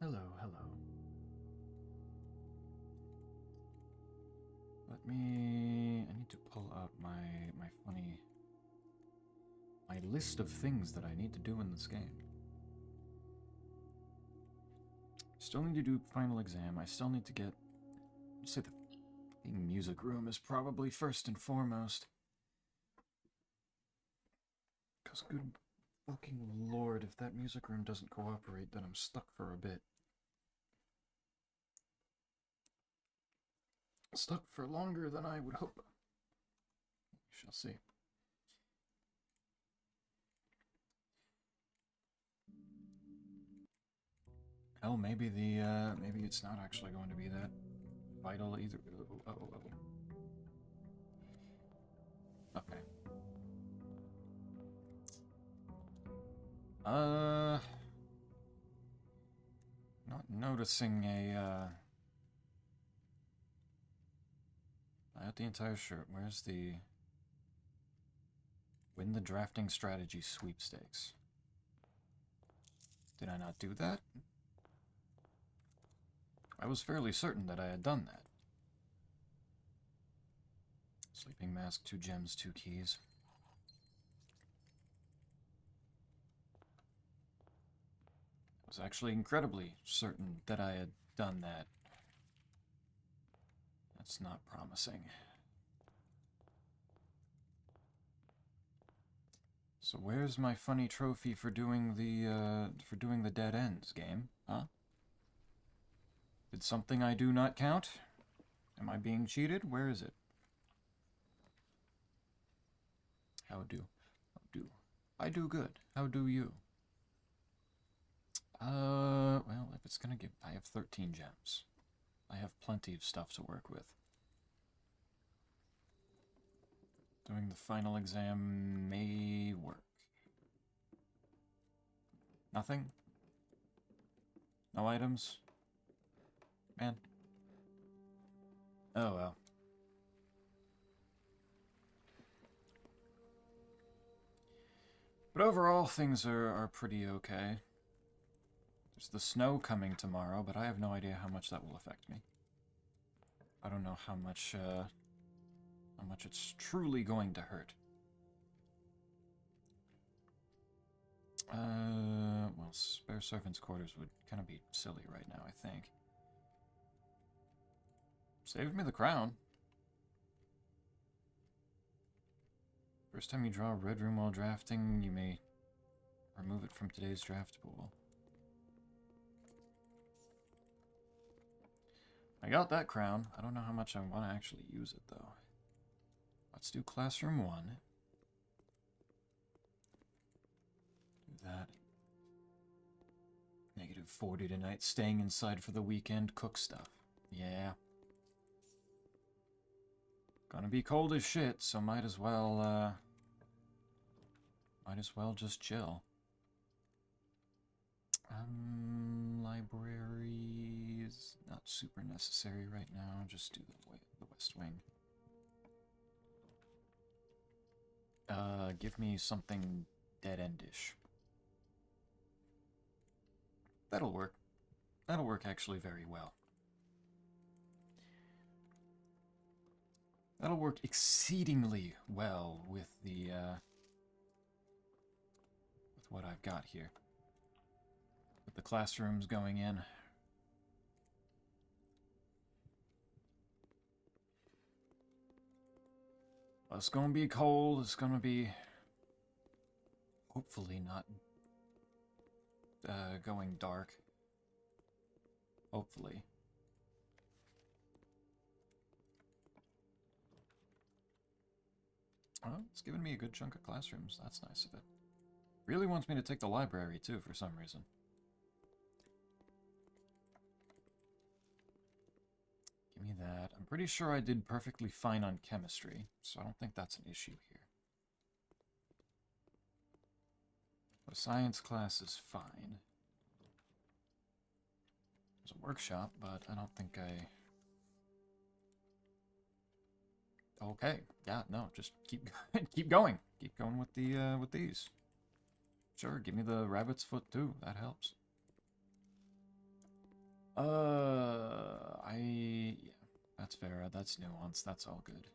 Hello, hello. I need to pull out my list of things that I need to do in this game. Still need to do final exam. I still need to get... I'd say the fucking music room is probably first and foremost. Because good fucking lord, if that music room doesn't cooperate, then I'm stuck for a bit. Stuck for longer than I would hope. We shall see. Oh, maybe maybe it's not actually going to be that vital either. Oh. Okay. Not noticing I got the entire shirt. Where's the... Win the drafting strategy sweepstakes. Did I not do that? I was fairly certain that I had done that. Sleeping mask, 2 gems, 2 keys. I was actually incredibly certain that I had done that. That's not promising. So where's my funny trophy for doing the dead ends game, huh? Did something I do not count? Am I being cheated? Where is it? How do? I do good. How do you? Well, if it's gonna give... I have 13 gems. I have plenty of stuff to work with. Doing the final exam may work. Nothing? No items? Man. Oh well. But overall, things are pretty okay. There's the snow coming tomorrow, but I have no idea how much that will affect me. I don't know how much it's truly going to hurt. Well, spare servants' quarters would kind of be silly right now, I think. Save me the crown. First time you draw a red room while drafting, you may remove it from today's draft pool. I got that crown. I don't know how much I want to actually use it, though. Let's do classroom 1. Do that. -40 tonight. Staying inside for the weekend. Cook stuff. Yeah. Gonna be cold as shit, so might as well just chill. Library is not super necessary right now. Just do the West Wing. Give me something dead-endish. That'll work. That'll work actually very well. That'll work exceedingly well with the, with what I've got here. With the classrooms going in. Well, it's gonna be cold, it's gonna be... hopefully not going dark. Hopefully. Oh, it's giving me a good chunk of classrooms. That's nice of it. Really wants me to take the library, too, for some reason. Give me that. I'm pretty sure I did perfectly fine on chemistry, so I don't think that's an issue here. The science class is fine. There's a workshop, but I don't think I... Okay, yeah, no, just keep keep going. Keep going with the with these. Sure, give me the rabbit's foot too. That helps. Yeah, that's Vera, that's Nuance, that's all good.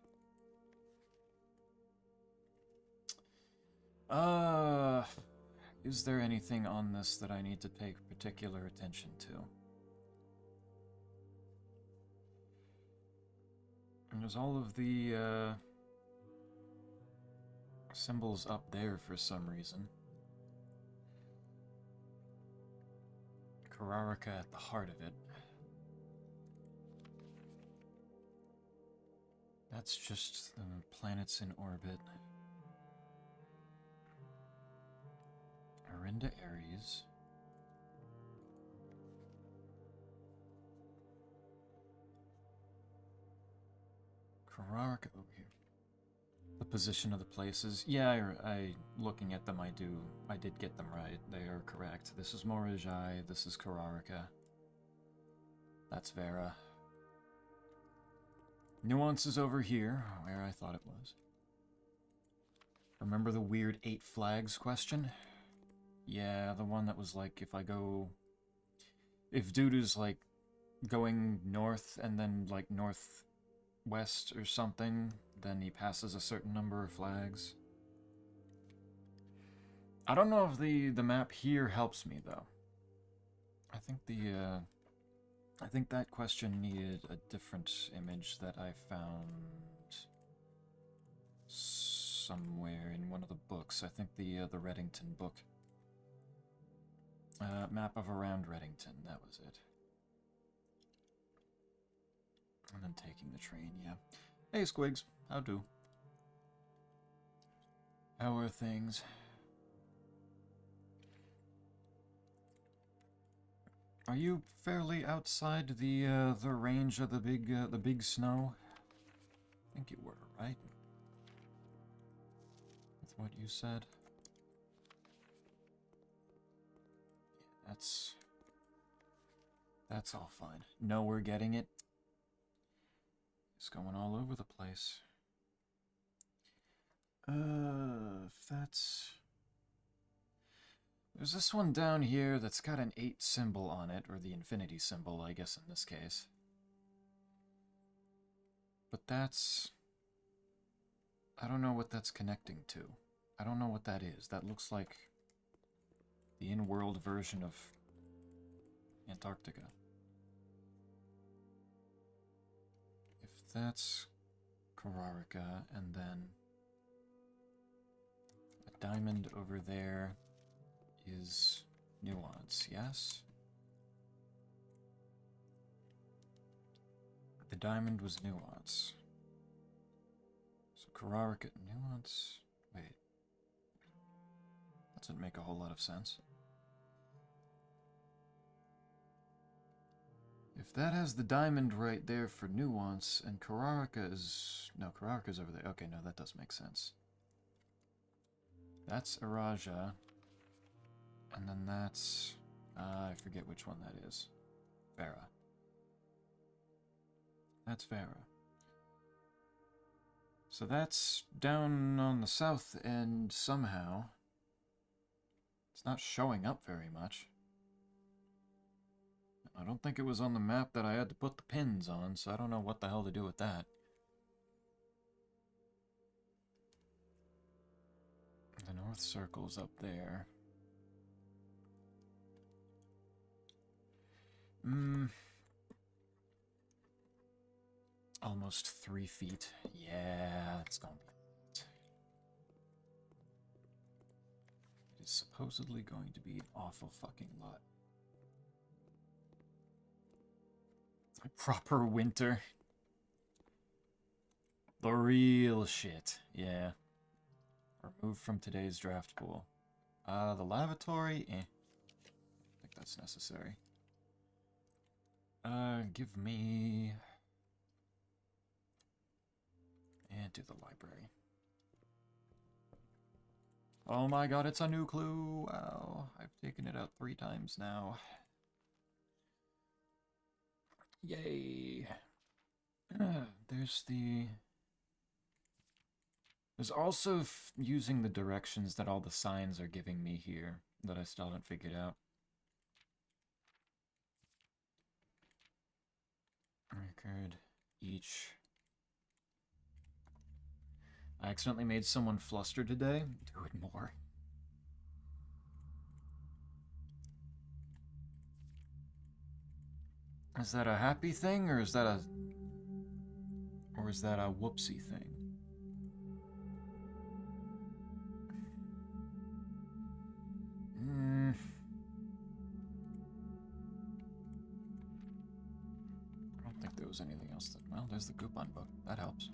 Is there anything on this that I need to pay particular attention to? And there's all of the, symbols up there for some reason. Kararika at the heart of it. That's just the planets in orbit. Arinda Aries. Kararika over here. The position of the places. Yeah, I looking at them, I did get them right. They are correct. This is Morajai, this is Kararika. That's Vera. Nuance is over here, where I thought it was. Remember the weird 8 flags question? Yeah, the one that was like, if dude is like going north and then like northwest or something, then he passes a certain number of flags. I don't know if the map here helps me though. I think that question needed a different image that I found somewhere in one of the books. I think the Reddington book. Map of around Reddington, that was it. And then taking the train, yeah. Hey, Squigs, how do? How are things? Are you fairly outside the range of the big snow? I think you were, right? With what you said? Yeah, that's all fine. No, we're getting it. It's going all over the place. If that's... There's this one down here that's got an 8 symbol on it, or the infinity symbol, I guess in this case. But that's... I don't know what that's connecting to. I don't know what that is. That looks like the in-world version of Antarctica. If that's Kararika, and then a diamond over there is Nuance, yes? The diamond was Nuance. So Kararika, Nuance... Wait. That doesn't make a whole lot of sense. If that has the diamond right there for Nuance, and Kararika is... No, Kararika's over there. Okay, no, that does make sense. That's Araja. And then that's... I forget which one that is. Vera. That's Vera. So that's down on the south end somehow. It's not showing up very much. I don't think it was on the map that I had to put the pins on, so I don't know what the hell to do with that. The North Circle's up there. Almost 3 feet. Yeah, it's gonna be... It is supposedly going to be an awful fucking lot. Proper winter. The real shit. Yeah. Removed from today's draft pool. The lavatory? I think that's necessary. Give me... And do the library. Oh my god, it's a new clue! Wow, I've taken it out 3 times now. Yay! There's the... There's also using the directions that all the signs are giving me here that I still haven't figured out. each. I accidentally made someone flustered today. Do it more. Is that a happy thing, or is that a whoopsie thing? I don't think there was anything else that... Well, there's the coupon book. That helps.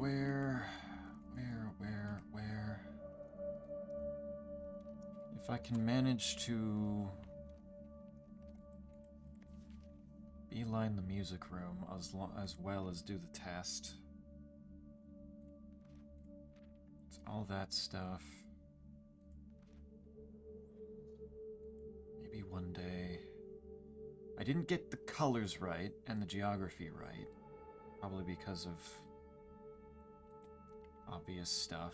Where? If I can manage to beeline the music room as well as do the test. It's all that stuff. Maybe one day. I didn't get the colors right and the geography right. Probably because of obvious stuff.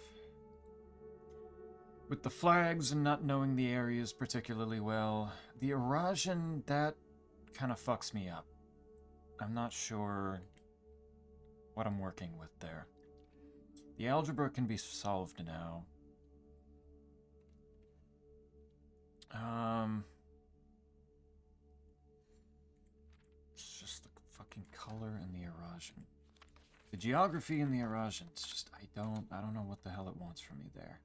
With the flags and not knowing the areas particularly well, the erosion, that kind of fucks me up. I'm not sure what I'm working with there. The algebra can be solved now. It's just the fucking color and the erosion. The geography and the erosion, it's just, I don't know what the hell it wants from me there.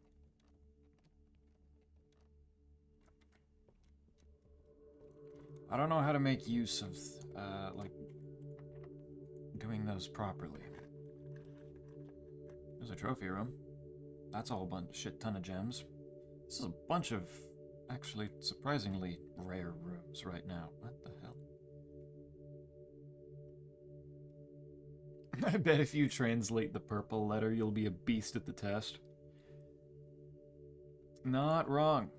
I don't know how to make use of, like, doing those properly. There's a trophy room. That's a whole shit ton of gems. This is a bunch of, actually, surprisingly rare rooms right now. What the hell? I bet if you translate the purple letter, you'll be a beast at the test. Not wrong.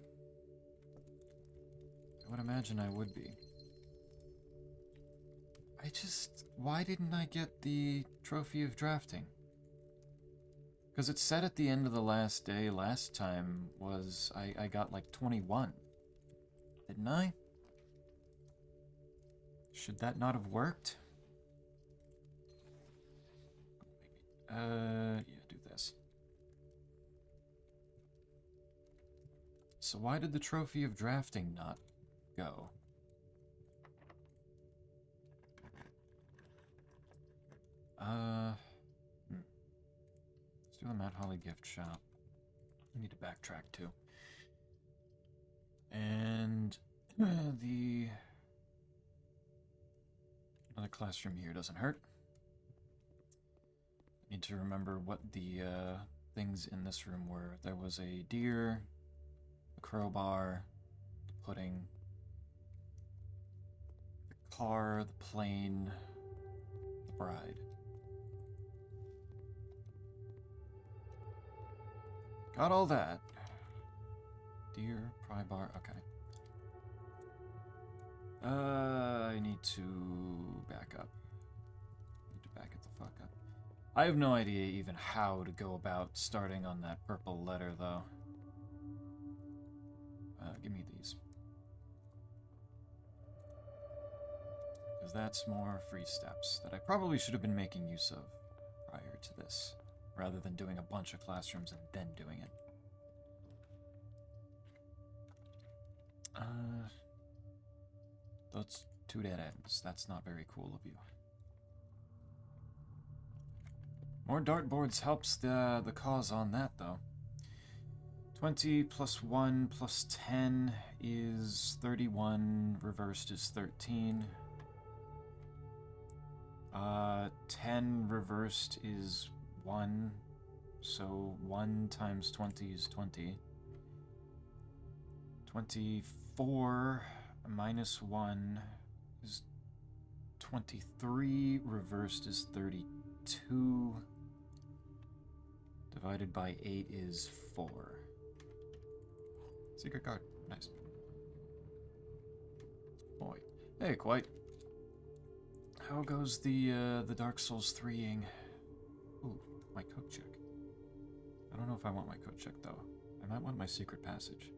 I would imagine I would be. Why didn't I get the trophy of drafting? Because it said at the end of the last day last time was I got like 21. Didn't I? Should that not have worked? Yeah, do this. So why did the trophy of drafting not go? Let's do the Matt Holly gift shop. I need to backtrack too. And the another classroom here doesn't hurt. I need to remember what the things in this room were. There was a deer, a crowbar, the pudding, the car, the plane, the bride. Got all that. Deer, pry bar, okay. I need to back up. Need to back it the fuck up. I have no idea even how to go about starting on that purple letter, though. Give me these. Because that's more free steps that I probably should have been making use of prior to this, rather than doing a bunch of classrooms and then doing it. That's 2 dead ends. That's not very cool of you. More dartboards helps the cause on that, though. 20 plus 1 plus 10 is 31. Reversed is 13. 10 reversed is 1. So 1 times 20 is 20. 24 minus 1 is 23. Reversed is 32. Divided by 8 is 4. Secret card. Nice. Boy. Hey, quite. How goes the Dark Souls 3-ing? Ooh, my code check. I don't know if I want my code check, though. I might want my secret passage.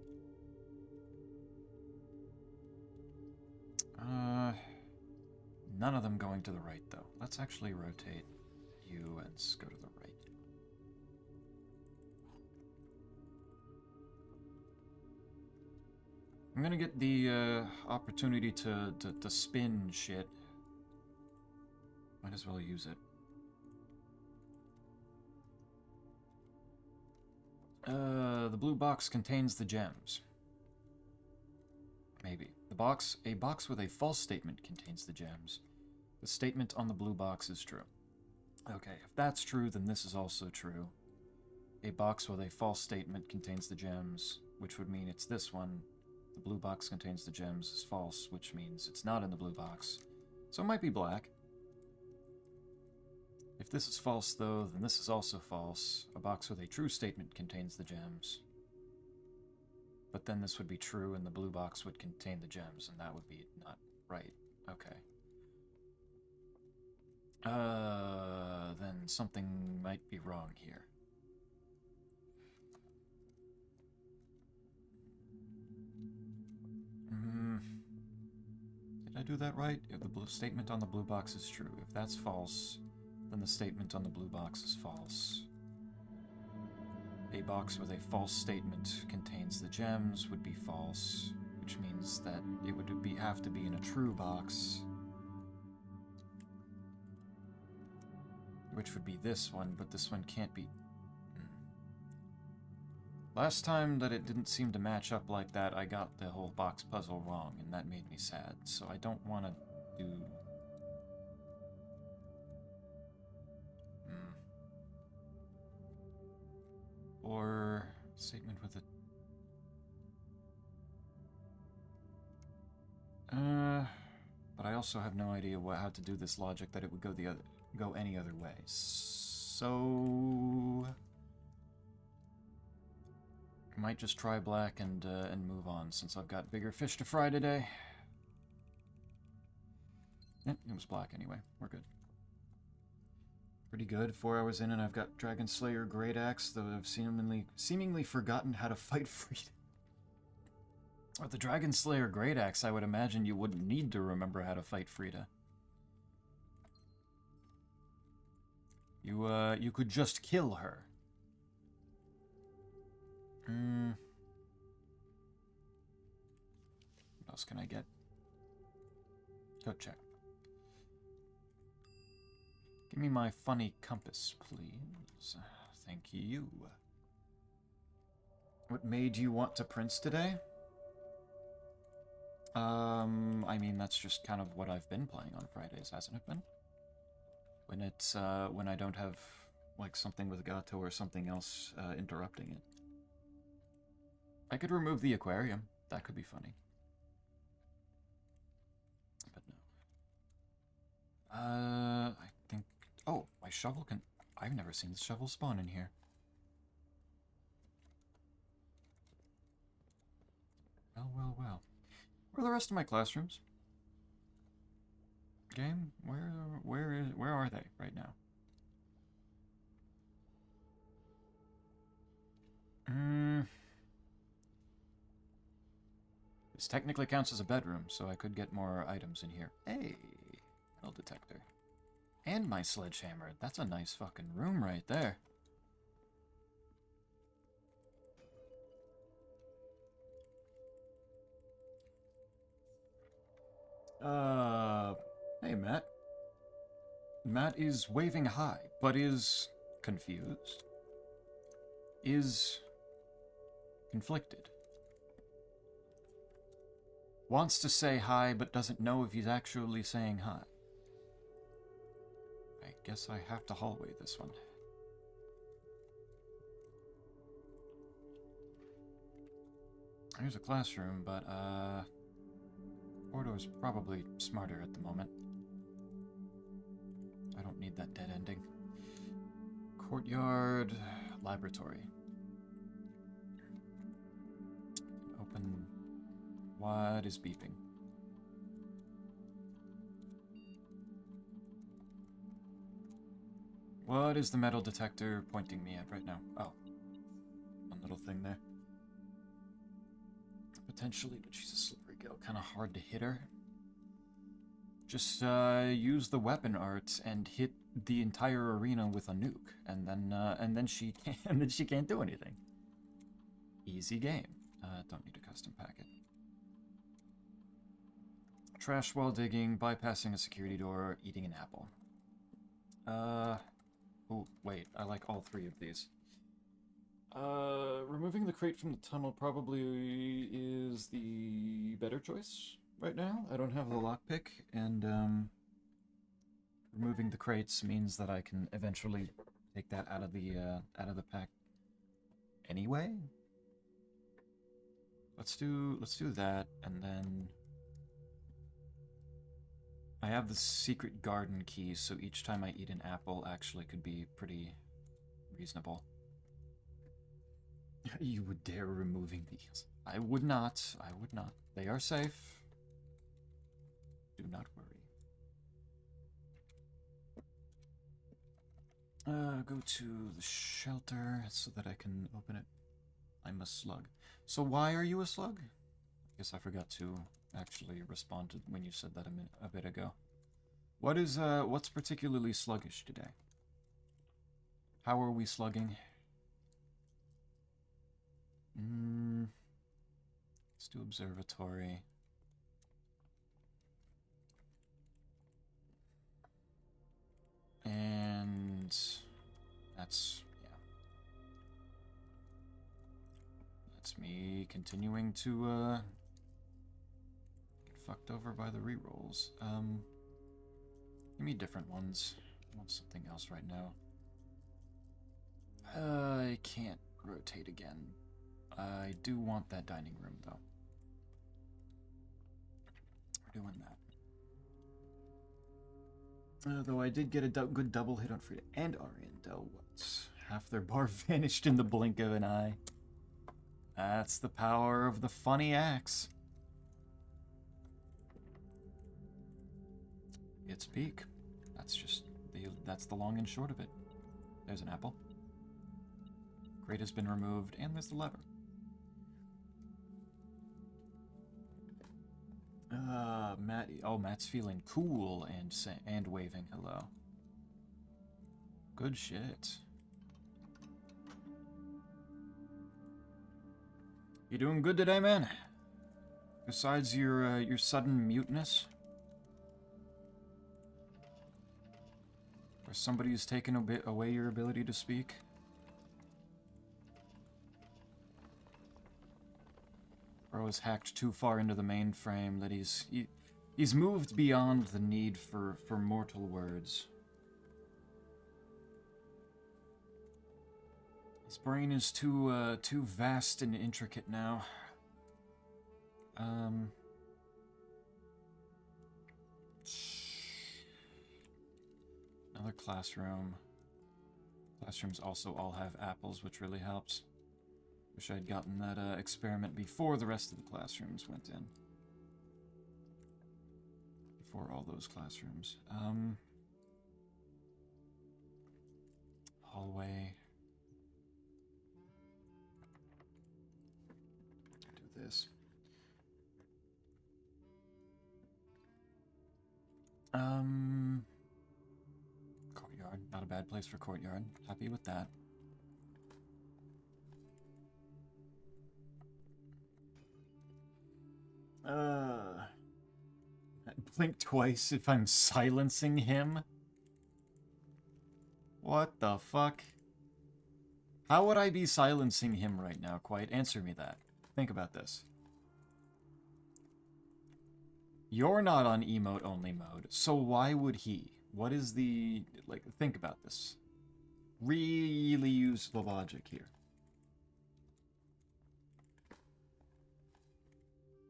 None of them going to the right, though. Let's actually rotate you and go to the right. I'm gonna get the opportunity to spin shit. Might as well use it. The blue box contains the gems. Maybe. A box with a false statement contains the gems. The statement on the blue box is true. Okay, if that's true, then this is also true. A box with a false statement contains the gems, which would mean it's this one. The blue box contains the gems is false, which means it's not in the blue box. So it might be black. If this is false, though, then this is also false. A box with a true statement contains the gems. But then this would be true, and the blue box would contain the gems, and that would be not right. Okay. Then something might be wrong here. Did I do that right? If the statement on the blue box is true. If that's false, then the statement on the blue box is false. A box with a false statement contains the gems would be false, which means that it would have to be in a true box, which would be this one, but this one can't be. Last time that it didn't seem to match up like that, I got the whole box puzzle wrong, and that made me sad, so I don't want to do... Or statement with a... But I also have no idea how to do this logic that it would go any other way. So... I might just try black and move on, since I've got bigger fish to fry today. Yep, it was black anyway. We're good. Pretty good. 4 hours in and I've got Dragon Slayer Great Axe, though I've seemingly forgotten how to fight Frida. With the Dragon Slayer Great Axe, I would imagine you wouldn't need to remember how to fight Frida. You could just kill her. What else can I get? Go check. Give me my funny compass, please. Thank you. What made you want to Prince today? I mean, that's just kind of what I've been playing on Fridays, hasn't it been? When it's, when I don't have, like, something with Gato or something else, interrupting it. I could remove the aquarium. That could be funny. But no. I think... Oh, my shovel can... I've never seen this shovel spawn in here. Well, well, well. Where are the rest of my classrooms? Game? Where are they right now? This technically counts as a bedroom, so I could get more items in here. Hey, metal detector. And my sledgehammer. That's a nice fucking room right there. Hey, Matt. Matt is waving hi, but is confused. Is conflicted. Wants to say hi, but doesn't know if he's actually saying hi. I guess I have to hallway this one. Here's a classroom, but, Ordo's probably smarter at the moment. I don't need that dead ending. Courtyard, laboratory. Open. What is beeping? What is the metal detector pointing me at right now? Oh. One little thing there. Potentially, but she's a slippery girl. Kind of hard to hit her. Just use the weapon art and hit the entire arena with a nuke, and then she can't do anything. Easy game. Don't need a custom packet. Trash while digging, bypassing a security door, eating an apple. Oh wait, I like all three of these. Removing the crate from the tunnel probably is the better choice right now. I don't have the lockpick, and removing the crates means that I can eventually take that out of the pack anyway. Let's do that, and then I have the secret garden key, so each time I eat an apple actually could be pretty reasonable. You would dare removing these? I would not. I would not. They are safe. Do not worry. Go to the shelter so that I can open it. I'm a slug. So why are you a slug? I guess I forgot to actually respond to when you said that a bit ago. What's particularly sluggish today? How are we slugging? Let's do observatory. And that's, yeah. That's me continuing to get fucked over by the rerolls. Give me different ones. I want something else right now. I can't rotate again. I do want that dining room, though. We're doing that. Though I did get a good double hit on Frida and Ariandel. What? Half their bar vanished in the blink of an eye. That's the power of the funny axe. It's peak. That's the long and short of it. There's an apple. Crate has been removed, and there's the lever. Matt. Oh, Matt's feeling cool and waving hello. Good shit. You doing good today, man? Besides your sudden muteness, or somebody's taken a bit away your ability to speak. Bro has hacked too far into the mainframe that he's moved beyond the need for mortal words. His brain is too vast and intricate now. Another classroom. Classrooms also all have apples, which really helps. Wish I'd gotten that experiment before the rest of the classrooms went in. Before all those classrooms. Hallway. Do this. Courtyard. Not a bad place for courtyard. Happy with that. Blink twice if I'm silencing him? What the fuck? How would I be silencing him right now, Quite? Answer me that. Think about this. You're not on emote-only mode, so why would he? What is the... like, think about this. Really use the logic here.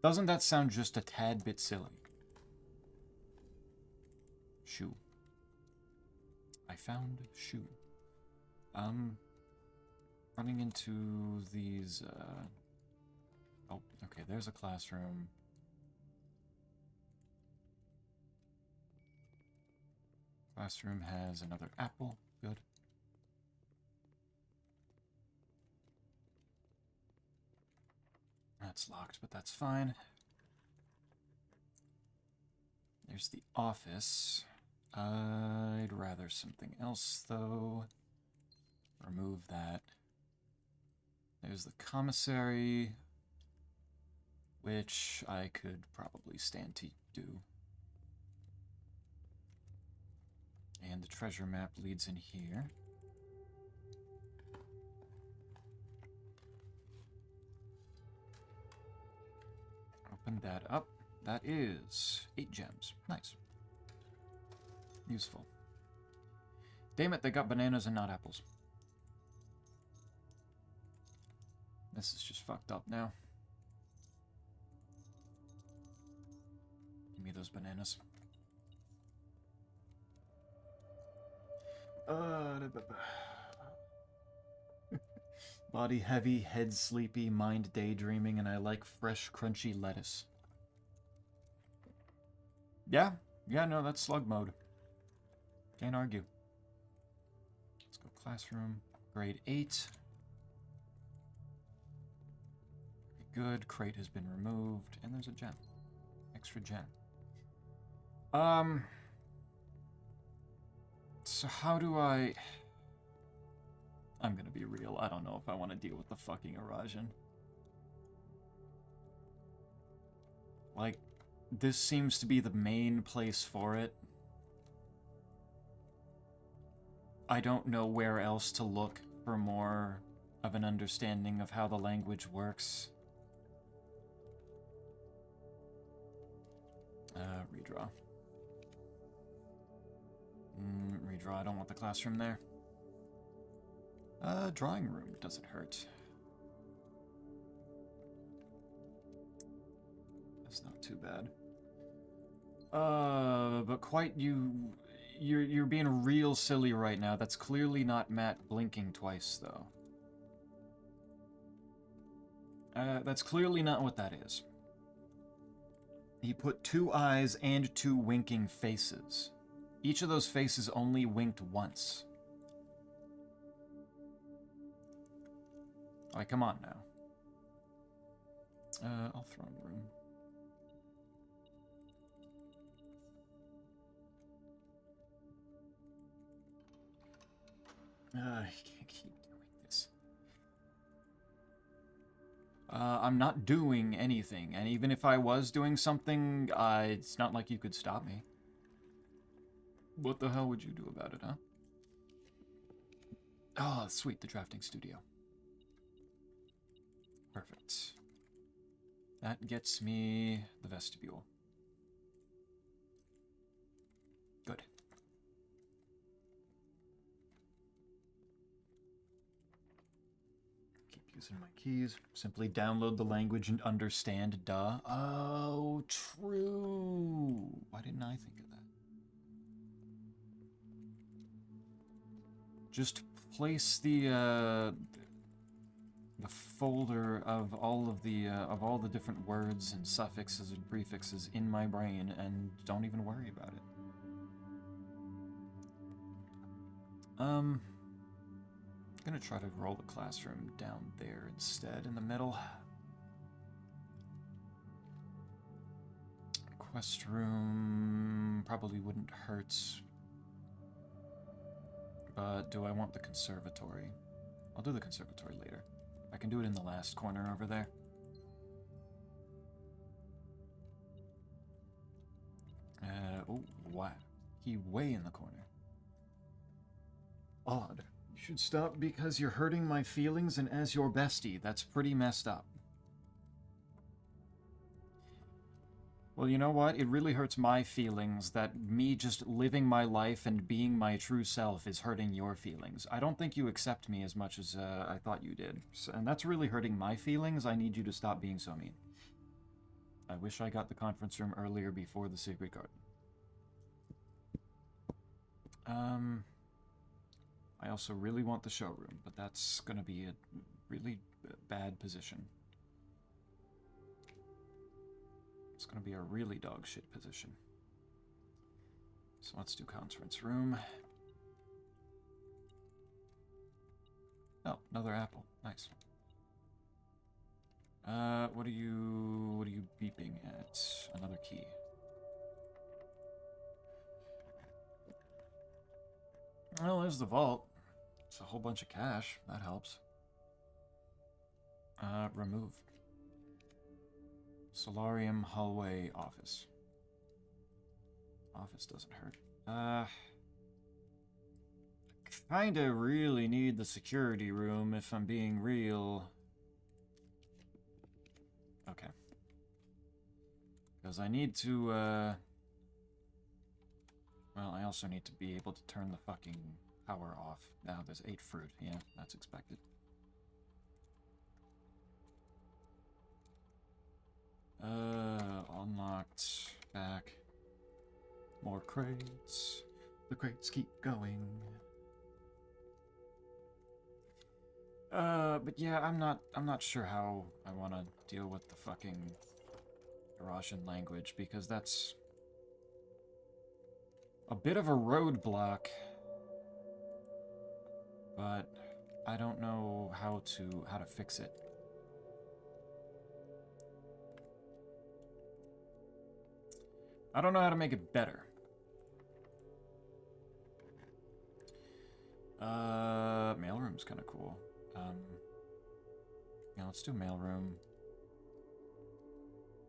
Doesn't that sound just a tad bit silly? Shoe. I found shoe. Running into these, oh, okay, there's a classroom. Classroom has another apple. Good. That's locked, but that's fine. There's the office. I'd rather something else, though. Remove that. There's the commissary, which I could probably stand to do. And the treasure map leads in here. Open that up. That is 8 gems. Nice. Useful. Damn it, they got bananas and not apples. This is just fucked up now. Give me those bananas. Body heavy, head sleepy, mind daydreaming, and I like fresh, crunchy lettuce. Yeah, no, that's slug mode. Can't argue. Let's go classroom, grade 8. Good, crate has been removed, and there's a gem. Extra gem. So how do I... I'm gonna be real, I don't know if I want to deal with the fucking Arajan. Like, this seems to be the main place for it. I don't know where else to look for more of an understanding of how the language works. Redraw. Redraw, I don't want the classroom there. Drawing room doesn't hurt. That's not too bad. But quite you're being real silly right now. That's clearly not Matt blinking twice, though. That's clearly not what that is. He put 2 eyes and 2 winking faces. Each of those faces only winked once. Alright, come on now. I'll throw in the room. I can't keep doing this. I'm not doing anything, and even if I was doing something, it's not like you could stop me. What the hell would you do about it, huh? Oh, sweet, the drafting studio. Perfect. That gets me the vestibule. Good. Keep using my keys. Simply download the language and understand, duh. Oh, true. Why didn't I think of that? Just place the folder of all the different words and suffixes and prefixes in my brain and don't even worry about it. I'm gonna try to roll the classroom down there instead, in the middle. Quest room probably wouldn't hurt. But do I want the conservatory? I'll do the conservatory later. I can do it in the last corner over there. Oh, wow. He way in the corner. Odd. You should stop because you're hurting my feelings, and as your bestie, that's pretty messed up. Well, you know what? It really hurts my feelings that me just living my life and being my true self is hurting your feelings. I don't think you accept me as much as I thought you did. And that's really hurting my feelings. I need you to stop being so mean. I wish I got the conference room earlier before the secret garden. I also really want the showroom, but that's gonna be a really bad position. It's going to be a really dog shit position. So let's do conference room. Oh, another apple. Nice. What are you beeping at? Another key. Well, there's the vault. It's a whole bunch of cash. That helps. Remove. Solarium hallway office. Office doesn't hurt. Kinda really need the security room if I'm being real. Okay. Because I need to, well, I also need to be able to turn the fucking power off. Now, there's 8 fruit. Yeah, that's expected. Unlocked. Back. More crates. The crates keep going. But yeah, I'm not sure how I want to deal with the fucking Russian language, because that's a bit of a roadblock. But I don't know how to fix it. I don't know how to make it better. Mailroom's kind of cool. Yeah, let's do mailroom.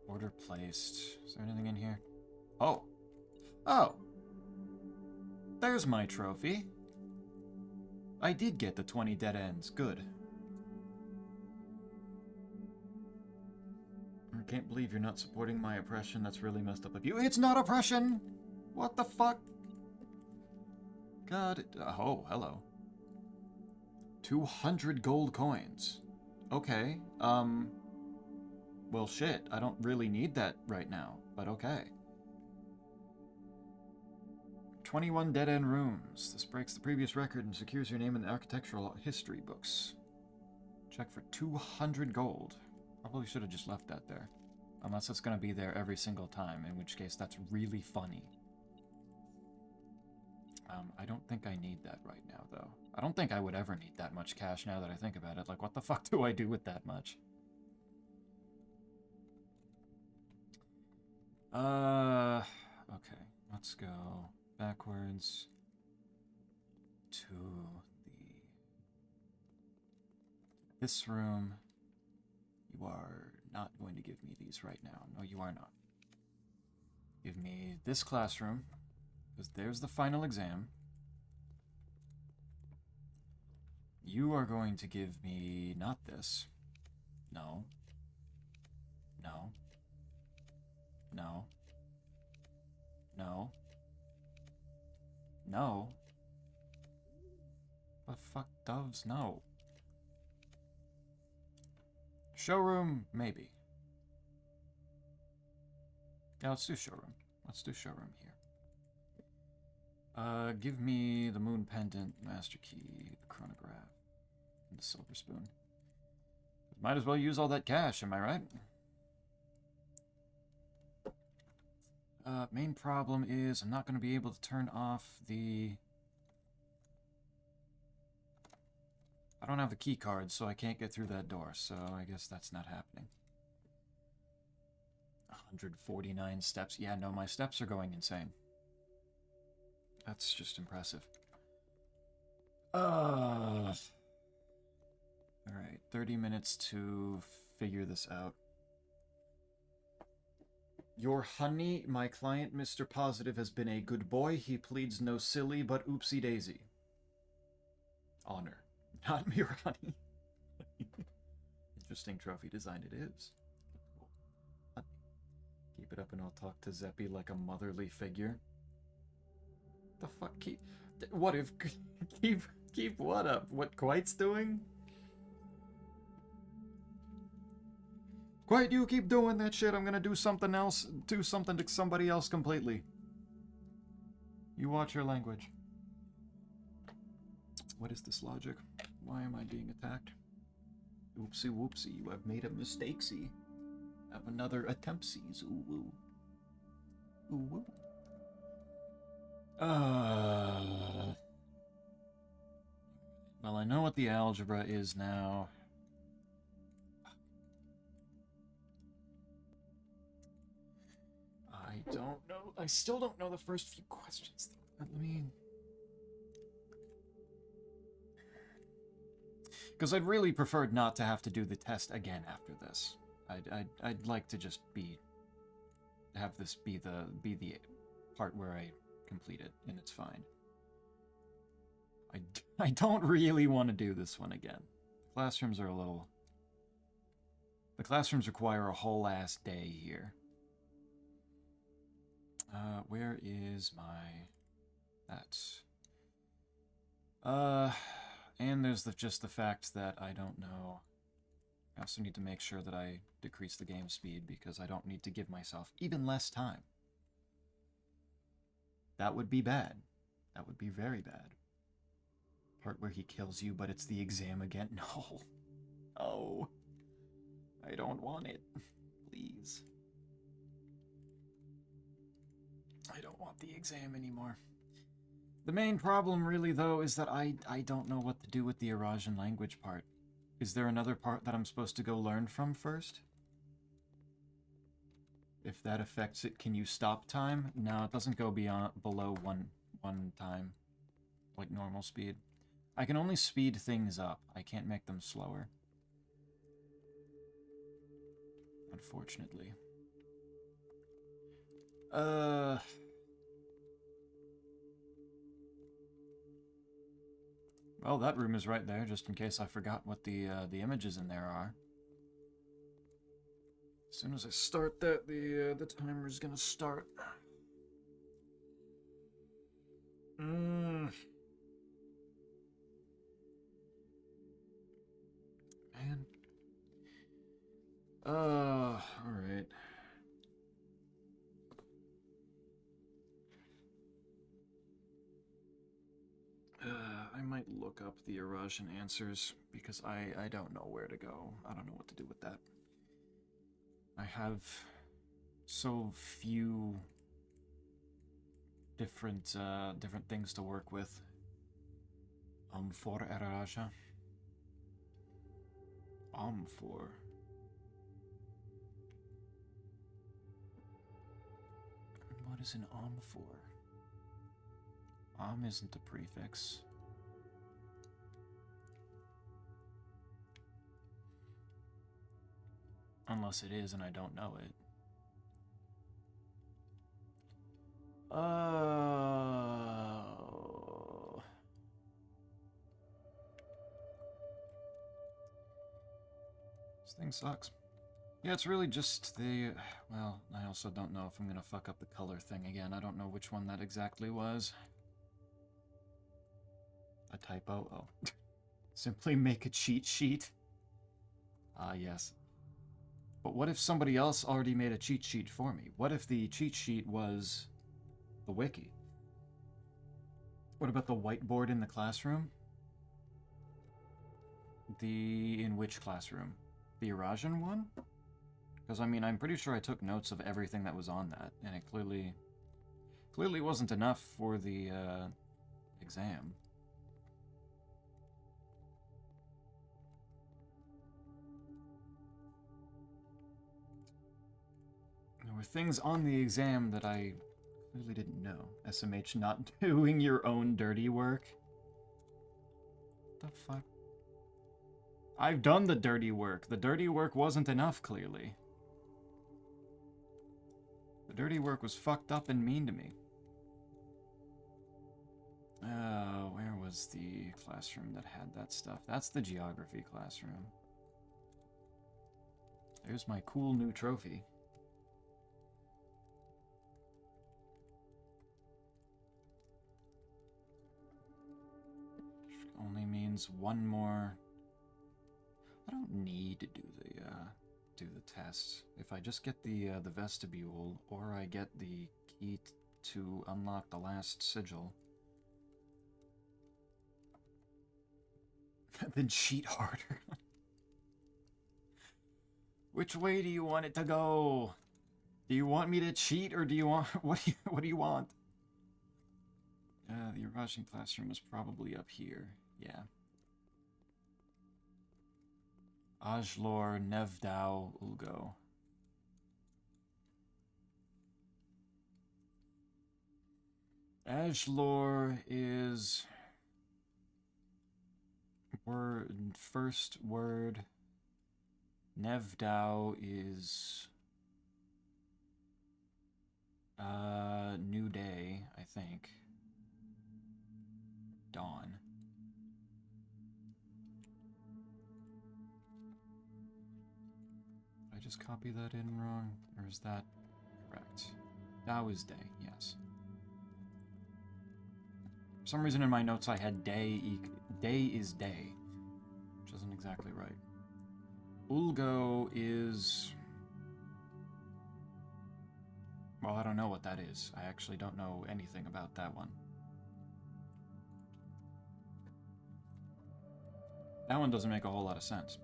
Order placed. Is there anything in here? Oh. Oh. There's my trophy. I did get the 20 dead ends. Good. I can't believe you're not supporting my oppression. That's really messed up of you. It's not oppression! What the fuck? God. Oh, hello. 200 gold coins. Okay. Well, shit. I don't really need that right now, but okay. 21 dead-end rooms. This breaks the previous record and secures your name in the architectural history books. Check for 200 gold. Probably should have just left that there. Unless it's going to be there every single time, in which case that's really funny. I don't think I need that right now, though. I don't think I would ever need that much cash now that I think about it. Like, what the fuck do I do with that much? Okay. Let's go backwards to this room. You are not going to give me these right now. No, you are not. Give me this classroom, because there's the final exam. You are going to give me not this. No. No. No. No. No. The fuck doves? No. Showroom, maybe. Yeah, let's do showroom. Let's do showroom here. Give me the moon pendant, master key, the chronograph, and the silver spoon. Might as well use all that cash, am I right? Main problem is I'm not going to be able to turn off the... I don't have the key card, so I can't get through that door, so I guess that's not happening. 149 steps. Yeah, no, my steps are going insane. That's just impressive. Alright, 30 minutes to figure this out. Your honey, my client, Mr. Positive, has been a good boy. He pleads no silly, but oopsie daisy. Honor. Not mere honey. Interesting trophy design it is. Honey. Keep it up and I'll talk to Zeppy like a motherly figure. The fuck? What if... Keep what up? What Quite's doing? Quite, you keep doing that shit. I'm gonna do something else. Do something to somebody else completely. You watch your language. What is this logic? Why am I being attacked? Oopsie whoopsie, you have made a mistake-see. Have another attempt-sees. Ooh woo. Ooh woo. Well, I know what the algebra is now. I don't know. I still don't know the first few questions, though. Let me... Because I'd really preferred not to have to do the test again after this. I'd like to just have this be the part where I complete it, and it's fine. I don't really want to do this one again. Classrooms are a little... The classrooms require a whole ass day here. Where is my... That's... And there's just the fact that I don't know... I also need to make sure that I decrease the game speed because I don't need to give myself even less time. That would be bad. That would be very bad. Part where he kills you, but it's the exam again. No. Oh. I don't want it. Please. I don't want the exam anymore. The main problem, really, though, is that I don't know what to do with the Eurasian language part. Is there another part that I'm supposed to go learn from first? If that affects it, can you stop time? No, it doesn't go below one time, like normal speed. I can only speed things up. I can't make them slower. Unfortunately. Well, that room is right there, just in case I forgot what the images in there are. As soon as I start that, the timer's gonna start. Man. Alright. I might look up the Eurasian answers, because I don't know where to go. I don't know what to do with that. I have so few different things to work with. For Eurasia. For. What is an for? Isn't a prefix. Unless it is and I don't know it. Oh. This thing sucks. Yeah, it's really just the... Well, I also don't know if I'm gonna fuck up the color thing again. I don't know which one that exactly was. A typo? Oh. Simply make a cheat sheet. Ah, yes. But what if somebody else already made a cheat sheet for me? What if the cheat sheet was the wiki? What about the whiteboard in the classroom? In which classroom? The Eurasian one? Because, I mean, I'm pretty sure I took notes of everything that was on that, and it clearly wasn't enough for the, exam. There were things on the exam that I clearly didn't know. SMH not doing your own dirty work. What the fuck? I've done the dirty work. The dirty work wasn't enough, clearly. The dirty work was fucked up and mean to me. Where was the classroom that had that stuff? That's the geography classroom. There's my cool new trophy. Only means one more. I don't need to do the test. If I just get the vestibule, or I get the key to unlock the last sigil, then cheat harder. Which way do you want it to go? Do you want me to cheat, or do you want what do you want? The Eurasian classroom is probably up here. Yeah. Ajlor Nevdao Ulgo. Ajlor is First word. Nevdao is new day, I think. Dawn. Did I just copy that in wrong? Or is that correct? Dao is day, yes. For some reason in my notes I had day is day, which isn't exactly right. Ulgo is... well, I don't know what that is. I actually don't know anything about that one. That one doesn't make a whole lot of sense.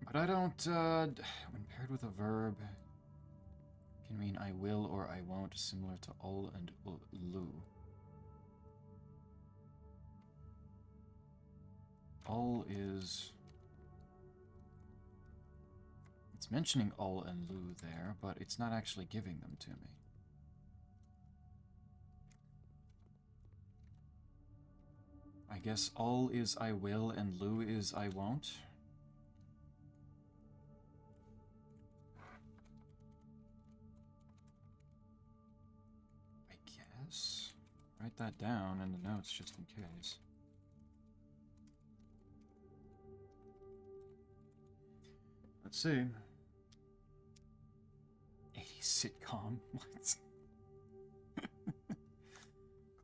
But I don't, when paired with a verb, can mean I will or I won't, similar to ul and lu. Ul is... it's mentioning ul and lu there, but it's not actually giving them to me. I guess ul is I will and lu is I won't. I guess. Write that down in the notes just in case. Let's see. 80s sitcom? What?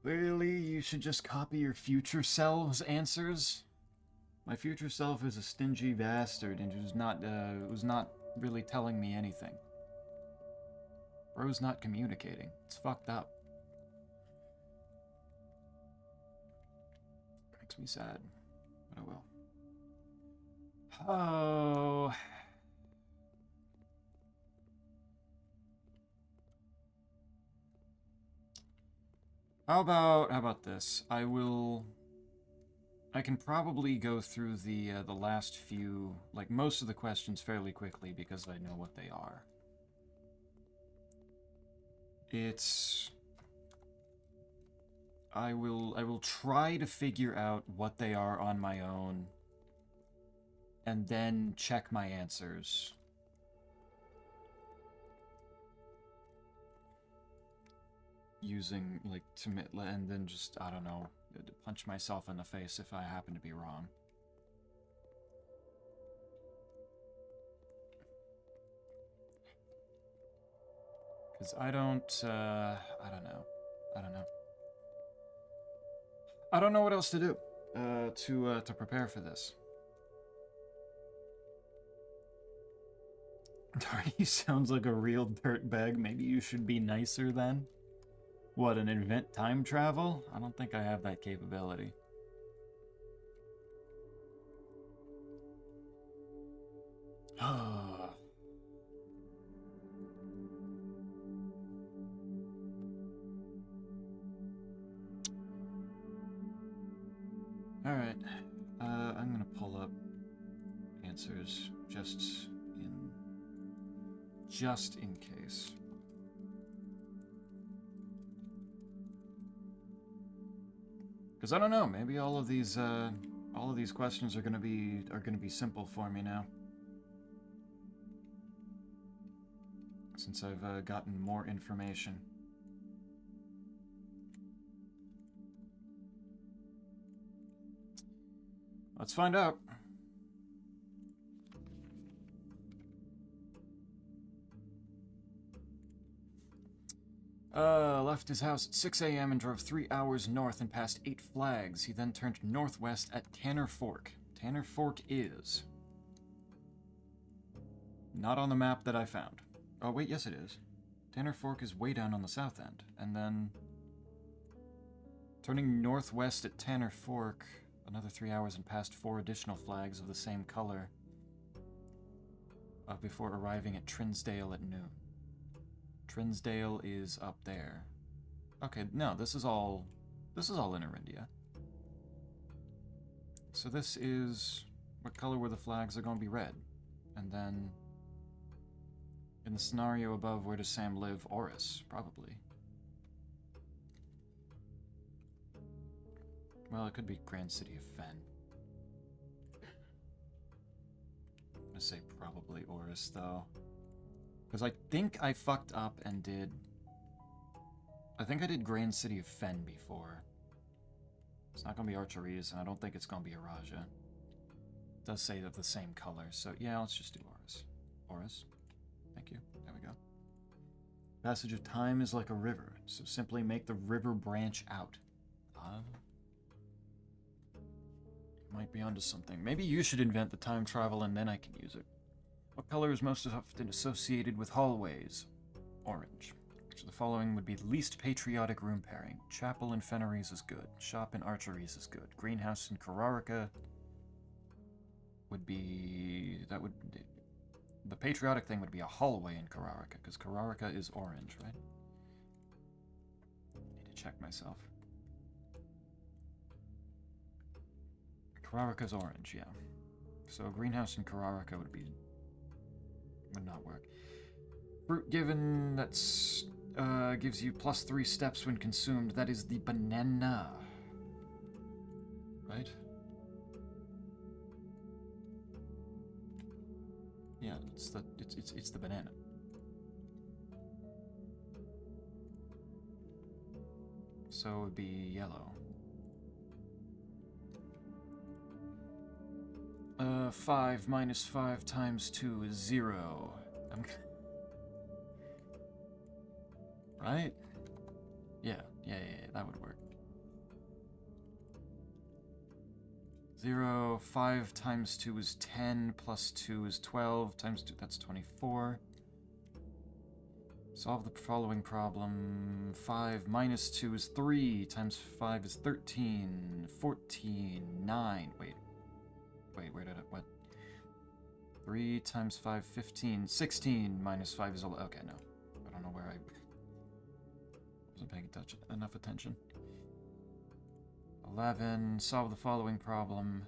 Clearly, you should just copy your future self's answers. My future self is a stingy bastard and was not really telling me anything. Bro's not communicating. It's fucked up. Makes me sad, but I will. Oh... How about this? I can probably go through the last few, like most of the questions fairly quickly because I know what they are. I will try to figure out what they are on my own and then check my answers. Using, like, and then just, I don't know, punch myself in the face if I happen to be wrong. Because I don't know. I don't know what else to do to prepare for this. Darty sounds like a real dirtbag. Maybe you should be nicer then? What, an invent time travel? I don't think I have that capability. Alright, I'm gonna pull up answers just in case. Because I don't know, maybe all of these questions are gonna be simple for me now, since I've gotten more information. Let's find out. Left his house at 6 a.m. and drove 3 hours north and past 8 flags. He then turned northwest at Tanner Fork. Tanner Fork is... not on the map that I found. Oh, wait, yes it is. Tanner Fork is way down on the south end. And then... turning northwest at Tanner Fork, another 3 hours and past 4 additional flags of the same color, before arriving at Trinsdale at noon. Trinsdale is up there. Okay, no, this is all Inner-India. So this is... what color were the flags? They're going to be red. And then... In the scenario above, where does Sam live? Oris, probably. Well, it could be Grand City of Fen. I'm gonna say probably Oris, though. Because I think I fucked up and did... I think I did Grand City of Fen before. It's not gonna be Archeries, and I don't think it's gonna be Araja. It does say that the same color, so yeah, let's just do Oris. Oris. Thank you. There we go. Passage of time is like a river, so simply make the river branch out. Might be onto something. Maybe you should invent the time travel and then I can use it. What color is most often associated with hallways? Orange. So the following would be least patriotic room pairing. Chapel in Fenris is good. Shop in Archeries is good. Greenhouse in Kararika would be... that would... the patriotic thing would be a hallway in Kararika, because Kararika is orange, right? I need to check myself. Kararika's orange, yeah. So greenhouse in Kararika would not work. Fruit given that's gives you +3 steps when consumed. That is the banana, right? Yeah, it's the banana. So it would be yellow. 5 minus 5 times 2 is 0. Right? Yeah, that would work. 0, 5 times 2 is 10, plus 2 is 12, times 2, that's 24. Solve the following problem. 5 minus 2 is 3, times 5 is 13, 14, 9, wait, where did it, what? 3 times 5, 15, 16, minus 5 is 11, okay, no. I don't know where I wasn't paying enough attention. 11, solve the following problem.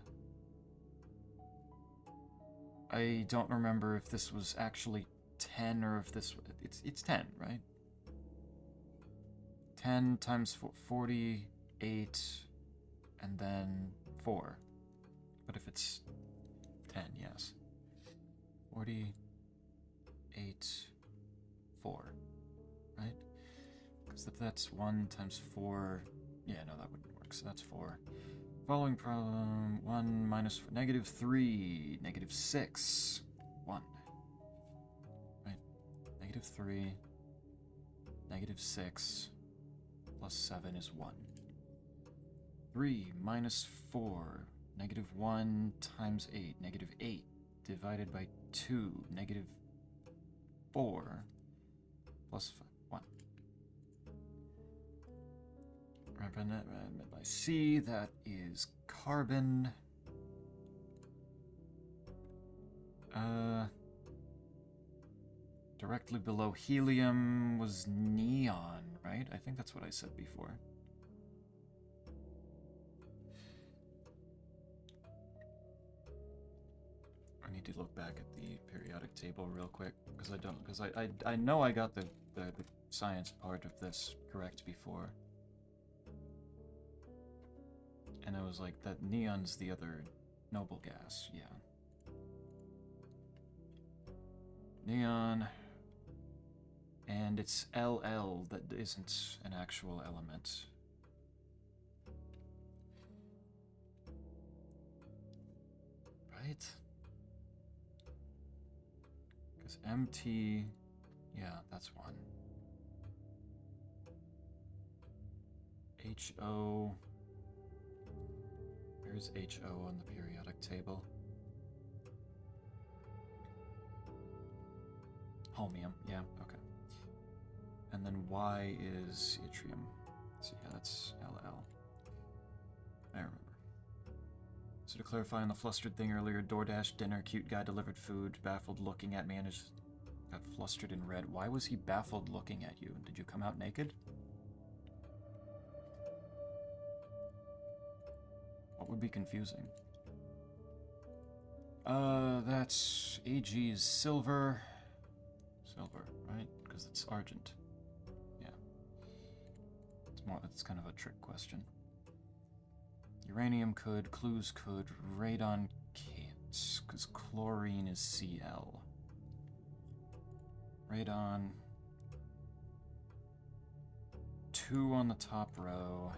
I don't remember if this was actually 10 or if this, it's 10, right? 10 times 48, and then 4. But if it's 10, yes. 48, 4, right? Because if that's 1 times 4, yeah, no, that wouldn't work, so that's 4. Following problem, 1 minus 4, negative 3, negative 6, 1. Right? Negative 3, negative 6, plus 7 is 1. 3 minus 4, negative 1 times 8, negative 8 divided by 2, negative 4, plus 5, 1. Represented by C, that is carbon. Directly below helium was neon, right? I think that's what I said before. I need to look back at the periodic table real quick, because I know I got the science part of this correct before. And I was like, that neon's the other noble gas, yeah. Neon. And it's LL that isn't an actual element. Right? Because MT, yeah, that's 1. HO. Where's HO on the periodic table? Holmium, yeah, okay. And then Y is yttrium. So yeah, that's LL. I remember. So to clarify on the flustered thing earlier, DoorDash dinner, cute guy delivered food, baffled looking at me and just got flustered and red. Why was he baffled looking at you? Did you come out naked? What would be confusing? That's AG's silver. So Silver, right? Because it's argent. Yeah. It's kind of a trick question. Uranium could, clues could, radon can't, because chlorine is Cl. Radon. 2 on the top row.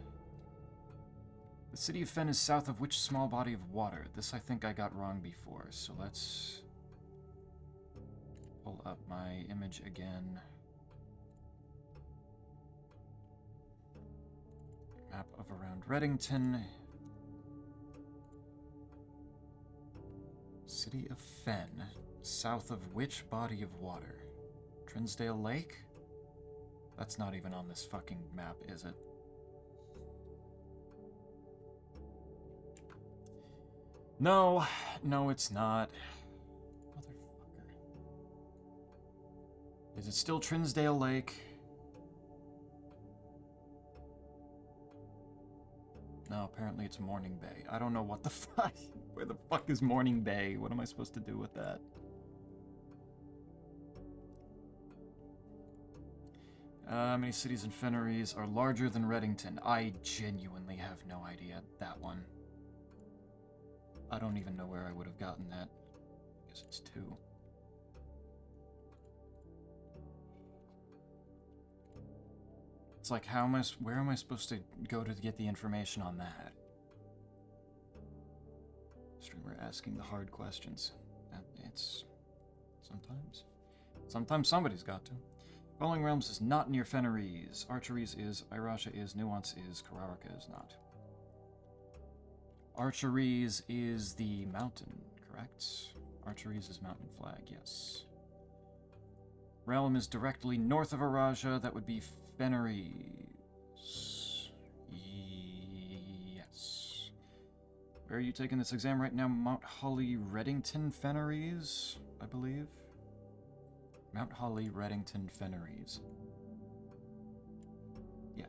The city of Fen is south of which small body of water? This I think I got wrong before, so let's pull up my image again. Map of around Reddington. City of Fen, south of which body of water? Trinsdale Lake? That's not even on this fucking map, is it? No, no, it's not. Motherfucker. Is it still Trinsdale Lake? No, apparently it's Morning Bay. I don't know what the fuck. Where the fuck is Morning Bay? What am I supposed to do with that? Many cities and Fenneries are larger than Reddington. I genuinely have no idea. That one. I don't even know where I would have gotten that. I guess it's 2. It's like, where am I supposed to go to get the information on that? Streamer asking the hard questions. It's... Sometimes somebody's got to. Falling Realms is not near Fenneries. Archeries is, Irasha is, Nuance is, Kararaka is not. Archeries is the mountain, correct? Archeries is mountain flag, yes. Realm is directly north of Araja, that would be Fenneries. Yes. Where are you taking this exam right now? Mount Holly, Reddington, Fenneries, I believe. Mount Holly, Reddington, Fenneries. Yeah.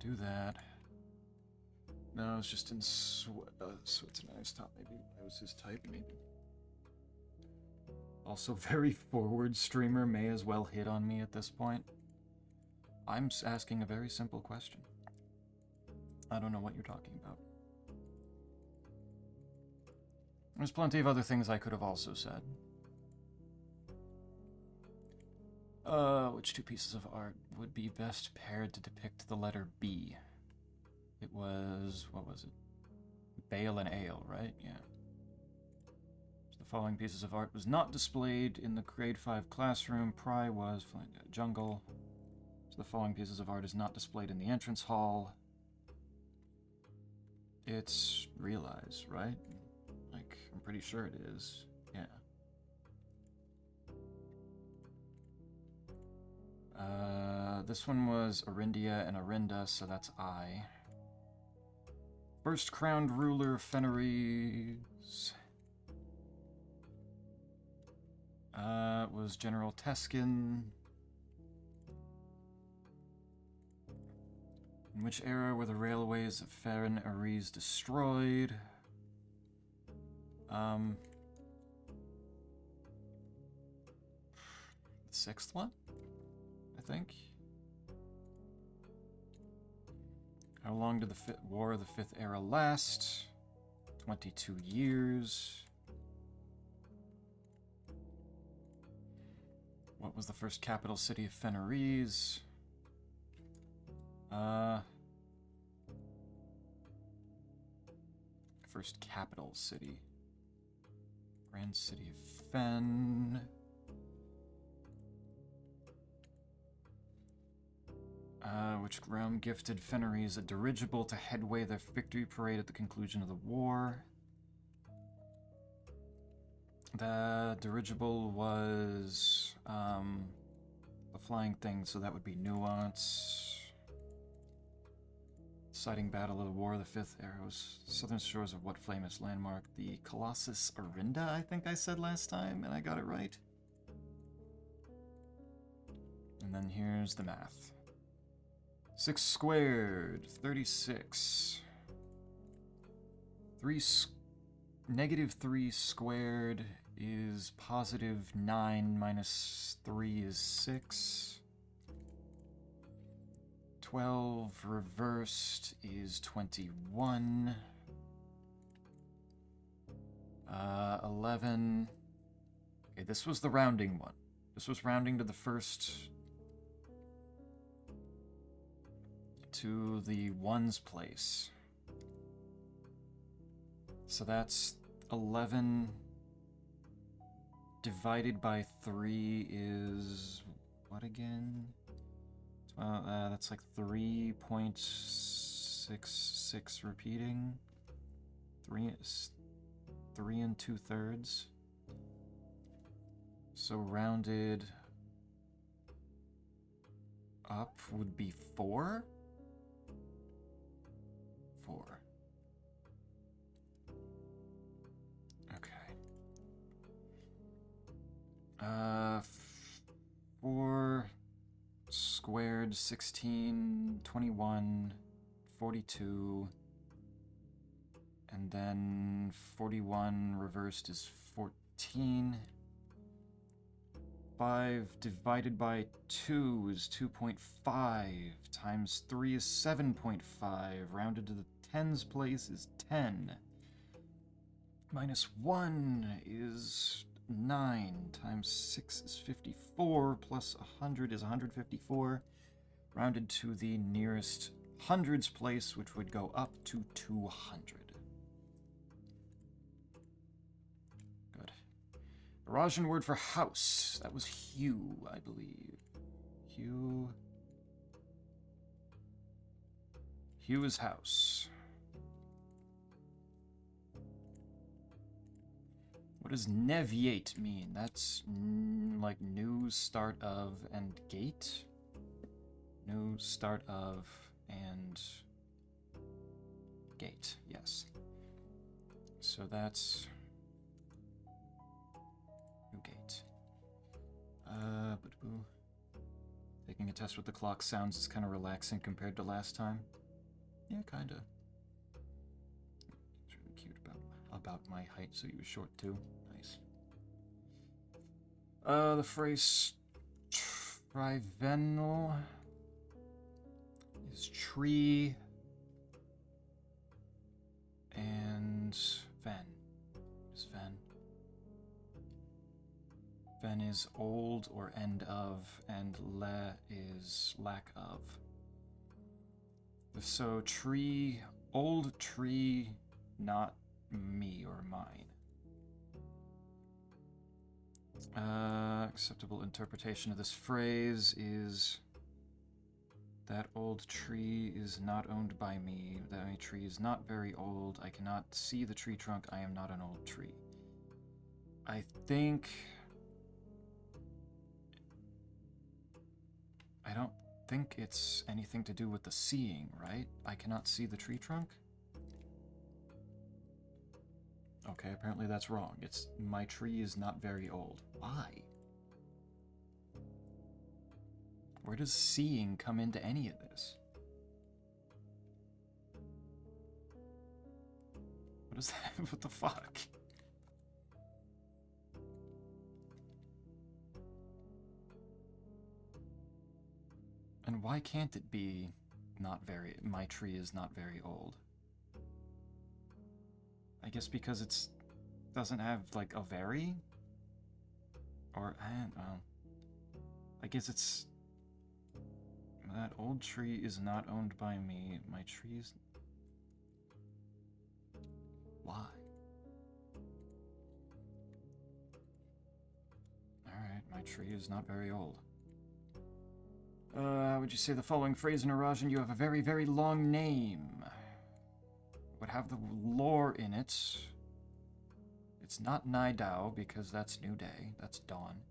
Do that. No, it's just in Switzerland. I thought maybe I was his type, maybe. Also, very forward streamer may as well hit on me at this point. I'm asking a very simple question. I don't know what you're talking about. There's plenty of other things I could have also said. Which 2 pieces of art would be best paired to depict the letter B? It was... what was it? Bale and Ale, right? Yeah. So the following pieces of art was not displayed in the grade 5 classroom. Pry was jungle. So the following pieces of art is not displayed in the entrance hall. It's Realize, right? Like, I'm pretty sure it is. Yeah. This one was Arindia and Arinda, so that's I. First crowned ruler of Fenneries. Was General Teskin. In which era were the railways of Fenneries destroyed? The 6th one, I think. How long did the War of the Fifth Era last? 22 years. What was the first capital city of Fenneries? First capital city. Grand City of Fen. Which realm gifted Fenneries a dirigible to headway their victory parade at the conclusion of the war? The dirigible was the flying thing, so that would be Nuance. Citing Battle of the War of the Fifth Arrows. Southern shores of what famous landmark? The Colossus Arinda, I think I said last time, and I got it right. And then here's the math. 6 squared, 36. Negative 3 squared is positive 9 minus 3 is 6. 12 reversed is 21. 11. Okay, this was the rounding one. This was rounding to the first... to the ones place. So that's 11 divided by 3 is... what again? That's like 3.66 repeating. 3 and 2/3. So rounded up would be 4? 4. Okay. 4 squared, 16, 21, 42, and then 41 reversed is 14. 5 divided by 2 is 2.5, times 3 is 7.5, rounded to the tens place is 10. Minus 1 is 9, times 6 is 54, plus 100 is 154, rounded to the nearest hundreds place, which would go up to 200. Good. Eurasian word for house. That was hue, I believe. Hue. Hue is house. What does neviate mean? That's like new, start of, and gate? New, start of, and gate, yes. So that's new gate. Taking a test with the clock sounds is kind of relaxing compared to last time. Yeah, kinda. It's really cute about my height, so he was short too. Nice. The phrase trivenal is tree and ven. Is ven? Ven is old or end of, and le is lack of. So tree, old tree, not me or mine. Acceptable interpretation of this phrase is that old tree is not owned by me. That tree is not very old. I cannot see the tree trunk. I am not an old tree. I don't think it's anything to do with the seeing, right? I cannot see the tree trunk? Okay, apparently that's wrong. It's my tree is not very old. Why? Where does seeing come into any of this? What is that? What the fuck? And why can't it be my tree is not very old? I guess because it's doesn't have like a very, or I don't know. I guess it's that old tree is not owned by me. My tree's why? All right, my tree is not very old. How would you say the following phrase in Eurasian? You have a very, very long name. Would have the lore in it. It's not Nidao, because that's New Day. That's Dawn.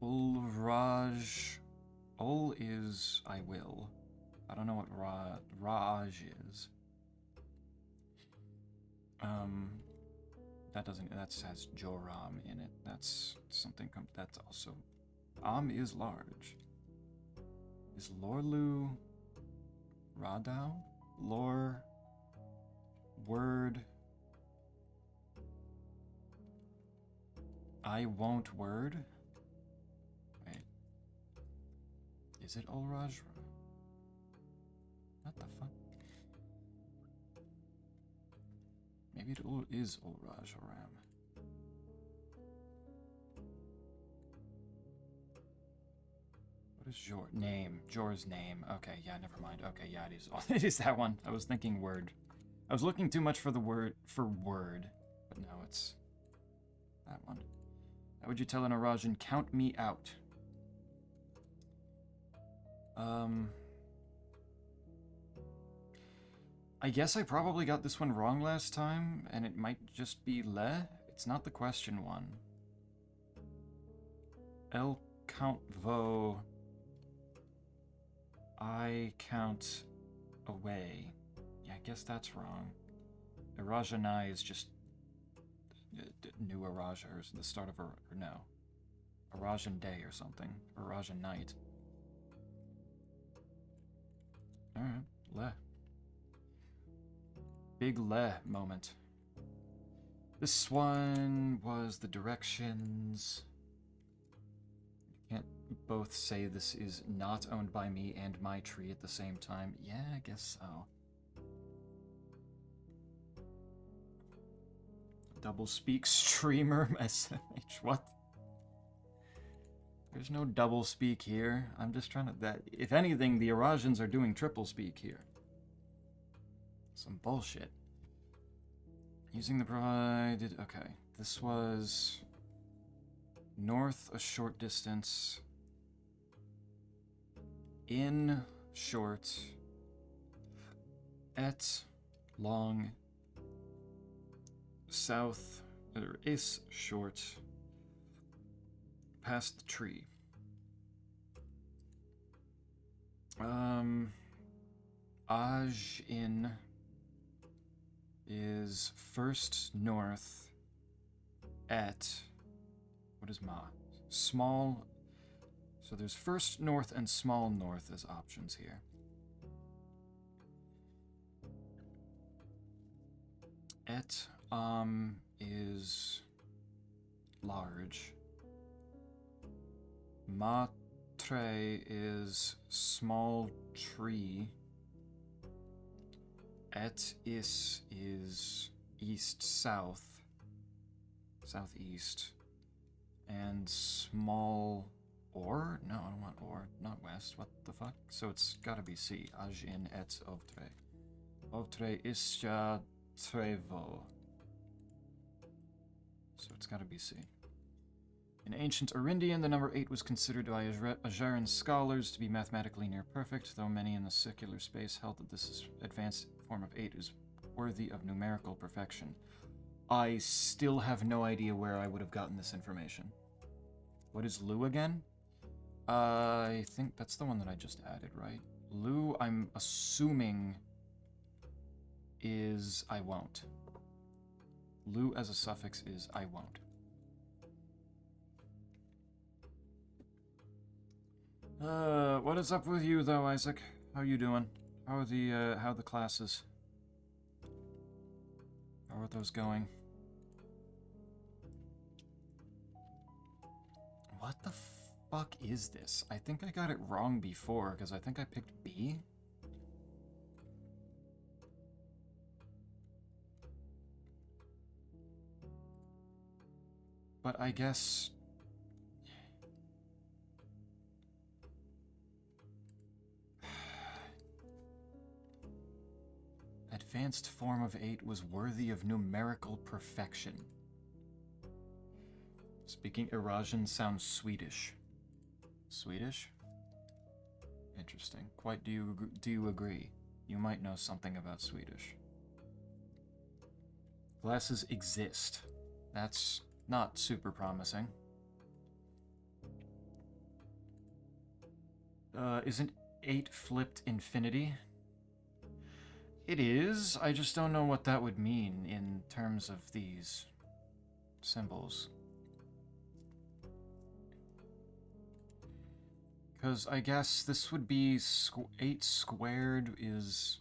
Ulraj. Ul is I will. I don't know what Raj is. That doesn't, that has Joram in it. That's something, that's also, is large. Is Lorlu Radao? Word. I won't word? Wait. Is it Ulraj? What the fuck? Maybe it is Ulraj Oram. What is your name? Jor's name. Okay, yeah, never mind. Okay, yeah, it is. It is that one. I was thinking word. I was looking too much for the word, but no, it's that one. How would you tell an Arajan, count me out? I guess I probably got this one wrong last time, and it might just be le. It's not the question one. El count vo. I count away. Yeah, I guess that's wrong. Arajanai is just new Araja, or the start of or no. Arajan day or something. Arajan night. Alright, le. Big le moment. This one was the directions. Can't both say this is not owned by me and my tree at the same time. Yeah, I guess so. Double speak streamer SMH. What? There's no double speak here. I'm just trying to... if anything, the Arajans are doing triple speak here. Some bullshit. Using the provided... Okay. This was... north a short distance. In short. Et long. South, or is short. Past the tree. Aj in is first north at, what is ma? Small, so there's first north and small north as options here. Et is large. Matre is small tree. Et is east-south. Southeast. And small or? No, I don't want or. Not west. What the fuck? So it's gotta be C. Ajin et ovtre. Ovtre isja trevo. So it's gotta be C. In ancient Arindian, the number 8 was considered by Ajaran scholars to be mathematically near perfect, though many in the secular space held that this advanced form of 8 is worthy of numerical perfection. I still have no idea where I would have gotten this information. What is Lu again? I think that's the one that I just added, right? Lu, I'm assuming, is I won't. Lu as a suffix is I won't. What is up with you though, Isaac? How you doing? How are the classes? How are those going? What the fuck is this? I think I got it wrong before, because I think I picked B. But I guess... Advanced form of 8 was worthy of numerical perfection. Speaking Eurasian sounds Swedish. Swedish? Interesting. Quite do you agree? You might know something about Swedish. Glasses exist. That's not super promising. Isn't 8 flipped infinity? It is. I just don't know what that would mean in terms of these symbols. Because I guess this would be 8 squared is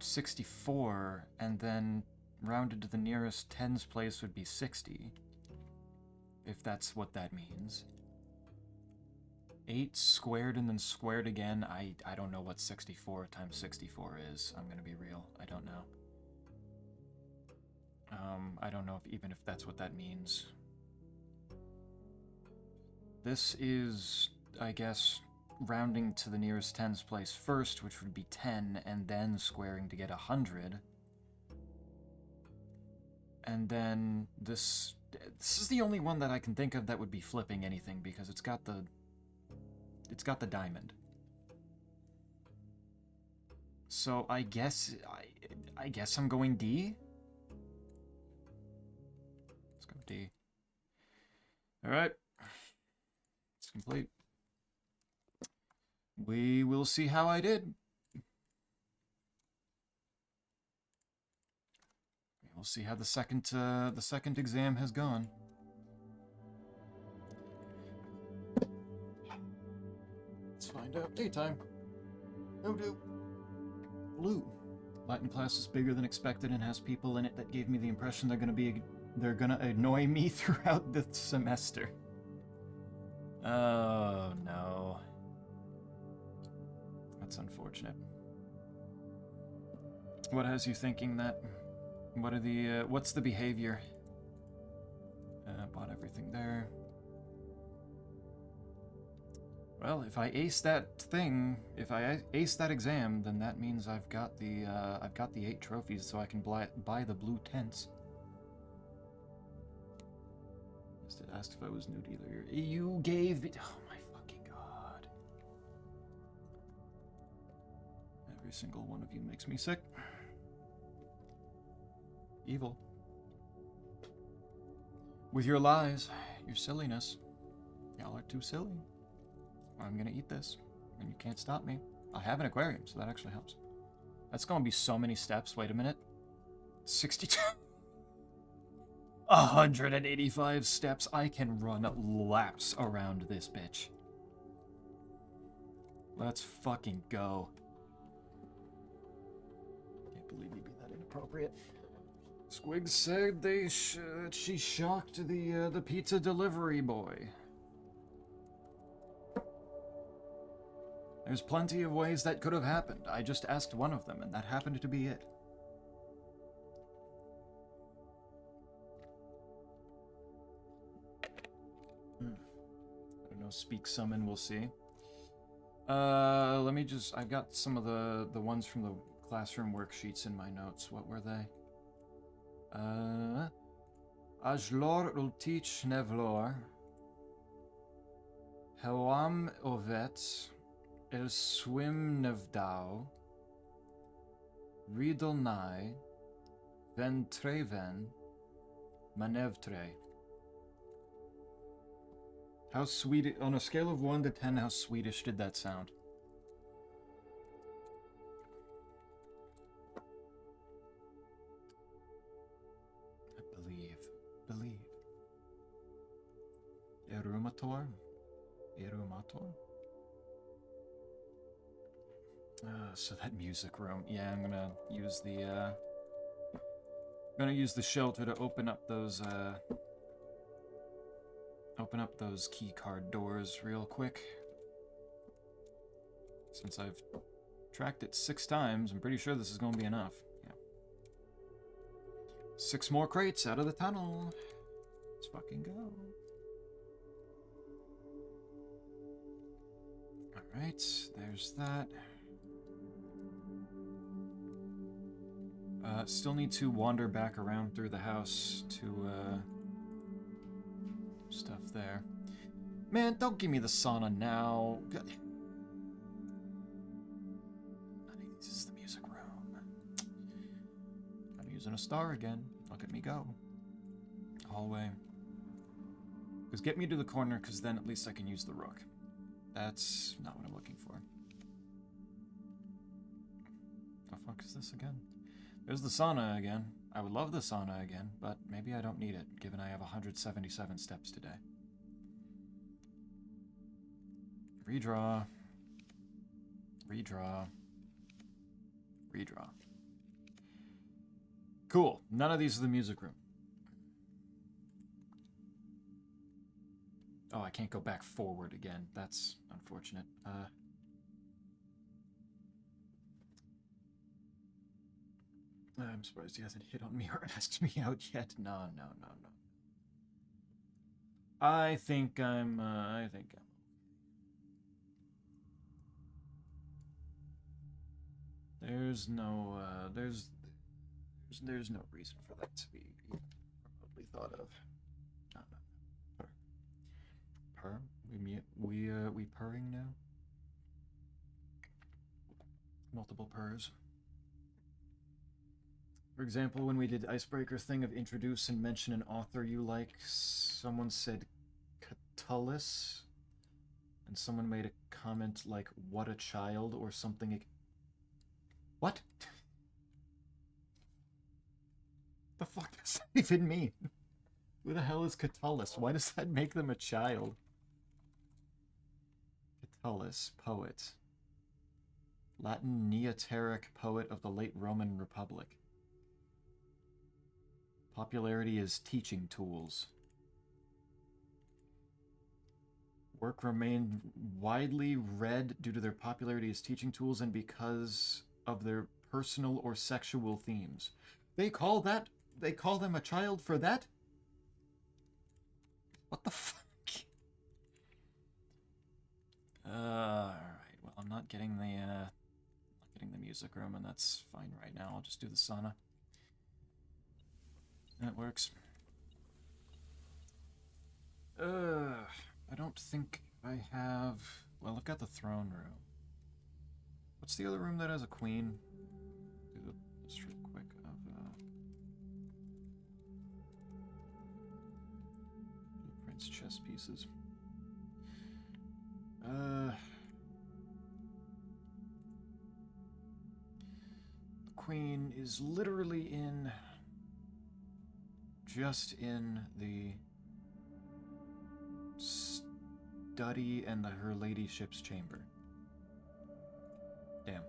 64, and then rounded to the nearest tens place would be 60. If that's what that means. 8 squared and then squared again. I don't know what 64 times 64 is. I'm gonna be real. I don't know. I don't know even if that's what that means. This is, I guess, rounding to the nearest tens place first, which would be 10, and then squaring to get 100. And then this is the only one that I can think of that would be flipping anything, because it's got the diamond. So I guess I'm going D. Let's go D. All right. It's complete. We will see how I did. We'll see how the second exam has gone. Let's find out. Daytime. No do. Blue. Latin class is bigger than expected and has people in it that gave me the impression they're gonna annoy me throughout the semester. Oh no. That's unfortunate. What has you thinking that? What are the what's the behavior? Bought everything there. Well, if I ace that thing, if I ace that exam, then that means I've got the 8 trophies, so I can buy the blue tents. Just asked if I was new to either. You gave it. Oh my fucking god! Every single one of you makes me sick. Evil. With your lies, your silliness, y'all are too silly. I'm gonna eat this, and you can't stop me. I have an aquarium, so that actually helps. That's gonna be so many steps. Wait a minute. 62. 185 steps. I can run laps around this bitch. Let's fucking go. Can't believe you'd be that inappropriate. Squig said she shocked the pizza delivery boy. There's plenty of ways that could have happened. I just asked one of them, and that happened to be it. I don't know, speak summon, we'll see. Let me just, I've got some of the ones from the classroom worksheets in my notes. What were they? Ajlor ultich nevlor. Hewam ovet. El swim nevdau. Ridelnai. Ventreven. Manevtre. How sweet, on a scale of 1 to 10, how Swedish did that sound? Believe. Erumator? So that music room. Yeah, I'm gonna use the shelter to open up those key card doors real quick. Since I've tracked it 6 times, I'm pretty sure this is gonna be enough. Yeah. 6 more crates out of the tunnel. Let's fucking go. Alright, there's that. Still need to wander back around through the house to, stuff there. Man, don't give me the sauna now. God. I think this is the music room. I'm using a star again. Look at me go. Hallway. Because get me to the corner, because then at least I can use the rook. That's not what I'm looking for. The fuck is this again? There's the sauna again. I would love the sauna again, but maybe I don't need it, given I have 177 steps today. Redraw. Cool. None of these are the music room. Oh, I can't go back forward again. That's unfortunate. I'm surprised he hasn't hit on me or asked me out yet. No. I think I'm There's no reason for that to be remotely thought of. No. Purr? We purring now? Multiple purrs. For example, when we did icebreaker thing of introduce and mention an author you like, someone said Catullus, and someone made a comment like, what a child, or something. What? The fuck does that even mean? Who the hell is Catullus? Why does that make them a child? Catullus, poet. Latin neoteric poet of the late Roman Republic. Popularity is teaching tools. Work remained widely read due to their popularity as teaching tools and because of their personal or sexual themes. They call them a child for that? What the fuck? Alright, well, I'm not getting the music room, and that's fine right now. I'll just do the sauna. That works. I don't think I have... Well, I've got the throne room. What's the other room that has a queen? Do this real quick of Prince chess pieces. The queen is literally just in the study and her ladyship's chamber. Damn.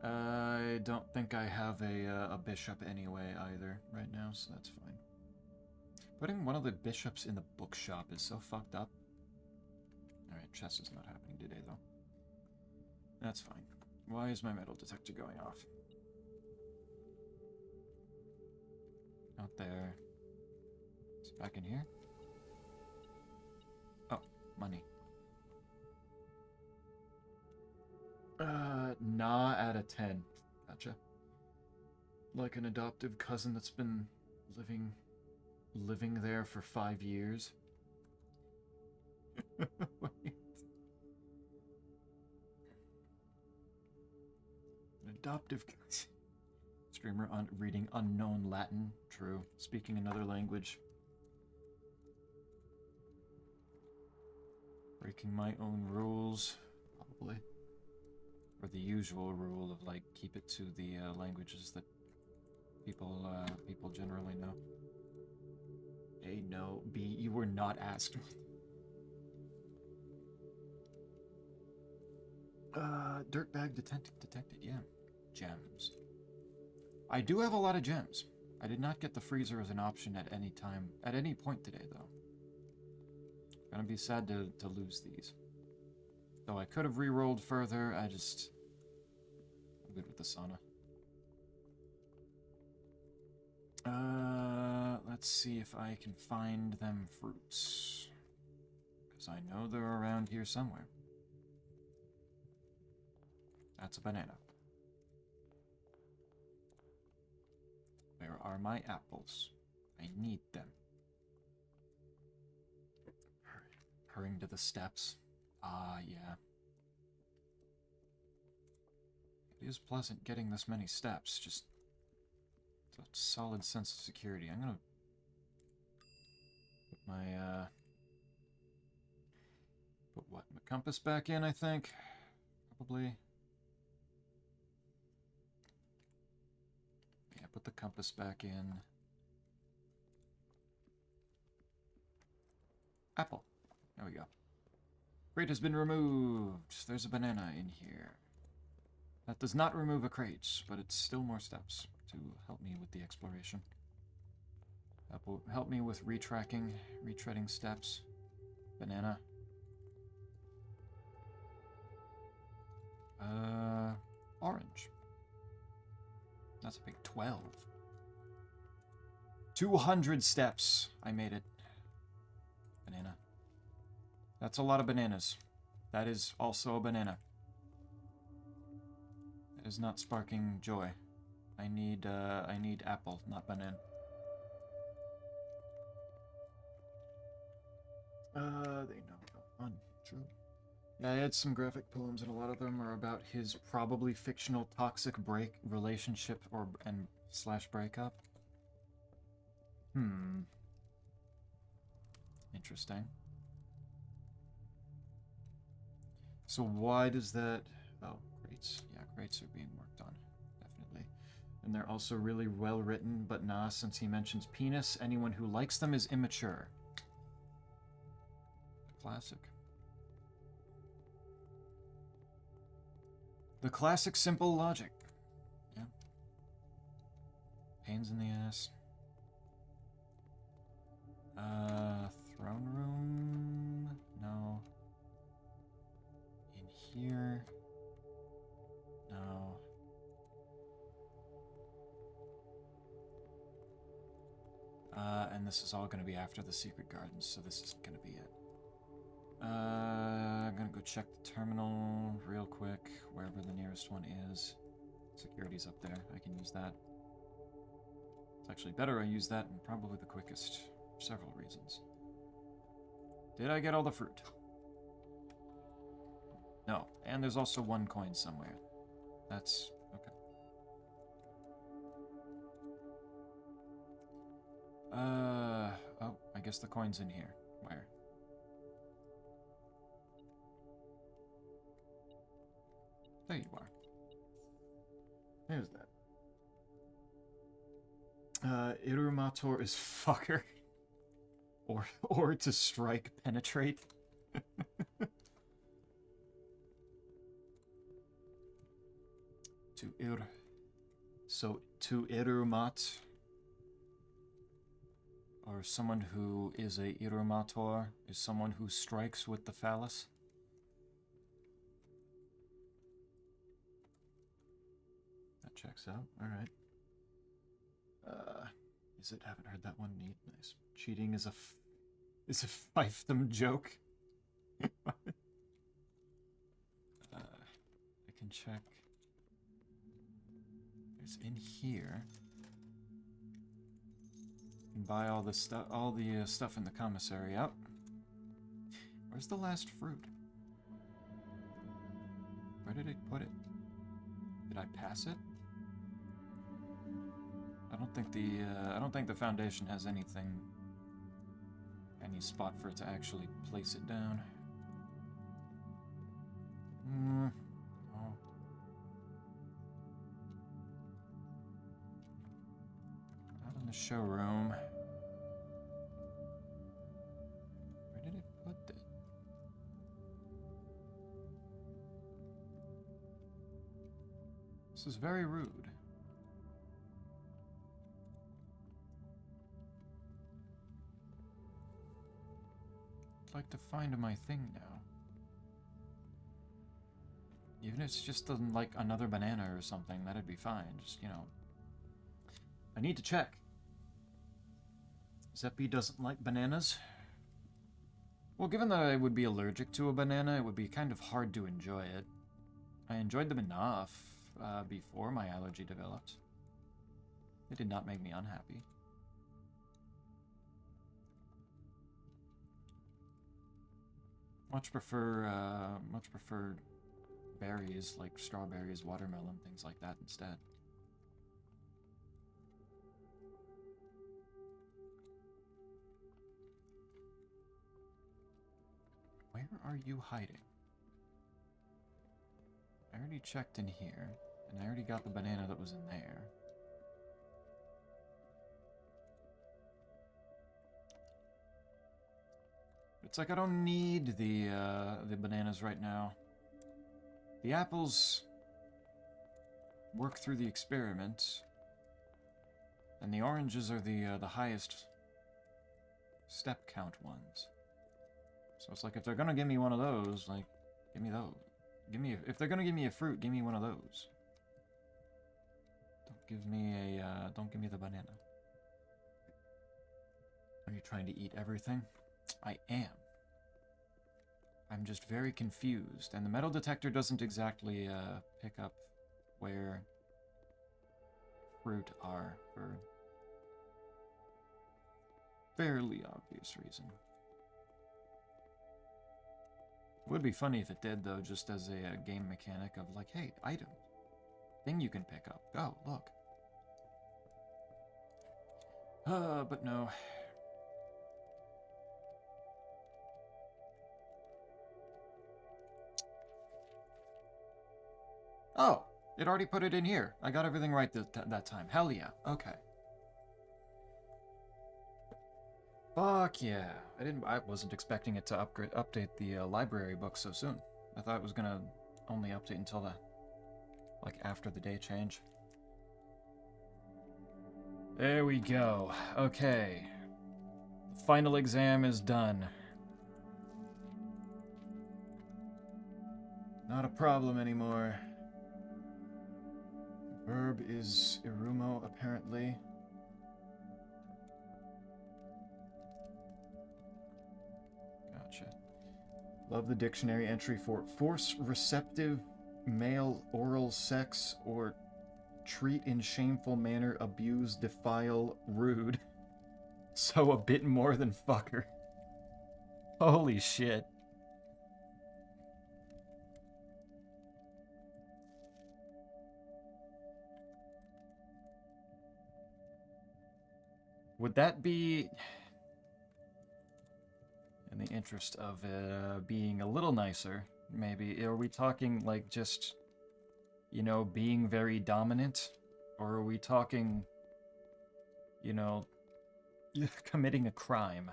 I don't think I have a bishop anyway either right now, so that's fine. Putting one of the bishops in the bookshop is so fucked up. Alright, chess is not happening today though. That's fine. Why is my metal detector going off? Out there. It's back in here. Oh, money. Nah out of 10. Gotcha. Like an adoptive cousin that's been living there for 5 years. Wait. An adoptive cousin. Streamer reading unknown Latin. True. Speaking another language. Breaking my own rules. Probably. Or the usual rule of, like, keep it to the languages that people generally know. A, no. B, you were not asked. Dirtbag detected, yeah. Gems. I do have a lot of gems. I did not get the freezer as an option at any time, at any point today, though. Gonna be sad to lose these. Though I could have re-rolled further, I'm good with the sauna. Let's see if I can find them fruits. Because I know they're around here somewhere. That's a banana. Where are my apples? I need them. Hurrying to the steps. Ah, yeah. It is pleasant getting this many steps, just a solid sense of security. I'm gonna put my, my compass back in, I think? Probably. Yeah, put the compass back in. Apple. There we go. Crate has been removed. There's a banana in here. That does not remove a crate, but it's still more steps to help me with the exploration. Help me with retreading steps. Banana. Orange. That's a big 12. 200 steps. I made it. Banana. That's a lot of bananas. That is also a banana. That is not sparking joy. I need apple, not banana. They know untrue. Yeah, I had some graphic poems, and a lot of them are about his probably fictional toxic relationship and breakup. Interesting. So why does that... Oh, crates. Yeah, crates are being worked on. Definitely. And they're also really well written, but nah, since he mentions penis, anyone who likes them is immature. Classic. The classic simple logic. Yeah. Pains in the ass. Throne room? No. In here? No. And this is all going to be after the secret gardens, so this isn't going to be it. I'm gonna go check the terminal real quick, wherever the nearest one is. Security's up there. I can use that. It's actually better I use that, and probably the quickest, for several reasons. Did I get all the fruit? No. And there's also one coin somewhere. That's... okay. Oh, I guess the coin's in here. Where? There you are. There's that. Irumator is fucker. Or to strike, penetrate. So, to Irumat, or someone who is a Irumator, is someone who strikes with the phallus. That checks out. Alright. Is it? Haven't heard that one. Neat. Nice. Cheating is a fiefdom joke. I can check. There's in here. You can buy all the stuff, stuff in the commissary. Up. Where's the last fruit? Where did it put it? Did I pass it? I don't think the Foundation has any spot for it to actually place it down. Oh. Not in the showroom. Where did it put it? This is very rude. I'd like to find my thing now. Even if it's just like another banana or something, that'd be fine. Just, you know. I need to check. Zeppi doesn't like bananas. Well, given that I would be allergic to a banana, it would be kind of hard to enjoy it. I enjoyed them enough before my allergy developed. It did not make me unhappy. Much prefer berries like strawberries, watermelon, things like that instead. Where are you hiding? I already checked in here, and I already got the banana that was in there. It's like I don't need the bananas right now. The apples work through the experiment. And the oranges are the highest step count ones. So it's like, if they're gonna give me one of those, like, give me those. If they're gonna give me a fruit, give me one of those. Don't give me the banana. Are you trying to eat everything? I am. I'm just very confused, and the metal detector doesn't exactly pick up where fruit are for fairly obvious reason. It would be funny if it did, though, just as a game mechanic of like, hey, item, thing you can pick up. Oh, look. But no. Oh, it already put it in here. I got everything right that time. Hell yeah. Okay. Fuck yeah. I wasn't expecting it to update the library book so soon. I thought it was gonna only update until like after the day change. There we go. Okay. The final exam is done. Not a problem anymore. Verb is irumo, apparently. Gotcha. Love the dictionary entry for force receptive, male, oral sex, or treat in shameful manner, abuse, defile, rude. So a bit more than fucker. Holy shit. Would that be, in the interest of it being a little nicer, maybe, are we talking like just, you know, being very dominant? Or are we talking, you know, committing a crime?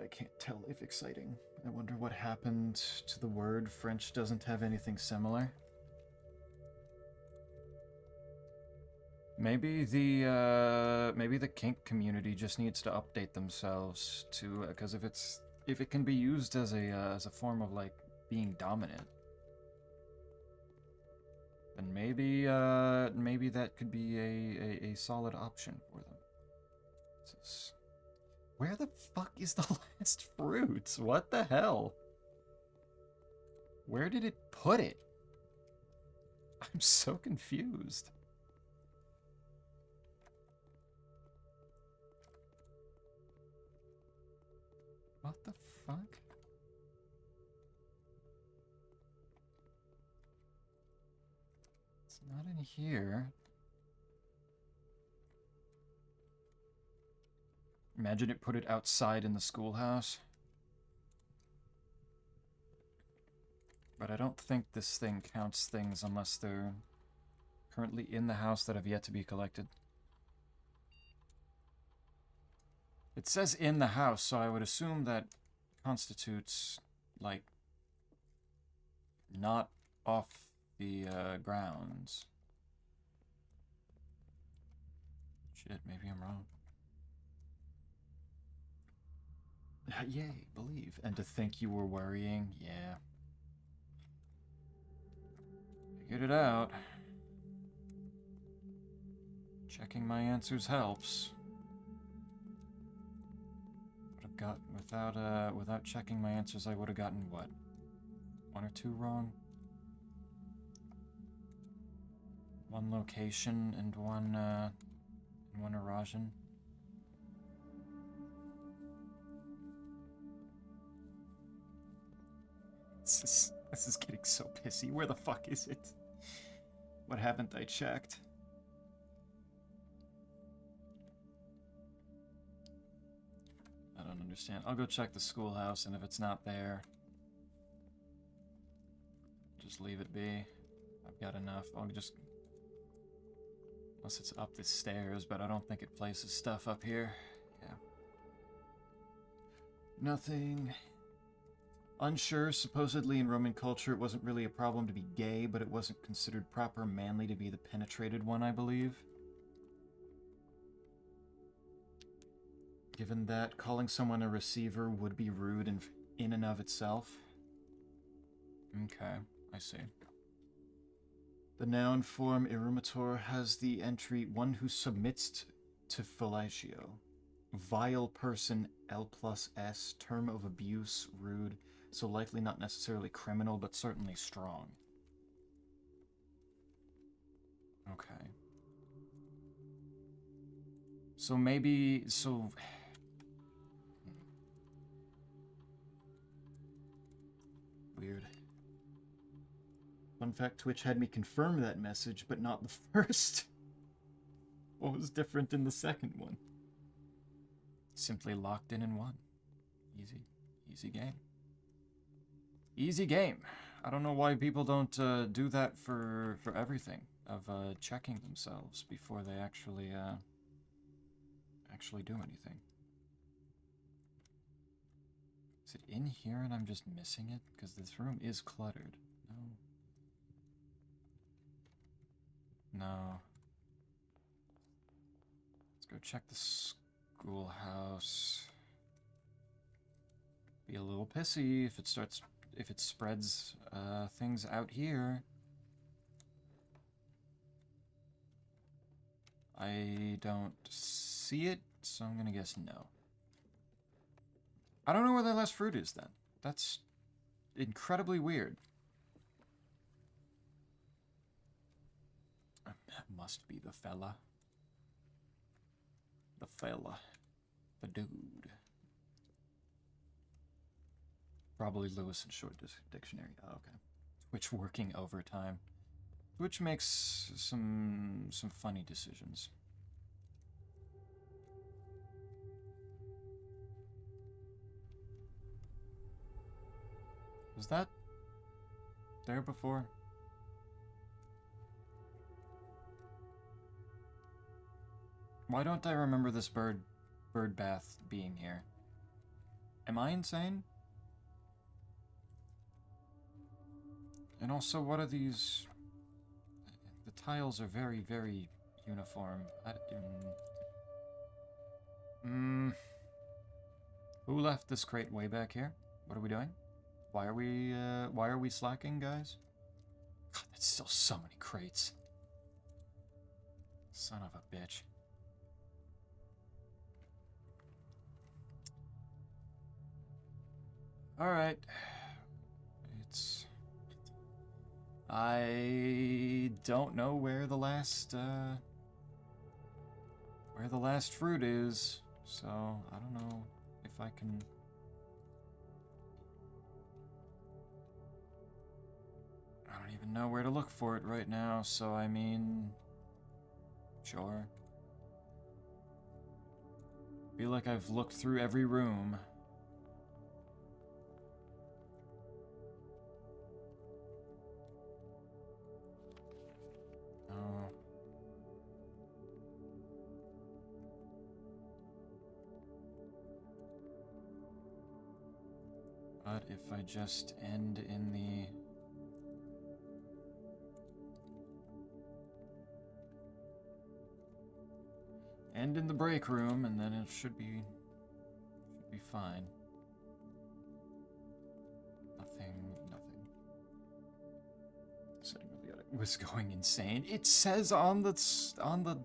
I can't tell if exciting. I wonder what happened to the word. French doesn't have anything similar. Maybe the kink community just needs to update themselves to, because if it can be used as a form of like being dominant, then maybe that could be a solid option for them. Where the fuck is the last fruit? What the hell? Where did it put it? I'm so confused. What the fuck? It's not in here. Imagine it put it outside in the schoolhouse. But I don't think this thing counts things unless they're currently in the house that have yet to be collected. It says in the house, so I would assume that constitutes, like, not off the grounds. Shit, maybe I'm wrong. Yay, believe. And to think you were worrying, yeah. Figured it out. Checking my answers helps. Got without checking my answers, I would have gotten what, 1 or 2 wrong. 1 location and one erosion. This is getting so pissy. Where the fuck is it? What haven't I checked? I don't understand. I'll go check the schoolhouse, and if it's not there, just leave it be. I've got enough. I'll just... Unless it's up the stairs, but I don't think it places stuff up here. Yeah. Nothing. Unsure, supposedly in Roman culture it wasn't really a problem to be gay, but it wasn't considered proper manly to be the penetrated one, I believe. Given that calling someone a receiver would be rude in and of itself. Okay, I see. The noun form erumator has the entry one who submits to fellatio. Vile person, L plus S, term of abuse, rude, so likely not necessarily criminal, but certainly strong. Okay. So maybe, so... Weird. Fun fact, Twitch had me confirm that message, but not the first. What was different in the second one? Simply locked in one. Easy. Easy game. Easy game. I don't know why people don't do that for everything, of checking themselves before they actually do anything. Is it in here and I'm just missing it? Because this room is cluttered. No. Let's go check the schoolhouse. Be a little pissy if it spreads things out here. I don't see it, so I'm gonna guess no. I don't know where that last fruit is then. That's incredibly weird. That must be the fella. The fella. The dude. Probably Lewis and Short Dictionary. Oh, okay. Twitch working overtime. Twitch makes some funny decisions. Was that there before? Why don't I remember this bird bath being here? Am I insane? And also, what are these? The tiles are very, very uniform. Who left this crate way back here? What are we doing? Why are we slacking, guys? God, that's still so many crates. Son of a bitch. Alright. I don't know where the last fruit is, so I don't know if I can... I don't even know where to look for it right now, so I mean... Sure. Feel like I've looked through every room. Oh. But if I just end in the... End in the break room, and then it should be fine. Nothing. Setting of the attic was going insane. It says on the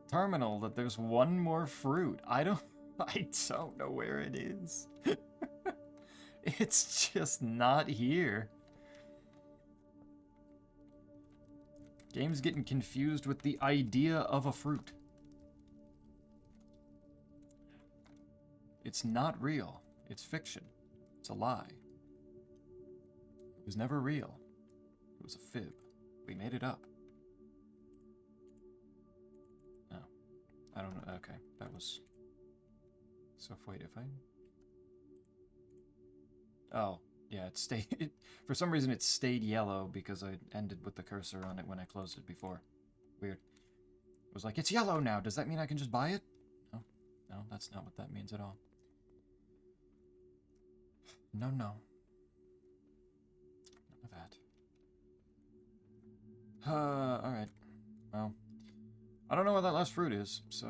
terminal that there's one more fruit. I don't know where it is. It's just not here. Game's getting confused with the idea of a fruit. It's not real. It's fiction. It's a lie. It was never real. It was a fib. We made it up. No. I don't know. Okay. That was... So, wait, if I... Oh, yeah, it stayed... For some reason, it stayed yellow because I ended with the cursor on it when I closed it before. Weird. It was like, it's yellow now. Does that mean I can just buy it? No. No, that's not what that means at all. No. that. Alright. Well, I don't know what that last fruit is, so,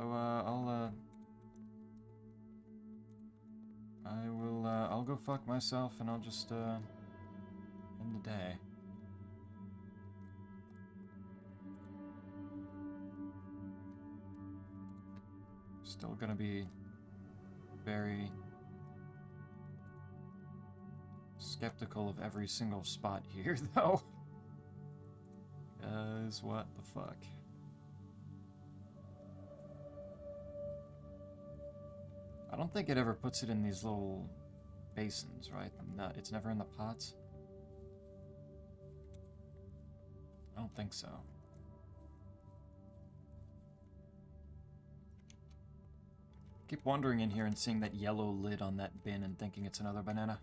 I'll go fuck myself and I'll just, end the day. Still gonna be very skeptical of every single spot here, though. Because what the fuck? I don't think it ever puts it in these little basins, right? It's never in the pots? I don't think so. Keep wandering in here and seeing that yellow lid on that bin and thinking it's another banana.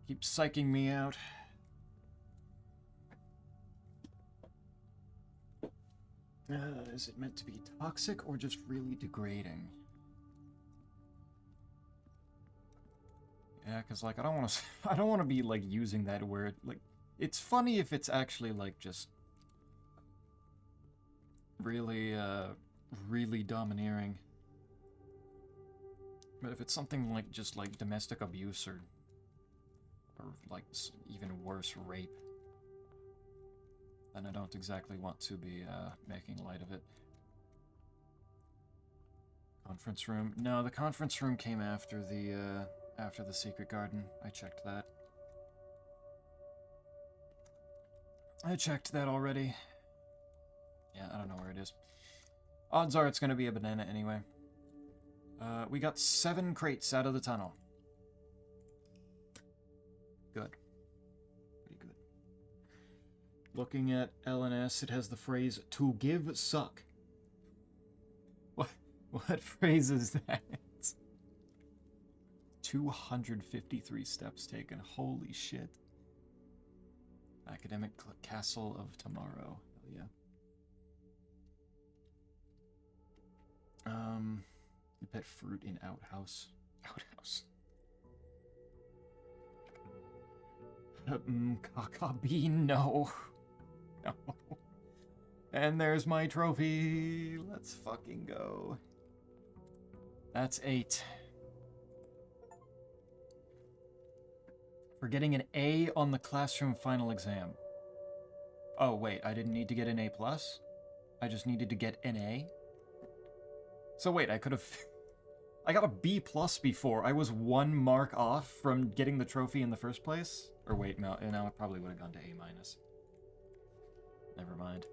Keep psyching me out. Is it meant to be toxic or just really degrading? Yeah, because, like, I don't want to... I don't want to be, like, using that word. Like, it's funny if it's actually, like, just... really, really domineering. But if it's something like, just, like, domestic abuse or like, even worse, rape, then I don't exactly want to be, making light of it. Conference room. No, the conference room came after the secret garden. I checked that. I checked that already. Yeah, I don't know where it is. Odds are it's gonna be a banana anyway. We got 7 crates out of the tunnel. Good. Pretty good. Looking at LNS, it has the phrase, "to give suck." What phrase is that? 253 steps taken. Holy shit. Academic Castle of Tomorrow. Hell yeah. Pet fruit in outhouse. Outhouse. Caca bean, no. No. And there's my trophy. Let's fucking go. That's 8. For getting an A on the classroom final exam. Oh, wait, I didn't need to get an A+? I just needed to get an A? So wait, I could have... I got a B+ before. I was 1 mark off from getting the trophy in the first place? Or wait, no, it probably would have gone to A-. Never mind.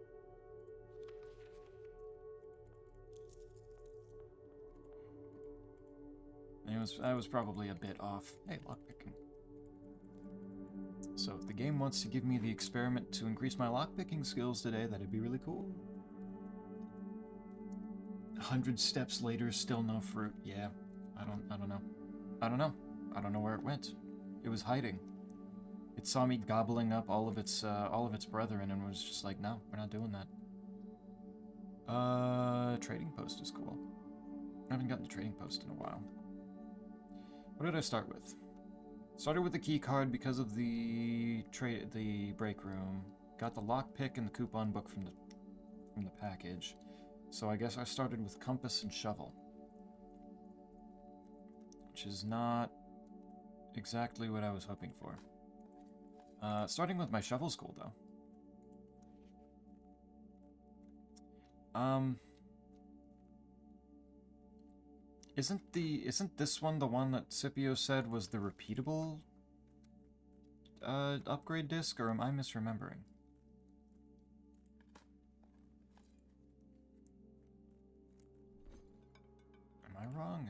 I was probably a bit off. Hey, lockpicking. So if the game wants to give me the experiment to increase my lockpicking skills today, that'd be really cool. 100 steps later, still no fruit. Yeah, I don't know. I don't know. I don't know where it went. It was hiding. It saw me gobbling up all of its brethren and was just like, no, we're not doing that. Trading post is cool. I haven't gotten the trading post in a while. What did I start with? Started with the key card because of the break room. Got the lockpick and the coupon book from the package. So I guess I started with compass and shovel. Which is not exactly what I was hoping for. Starting with my shovel school, though. Isn't this one the one that Scipio said was the repeatable upgrade disc, or am I misremembering? Am I wrong?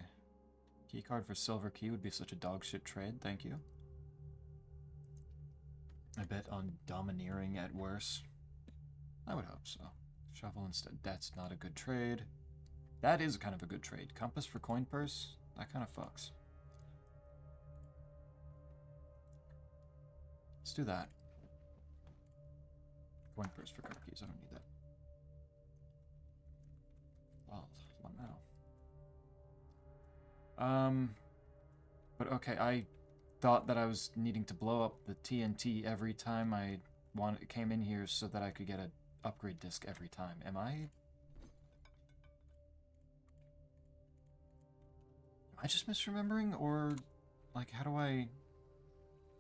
Keycard for silver key would be such a dogshit trade, thank you. I bet on domineering at worse. I would hope so. Shovel instead. That's not a good trade. That is kind of a good trade. Compass for coin purse? That kind of fucks. Let's do that. Coin purse for card keys. I don't need that. Well, what now? But okay, I thought that I was needing to blow up the TNT every time I came in here so that I could get an upgrade disc every time. Am I just misremembering, or like how do I,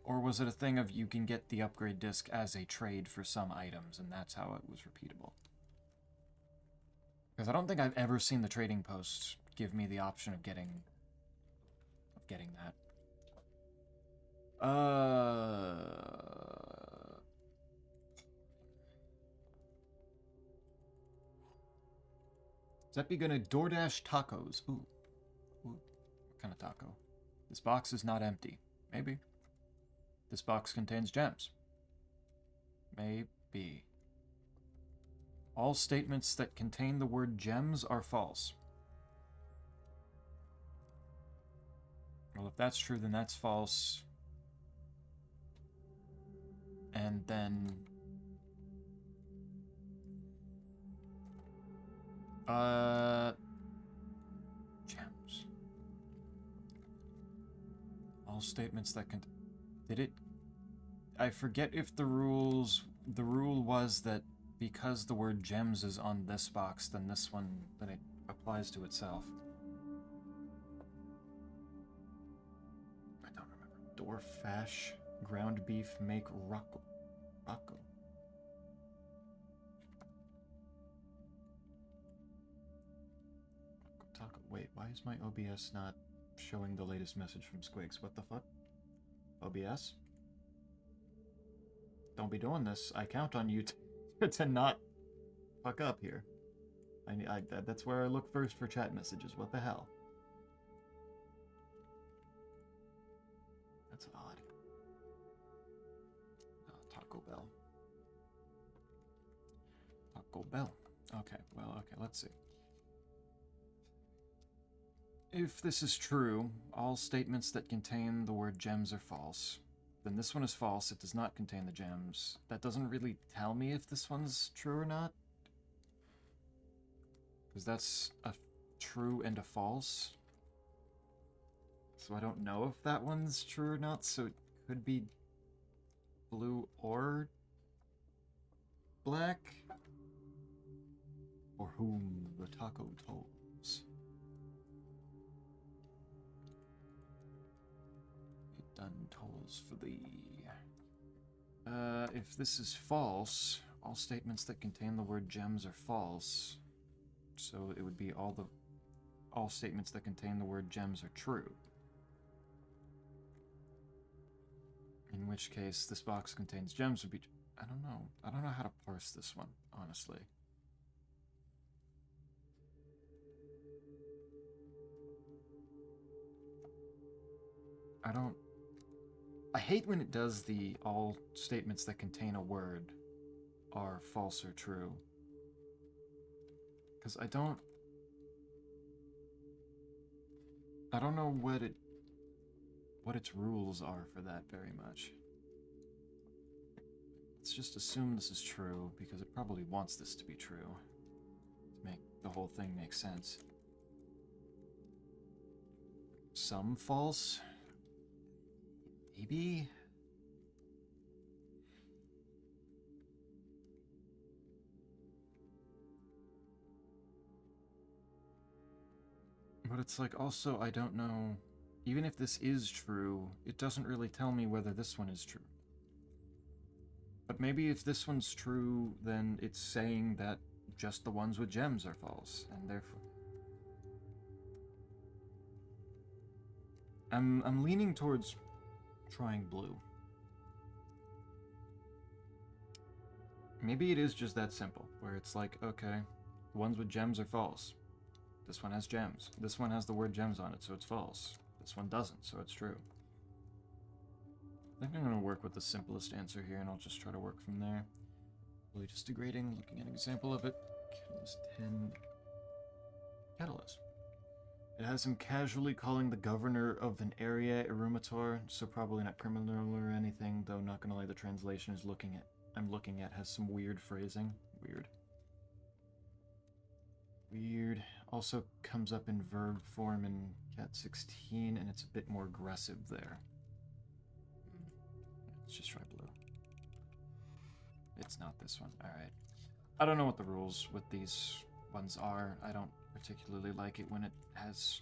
or was it a thing of you can get the upgrade disc as a trade for some items and that's how it was repeatable? Because I don't think I've ever seen the trading post give me the option of getting that. Is that be gonna DoorDash tacos? Ooh. What kind of taco? This box is not empty. Maybe. This box contains gems. Maybe. All statements that contain the word gems are false. Well, if that's true, then that's false. And then... Gems. All statements that can... Did it... I forget if the rule was that because the word gems is on this box, then this one, then it applies to itself. I don't remember. Dorfash, ground beef, make rocco. Taco. Wait, why is my OBS not showing the latest message from Squigs? What the fuck? OBS? Don't be doing this. I count on you to not fuck up here. That's where I look first for chat messages. What the hell? That's odd. Taco Bell. Taco Bell. Okay, well, okay, let's see. If this is true, all statements that contain the word gems are false. Then this one is false, it does not contain the gems. That doesn't really tell me if this one's true or not. Because that's a true and a false. So I don't know if that one's true or not, so it could be blue or black. For whom the taco tolls. It done tolls for thee. If this is false, all statements that contain the word gems are false. So it would be all statements that contain the word gems are true. In which case, this box contains gems would be... I don't know. I don't know how to parse this one, honestly. I hate when it does the all statements that contain a word are false or true. Because I don't know what its rules are for that very much. Let's just assume this is true, because it probably wants this to be true. To make the whole thing make sense. Some false? Maybe? But it's like, also, I don't know... Even if this is true, it doesn't really tell me whether this one is true. But maybe if this one's true, then it's saying that just the ones with gems are false, and therefore... I'm leaning towards trying blue. Maybe it is just that simple, where it's like, okay, the ones with gems are false. This one has gems. This one has the word gems on it, so it's false. This one doesn't, so it's true. I think I'm going to work with the simplest answer here, and I'll just try to work from there. Really just degrading, looking at an example of it. Catalyst 10. Catalyst. It has him casually calling the governor of an area Irumator, so probably not criminal or anything, though not gonna lie, the translation I'm looking at has some weird phrasing. Weird. Weird. Also comes up in verb form in Cat 16, and it's a bit more aggressive there. Let's just try blue. It's not this one. Alright. I don't know what the rules with these ones are. I don't particularly like it when it has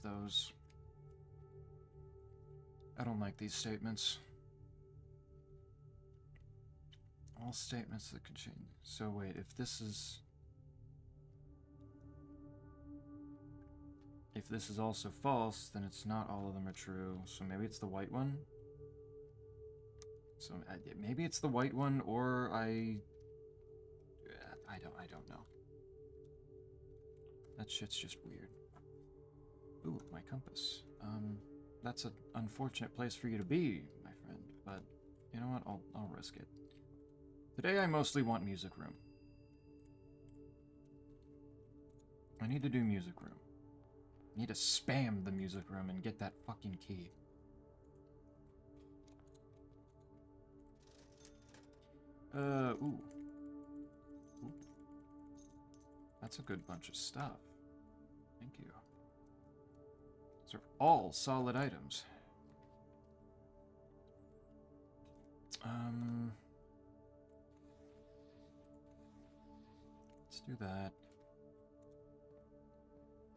those. I don't like these statements. All statements that could change. So wait, if this is also false, then it's not all of them are true. So maybe it's the white one. So maybe it's the white one, or I don't know. That shit's just weird. Ooh, my compass. That's an unfortunate place for you to be, my friend. But you know what? I'll risk it. Today I mostly want music room. I need to do music room. I need to spam the music room and get that fucking key. Ooh. That's a good bunch of stuff. Thank you. These are all solid items. Let's do that.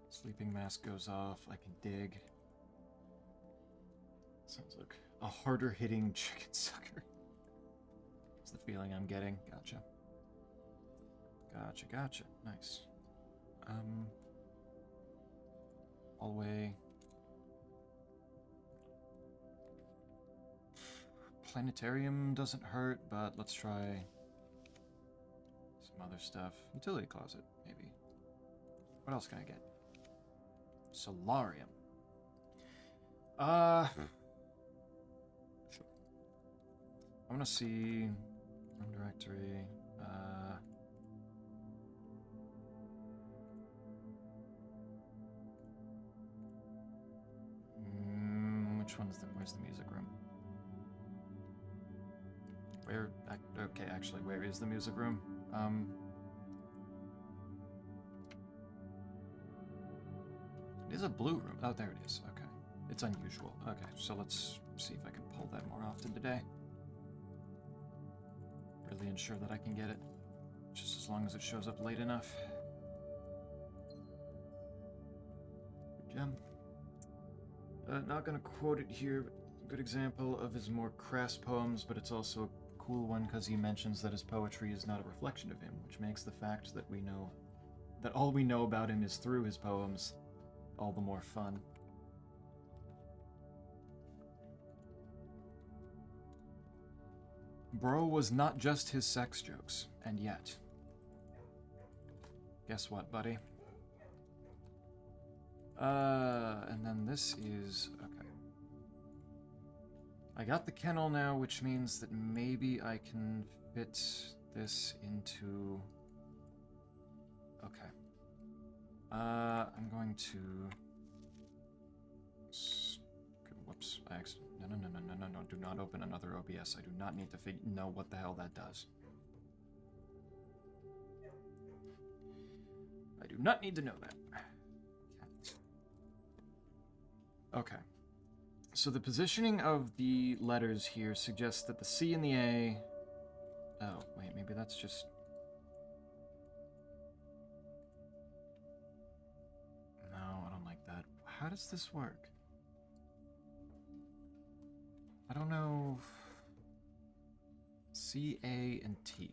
Sleeping mask goes off. I can dig. Sounds like a harder hitting chicken sucker. That's the feeling I'm getting. Gotcha. Gotcha. Nice. Hallway. Planetarium doesn't hurt, but let's try some other stuff. Utility closet, maybe. What else can I get? Solarium. Sure. I want to see room directory. Where's the music room? Okay, actually, where is the music room? It is a blue room. Oh, there it is. Okay. It's unusual. Okay, so let's see if I can pull that more often today. Really ensure that I can get it. Just as long as it shows up late enough. Gem. Not gonna quote it here, but a good example of his more crass poems, but it's also a cool one because he mentions that his poetry is not a reflection of him, which makes the fact that all we know about him is through his poems all the more fun. Bro was not just his sex jokes, and yet. Guess what, buddy? And then this is... okay. I got the kennel now, which means that maybe I can fit this into... okay. I'm going to... whoops, I accidentally... No, do not open another OBS. I do not need to know what the hell that does. I do not need to know that. Okay. So the positioning of the letters here suggests that the C and the A... oh, wait, maybe that's just... no, I don't like that. How does this work? I don't know... C, A, and T.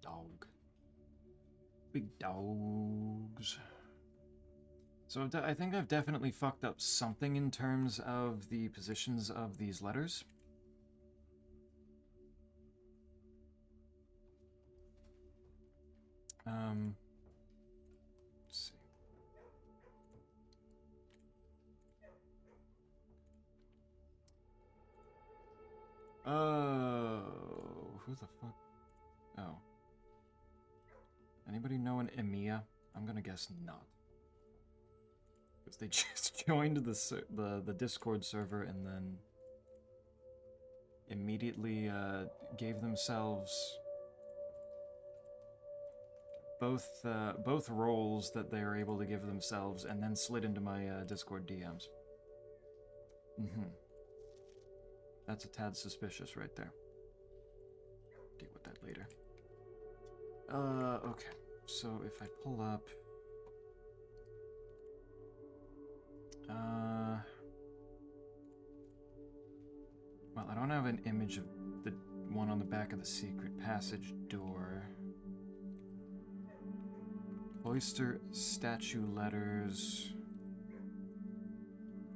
Dog. Big dogs. So I think I've definitely fucked up something in terms of the positions of these letters. Let's see. Oh, who the fuck? Oh. Anybody know an EMEA? I'm gonna guess not. Because they just joined the Discord server and then immediately gave themselves both roles that they are able to give themselves, and then slid into my Discord DMs. That's a tad suspicious right there. Deal with that later. Okay. So if I pull up... well, I don't have an image of the one on the back of the secret passage door. Oyster statue letters.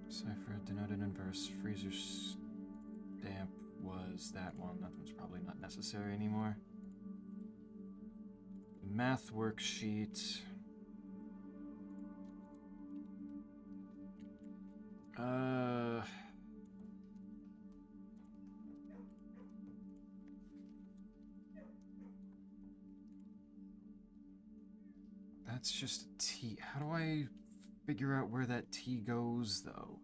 Cipher denoted in verse. Freezer stamp was that one. That one's probably not necessary anymore. Math worksheet. That's just a T. How do I figure out where that T goes, though?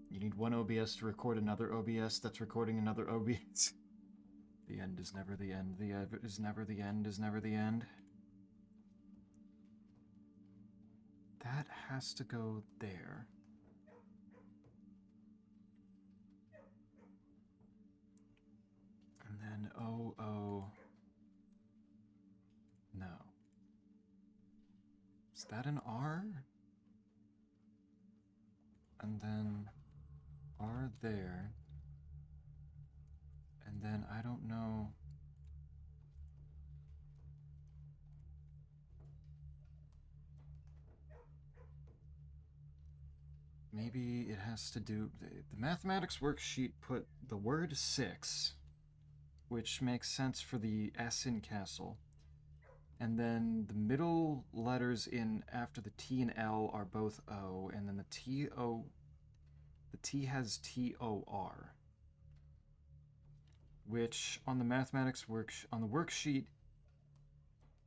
You need one OBS to record another OBS that's recording another OBS. The end is never the end. The end is never the end is never the end. That has to go there. And then OO. No. Is that an R? And then R there. And then I don't know. Maybe it has to do... The mathematics worksheet put the word 6, which makes sense for the S in castle. And then the middle letters in after the T and L are both O, and then the T has TOR, which on the mathematics on the worksheet,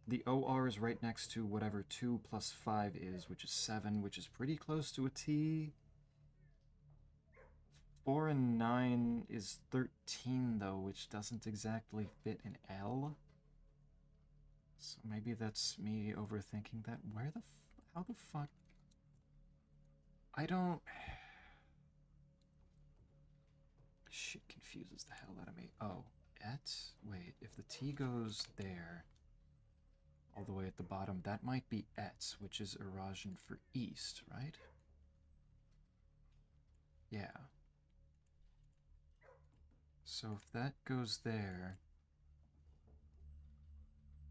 the OR is right next to whatever 2 plus 5 is, which is 7, which is pretty close to a T. 4 and 9 is 13, though, which doesn't exactly fit an L. So maybe that's me overthinking that. How the fuck? I don't... Shit confuses the hell out of me. Oh, wait, if the T goes there, all the way at the bottom, that might be et, which is Eurasian for east, right? Yeah. So if that goes there...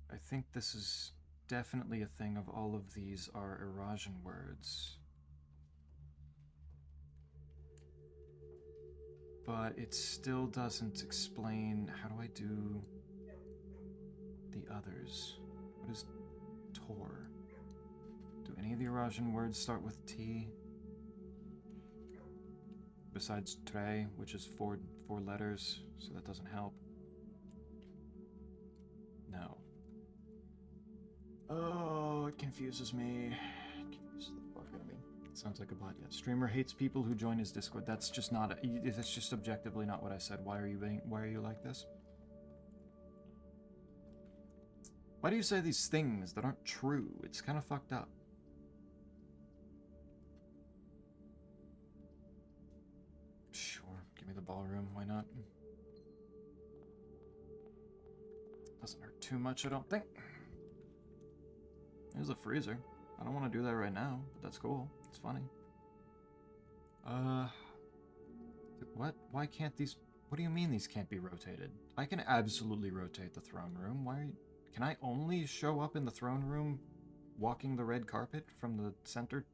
I think this is definitely a thing of all of these are Eurasian words. But it still doesn't explain... How do I do the others? What is Tor? Do any of the Eurasian words start with T? Besides Tre, which is four letters, so that doesn't help. No. Oh, it confuses me. It confuses the fuck out of me. It sounds like a bot. Yeah, streamer hates people who join his Discord. That's just not. That's just objectively not what I said. Why are you like this? Why do you say these things that aren't true? It's kind of fucked up. Sure, give me the ballroom. Why not? Doesn't hurt too much, I don't think. There's a freezer. I don't want to do that right now, but that's cool. It's funny. What? Why can't these... What do you mean these can't be rotated? I can absolutely rotate the throne room. Why are you... Can I only show up in the throne room walking the red carpet from the center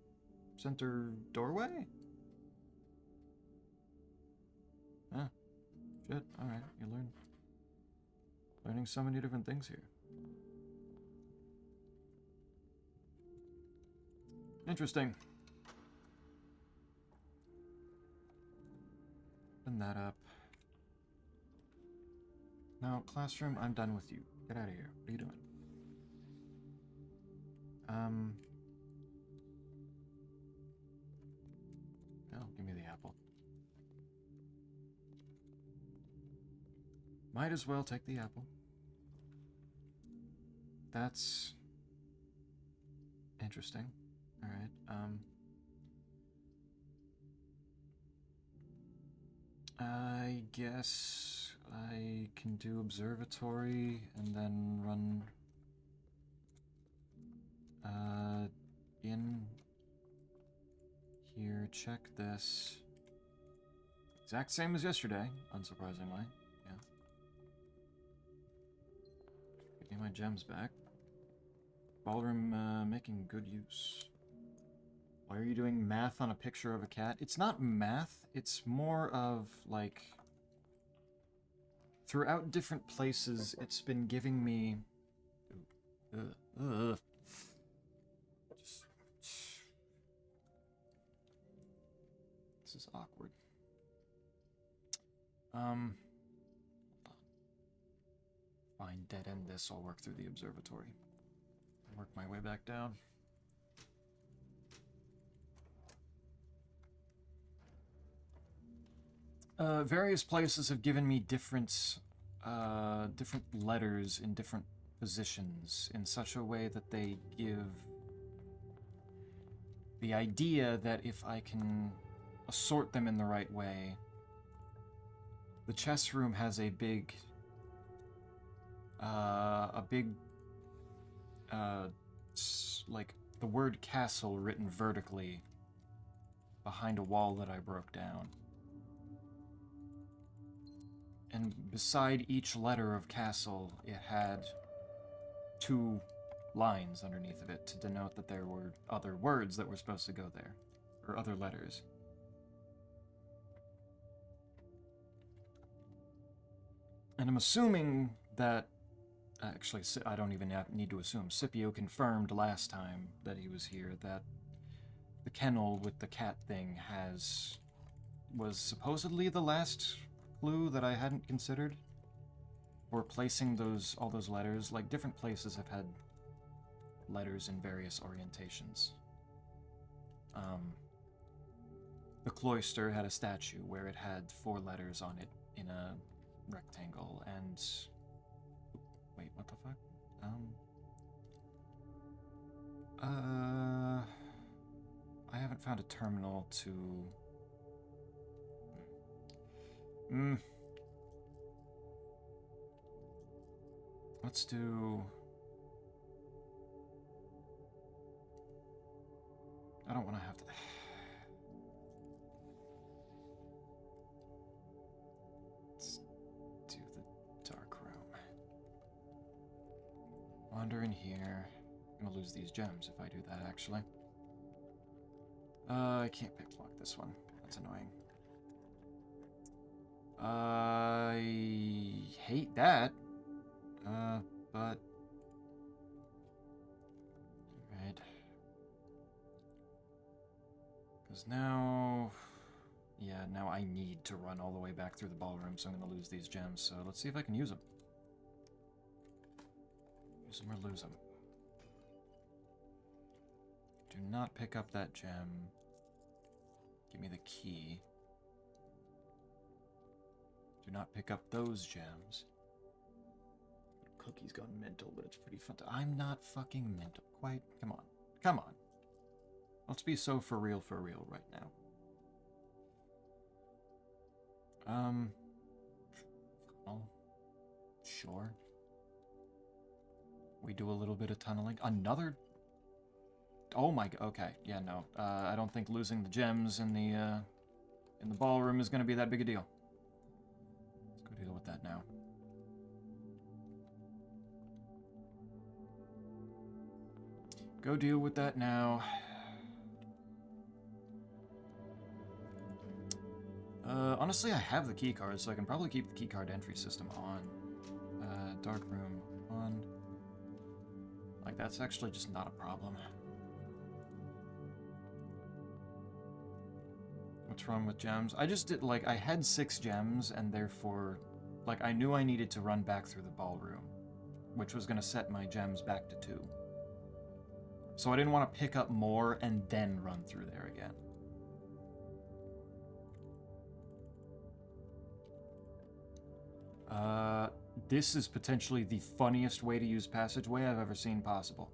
doorway? Ah, shit. Alright, you learning so many different things here. Interesting. Open that up. No, classroom, I'm done with you. Get out of here. What are you doing? No, give me the apple. Might as well take the apple. That's interesting. Alright, I guess I can do observatory and then run in here, check this. Exact same as yesterday, unsurprisingly. Yeah. Give me my gems back. Ballroom making good use. Why are you doing math on a picture of a cat? It's not math, it's more of, like... Throughout different places, it's been giving me... This is awkward. Fine, dead end this, I'll work through the observatory. Work my way back down. Various places have given me different letters in different positions in such a way that they give the idea that if I can assort them in the right way, the chess room has a big, like the word castle written vertically behind a wall that I broke down. And beside each letter of castle, it had 2 lines underneath of it to denote that there were other words that were supposed to go there, or other letters. And I'm assuming that, actually, I don't even need to assume, Scipio confirmed last time that he was here that the kennel with the cat thing was supposedly the last clue that I hadn't considered. Or placing all those letters, like different places have had letters in various orientations. The cloister had a statue where it had 4 letters on it in a rectangle, and... Wait, what the fuck? I haven't found a terminal to... Let's do... I don't want to have to... Let's do the dark room. Wander in here. I'm gonna lose these gems if I do that, actually. I can't pick block this one. That's annoying. I hate that. But... Alright. Because now... Yeah, now I need to run all the way back through the ballroom, so I'm going to lose these gems. So let's see if I can use them. Use them or lose them. Do not pick up that gem. Give me the key. Do not pick up those gems. Cookie's gone mental, but it's pretty fun to... I'm not fucking mental. Quite. Come on. Come on. Let's be so for real right now. Well, sure. We do a little bit of tunneling. Another... Oh my... Okay. Yeah, no. I don't think losing the gems in the ballroom is going to be that big a deal. Let's go deal with that now. Go deal with that now. Honestly, I have the key card, so I can probably keep the key card entry system on. Dark room on. Like, that's actually just not a problem. What's wrong with gems? I just did, like, I had 6 gems, and therefore, like, I knew I needed to run back through the ballroom, which was going to set my gems back to 2. So I didn't want to pick up more and then run through there again. This is potentially the funniest way to use passageway I've ever seen possible.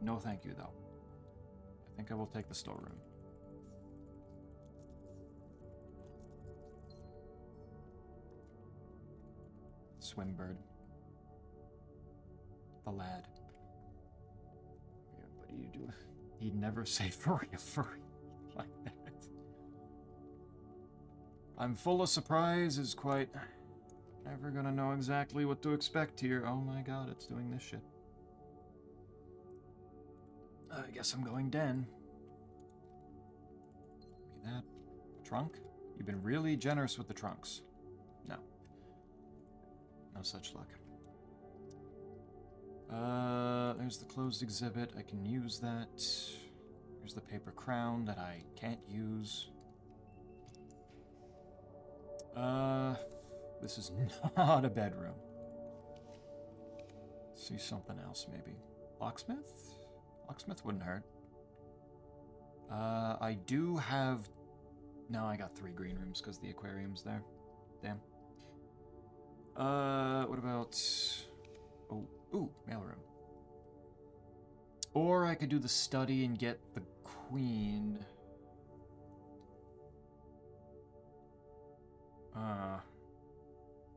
No thank you, though. I think I will take the storeroom. Swimbird. The lad. Yeah, what do you do? He'd never say furry like that. I'm full of surprise is quite... Never gonna know exactly what to expect here. Oh my god, it's doing this shit. I guess I'm going den. Be that. Trunk? You've been really generous with the trunks. No. No such luck. There's the closed exhibit. I can use that. Here's the paper crown that I can't use. This is not a bedroom. Let's see something else, maybe. Locksmith? Locksmith wouldn't hurt. I do have... No, I got 3 green rooms because the aquarium's there. Damn. What about... Oh, ooh, mailroom. Or I could do the study and get the queen.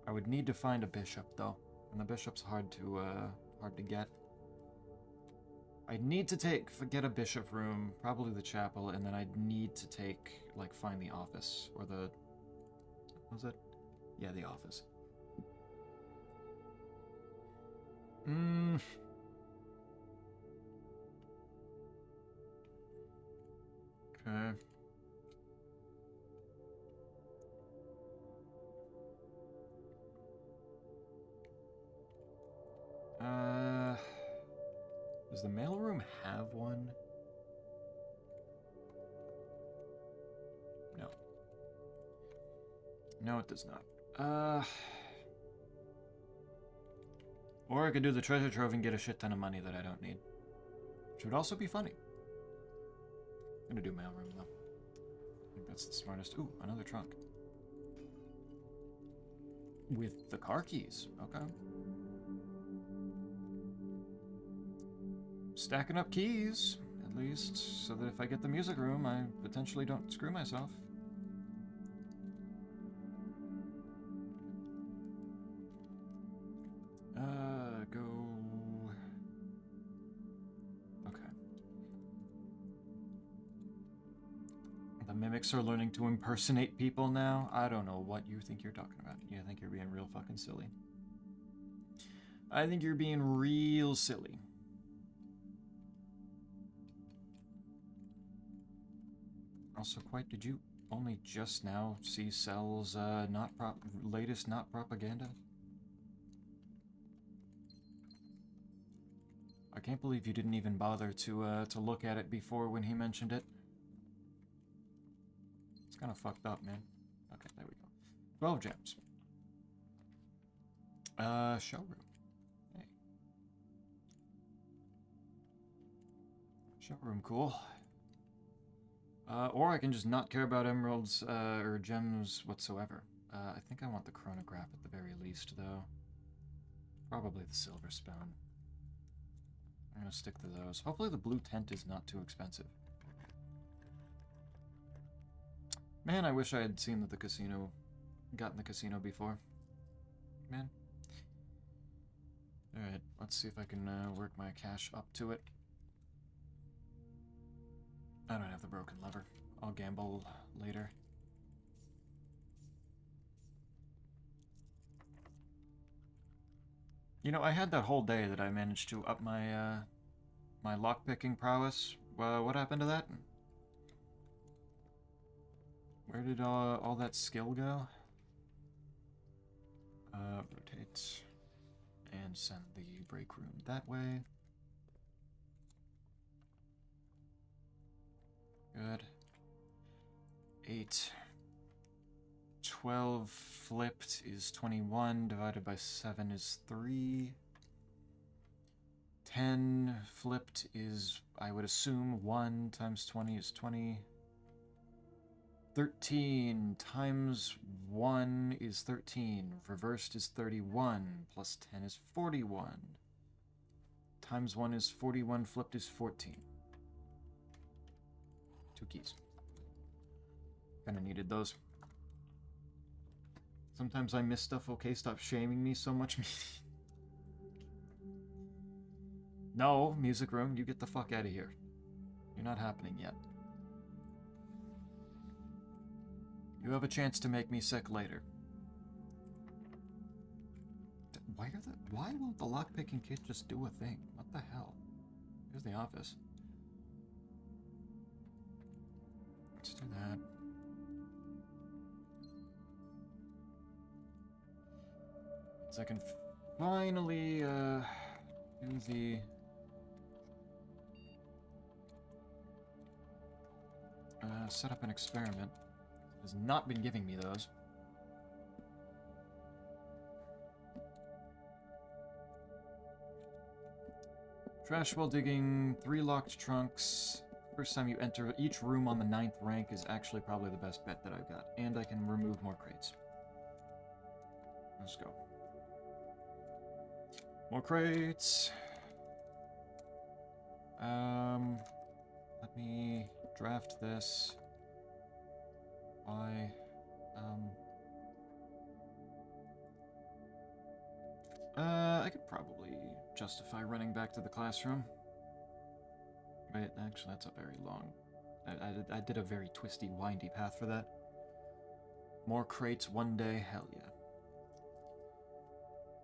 I would need to find a bishop, though. And the bishop's hard to get. I'd need to get a bishop room, probably the chapel, and then I'd need to find the office, or the... What was it? Yeah, the office. Okay. Does the mailroom have one? No. No, it does not. Or I could do the treasure trove and get a shit ton of money that I don't need. Which would also be funny. I'm gonna do mailroom, though. I think that's the smartest. Ooh, another trunk. With the car keys. Okay. Stacking up keys, at least, so that if I get the music room, I potentially don't screw myself. Go... Okay. The mimics are learning to impersonate people now? I don't know what you think you're talking about. You think you're being real fucking silly. I think you're being real silly. Also, did you only just now see Cell's latest not propaganda? I can't believe you didn't even bother to look at it before when he mentioned it. It's kind of fucked up, man. Okay, there we go. 12 gems. Showroom. Hey. Showroom, cool. Or I can just not care about emeralds, or gems whatsoever. I think I want the chronograph at the very least, though. Probably the silver spoon. I'm gonna stick to those. Hopefully the blue tent is not too expensive. Man, I wish I had seen that the casino... gotten the casino before. Man. Alright, let's see if I can work my cash up to it. I don't have the broken lever. I'll gamble later. You know, I had that whole day that I managed to up my my lockpicking prowess. What happened to that? Where did all that skill go? Rotate and send the break room that way. Good. 8. 12 flipped is 21, divided by 7 is 3. 10 flipped is, I would assume, 1 times 20 is 20. 13 times 1 is 13. Reversed is 31. Plus 10 is 41. Times 1 is 41. Flipped is 14. 2 keys. Kinda needed those. Sometimes I miss stuff, okay? Stop shaming me so much. No, music room, you get the fuck out of here. You're not happening yet. You have a chance to make me sick later. Why won't the lockpicking kit just do a thing? What the hell? Here's the office. Let's do that. So I can finally do the set up an experiment. It has not been giving me those. Trash while digging, 3 locked trunks. First time you enter each room on the 9th rank is actually probably the best bet that I've got. And I can remove more crates. Let's go. More crates. Let me draft this. Why? I could probably justify running back to the classroom. Wait, actually, that's a very long... I did a very twisty, windy path for that. More crates one day, hell yeah.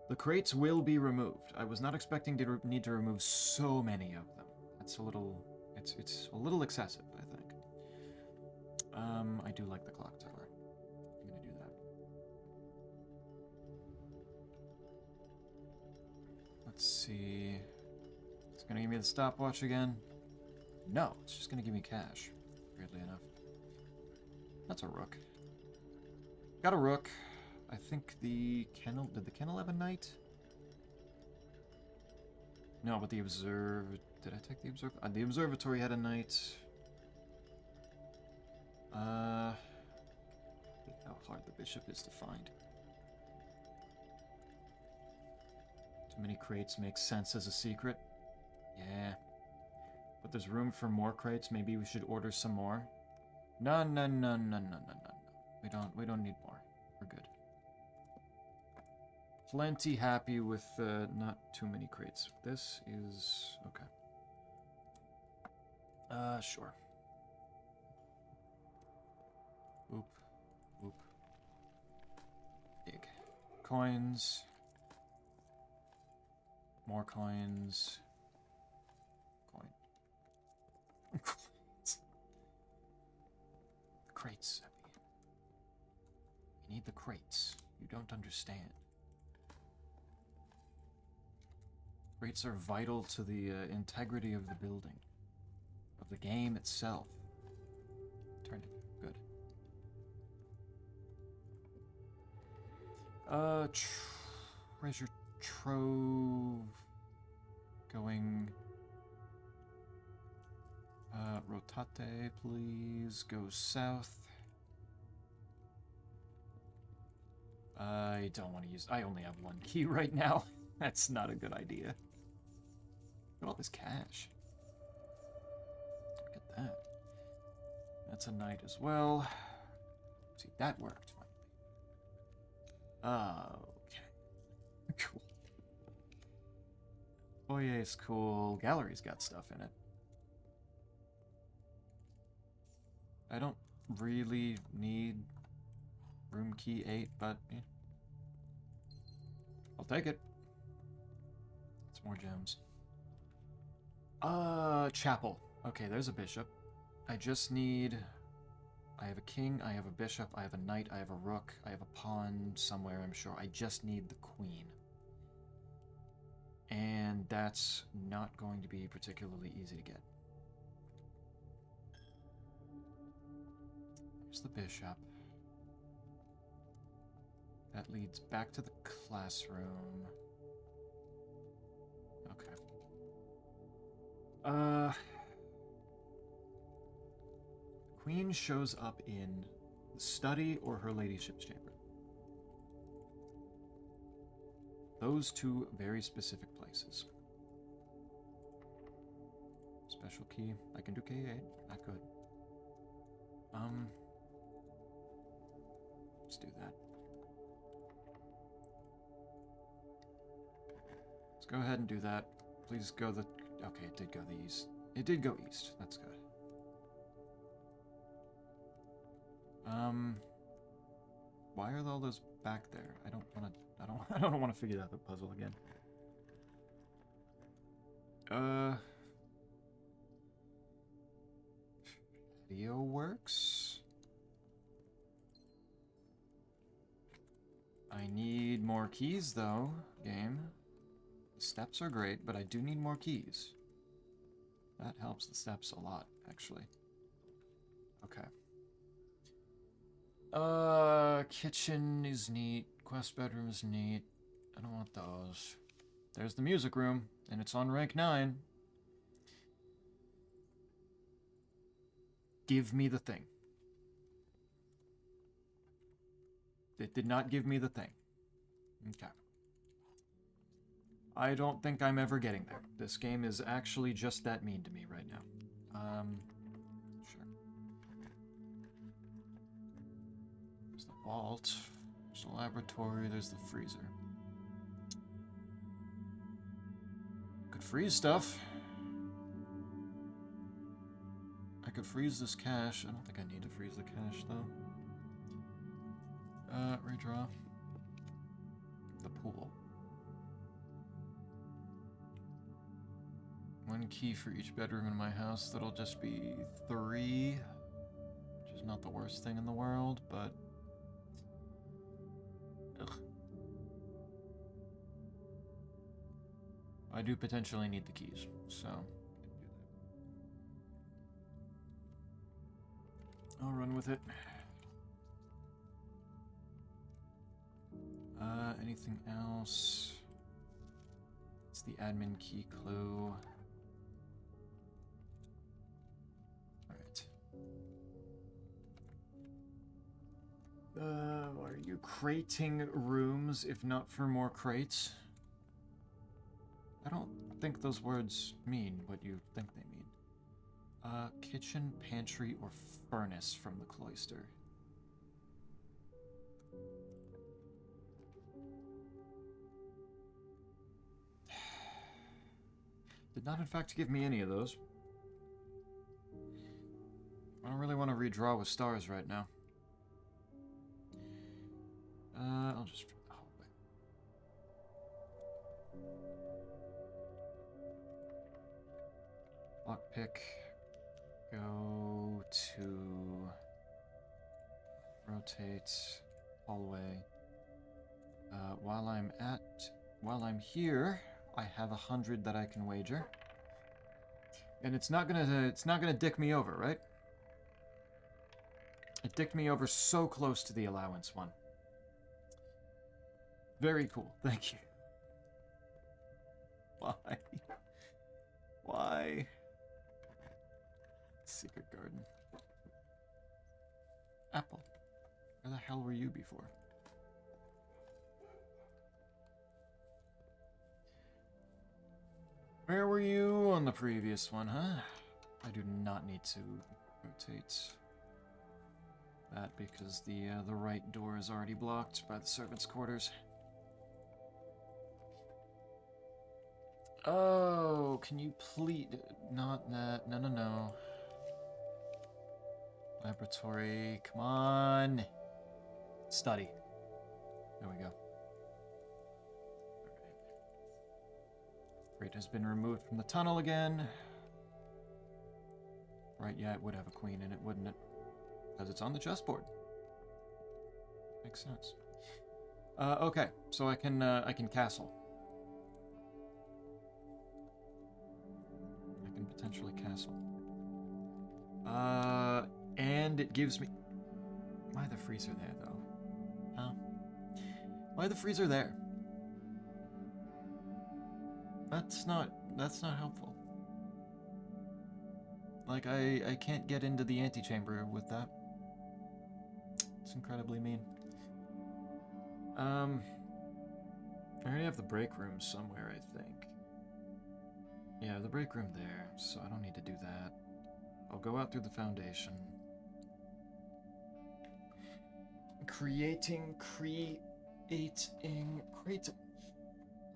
The crates will be removed. I was not expecting to need to remove so many of them. That's a little... It's a little excessive, I think. I do like the clock tower. I'm gonna do that. Let's see... It's gonna give me the stopwatch again. No, it's just gonna give me cash, weirdly enough. That's a rook. Got a rook. I think the kennel... Did the kennel have a knight? No, but the Did I take the observatory? The observatory had a knight. How hard the bishop is to find. Too many crates makes sense as a secret. Yeah. But there's room for more crates. Maybe we should order some more. No. We don't need more. We're good. Plenty happy with not too many crates. This is okay. Sure. Oop. Oop. Big. Coins. More coins. Coin. Coins. The crates, Epi. We need the crates. You don't understand. Crates are vital to the integrity of the building. Of the game itself. Turn it. Good. Treasure trove. Going. Rotate, please. Go south. I don't want to use... I only have 1 key right now. That's not a good idea. Look at all this cash. Look at that. That's a knight as well. See, that worked finally. Okay. Cool. Foyer's cool. Gallery's got stuff in it. I don't really need room key 8, but yeah. I'll take it. It's more gems. Chapel. Okay, there's a bishop. I just need... I have a king, I have a bishop, I have a knight, I have a rook, I have a pawn somewhere, I'm sure. I just need the queen. And that's not going to be particularly easy to get. Here's the bishop. That leads back to the classroom. Okay. Queen shows up in study or her ladyship's chamber. Those two very specific places. Special key. I can do K8. I could. Let's do that. Let's go ahead and do that. Please go the... Okay, it did go the east. It did go east. That's good. Why are all those back there? I don't want to... I don't want to figure out the puzzle again. Video works. I need more keys, though, game. The steps are great, but I do need more keys. That helps the steps a lot, actually. Okay. Kitchen is neat. Quest bedroom is neat. I don't want those. There's the music room, and it's on rank 9. Give me the thing. It did not give me the thing. Okay. I don't think I'm ever getting there. This game is actually just that mean to me right now. Sure. There's the vault. There's the laboratory. There's the freezer. Could freeze stuff. I could freeze this cache. I don't think I need to freeze the cache, though. Redraw. The pool. 1 key for each bedroom in my house. That'll just be 3. Which is not the worst thing in the world, but... Ugh. I do potentially need the keys, so... I'll run with it. Anything else? It's the admin key clue. Alright. Are you crating rooms if not for more crates? I don't think those words mean what you think they mean. Kitchen, pantry, or furnace from the cloister. Did not, in fact, give me any of those. I don't really want to redraw with stars right now. I'll just... Oh, wait. Lockpick. Go to... Rotate. Hallway. While I'm here... I have 100 that I can wager. And it's not gonna dick me over, right? It dicked me over so close to the allowance one. Very cool, thank you. Why? Why? Secret garden. Apple. Where the hell were you before? Where were you on the previous one, huh? I do not need to rotate that because the right door is already blocked by the servants' quarters. Oh, can you please... Not that... No. Laboratory, come on. Study. There we go. Crate has been removed from the tunnel again. Right, yeah, it would have a queen in it, wouldn't it? Because it's on the chessboard. Makes sense. Okay, so I can castle. I can potentially castle. And it gives me... Why the freezer there, though? Huh? Why the freezer there? That's not helpful. Like, I can't get into the antechamber with that. It's incredibly mean. I already have the break room somewhere, I think. Yeah, the break room there, so I don't need to do that. I'll go out through the foundation. Creating.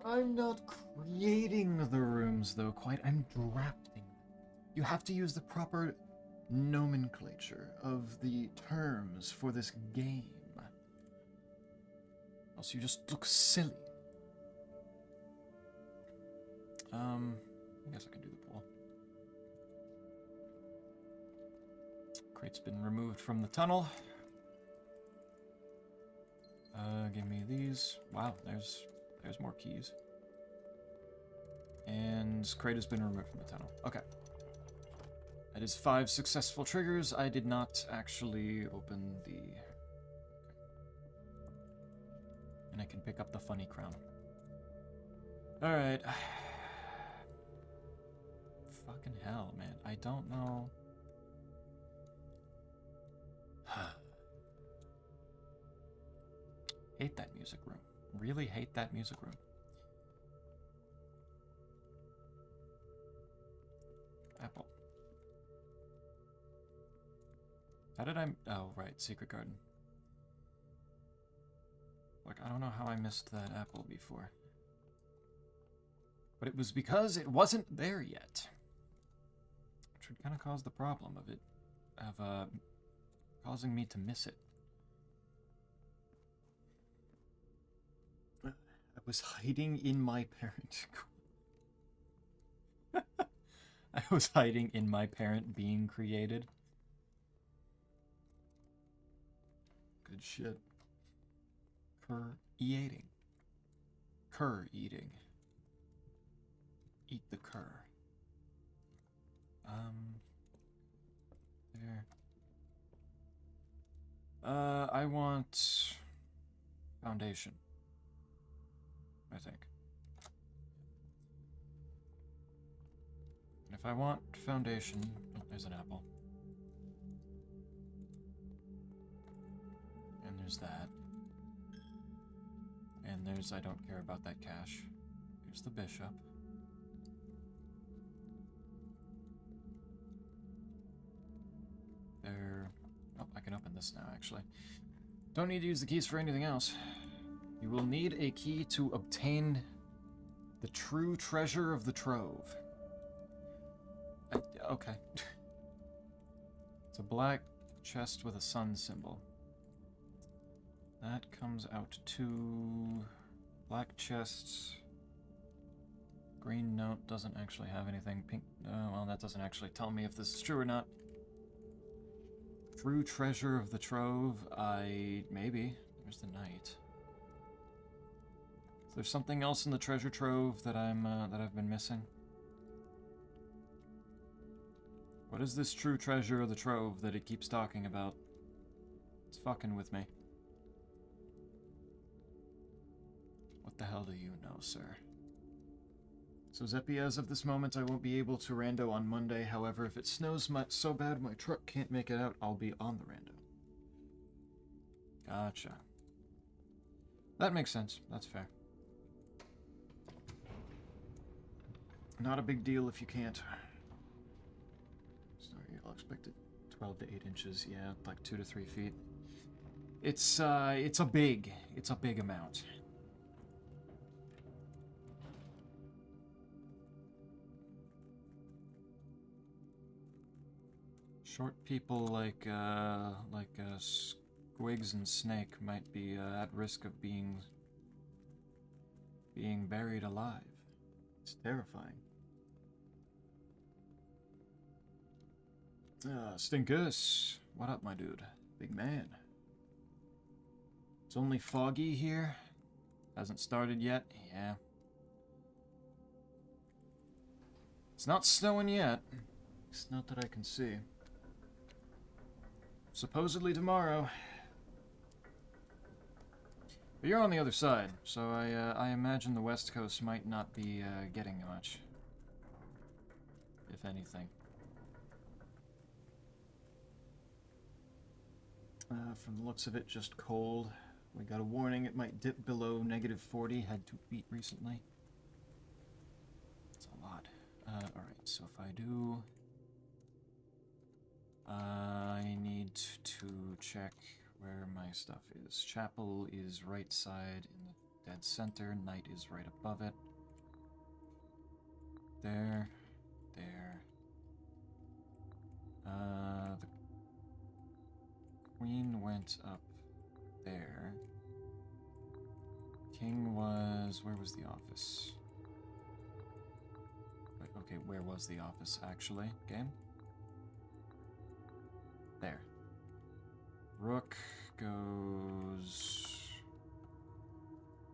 I'm not creating the rooms, though, quite. I'm drafting. You have to use the proper nomenclature of the terms for this game. Else you just look silly. I guess I can do the pool. Crate's been removed from the tunnel. Give me these. Wow, there's more keys. And crate has been removed from the tunnel. Okay. That is 5 successful triggers. I did not actually open the... And I can pick up the funny crown. Alright. Fucking hell, man. I don't know... Hate that music room. Really hate that music room. Apple. How did I... Oh, right. Secret garden. Like, I don't know how I missed that apple before. But it was because it wasn't there yet. Which would kind of cause the problem of it. Of, causing me to miss it. I was hiding in my parent... I was hiding in my parent being created. Good shit. Cur-eating. Cur-eating. Eat the cur. There. I want... foundation. I think. And if I want foundation... Oh, there's an apple. And there's that. And there's... I don't care about that cash. Here's the bishop. There... Oh, I can open this now, actually. Don't need to use the keys for anything else. You will need a key to obtain the true treasure of the trove. Okay. It's a black chest with a sun symbol. That comes out to... black chests. Green note doesn't actually have anything. Pink... well, that doesn't actually tell me if this is true or not. True treasure of the trove, maybe. There's the knight. Is there something else in the treasure trove that I've been missing? What is this true treasure of the trove that it keeps talking about? It's fucking with me. What the hell do you know, sir? So Zeppy, as of this moment, I won't be able to rando on Monday. However, if it snows so bad my truck can't make it out, I'll be on the rando. Gotcha. That makes sense. That's fair. Not a big deal if you can't. Sorry, I'll expect it 12 to 8 inches. Yeah, like 2 to 3 feet. It's a big amount. Short people like Squigs and Snake might be at risk of being buried alive. It's terrifying. Stinkus, what up, my dude? Big man. It's only foggy here. Hasn't started yet. Yeah. It's not snowing yet. It's not that I can see. Supposedly tomorrow. But you're on the other side, so I imagine the West Coast might not be getting much. If anything. From the looks of it, just cold. We got a warning it might dip below -40. Had 2 feet recently. That's a lot. Alright, so if I do... I need to check where my stuff is. Chapel is right side in the dead center. Knight is right above it. There. There. The Queen went up there. King was... Where was the office? Wait, okay, where was the office, actually? Game? There. Rook goes...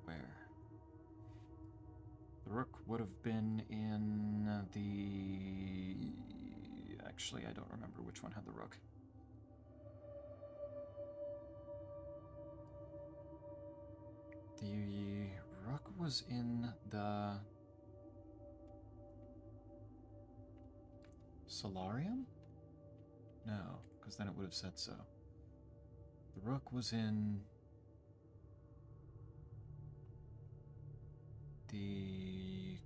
Where? The rook would have been in the... Actually, I don't remember which one had the rook. The rook was in the... Solarium? No, because then it would have said so. The rook was in... the...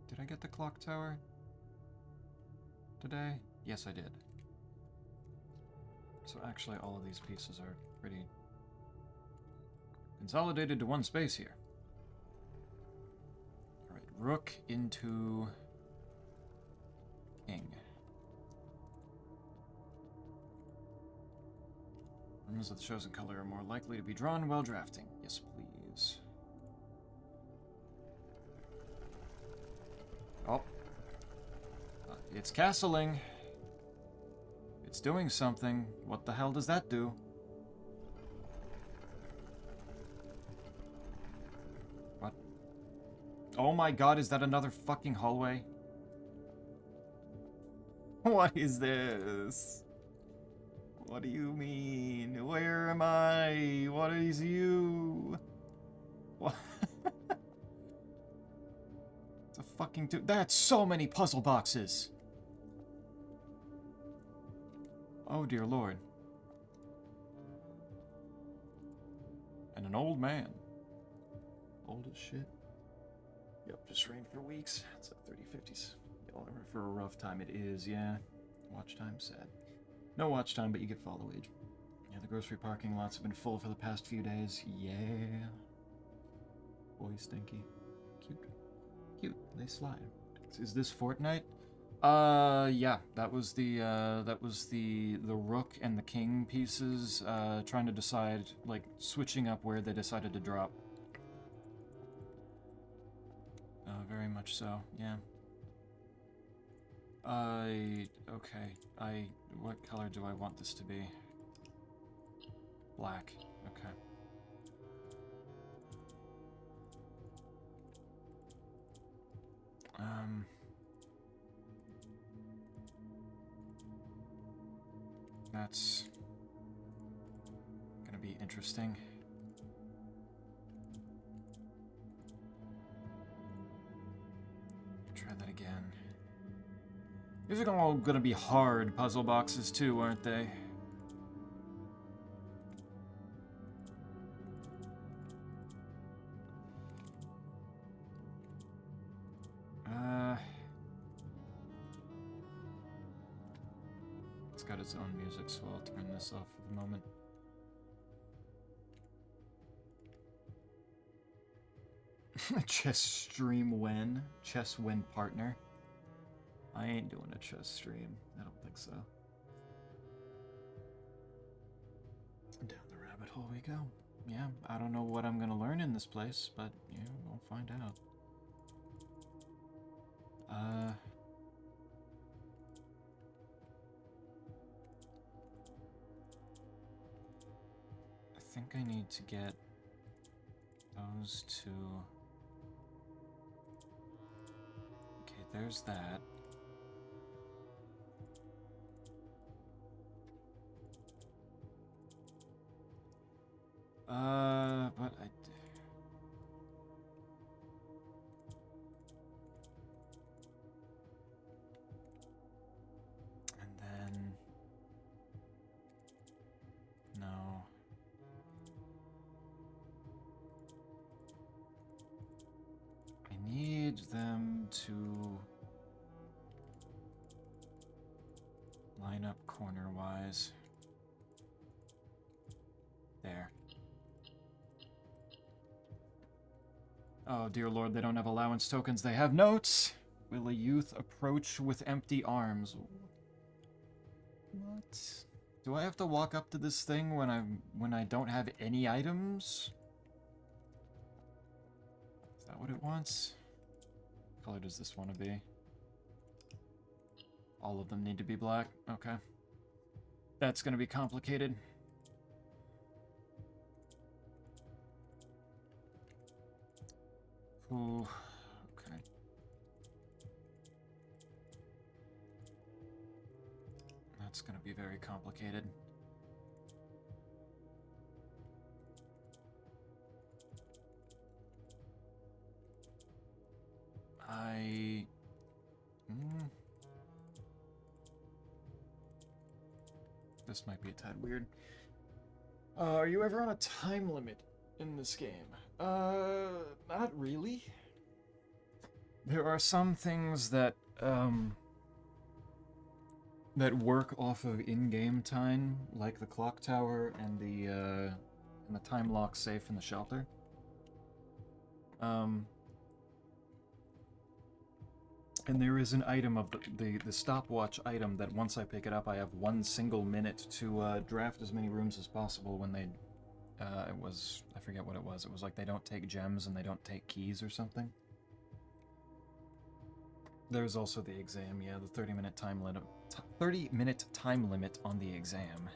Did I get the clock tower today? Yes, I did. So actually all of these pieces are pretty consolidated to one space here. Alright, rook into king. Rumors of the chosen color are more likely to be drawn while drafting. Yes, please. Oh. It's castling. It's doing something. What the hell does that do? What? Oh my god, is that another fucking hallway? What is this? What do you mean? Where am I? What is you? What? It's a fucking that's so many puzzle boxes. Oh dear lord. And an old man. Old as shit. Yep, just rained for weeks. It's like 30-50s. Y'all ever for a rough time it is, yeah. Watch time, sad. No watch time, but you get follow age. Yeah, the grocery parking lots have been full for the past few days. Yeah. Boy, stinky. Cute. Cute. They slide. Is this Fortnite? Yeah. That was the rook and the king pieces, trying to decide, like, switching up where they decided to drop. Very much so, yeah. Okay. What color do I want this to be? Black. Okay. That's gonna be interesting. Try that again. These are all gonna be hard puzzle boxes too, aren't they? It's got its own music, so I'll turn this off for the moment. Chess stream when? Chess when partner? I ain't doing a chess stream. I don't think so. Down the rabbit hole we go. Yeah, I don't know what I'm gonna learn in this place, but yeah, we'll find out. I think I need to get those two. Okay, there's that. But I... And then... up corner-wise. There. Oh, dear lord, they don't have allowance tokens, they have notes! Will a youth approach with empty arms? What? Do I have to walk up to this thing when I don't have any items? Is that what it wants? What color does this want to be? All of them need to be black. Okay. That's gonna be complicated. Ooh, okay. That's gonna be very complicated. This might be a tad weird. Are you ever on a time limit in this game? Not really. There are some things that, that work off of in-game time, like the clock tower and the time lock safe in the shelter. And there is an item of the stopwatch item that once I pick it up, I have 1 single minute to draft as many rooms as possible when they, it was, I forget what it was. It was like they don't take gems and they don't take keys or something. There's also the exam, yeah, the 30-minute time limit. 30-minute time limit on the exam.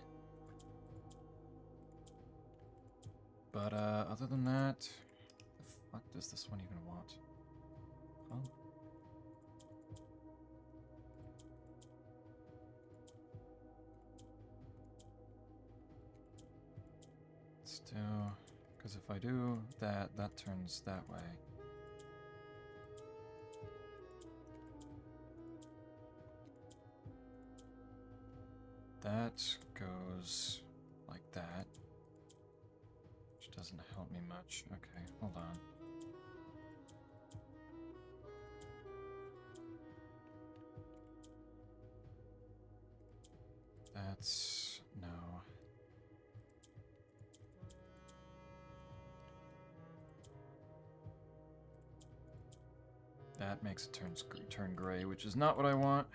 But other than that, the fuck does this one even want? Huh? Let's do, because if I do that, that turns that way. That goes like that, which doesn't help me much. Okay, hold on. That's... no. That makes it turn gray, which is not what I want.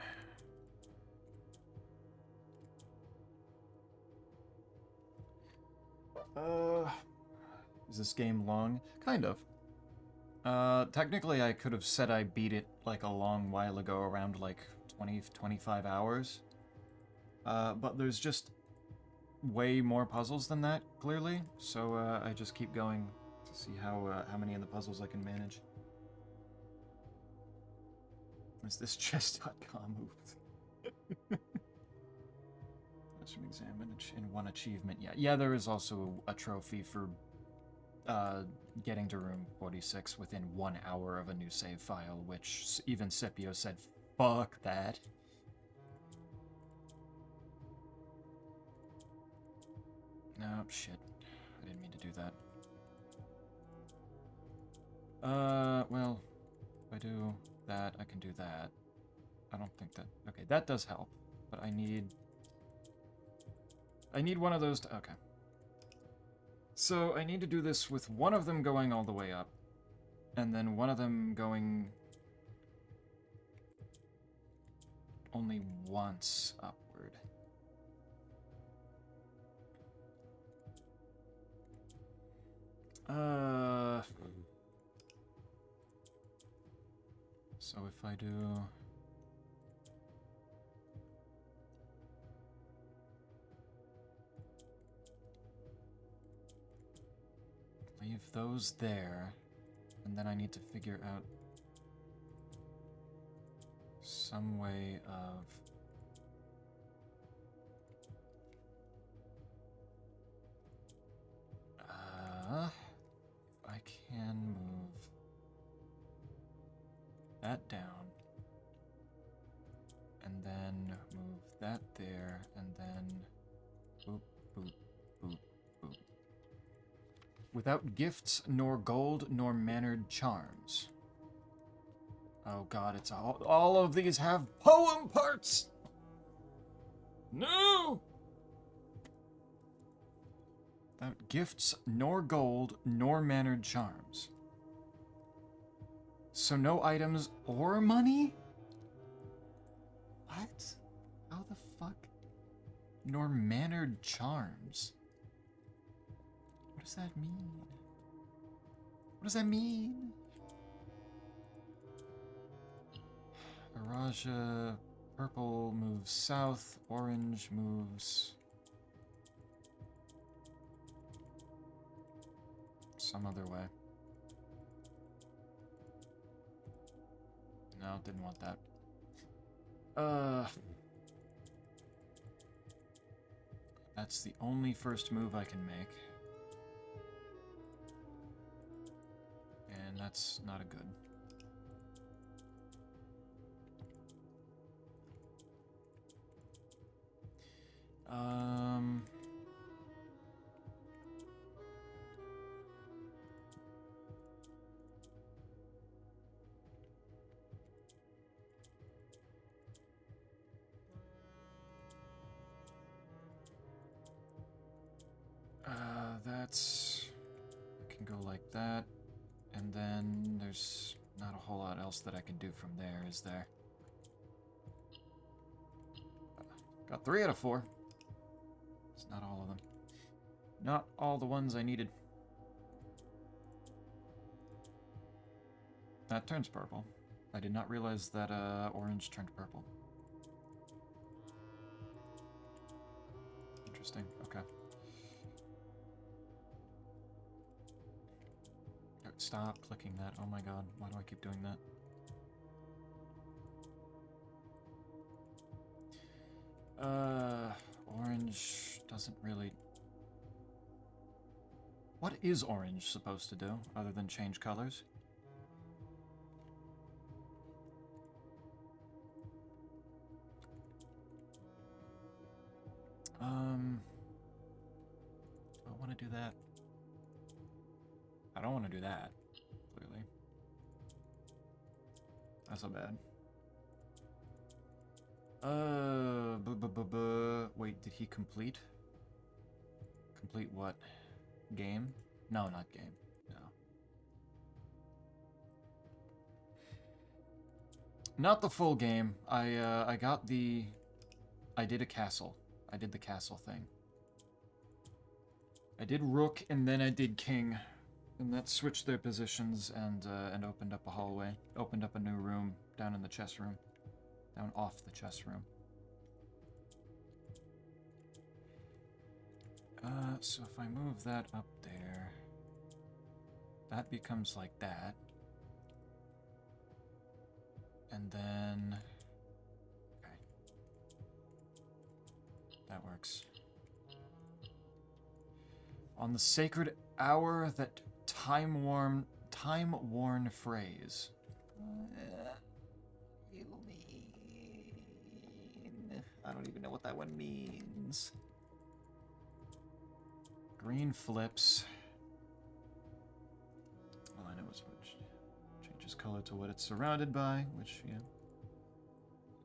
Is this game long? Kind of. Technically I could have said I beat it like a long while ago, around like 20-25 hours. But there's just way more puzzles than that, clearly. So I just keep going to see how many of the puzzles I can manage. Is this chess.com moved? Some exam in 1 achievement. Yeah, there is also a trophy for getting to room 46 within 1 hour of a new save file, which even Scipio said, fuck that. Nope, shit. I didn't mean to do that. Well, if I do that, I can do that. I don't think that... okay, that does help, but I need one of those to... okay. So I need to do this with one of them going all the way up, and then one of them going only once upward. So if I do... leave those there, and then I need to figure out some way of... if I can move that down, and then move that there, and then boop, boop, boop, boop. Without gifts, nor gold, nor mannered charms. Oh god, it's all of these have poem parts! No! Without gifts, nor gold, nor mannered charms. So no items or money? What? How the fuck? Nor mannered charms. What does that mean? What does that mean? Araja, purple moves south, orange moves some other way. No, didn't want that. That's the only first move I can make. And that's not a good. That's... I can go like that, and then there's not a whole lot else that I can do from there, is there? Got 3 out of 4. It's not all of them. Not all the ones I needed. That turns purple. I did not realize that orange turned purple. Interesting, okay. Stop clicking that. Oh my god, why do I keep doing that? Orange doesn't really... What is orange supposed to do, other than change colors? I want to do that. I don't want to do that, clearly. That's so bad. Wait, did he complete? Complete what? Game? No, not game. No. Not the full game. I got the... I did a castle. I did the castle thing. I did rook, and then I did king. And that switched their positions and opened up a hallway. Opened up a new room down in the chess room. Down off the chess room. So if I move that up there, that becomes like that. And then... Okay. That works. On the sacred hour that time-worn phrase. You mean... I don't even know what that one means. Green flips. All I know is which changes color to what it's surrounded by, which, yeah,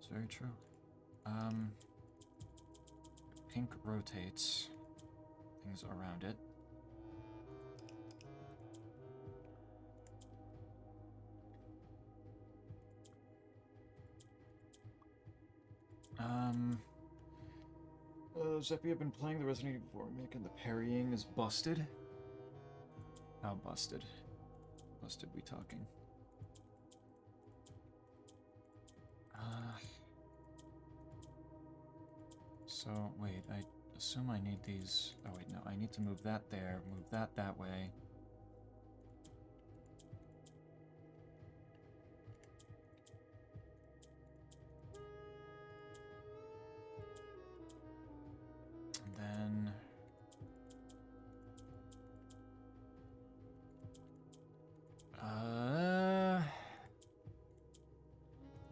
is very true. Pink rotates things around it. Zeppy, I've been playing the Resident Evil 4 remake and the parrying is busted. How busted? Busted we talking? So, wait, I assume I need these... Oh wait, no, I need to move that there, move that that way. Then...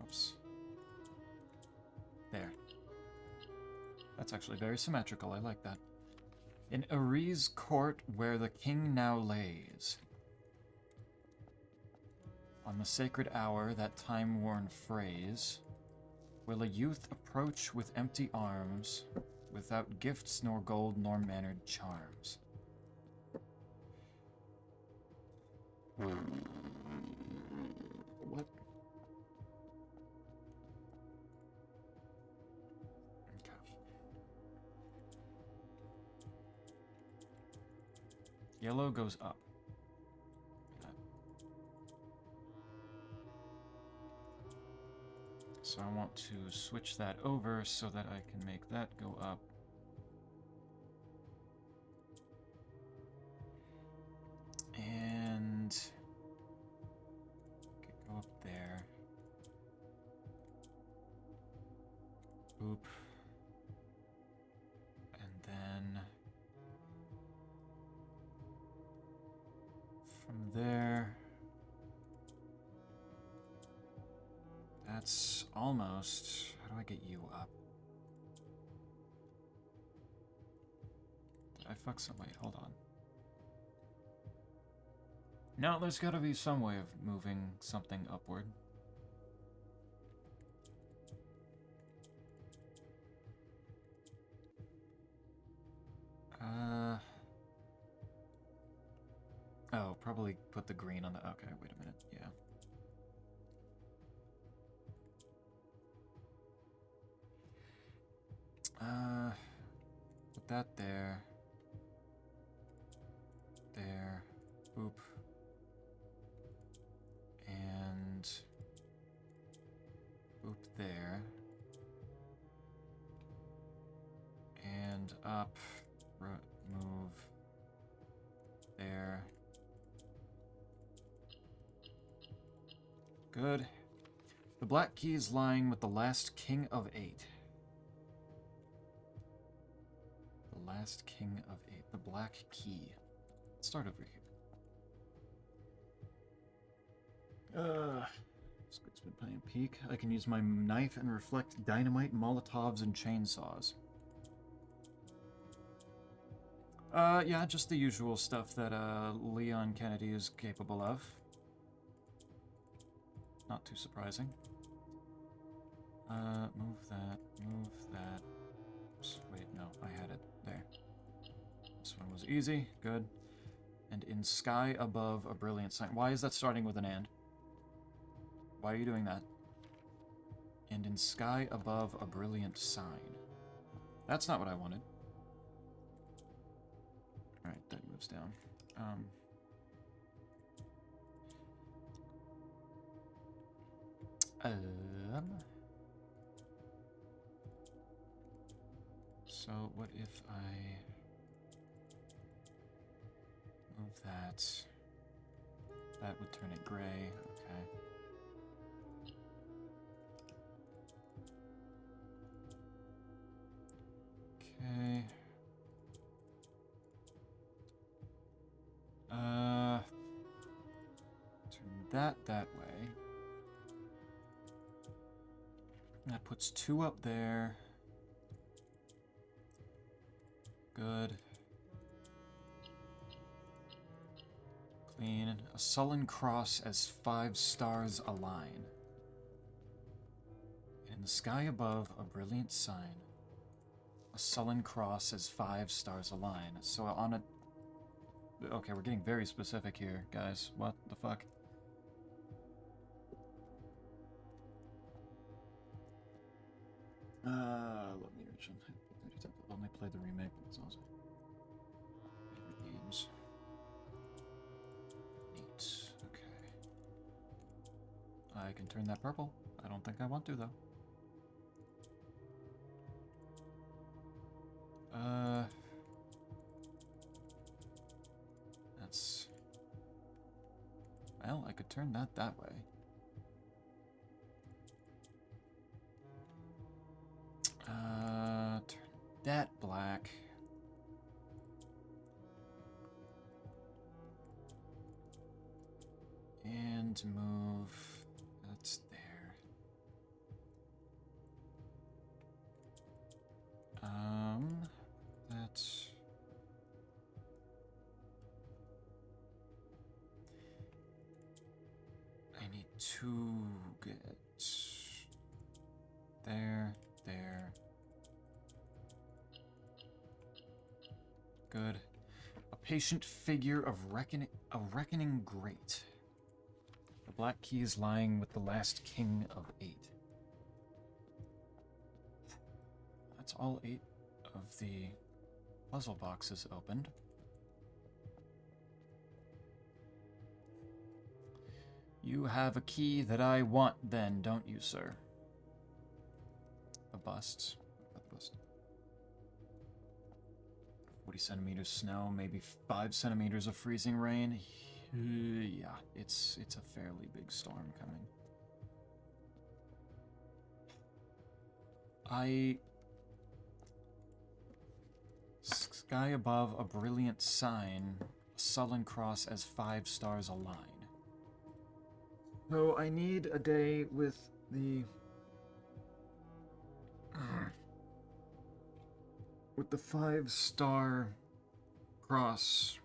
Oops. There. That's actually very symmetrical, I like that. In Ares court where the king now lays. On the sacred hour, that time-worn phrase. Will a youth approach with empty arms, without gifts nor gold nor mannered charms? What? Okay. Yellow goes up. So I want to switch that over so that I can make that go up. And go up there. Boop. And then from there, that's almost. How do I get you up? Did I fuck some? Wait, hold on. No, there's gotta be some way of moving something upward. Oh, probably put the green on the. Okay, wait a minute. Yeah. Put that there. There. Boop. And boop there. And up. Move. There. Good. The black key is lying with the last king of 8. The last king of 8. The black key. Let's start over here. Squid's been playing peek. I can use my knife and reflect dynamite, molotovs, and chainsaws. Yeah, just the usual stuff that, Leon Kennedy is capable of. Not too surprising. Move that, move that. Oops, wait, no, I had it. There. This one was easy, good. And in sky above a brilliant sign. Why is that starting with an and? Why are you doing that? And in sky above a brilliant sign. That's not what I wanted. Alright, that moves down. So what if I move that? That would turn it gray, okay. Okay. Turn that way. That puts 2 up there. Good. Clean. A sullen cross as 5 stars align. In the sky above, a brilliant sign. A sullen cross as 5 stars align. So on a... Okay, we're getting very specific here, guys. What the fuck? Let me reach on. I've only played the remake, but it's awesome. Favorite games. Neat. Okay. I can turn that purple. I don't think I want to, though. That's... Well, I could turn that way. Turn that black. And move... That's there. That's... I need to get There, there. Good. A patient figure of a reckoning great. The black key is lying with the last king of 8. That's all 8 of the puzzle boxes opened. You have a key that I want then, don't you, sir? The busts. The bust. 40 centimeters snow, maybe 5 centimeters of freezing rain. Yeah, it's a fairly big storm coming. Sky above, a brilliant sign, a sullen cross as 5 stars align. So I need a day with the... with the 5-star cross,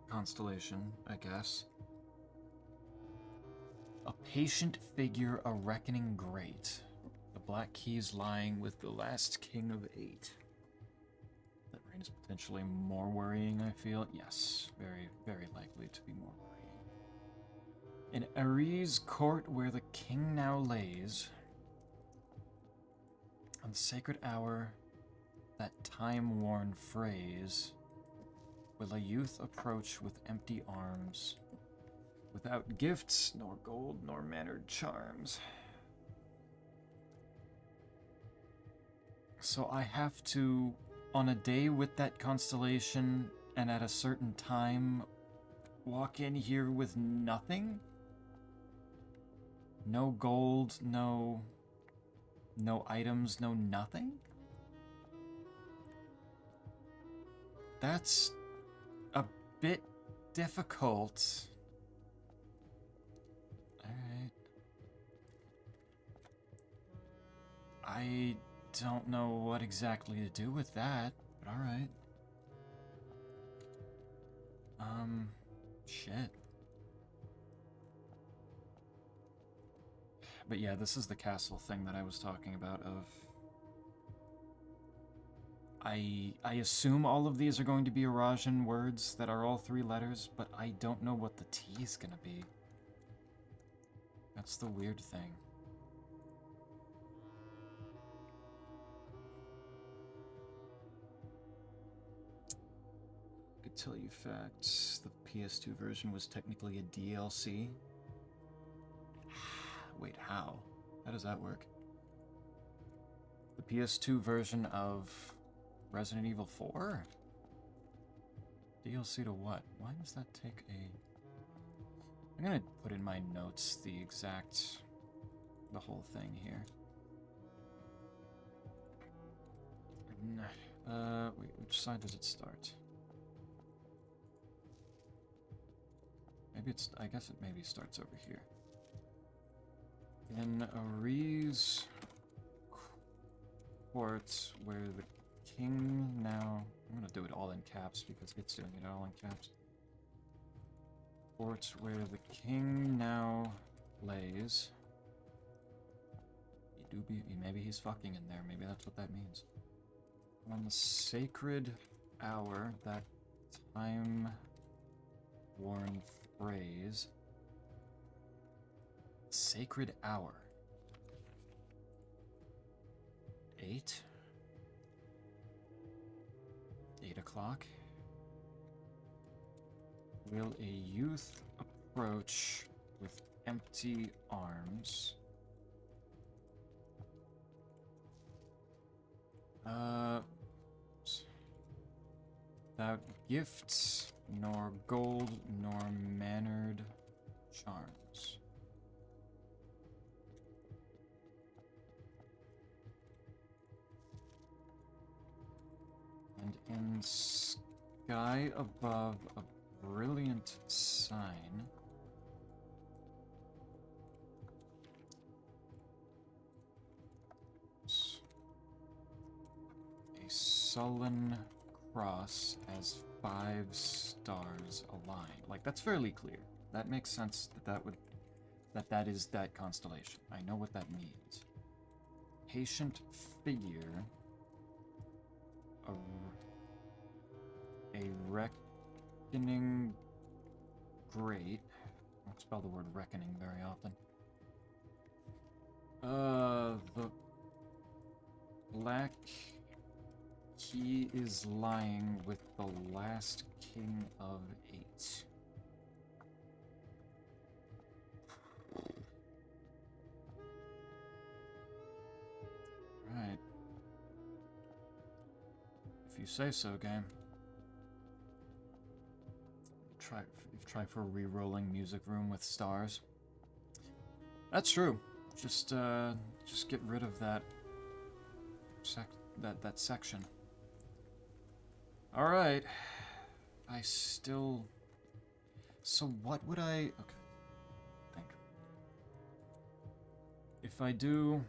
constellation, I guess. A patient figure, a reckoning great. The black keys lying with the last king of 8. That rain is potentially more worrying, I feel. Yes, very, very likely to be more worrying. In Ares' court where the king now lays, on the sacred hour, that time-worn phrase, will a youth approach with empty arms, without gifts, nor gold, nor mannered charms. So I have to, on a day with that constellation, and at a certain time, walk in here with nothing? No gold, no items, no nothing? That's a bit difficult. Alright. I don't know what exactly to do with that, but alright. Shit. But yeah, this is the castle thing that I was talking about of... I assume all of these are going to be Eurasian words that are all 3 letters, but I don't know what the T is gonna be. That's the weird thing. I could tell you facts. The PS2 version was technically a DLC. Wait, how? How does that work? The PS2 version of Resident Evil 4? DLC to what? Why does that take a... I'm gonna put in my notes the whole thing here. Wait, which side does it start? Maybe it's, I guess it maybe starts over here. In Ares court, where the king now... I'm gonna do it all in caps because it's doing it all in caps. Court where the king now lays. Maybe he's fucking in there. Maybe that's what that means. On the sacred hour, that time-worn phrase. Sacred hour. 8? 8 o'clock? Will a youth approach with empty arms? Without gifts, nor gold, nor mannered charms. And in sky above a brilliant sign. A sullen cross as 5 stars align. Like, that's fairly clear. That makes sense that that is that constellation. I know what that means. patient figure, a reckoning great. I don't spell the word reckoning very often. The black key is lying with the last king of 8. Right. If you say so, game. Try for re-rolling music room with stars. That's true. Just get rid of that that section. All right. I still. So what would I? Okay. Think. If I do.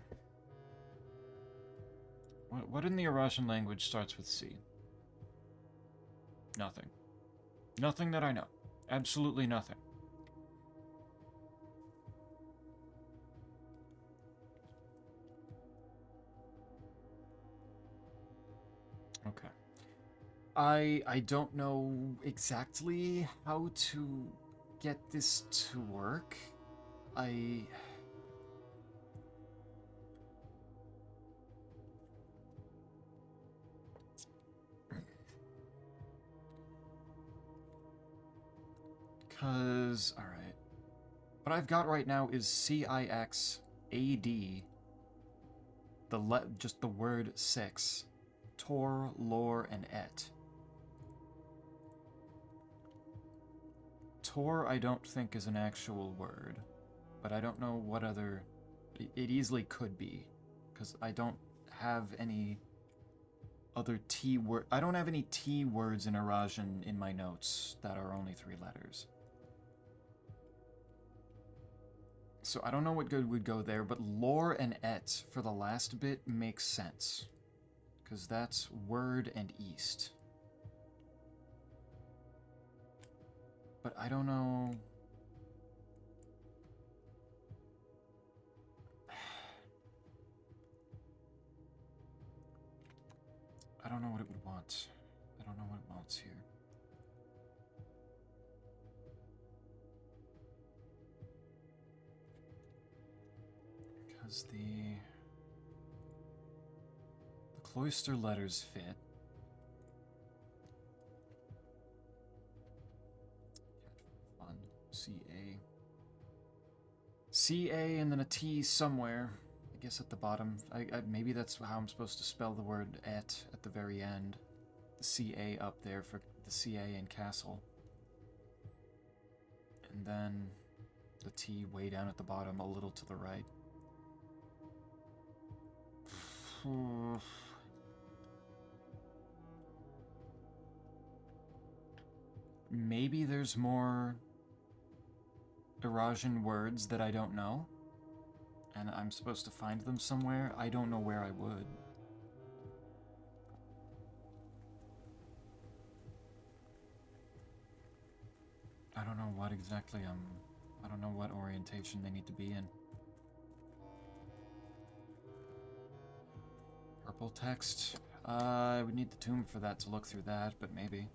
What in the Eurasian language starts with C? Nothing. Nothing that I know. Absolutely nothing. Okay. I don't know exactly how to get this to work. Cause, alright. What I've got right now is CIXAD, just the word 6, Tor, Lore, and Et. Tor I don't think is an actual word, but I don't know what other... It easily could be, because I don't have any other T word. I don't have any T words in Eurasian in my notes that are only 3 letters. So I don't know what good would go there, but lore and et for the last bit makes sense. Because that's word and east. But I don't know... I don't know what it would want. I don't know what it wants here. Because the cloister letters fit. Fun. C-A. C-A and then a T somewhere. I guess at the bottom. Maybe that's how I'm supposed to spell the word at the very end. The C-A up there for the C-A in castle. And then the T way down at the bottom, a little to the right. Maybe there's more Eurasian words that I don't know, and I'm supposed to find them somewhere. I don't know where I would. I don't know what exactly I don't know what orientation they need to be in. Purple text? I would need the tomb for that to look through that, but maybe.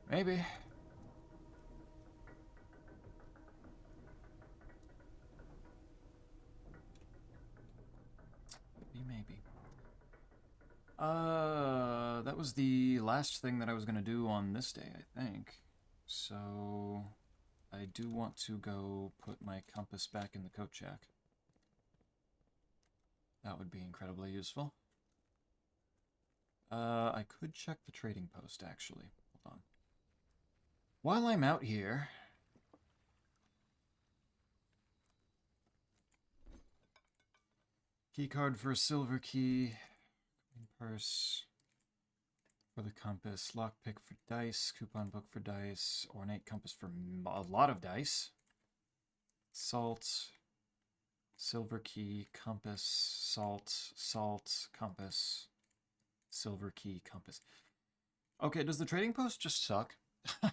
Maybe. Maybe. That was the last thing that I was gonna do on this day, I think. So, I do want to go put my compass back in the coat check. That would be incredibly useful. I could check the trading post, actually. Hold on. While I'm out here... Keycard for a silver key. Purse for the compass. Lockpick for dice. Coupon book for dice. Ornate compass for a lot of dice. Salt. Silver key. Compass. Salt. Salt. Compass. Silver key. Compass. Okay, does the trading post just suck?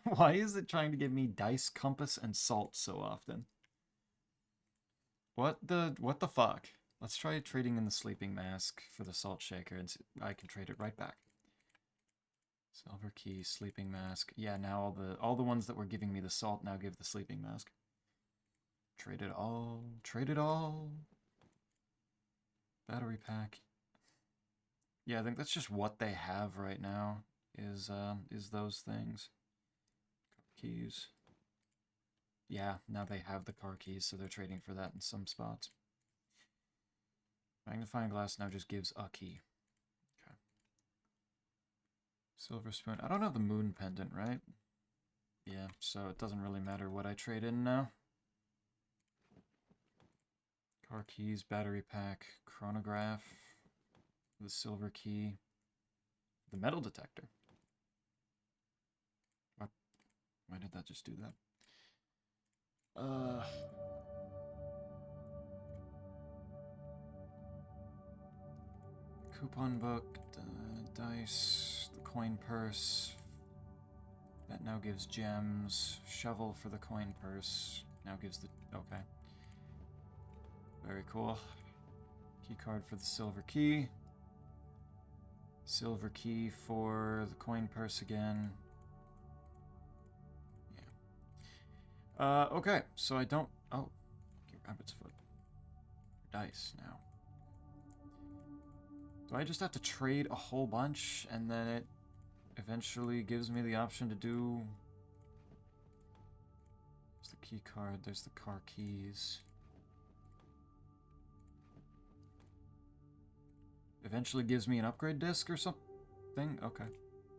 Why is it trying to give me dice, compass, and salt so often? What the fuck? Let's try trading in the sleeping mask for the salt shaker, and I can trade it right back. Silver key, sleeping mask. Yeah, now all the ones that were giving me the salt now give the sleeping mask. Trade it all. Trade it all. Battery pack. Yeah, I think that's just what they have right now. Is those things. Keys. Yeah, now they have the car keys, so they're trading for that in some spots. Magnifying glass now just gives a key. Okay. Silver spoon. I don't have the moon pendant, right? Yeah, so it doesn't really matter what I trade in now. Car keys, battery pack, chronograph, the silver key, the metal detector. What? Why did that just do that? Coupon book, dice, the coin purse. That now gives gems. Shovel for the coin purse. Now gives the... Okay. Very cool. Key card for the silver key. Silver key for the coin purse again. Yeah. Okay, so I don't... Oh, rabbit's foot. Dice now. Do I just have to trade a whole bunch and then it eventually gives me the option to do... There's the key card, there's the car keys. Eventually gives me an upgrade disc or something? Okay.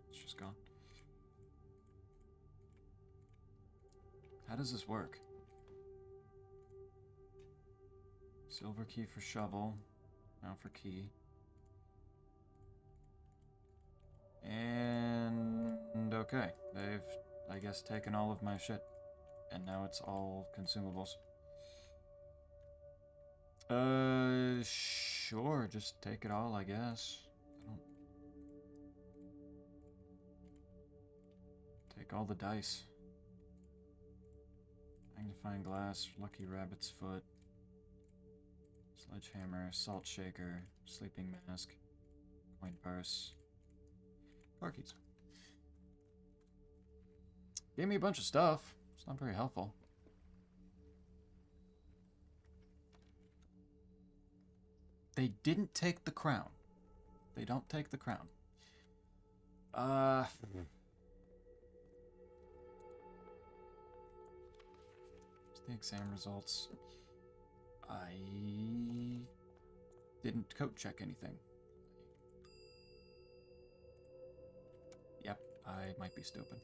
It's just gone. How does this work? Silver key for shovel. Now for key. And okay, they've, I guess, taken all of my shit. And now it's all consumables. Sure, just take it all, I guess. Take all the dice. Magnifying glass, lucky rabbit's foot. Sledgehammer, salt shaker, sleeping mask, coin purse. Car keys. Gave me a bunch of stuff. It's not very helpful. They didn't take the crown. They don't take the crown. The exam results. I didn't coat check anything. Yep, I might be stupid.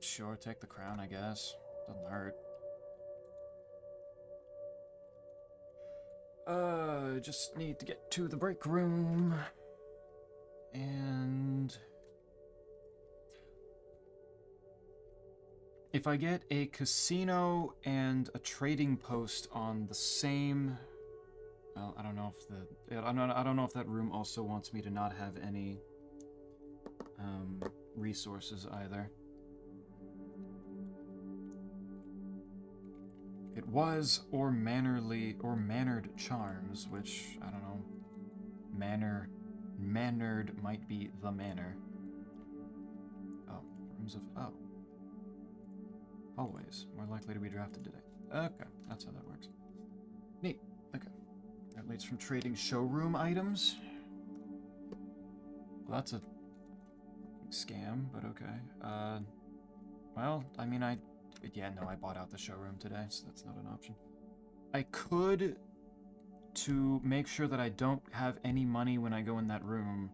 Sure, take the crown, I guess. Doesn't hurt. Just need to get to the break room. And... if I get a casino and a trading post on the same... Well, I don't know if I don't know if that room also wants me to not have any resources either. It was or mannered charms, which I don't know. Mannered might be the manor. Oh, rooms of hallways more likely to be drafted today. Okay, that's how that works. Neat. Okay. That leads from trading showroom items. Well, that's a scam, but okay. Well, I mean, I bought out the showroom today, so that's not an option. I could, to make sure that I don't have any money when I go in that room,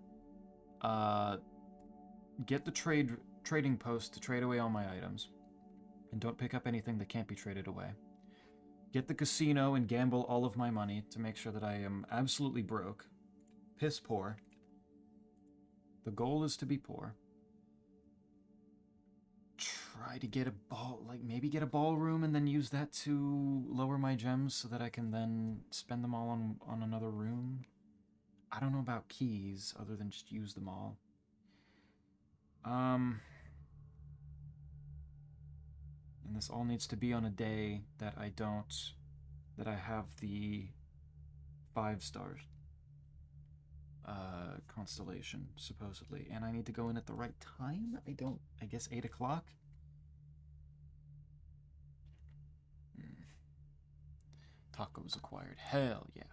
get the trading post to trade away all my items, and don't pick up anything that can't be traded away. Get the casino and gamble all of my money to make sure that I am absolutely broke. Piss poor. The goal is to be poor. Try to get a maybe get a ballroom and then use that to lower my gems so that I can then spend them all on another room. I don't know about keys other than just use them all. And this all needs to be on a day that I have the 5 stars. Constellation, supposedly. And I need to go in at the right time? I guess 8 o'clock? Tacos acquired. Hell yeah.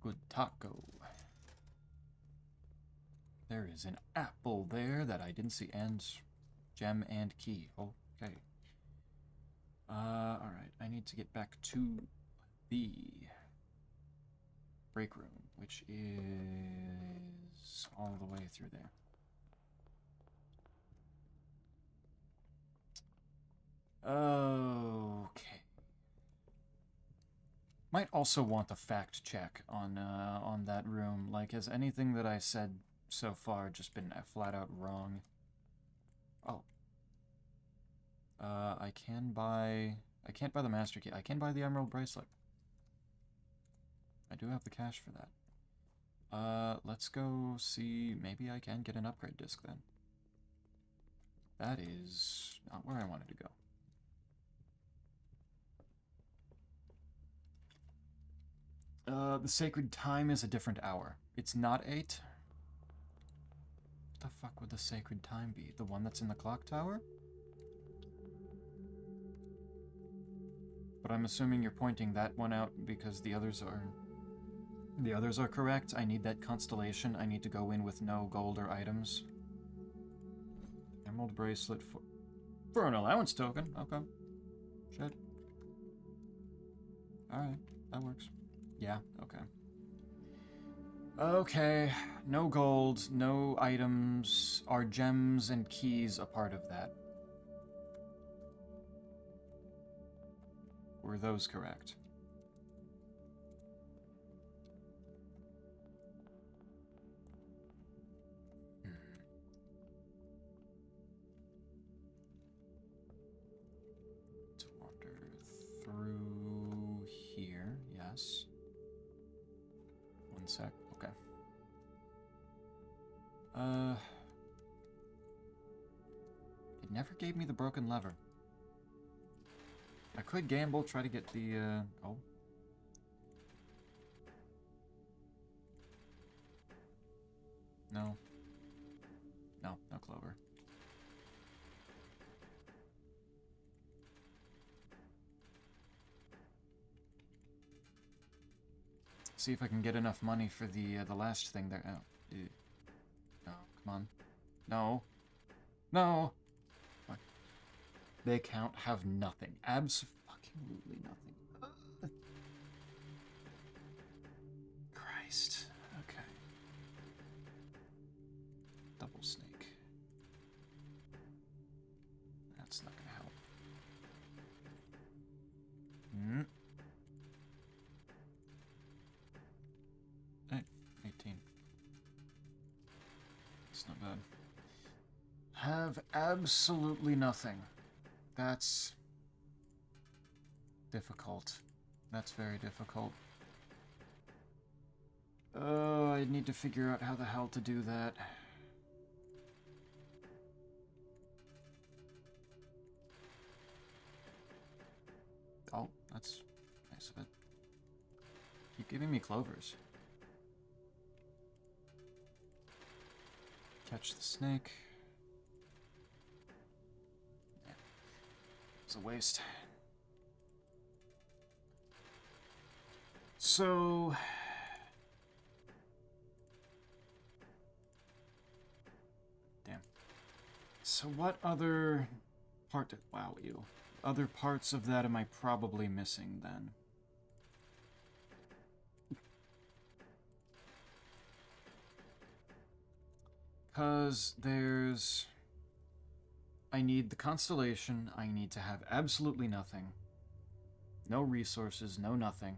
Good taco. There is an apple there that I didn't see, and gem and key. Okay. Alright, I need to get back to the break room, which is all the way through there. Okay. Might also want a fact check on that room. Like, has anything that I said so far just been flat out wrong? Oh. I can't buy the master key. I can buy the emerald bracelet. I do have the cash for that. Let's go see. Maybe I can get an upgrade disc then. That is not where I wanted to go. The sacred time is a different hour. It's not 8. What the fuck would the sacred time be? The one that's in the clock tower? But I'm assuming you're pointing that one out because the others are correct. I need that constellation. I need to go in with no gold or items. Emerald bracelet for an allowance token. Okay. Shit. Alright, that works. Yeah, okay. Okay, no gold, no items. Are gems and keys a part of that? Were those correct? To wander through here, yes. One sec, okay. It never gave me the broken lever. I could gamble, try to get the, oh. No. No, no clover. See if I can get enough money for the last thing there. Oh, no, come on. No. No! What? The account have nothing. Abso-fucking-lutely nothing. Christ. Okay. Double snake. That's not gonna help. Hmm. Hey, 18. It's not bad. Have absolutely nothing. That's difficult. That's very difficult. Oh, I need to figure out how the hell to do that. Oh, that's nice of it. Keep giving me clovers. Catch the snake. Yeah. It's a waste. So... Damn. So what other part... Wow, ew. Other parts of that am I probably missing, then? Because there's... I need the constellation, I need to have absolutely nothing. No resources, no nothing.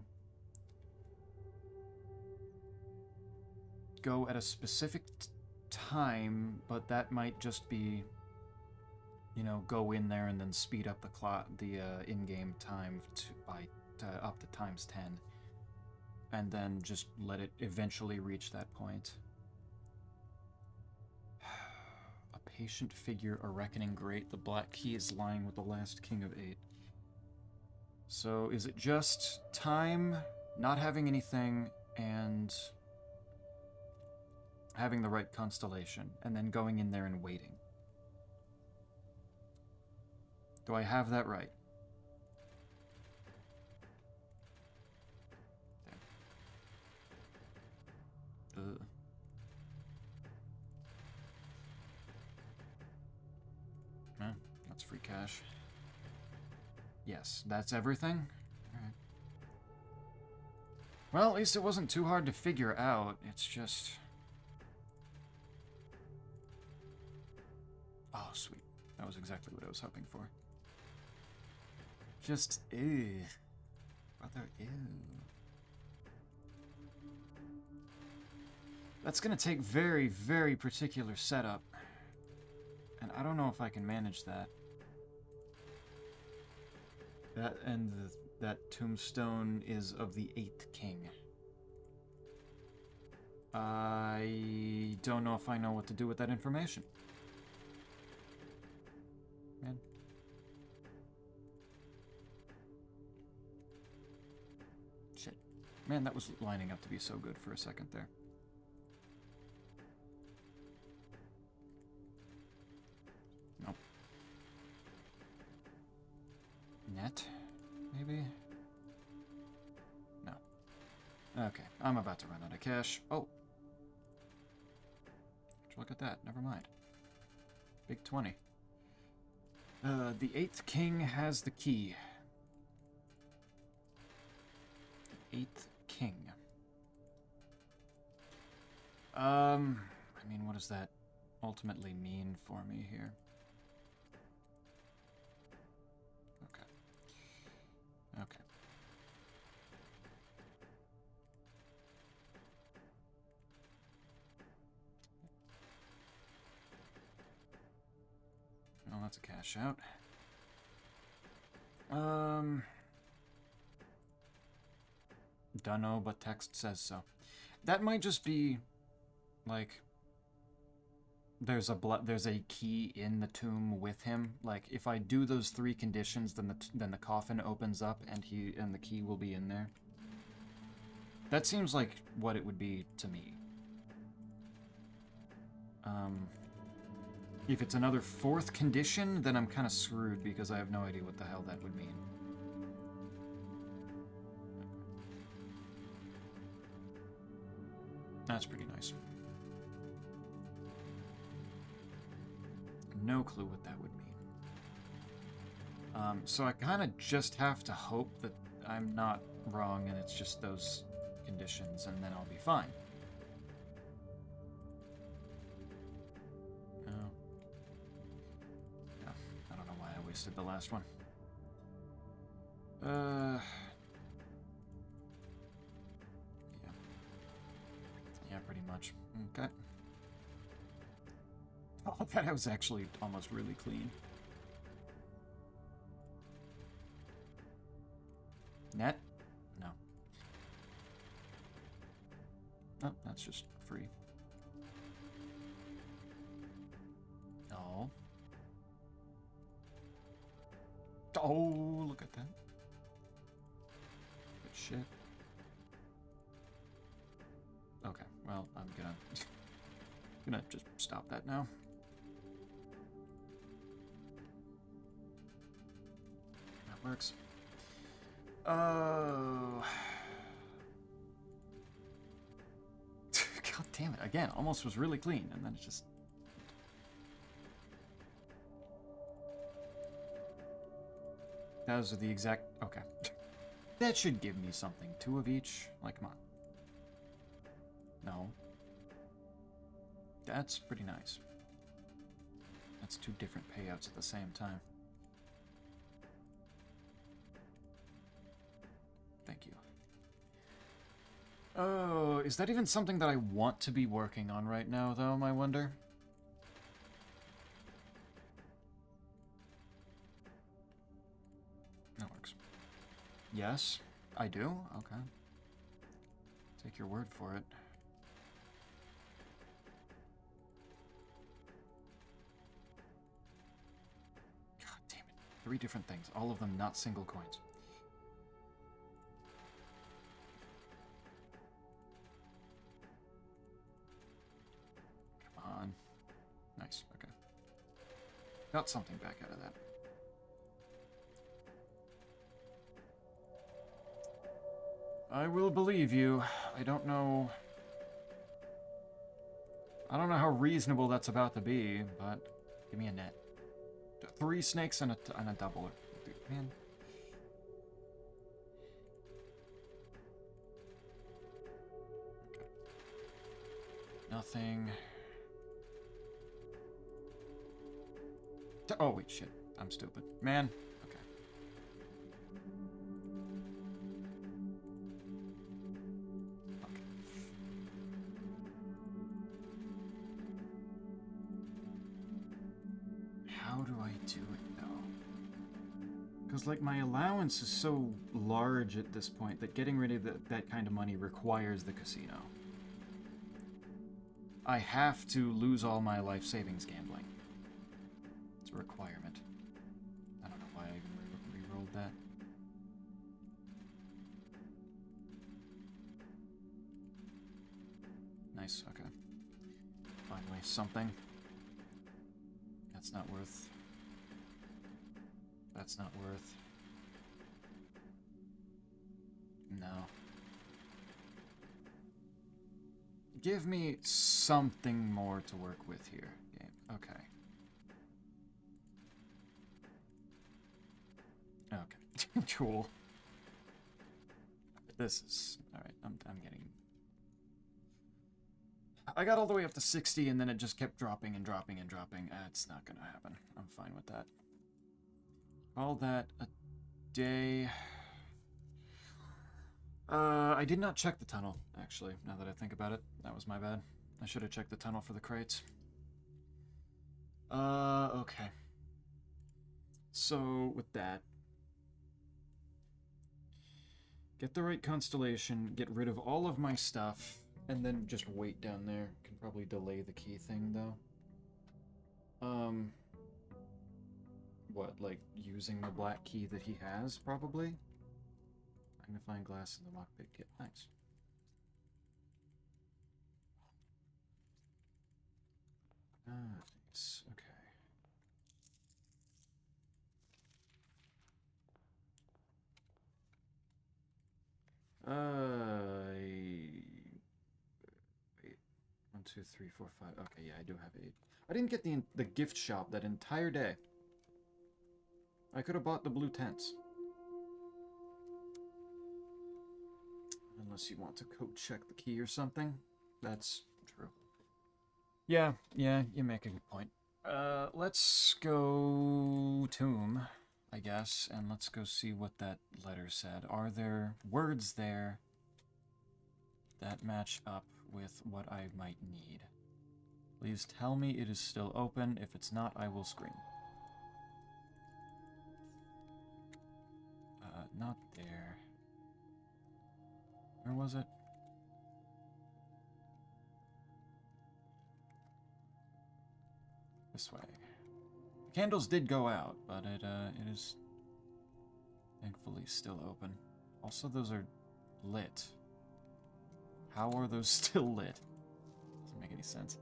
Go at a specific time, but that might just be... You know, go in there and then speed up the in-game time up to times 10. And then just let it eventually reach that point. A patient figure, a reckoning great. The black key is lying with the last king of 8. So, is it just time, not having anything and having the right constellation, and then going in there and waiting. Do I have that right? Ugh. That's free cash. Yes, that's everything? Alright. Well, at least it wasn't too hard to figure out. It's just... Oh, sweet. That was exactly what I was hoping for. Just, ew. Brother, ew. That's gonna take very, very particular setup. And I don't know if I can manage that. That tombstone is of the 8th king. I don't know if I know what to do with that information. Man. Shit. Man, that was lining up to be so good for a second there. Nope. Net? Maybe? No. Okay, I'm about to run out of cash. Oh! Look at that, never mind. Big 20. The 8th king has the key. The 8th king. I mean, what does that ultimately mean for me here? Okay. Well, that's a cash out. Dunno, but text says so. That might just be, like, there's a key in the tomb with him. Like, if I do those 3 conditions, then the coffin opens up and the key will be in there. That seems like what it would be to me. If it's another 4th condition, then I'm kind of screwed because I have no idea what the hell that would mean. That's pretty nice. No clue what that would mean. So I kind of just have to hope that I'm not wrong and it's just those conditions, and then I'll be fine. Oh. Yeah, I don't know why I wasted the last one. Yeah. Yeah, pretty much. Okay. Oh, that was actually almost really clean. Net? No. Oh, that's just free. No. Oh, look at that. Good shit. Okay, well, I'm gonna just stop that now. That works. Oh. God damn it. Again, almost was really clean, and then it just... Those are the exact... Okay. That should give me something. 2 of each. Like, come on. No. That's pretty nice. That's 2 different payouts at the same time. Thank you. Oh, is that even something that I want to be working on right now, though, I wonder? That works. Yes, I do? Okay. Take your word for it. God damn it. 3 different things, all of them not single coins. Got something back out of that. I will believe you. I don't know how reasonable that's about to be, but give me a net. 3 snakes and a double. Dude, man. Okay. Nothing. Oh, wait, shit. I'm stupid. Man. Okay. Okay. How do I do it, though? Because, like, my allowance is so large at this point that getting rid of that kind of money requires the casino. I have to lose all my life savings gambling. It's a requirement. I don't know why I even re-rolled that. Nice, okay. Finally, something. That's not worth... That's not worth... No. Give me something more to work with here, game. Okay. Okay. Cool. This is... Alright, I'm getting... I got all the way up to 60 and then it just kept dropping and dropping and dropping. It's not gonna happen. I'm fine with that. All that a day... I did not check the tunnel, actually, now that I think about it. That was my bad. I should have checked the tunnel for the crates. Okay. So, with that... Get the right constellation, get rid of all of my stuff, and then just wait down there. Can probably delay the key thing, though. What, like, using the black key that he has, probably? Magnifying glass in the lockpick kit. Nice. Nice. Okay. Wait. 1, 2, 3, 4, 5. Okay, yeah, I do have 8. I didn't get the gift shop that entire day. I could have bought the blue tents. Unless you want to code check the key or something. That's true. Yeah, you make a good point. Let's go tomb, I guess, and let's go see what that letter said. Are there words there that match up with what I might need? Please tell me it is still open. If it's not, I will scream. Not there. Where was it? This way. The candles did go out, but it is thankfully still open. Also, those are lit. How are those still lit? Doesn't make any sense.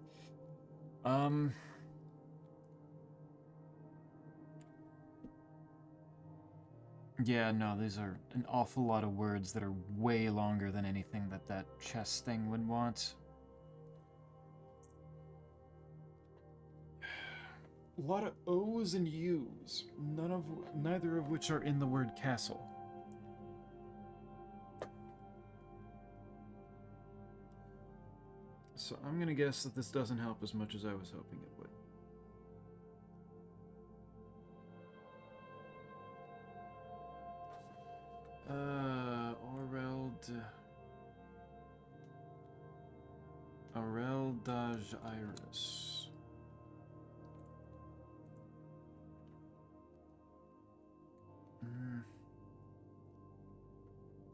Yeah, no, these are an awful lot of words that are way longer than anything that chess thing would want. A lot of O's and U's, neither of which are in the word castle. So I'm gonna guess that this doesn't help as much as I was hoping it would. Aurel Iris.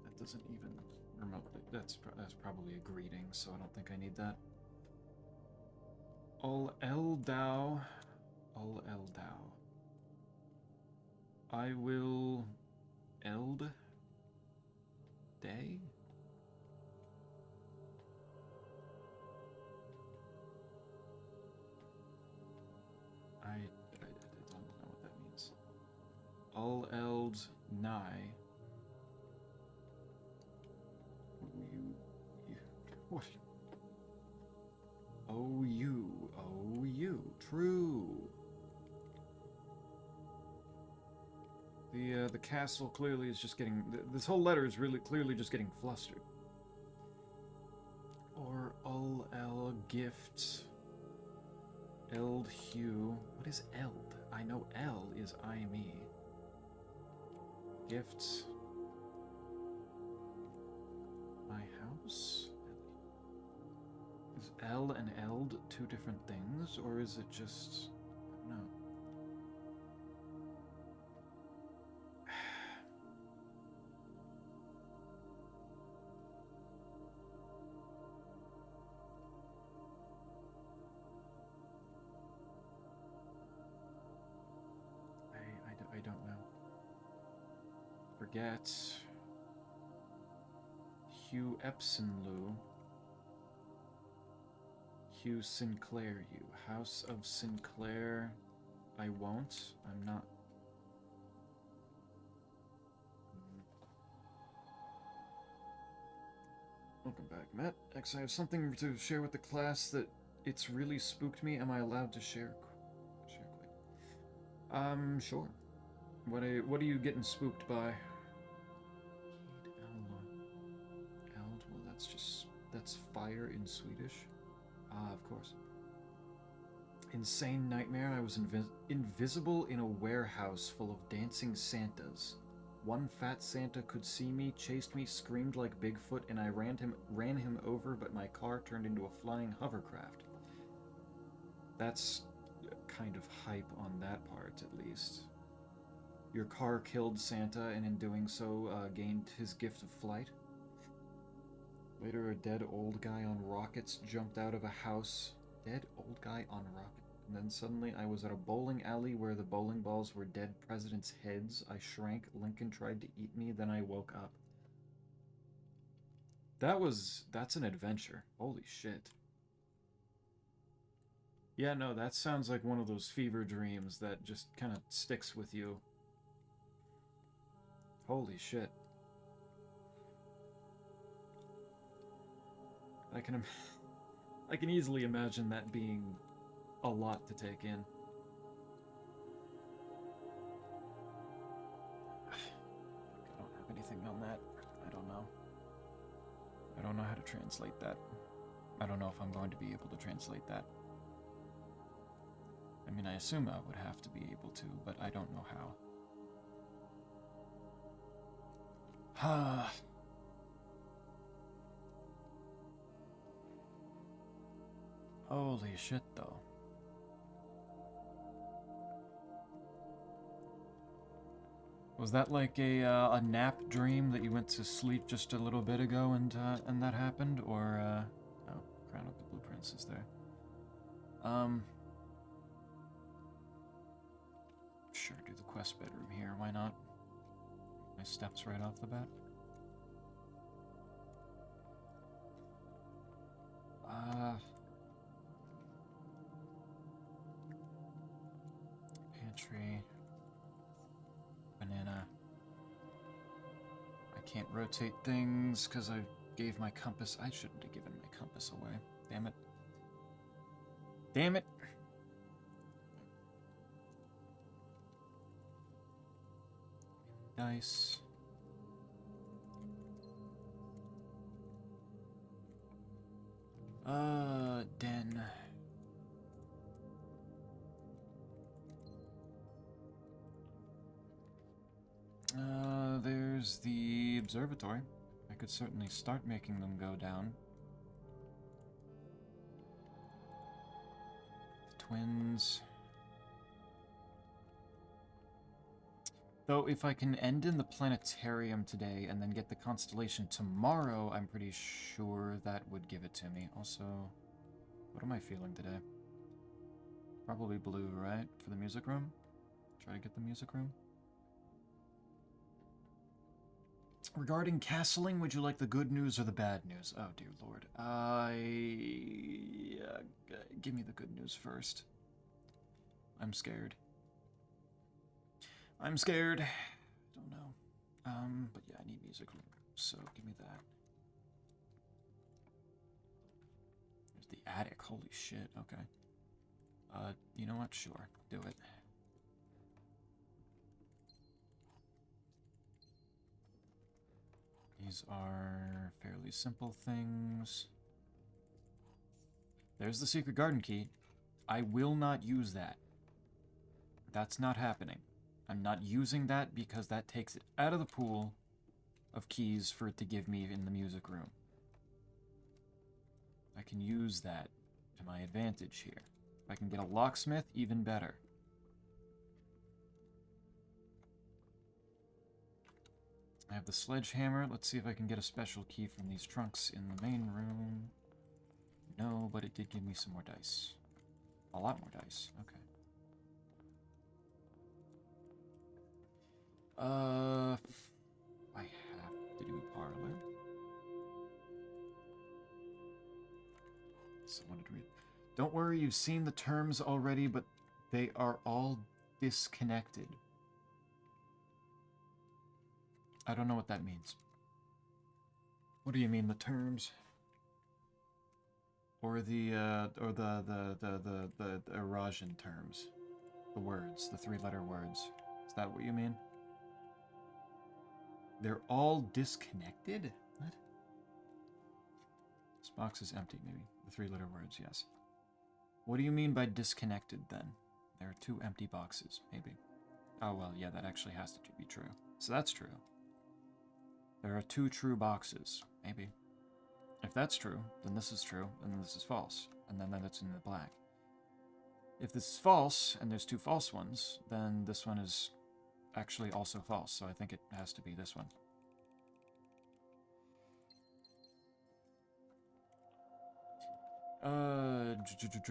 That doesn't even remotely. That's probably a greeting, so I don't think I need that. Ul Eldau. I will Eld Day? I don't Eld Nigh. What? Oh, you. True. The castle clearly is just getting... This whole letter is really clearly just getting flustered. Or el gift. Eld hue. What is eld? I know L is I me. Gifts. My house? Is L and eld two different things, or is it just... I don't know. I don't know. Forget. Hugh Epsonlew. Hugh Sinclair, you. House of Sinclair. I won't. I'm not. Welcome back, Matt. X, I have something to share with the class that it's really spooked me. Am I allowed to share? Share quick. Sure. What are you getting spooked by? Eld, well, that's fire in Swedish. Ah, of course. Insane nightmare. I was invisible in a warehouse full of dancing Santas. One fat Santa could see me, chased me, screamed like Bigfoot, and I ran him over, but my car turned into a flying hovercraft. That's kind of hype on that part, at least. Your car killed Santa, and in doing so, gained his gift of flight. Later, a dead old guy on rockets jumped out of a house. Dead old guy on rockets. And then suddenly, I was at a bowling alley where the bowling balls were dead presidents' heads. I shrank. Lincoln tried to eat me. Then I woke up. That's an adventure. Holy shit. Yeah, no, that sounds like one of those fever dreams that just kind of sticks with you. Holy shit. I can easily imagine that being a lot to take in. I don't have anything on that. I don't know. I don't know how to translate that. I don't know if I'm going to be able to translate that. I mean, I assume I would have to be able to, but I don't know how. Holy shit, though. Was that like a nap dream that you went to sleep just a little bit ago and that happened? Or, oh, Crown of the Blue Prince is there. Sure, do the quest bedroom here, why not? My steps right off the bat. Pantry. Banana. I can't rotate things because I gave my compass. I shouldn't have given my compass away. Damn it. Damn it. Dice. Den. There's the observatory. I could certainly start making them go down. The twins. Though, if I can end in the planetarium today and then get the constellation tomorrow, I'm pretty sure that would give it to me. Also, what am I feeling today? Probably blue, right? For the music room? Try to get the music room. Regarding castling, would you like the good news or the bad news? Oh, dear lord. Give me the good news first. I'm scared. I'm scared. Don't know. But yeah, I need music, so give me that. There's the attic. Holy shit. Okay. You know what? Sure. Do it. These are fairly simple things. There's the secret garden key. I will not use that. That's not happening. I'm not using that because that takes it out of the pool of keys for it to give me in the music room. I can use that to my advantage here. If I can get a locksmith, even better. I have the sledgehammer. Let's see if I can get a special key from these trunks in the main room. No, but it did give me some more dice. A lot more dice. Okay. I have to do parlor. Someone to read. Don't worry, you've seen the terms already, but they are all disconnected. I don't know what that means. What do you mean, the terms? Or the Eurasian terms? The words, the three-letter words. Is that what you mean? They're all disconnected? What? This box is empty, maybe. The three-letter words, yes. What do you mean by disconnected, then? There are two empty boxes, maybe. Oh, well, yeah, that actually has to be true. So that's true. There are two true boxes, maybe. If that's true, then this is true, and then this is false, and then it's in the black. If this is false, and there's two false ones, then this one is actually also false, so I think it has to be this one.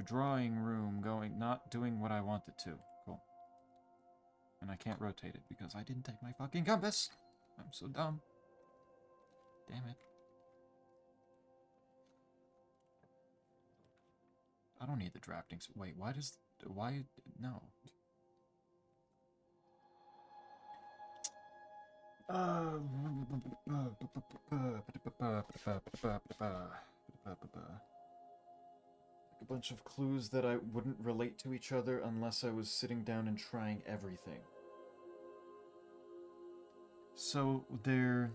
Drawing room going, not doing what I wanted to. Cool. And I can't rotate it because I didn't take my fucking compass. I'm so dumb. Damn it. I don't need the drafting. Wait, why? No. A bunch of clues that I wouldn't relate to each other unless I was sitting down and trying everything. So they're...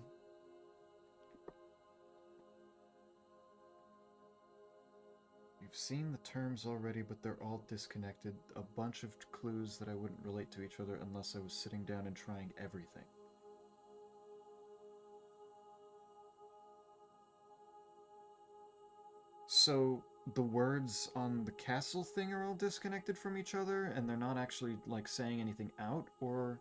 You've seen the terms already, but they're all disconnected. A bunch of clues that I wouldn't relate to each other unless I was sitting down and trying everything. So the words on the castle thing are all disconnected from each other, and they're not actually, like, saying anything out, or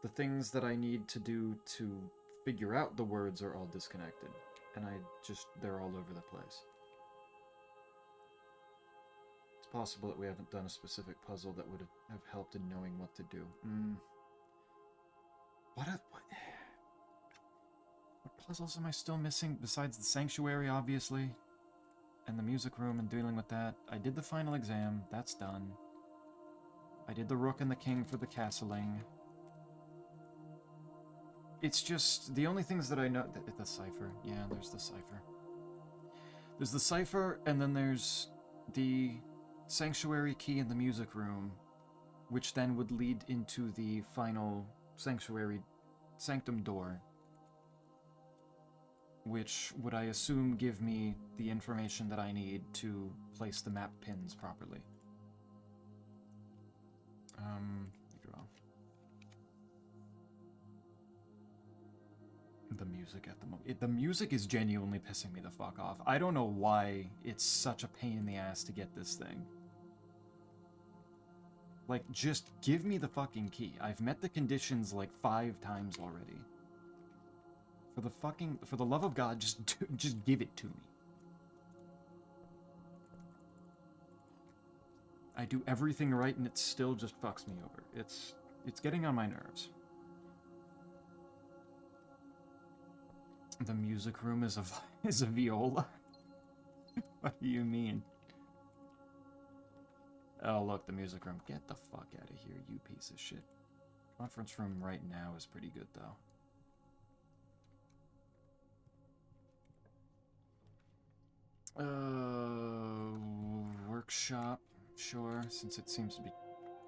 the things that I need to do to figure out the words are all disconnected, and they're all over the place. It's possible that we haven't done a specific puzzle that would have helped in knowing what to do. What puzzles am I still missing besides the sanctuary, obviously? And the music room and dealing with that. I did the final exam. That's done. I did the rook and the king for the castling. It's just the only things that I know... The cipher. Yeah, there's the cipher. There's the cipher, and then there's the sanctuary key in the music room, which then would lead into the final sanctuary sanctum door, which would, I assume, give me the information that I need to place the map pins properly. Draw. The music at the moment. The music is genuinely pissing me the fuck off. I don't know why it's such a pain in the ass to get this thing. Like, just give me the fucking key. I've met the conditions like 5 times already. For the love of God, just give it to me. I do everything right and it still just fucks me over. It's getting on my nerves. The music room is a viola. What do you mean? Oh, look, the music room. Get the fuck out of here, you piece of shit. Conference room right now is pretty good, though. Workshop, sure, since it seems to be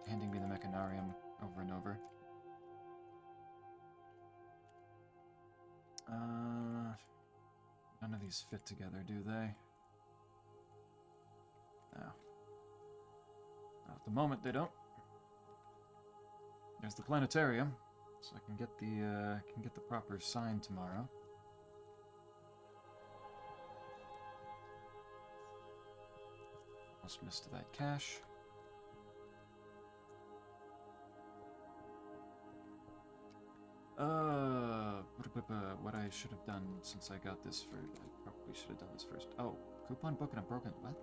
handing me the mechanarium over and over. None of these fit together, do they? No. Not at the moment, they don't. There's the planetarium, so I can get the proper sign tomorrow. Almost missed that cache. What I should have done since I got this for... I probably should have done this first. Oh, coupon book and a broken... What?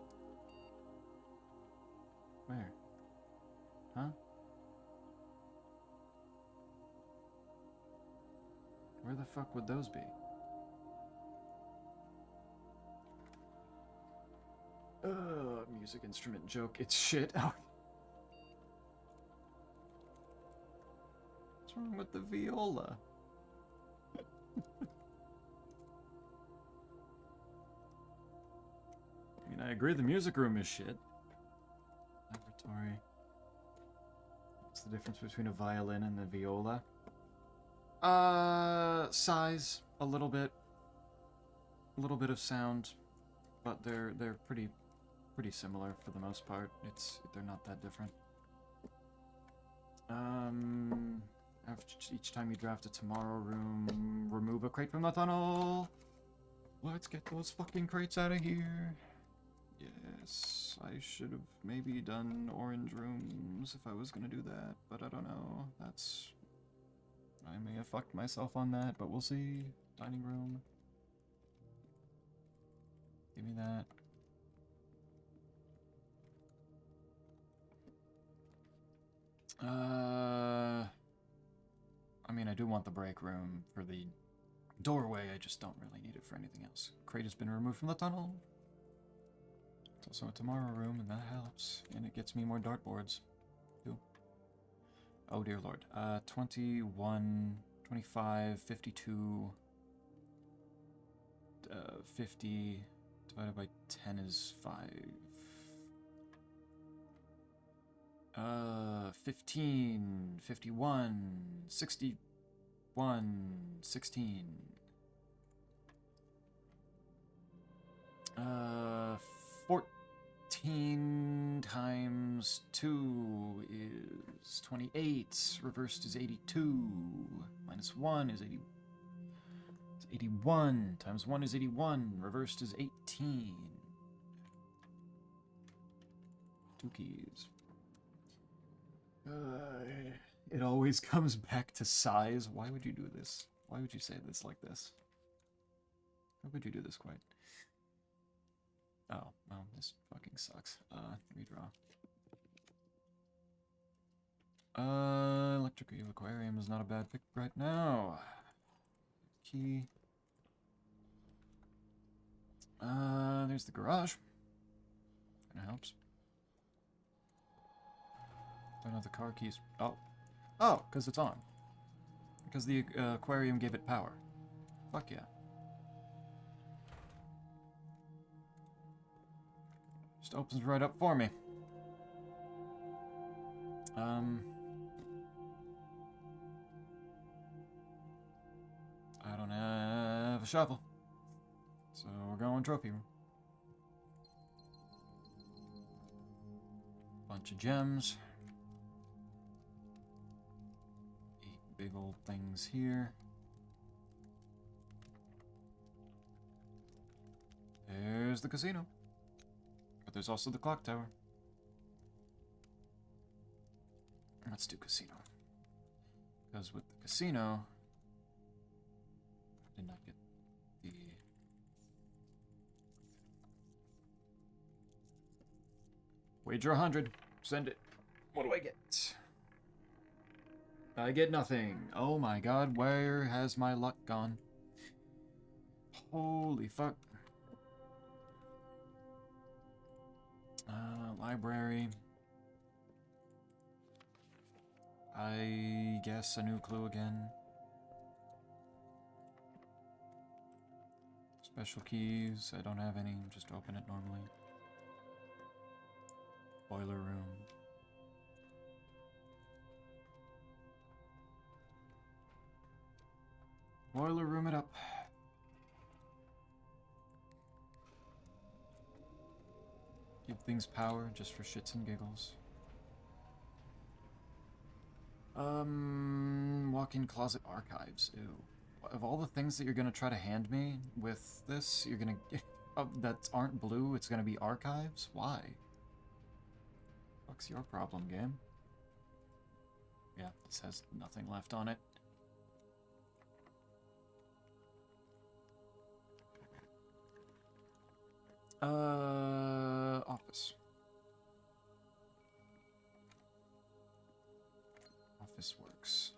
Where? Huh? Where the fuck would those be? Music instrument joke. It's shit. Oh. What's wrong with the viola? I mean, I agree the music room is shit. Laboratory. What's the difference between a violin and a viola? Size, a little bit of sound, but they're pretty similar for the most part. They're not that different. After each time you draft a tomorrow room, remove a crate from the tunnel. Let's get those fucking crates out of here. Yes, I should have maybe done orange rooms if I was gonna do that, but I don't know. I may have fucked myself on that, but we'll see. Dining room. Give me that. I mean, I do want the break room for the doorway, I just don't really need it for anything else. Crate has been removed from the tunnel. It's also a tomorrow room, and that helps. And it gets me more dartboards, too. Oh, dear lord. 21, 25, 52, 50, divided by 10 is 5. 15, 51, 61, 16. 14 times 2 is 28. Reversed is 82. Minus 1 is 80. It's 81. Times 1 is 81. Reversed is 18. 2 keys. It always comes back to size. Why would you do this? Why would you say this like this? Why would you do this quite? Oh, well, this fucking sucks. Redraw. Electric Eel Aquarium is not a bad pick right now. Key. There's the garage. Kinda helps. Don't have the car keys. Oh. Oh, because it's on. Because the aquarium gave it power. Fuck yeah. Just opens right up for me. I don't have a shovel. So we're going trophy room. Bunch of gems. 8 big old things here. There's the casino. But there's also the clock tower. Let's do casino. Because with the casino, I did not get the... Wager 100. Send it. What do I get? I get nothing. Oh my god, where has my luck gone? Holy fuck. Library. I guess a new clue again. Special keys, I don't have any, just open it normally. Boiler room. Boiler room it up. Give things power just for shits and giggles. Walk-in closet archives. Ew. Of all the things that you're gonna try to hand me with this, you're gonna that aren't blue, it's gonna be archives? Why? What's your problem, game? Yeah, this has nothing left on it. Office. Office works.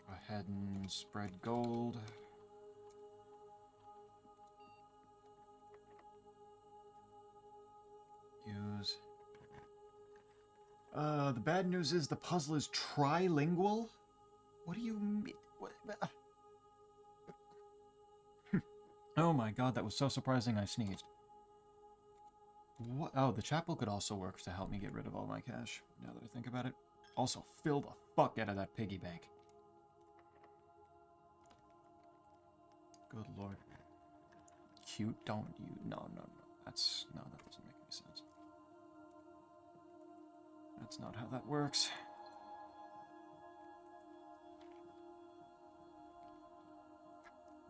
Go ahead and spread gold. Use. The bad news is the puzzle is trilingual? What do you mean? What? Oh my god, that was so surprising I sneezed. What? Oh, the chapel could also work to help me get rid of all my cash, now that I think about it. Also, fill the fuck out of that piggy bank. Good lord. Cute? Don't you? No, no, no. That's... No, that doesn't make any sense. That's not how that works.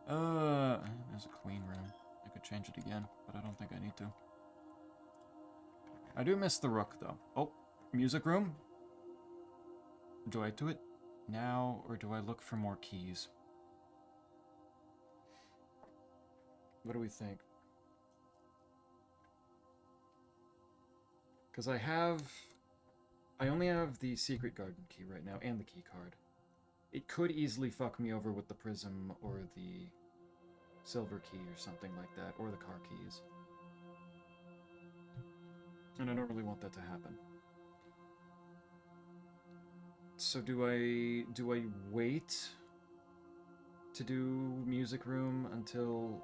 There's a queen room. I could change it again, but I don't think I need to. I do miss the rook, though. Oh, music room? Do I do it now, or do I look for more keys? What do we think? Because I only have the secret garden key right now, and the key card. It could easily fuck me over with the prism, or the silver key, or something like that, or the car keys. And I don't really want that to happen. So do I wait to do music room until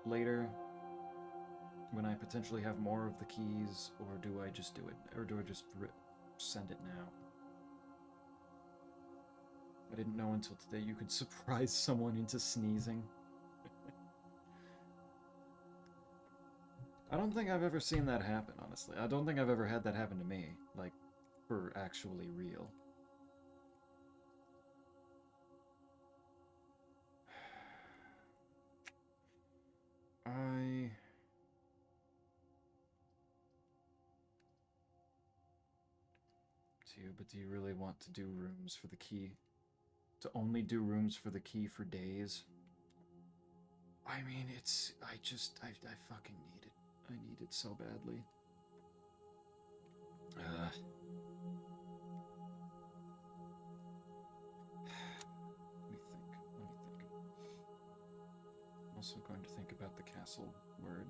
later, when I potentially have more of the keys, or do I just do it? Or do I just send it now? I didn't know until today you could surprise someone into sneezing. I don't think I've ever seen that happen, honestly. I don't think I've ever had that happen to me, like, for actually real. But do you really want to do rooms for the key? To only do rooms for the key for days? I mean, I fucking need it. I need it so badly. Let me think. I'm also going to think about the castle word.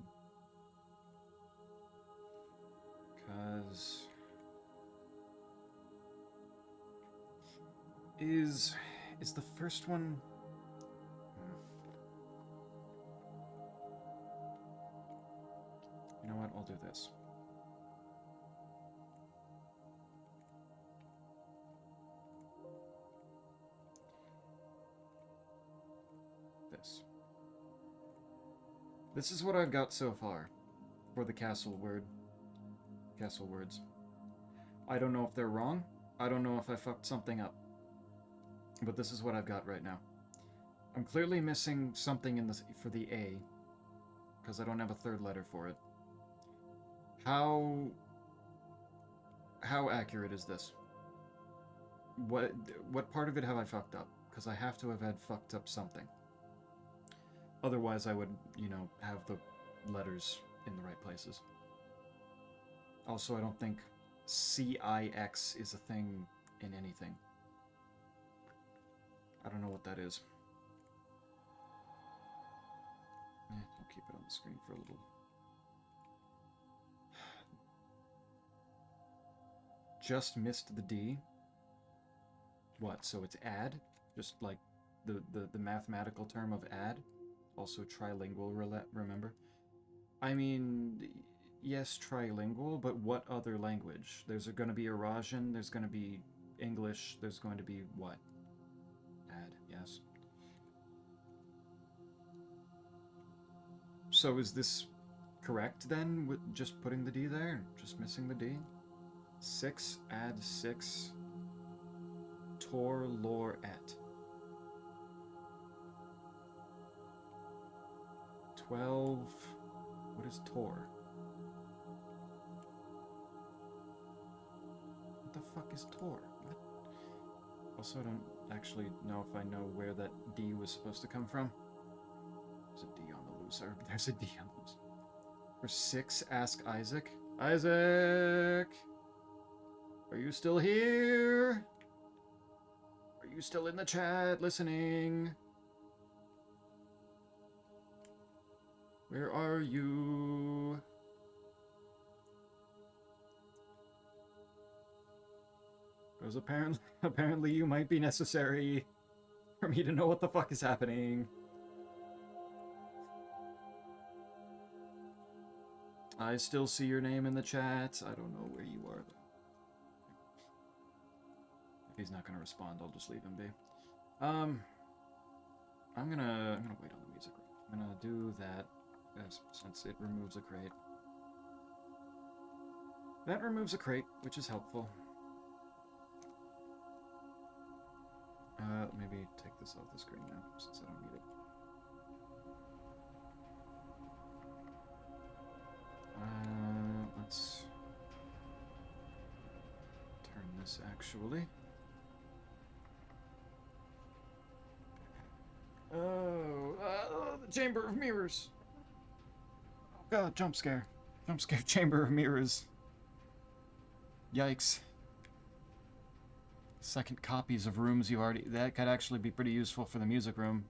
Because... Is the first one... You know what? I'll do this. This is what I've got so far for the castle word. Castle words. I don't know if they're wrong. I don't know if I fucked something up. But this is what I've got right now. I'm clearly missing something in this for the A, because I don't have a third letter for it. How accurate is this? What part of it have I fucked up? Because I have to have had fucked up something. Otherwise, I would, you know, have the letters in the right places. Also, I don't think CIX is a thing in anything. I don't know what that is. I'll keep it on the screen for a little. just missed the D. What, so it's add? Just like the mathematical term of add? Also trilingual, remember? I mean, yes, trilingual, but what other language? There's going to be Eurasian, there's going to be English, there's going to be what? Add, yes. So is this correct then, with just putting the D there, just missing the D? 6, add 6, tor, lor, et. 12, what is tor? What the fuck is tor? What? Also, I don't actually know if I know where that D was supposed to come from. There's a D on the loser. There's a D on the loser. For 6, ask Isaac. Isaac! Are you still here? Are you still in the chat listening? Where are you? Because apparently you might be necessary for me to know what the fuck is happening. I still see your name in the chat. I don't know where you are, though. If he's not gonna respond, I'll just leave him be. I'm gonna wait on the music. I'm gonna do that since it removes a crate. That removes a crate, which is helpful. Maybe take this off the screen now, since I don't need it. Let's turn this actually. The Chamber of Mirrors. Oh god, jump scare. Jump scare, Chamber of Mirrors. Yikes. Second copies of rooms you already... That could actually be pretty useful for the music room.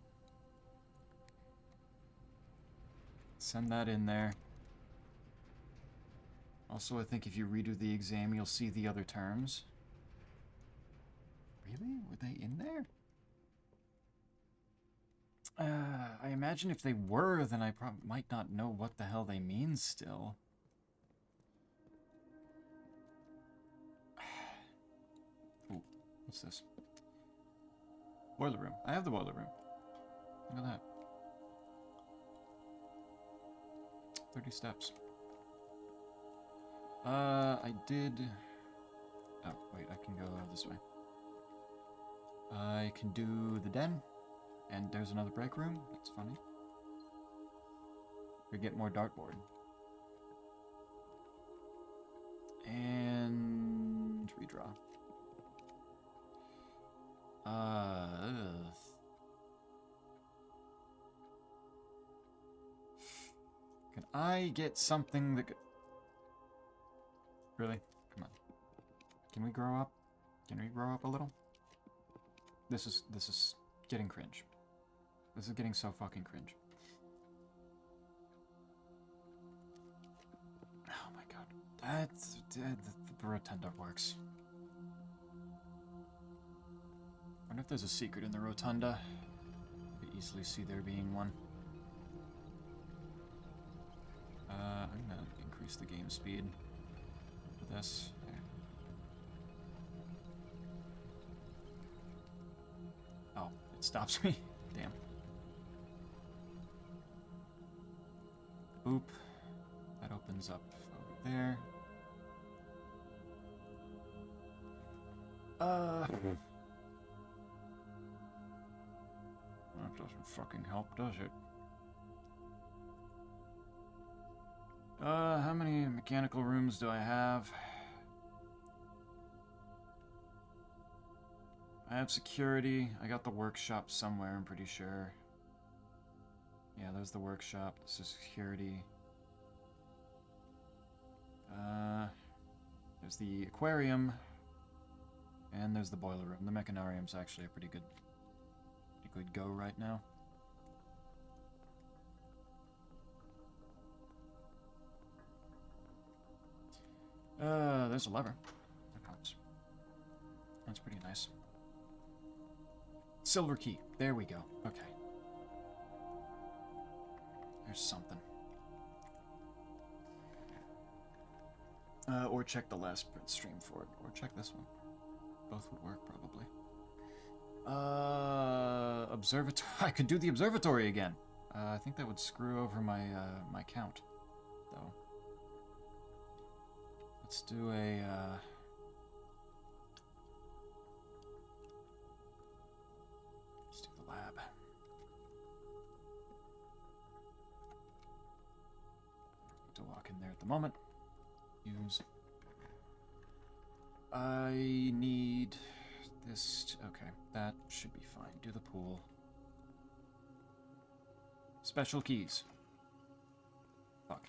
Send that in there. Also, I think if you redo the exam, you'll see the other terms. Really? Were they in there? I imagine if they were, then I might not know what the hell they mean still. Ooh, what's this? Boiler room. I have the boiler room. Look at that. 30 steps. I did... Oh, wait, I can go this way. I can do the den. And there's another break room. That's funny. We get more dartboard. And redraw. Can I get something that could... Really? Come on. Can we grow up? Can we grow up a little? This is getting cringe. This is getting so fucking cringe. Oh my god. The rotunda works. I wonder if there's a secret in the rotunda. I could easily see there being one. I'm gonna increase the game speed for this. There. Oh, it stops me. Damn. Boop. That opens up over there. That doesn't fucking help, does it? How many mechanical rooms do I have? I have security. I got the workshop somewhere, I'm pretty sure. Yeah, there's the workshop. This is security. There's the aquarium. And there's the boiler room. The mechanarium's actually a pretty good go right now. There's a lever. That helps. That's pretty nice. Silver key. There we go. Okay. There's something. Or check the last Prince stream for it. Or check this one. Both would work, probably. Observatory. I could do the observatory again. I think that would screw over my, my count, though. Let's do a, let's do the lab. Need to walk in there at the moment. Use. I need this. Okay, that should be fine. Do the pool. Special keys. Fuck.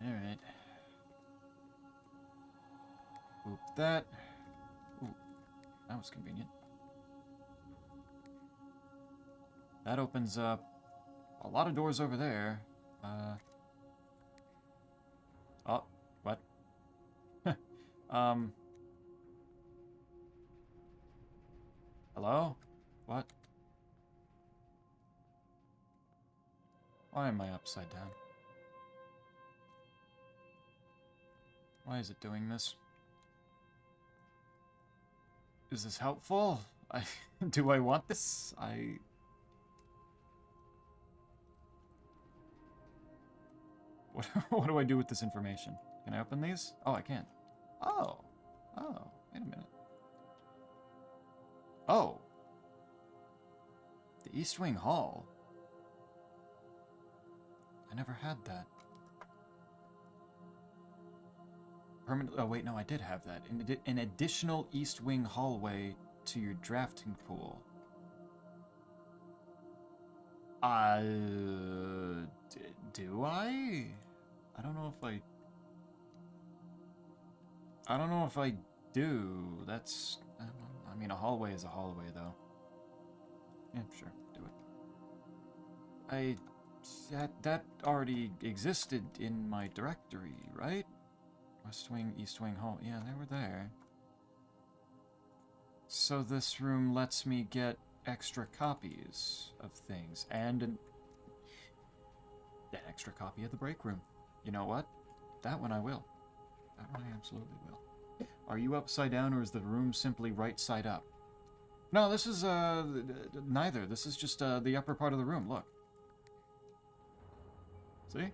Alright. Oop that. Ooh, that was convenient. That opens up a lot of doors over there. Oh, what? Hello? What? Why am I upside down? Why is it doing this? Is this helpful? Do I want this? What do I do with this information? Can I open these? Oh, I can. Oh. Oh, wait a minute. Oh. The East Wing Hall. I never had that. Permanent. Oh, wait, no, I did have that. An additional East Wing hallway to your drafting pool. Do I? I don't know if I do. That's, I mean, a hallway is a hallway, though. Yeah, sure, do it. That already existed in my directory, right? West Wing, East Wing Hall. Yeah, they were there. So this room lets me get extra copies of things, and an extra copy of the break room. You know what? That one I will. That one I absolutely will. Are you upside down, or is the room simply right side up? No, this is, neither. This is just, the upper part of the room. Look. See?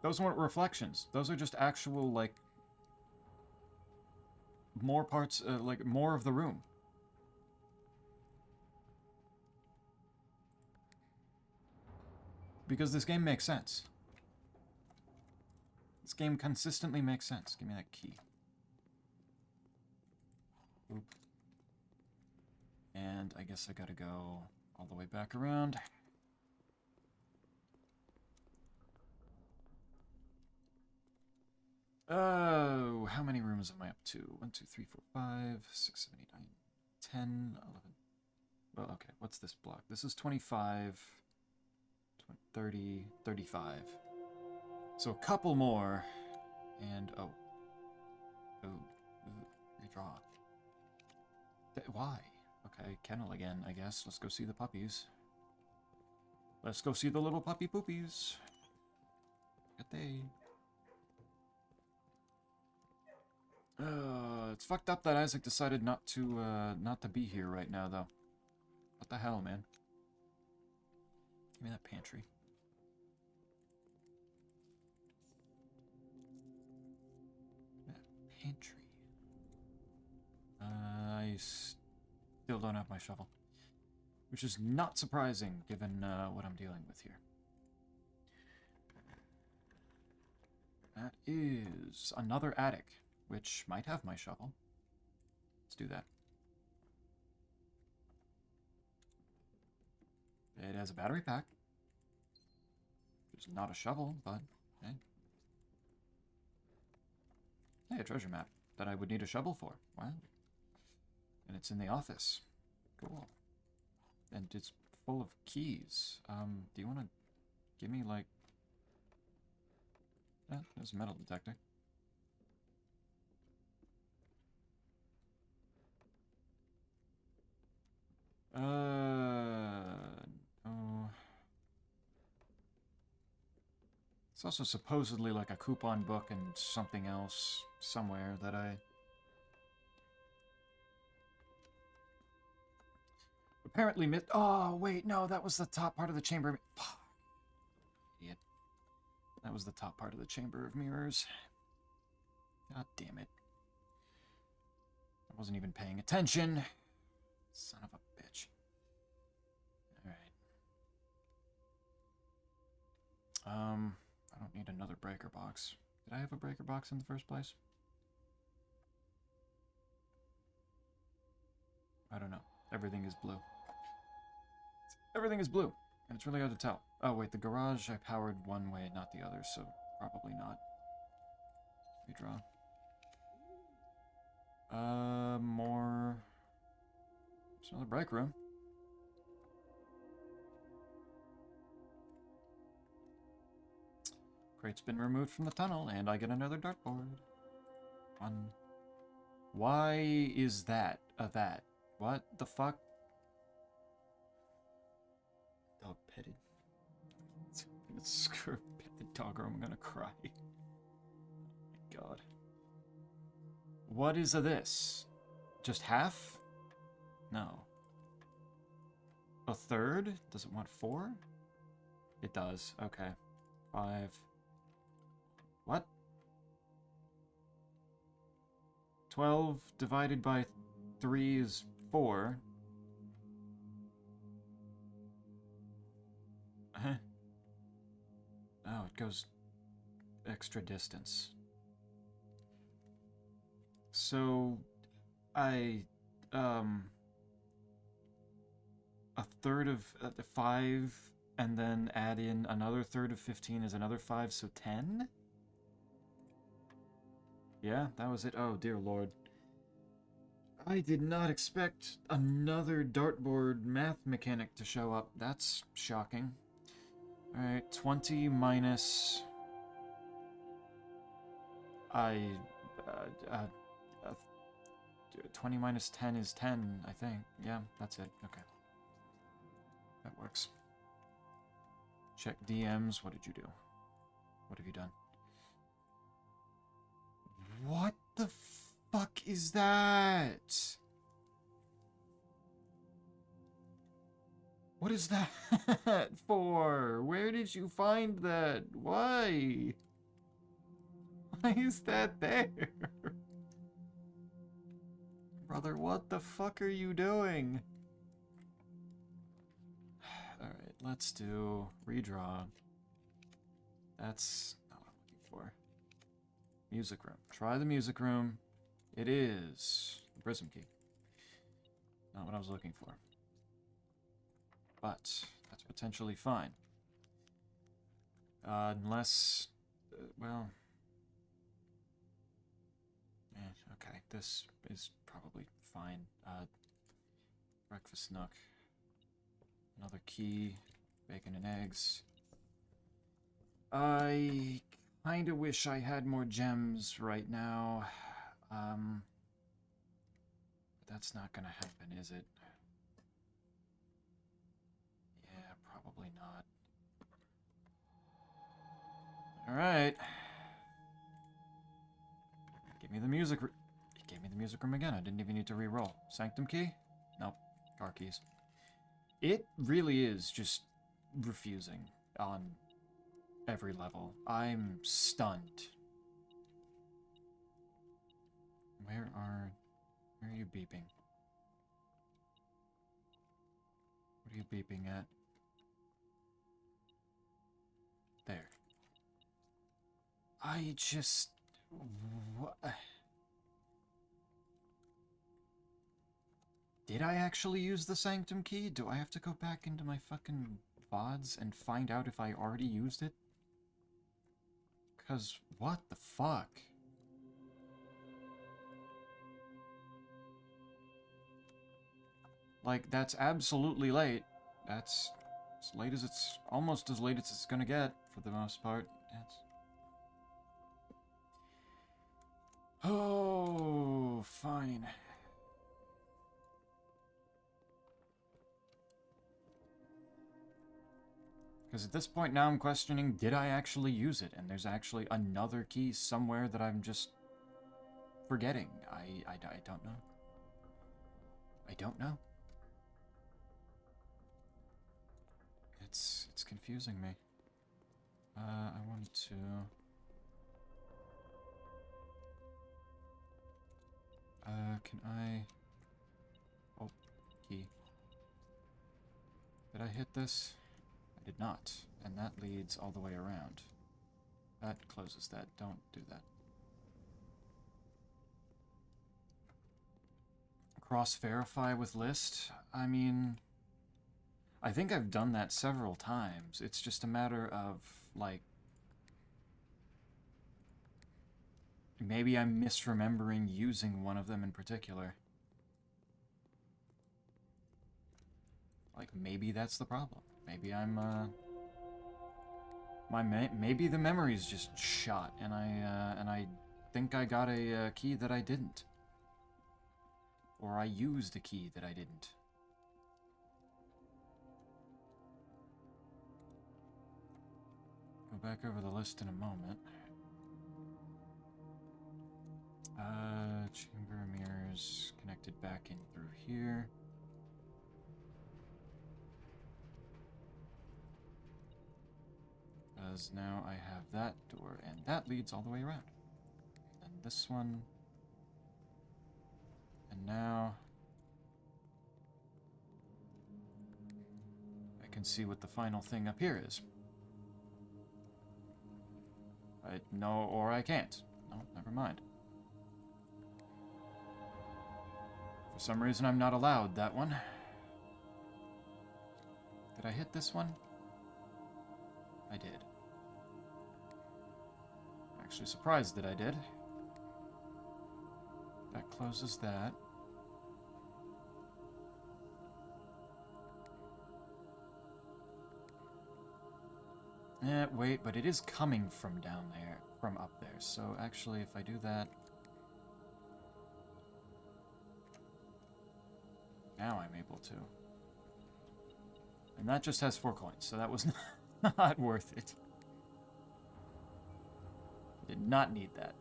Those weren't reflections. Those are just actual, like, more parts, like, more of the room. Because this game makes sense. This game consistently makes sense. Give me that key. Oop. And I guess I gotta go all the way back around. Oh, how many rooms am I up to? 1, 2, 3, 4, 5, 6, 7, 8, 9, 10, 11. Well, okay, what's this block? This is 25, 20, 30, 35. So a couple more, and oh. Redraw. Why? Okay, kennel again, I guess. Let's go see the puppies. Let's go see the little puppy poopies. Good day. It's fucked up that Isaac decided not to be here right now, though. What the hell, man? Give me that pantry. That pantry. I still don't have my shovel. Which is not surprising, given what I'm dealing with here. That is another attic, which might have my shovel. Let's do that. It has a battery pack. It's not a shovel, but hey. Hey, a treasure map that I would need a shovel for. Wow. And it's in the office. Cool. And it's full of keys. Do you want to give me, like... There's a metal detector. No. It's also supposedly like a coupon book and something else somewhere that I... apparently missed. Oh, wait, no, that was the top part of the chamber. Fuck. Idiot. That was the top part of the chamber of mirrors. God damn it. I wasn't even paying attention. Son of a bitch. Alright. I don't need another breaker box. Did I have a breaker box in the first place? I don't know. Everything is blue. Everything is blue, and it's really hard to tell. Oh, wait, the garage I powered one way, not the other, so probably not. Redraw. More... There's another break room. Crate's been removed from the tunnel, and I get another dartboard. Fun. Why is that that? What the fuck? Dog petted. Screw pet the dog or I'm gonna cry. Oh my god. What is this? Just half? No. A third? Does it want 4? It does. Okay. 5. What? 12 divided by 3 is 4. Huh? Oh, it goes extra distance. So, a third of 5, and then add in another third of 15 is another 5, so 10? Yeah, that was it. Oh, dear lord. I did not expect another dartboard math mechanic to show up. That's shocking. Alright, 20 minus... 20 minus 10 is 10, I think. Yeah, that's it. Okay. That works. Check DMs. What did you do? What have you done? What the fuck is that? What is that for? Where did you find that? Why? Why is that there? Brother, what the fuck are you doing? Alright, let's do redraw. That's not what I'm looking for. Music room. Try the music room. It is the prism key. Not what I was looking for. But that's potentially fine. Unless, well... okay, this is probably fine. Breakfast nook. Another key. Bacon and eggs. I kinda wish I had more gems right now. But that's not gonna happen, is it? Yeah, probably not. Alright. Give me the music room. It gave me the music room again. I didn't even need to re-roll. Sanctum key? Nope. Car keys. It really is just refusing on every level. I'm stunned. Where are you beeping? What are you beeping at? There. I just... what? Did I actually use the Sanctum key? Do I have to go back into my fucking VODs and find out if I already used it? Cause what the fuck? Like, that's absolutely late. That's as late as it's... almost as late as it's gonna get, for the most part. That's... Oh, fine. Because at this point now I'm questioning, did I actually use it? And there's actually another key somewhere that I'm just forgetting. I don't know. I don't know. It's confusing me. I want to... can I... Oh, key. Did I hit this? I did not. And that leads all the way around. That closes that. Don't do that. Cross-verify with list? I mean... I think I've done that several times. It's just a matter of, like... Maybe I'm misremembering using one of them in particular. Like, maybe that's the problem. Maybe I'm, maybe the memory's just shot, and I think I got a key that I didn't. Or I used a key that I didn't. Go back over the list in a moment. Chamber mirrors connected back in through here. Because now I have that door, and that leads all the way around. And this one. And now I can see what the final thing up here is. No, or I can't. No, never mind. For some reason I'm not allowed that one. Did I hit this one? I did. Actually surprised that I did. That closes that. Wait, but it is coming from down there, from up there. So actually, if I do that... Now I'm able to. And that just has 4 coins, so that was not worth it. Did not need that.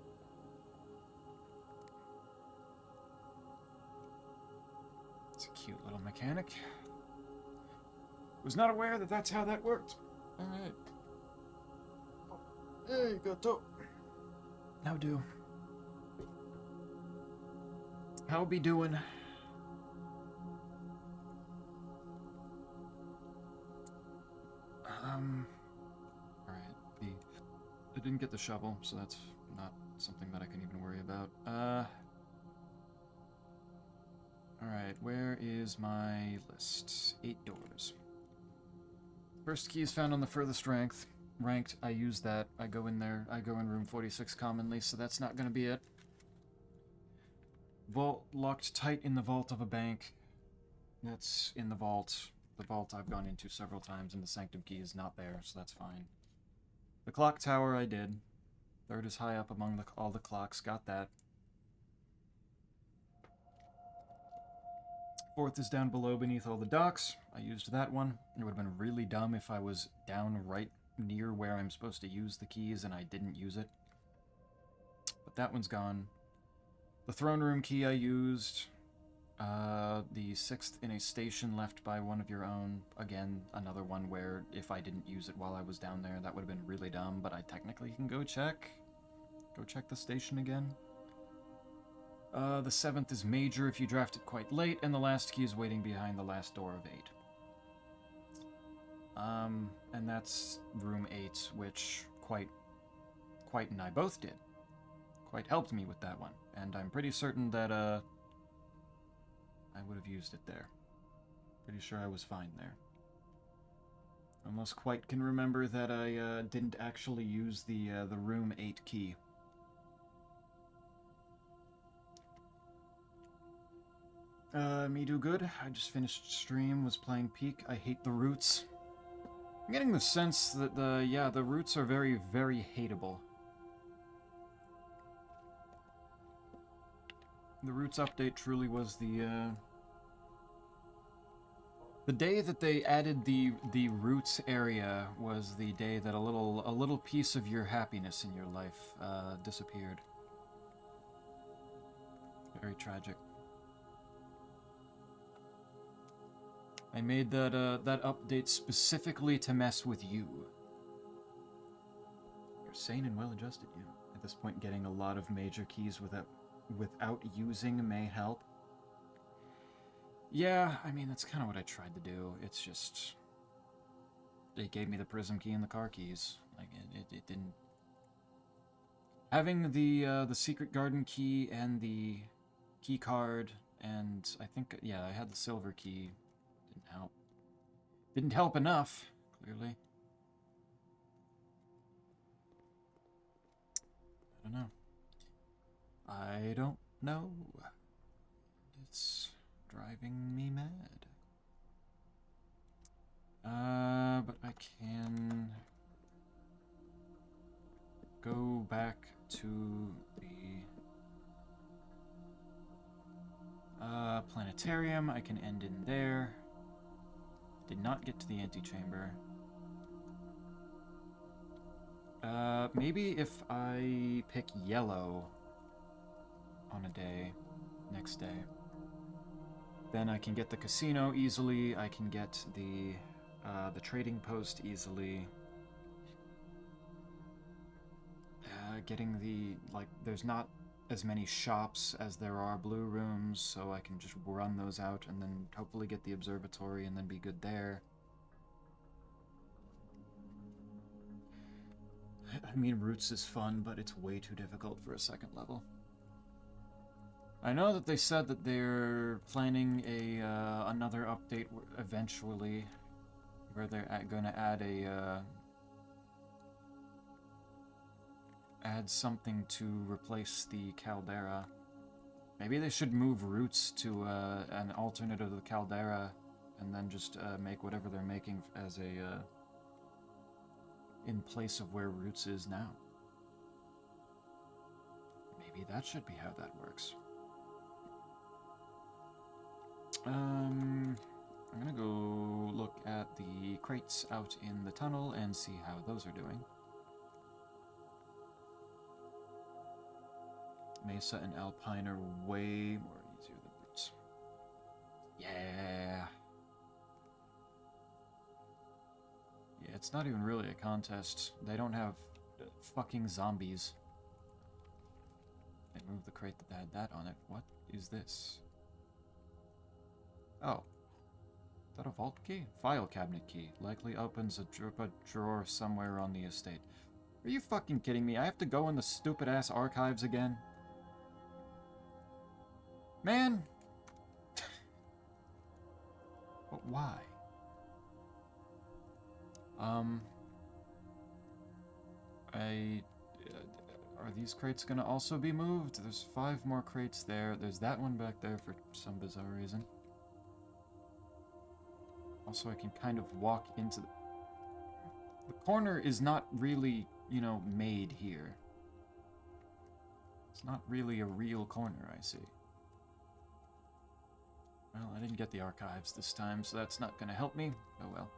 It's a cute little mechanic. Was not aware that that's how that worked. Alright. There you go, dope. How do? How be doing? Alright, I didn't get the shovel, so that's not something that I can even worry about. Alright, where is my list? 8 doors. First key is found on the furthest ranked. I use that. I go in there. I go in room 46 commonly, so that's not going to be it. Vault locked tight in the vault of a bank. That's in the vault. The vault I've gone into several times, and the sanctum key is not there, so that's fine. The clock tower I did. Third is high up among all the clocks. Got that. Fourth is down below beneath all the docks. I used that one. It would have been really dumb if I was down right near where I'm supposed to use the keys and I didn't use it. But that one's gone. The throne room key I used. The 6th in a station left by one of your own. Again, another one where if I didn't use it while I was down there, that would have been really dumb, but I technically can go check. Go check the station again. The 7th is major if you draft it quite late, and the last key is waiting behind the last door of 8. And that's room 8, which Quite and I both did. Quite helped me with that one, and I'm pretty certain that, I would have used it there. Pretty sure I was fine there. Unless Quite can remember that I, didn't actually use the room 8 key. Me do good. I just finished stream, was playing Peak. I hate the roots. I'm getting the sense that the roots are very, very hateable. The Roots update truly was the day that they added the Roots area was the day that a little piece of your happiness in your life disappeared. Very tragic. I made that update specifically to mess with you. You're sane and well-adjusted, yeah. At this point, getting a lot of major keys without using may help. Yeah, I mean, that's kind of what I tried to do. It's just... They gave me the prism key and the car keys. Like, it didn't... Having the secret garden key and the key card, and I think, yeah, I had the silver key. Didn't help. Didn't help enough, clearly. I don't know. I don't know. It's driving me mad. But I can go back to the planetarium. I can end in there. Did not get to the antechamber. Maybe if I pick yellow on a day, next day, then I can get the casino easily. I can get the trading post easily. Getting the, like, there's not as many shops as there are blue rooms, so I can just run those out and then hopefully get the observatory and then be good there. I mean, Roots is fun, but it's way too difficult for a second level. I know that they said that they're planning another update eventually, where they're going to add something to replace the caldera. Maybe they should move Roots to an alternate of the caldera, and then just make whatever they're making as a in place of where Roots is now. Maybe that should be how that works. I'm gonna go look at the crates out in the tunnel and see how those are doing. Mesa and Alpine are way more easier than Roots. Yeah. Yeah, it's not even really a contest. They don't have fucking zombies. They moved the crate that had that on it. What is this? Oh. Is that a vault key? File cabinet key. Likely opens a drawer somewhere on the estate. Are you fucking kidding me? I have to go in the stupid-ass archives again? Man! But why? Are these crates gonna also be moved? There's 5 more crates there. There's that one back there for some bizarre reason. Also, I can kind of walk into the corner is not really, you know, made here. It's not really a real corner, I see. Well, I didn't get the archives this time, so that's not gonna help me. Oh well.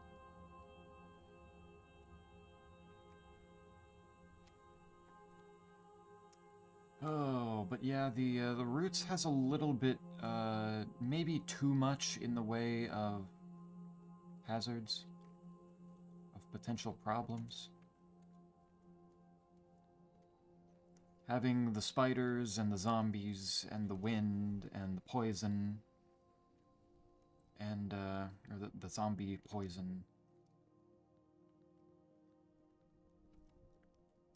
Oh, but yeah, the Roots has a little bit, maybe too much in the way of hazards, of potential problems. Having the spiders and the zombies and the wind and the poison and, or the zombie poison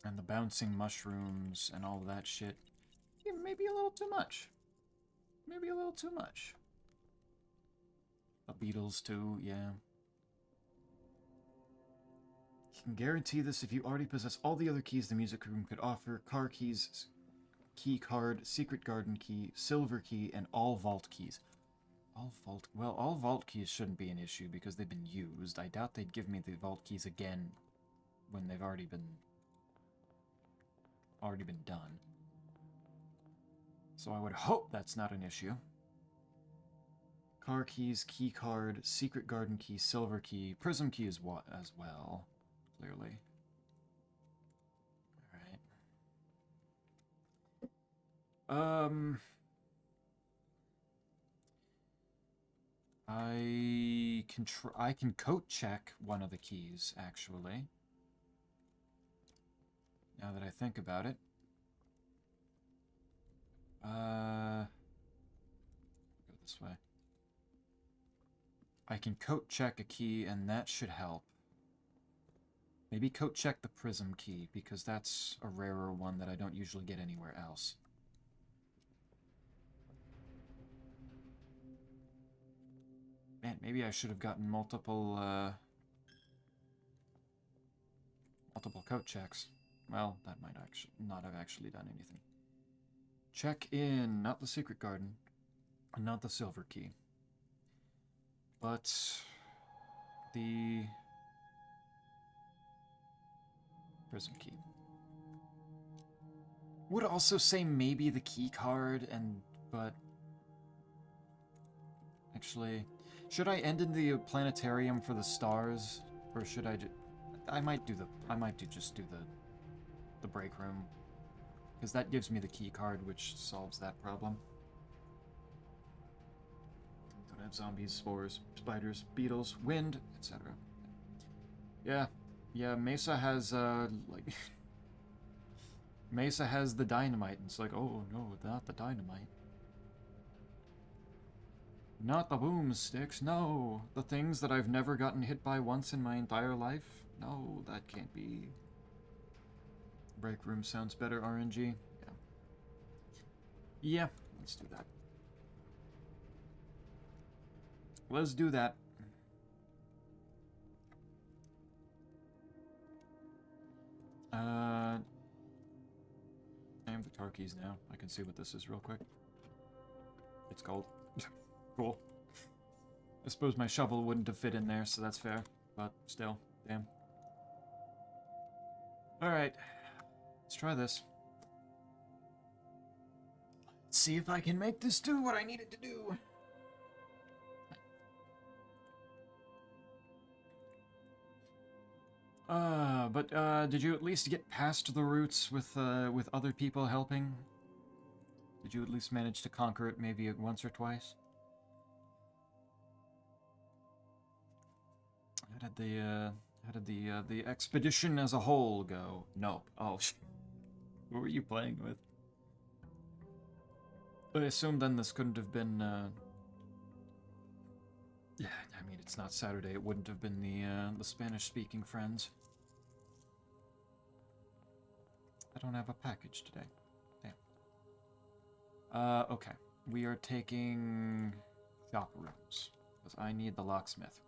and the bouncing mushrooms and all of that shit. Yeah, maybe a little too much. Maybe a little too much. The Beatles too, yeah. You can guarantee this if you already possess all the other keys the music room could offer. Car keys, key card, secret garden key, silver key, and all vault keys. All vault keys shouldn't be an issue because they've been used. I doubt they'd give me the vault keys again when they've already been done. So I would hope that's not an issue. Car keys, key card, secret garden key, silver key, prism key is what as well, clearly. Alright. I can coat check one of the keys, actually. Now that I think about it. Go this way. I can coat check a key, and that should help. Maybe coat check the prism key, because that's a rarer one that I don't usually get anywhere else. Man, maybe I should have gotten multiple coat checks. Well, that might actually not have actually done anything. Check in, not the secret garden, not the silver key, but the prism key. Would also say maybe the key card, but actually, should I end in the planetarium for the stars, or should I? I might just do the break room, because that gives me the key card, which solves that problem. Don't have zombies, spores, spiders, beetles, wind, etc. Yeah. Mesa has like Mesa has the dynamite, and it's like, oh no, not the dynamite. Not the boomsticks, no. The things that I've never gotten hit by once in my entire life? No, that can't be. Break room sounds better, RNG. Yeah. Yeah, let's do that. Let's do that. I have the car keys now. I can see what this is real quick. It's gold. Cool. I suppose my shovel wouldn't have fit in there, so that's fair. But still, damn. Alright. Let's try this. Let's see if I can make this do what I need it to do. Did you at least get past the roots with other people helping? Did you at least manage to conquer it maybe once or twice? How did the expedition as a whole go? Nope. Oh, what were you playing with? I assume then this couldn't have been, yeah, I mean, it's not Saturday. It wouldn't have been the Spanish-speaking friends. I don't have a package today. Damn. Okay. We are taking shop rooms, because I need the locksmith.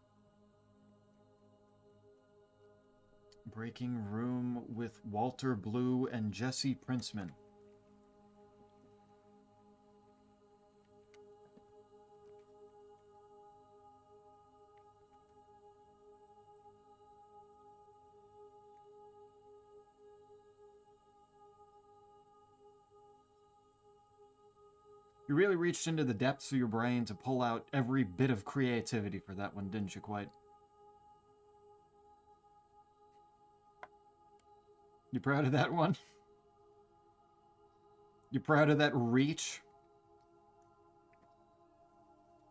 Breaking room with Walter Blue and Jesse Princeman. You really reached into the depths of your brain to pull out every bit of creativity for that one, didn't you quite? You proud of that one? You proud of that reach?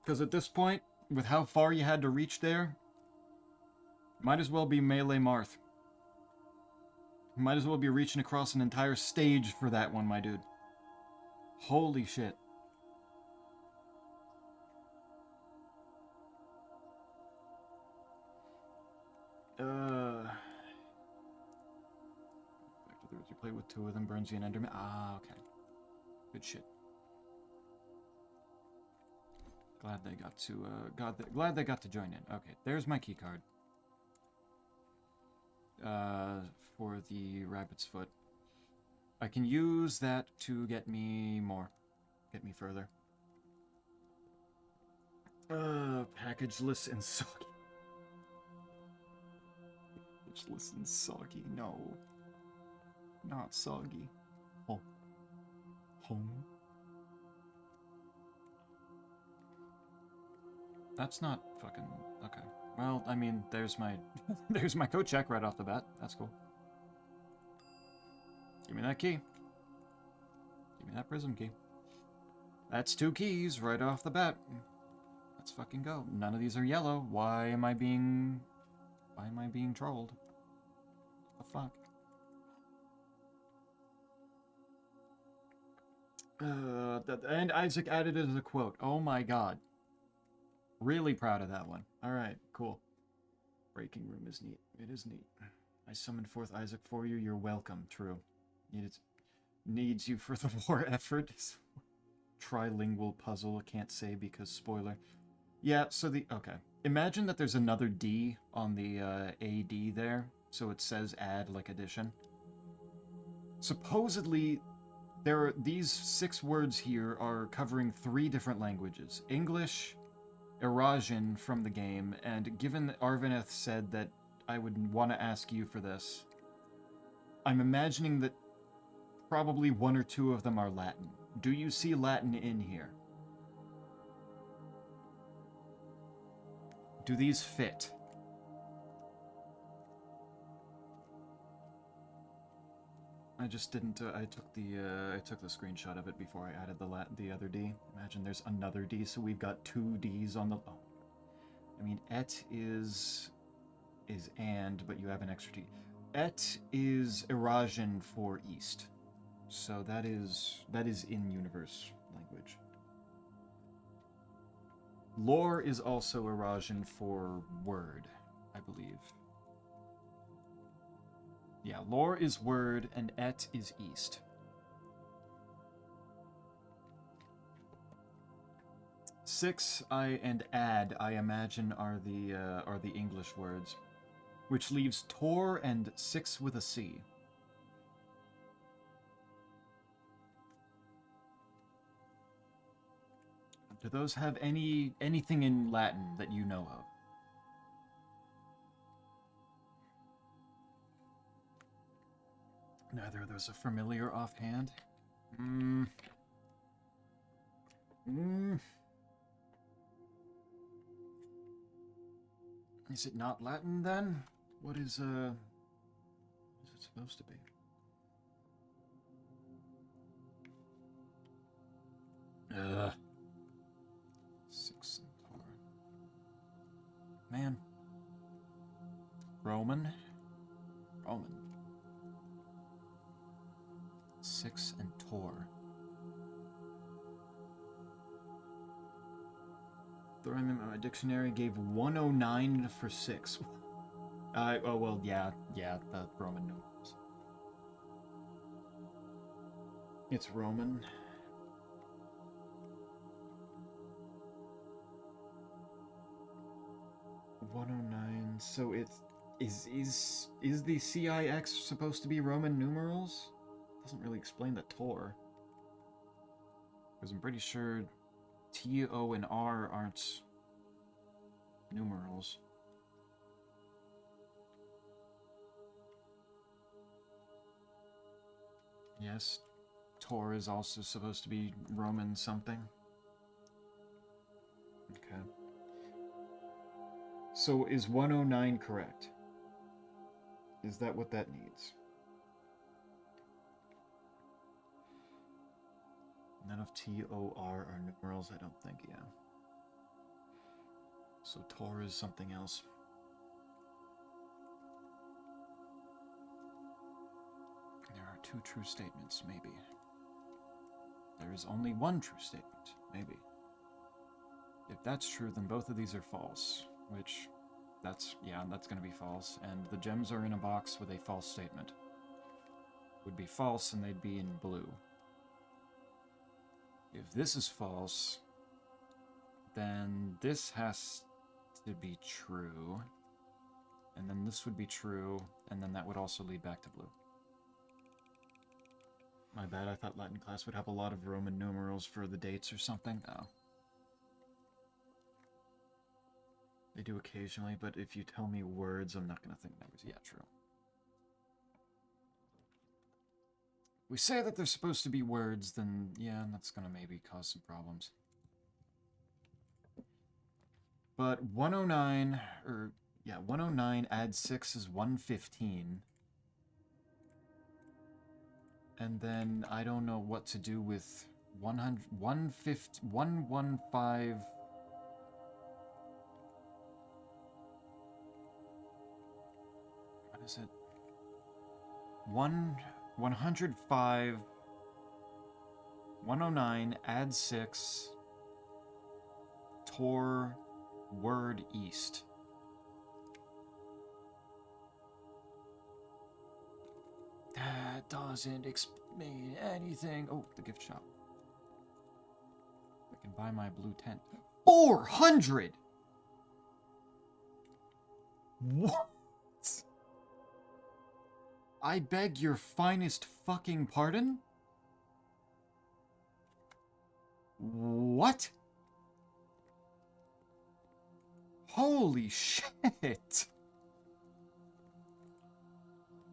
Because at this point, with how far you had to reach there, might as well be Melee Marth. Might as well be reaching across an entire stage for that one, my dude. Holy shit. You play with two of them, burns you an Enderman. Ah, okay. Good shit. Glad they got to, glad they got to join in. Okay, there's my key card. For the Rabbit's Foot. I can use that to get me more. Get me further. Packageless and soggy. Packageless and soggy, no. Not soggy. Oh. Home. That's not fucking... Okay. Well, I mean, there's my... there's my code check right off the bat. That's cool. Give me that key. Give me that prism key. That's 2 keys right off the bat. Let's fucking go. None of these are yellow. Why am I being trolled? The fuck? And Isaac added it as a quote. Oh my god. Really proud of that one. Alright, cool. Breaking room is neat. It is neat. I summoned forth Isaac for you. You're welcome. True. Needs you for the war effort. Trilingual puzzle. Can't say because spoiler. Yeah, so okay. Imagine that there's another D on the AD there. So it says add like addition. Supposedly, these 6 words here are covering 3 different languages. English, Eurasian from the game, and given that Arvineth said that I would want to ask you for this, I'm imagining that probably 1 or 2 of them are Latin. Do you see Latin in here? Do these fit? I just didn't. I took the screenshot of it before I added the other D. Imagine there's another D, so we've got 2 Ds on the. Oh. I mean, et is and, but you have an extra T. Et is Eurasian for east, so that is in-universe language. Lore is also Eurasian for word, I believe. Yeah, lore is word, and et is east. Six and add, I imagine, are the English words, which leaves Tor and 6 with a C. Do those have anything in Latin that you know of? Neither of those are familiar offhand. Is it not Latin then? What is it supposed to be? Ugh. 6 and 4. Man. Roman. 6 and Tor. Throwing them in my dictionary gave 109 for 6. Oh well, yeah, the Roman numerals. It's Roman. $109. So is the CIX supposed to be Roman numerals? Doesn't really explain the Tor. Because I'm pretty sure T, O, and R aren't numerals. Yes, Tor is also supposed to be Roman something. Okay. So is 109 correct? Is that what that needs? None of T, O, R are numerals, I don't think, yeah. So Tor is something else. There are 2 true statements, maybe. There is only 1 true statement, maybe. If that's true, then both of these are false, which, that's gonna be false, and the gems are in a box with a false statement. Would be false, and they'd be in blue. If this is false, then this has to be true, and then this would be true, and then that would also lead back to blue. My bad, I thought Latin class would have a lot of Roman numerals for the dates or something. Oh. They do occasionally, but if you tell me words, I'm not gonna think numbers. Yeah, true. We say that they're supposed to be words, then yeah, that's gonna maybe cause some problems. But 109, or, yeah, 109 add 6 is 115. And then I don't know what to do with 100, 115, 115... What is it? 105... 109, add 6, Tor, word east. That doesn't explain anything. Oh, the gift shop. I can buy my blue tent. 400! What? I beg your finest fucking pardon? What? Holy shit!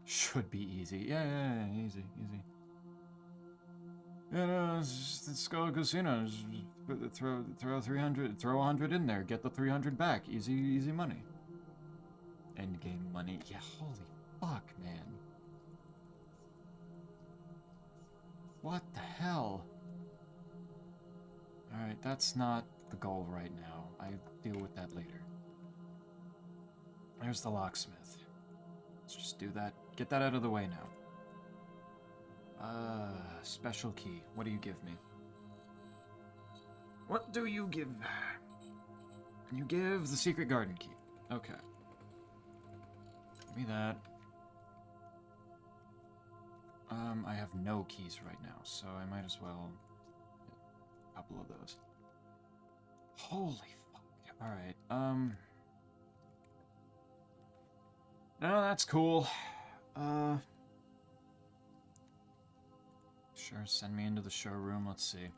Should be easy. Yeah, easy. Yeah, no, let's go to casino. Just throw 300, throw 100 in there, get the 300 back. Easy money. Endgame money. Yeah, holy fuck, man. What the hell? Alright, that's not the goal right now. I deal with that later. There's the locksmith. Let's just do that. Get that out of the way now. Special key. What do you give me? What do you give? You give the secret garden key. Okay. Give me that. I have no keys right now, so I might as well get a couple of those. Holy fuck. Alright, no, that's cool. Sure, send me into the showroom, let's see.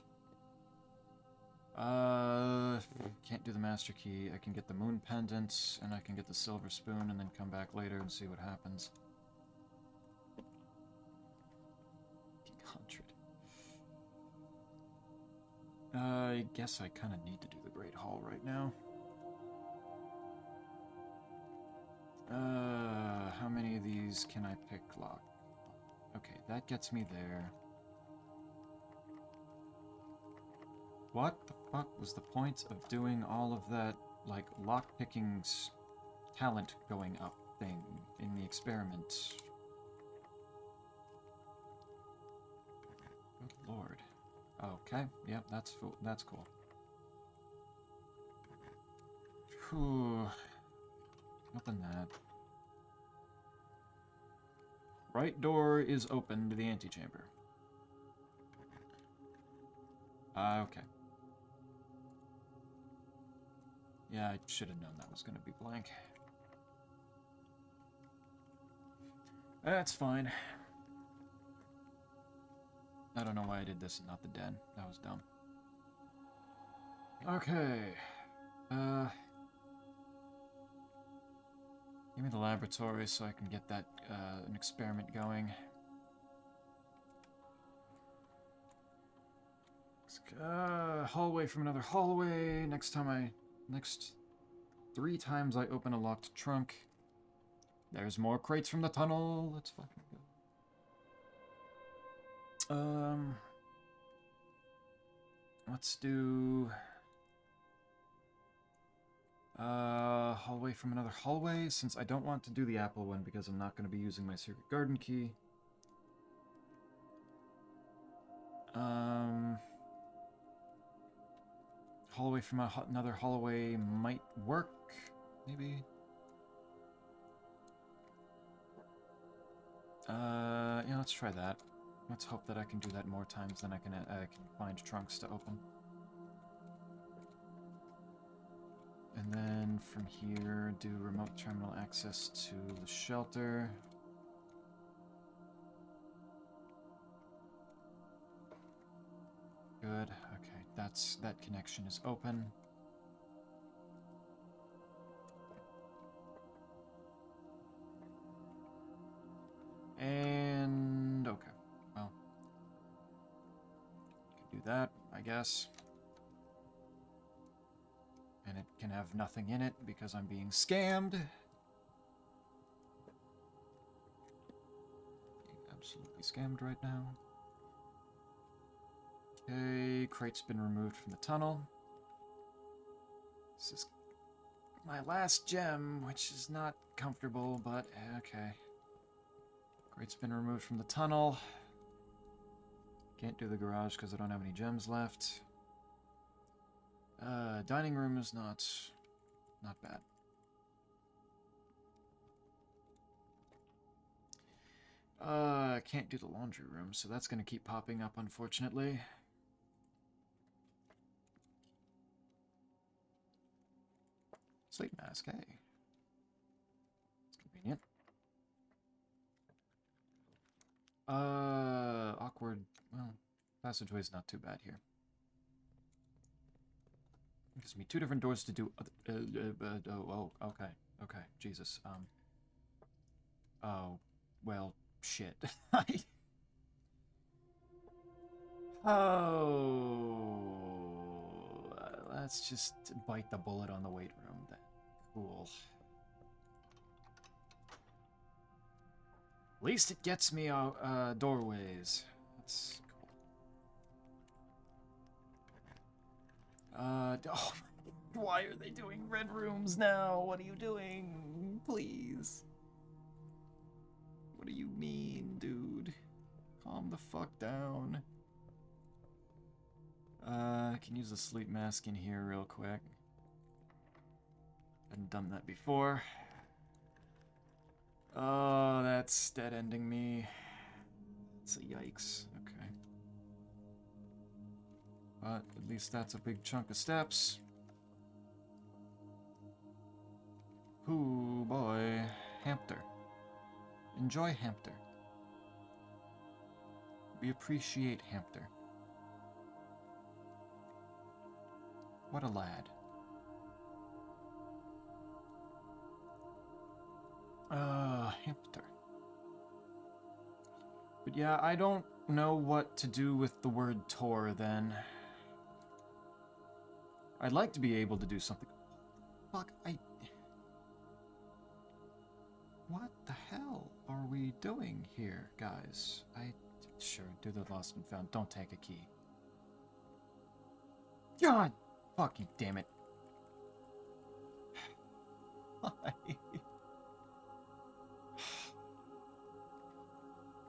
Can't do the master key. I can get the moon pendants, and I can get the silver spoon, and then come back later and see what happens. 100. I guess I kind of need to do the Great Hall right now. How many of these can I pick lock? Okay, that gets me there. What the fuck was the point of doing all of that, like, lock-picking talent going up thing in the experiment? Good lord. Okay, yep, that's cool. Whew. Nothing that. Right door is open to the antechamber. Okay. Yeah, I should have known that was going to be blank. That's fine. I don't know why I did this and not the den. That was dumb. Okay. Give me the laboratory so I can get that, an experiment going. Hallway from another hallway. Next 3 times I open a locked trunk. There's more crates from the tunnel. Let's fucking go. Let's do... hallway from another hallway, since I don't want to do the apple one because I'm not going to be using my secret garden key. Hallway from another hallway might work, maybe. Yeah, let's try that. Let's hope that I can do that more times than I can find trunks to open. And then from here, do remote terminal access to the shelter. Good. Okay, that connection is open. And okay. Well, can do that, I guess. And and it can have nothing in it because I'm being scammed. Being absolutely scammed right now. Okay, crate's been removed from the tunnel. This is my last gem, which is not comfortable, but okay. Crate's been removed from the tunnel. Can't do the garage because I don't have any gems left. Dining room is not bad. Can't do the laundry room, so that's gonna keep popping up, unfortunately. Sleep mask, hey. It's convenient. Awkward. Well, passageway's not too bad here. It gives me 2 different doors to do. Oh, okay, okay, Jesus. Oh, well, shit. Let's just bite the bullet on the weight room then. Cool. At least it gets me out doorways. That's cool. Oh, why are they doing red rooms now? What are you doing? Please. What do you mean, dude? Calm the fuck down. I can use the sleep mask in here real quick. Hadn't done that before. Oh, that's dead-ending me. It's a yikes. Okay. But at least that's a big chunk of steps. Ooh, boy. Hamster. Enjoy Hamster. We appreciate Hamster. What a lad. Hamster. But yeah, I don't know what to do with the word Tor then. I'd like to be able to do something. Fuck, What the hell are we doing here, guys? Sure, do the lost and found. Don't take a key. God fucking damn it. Why?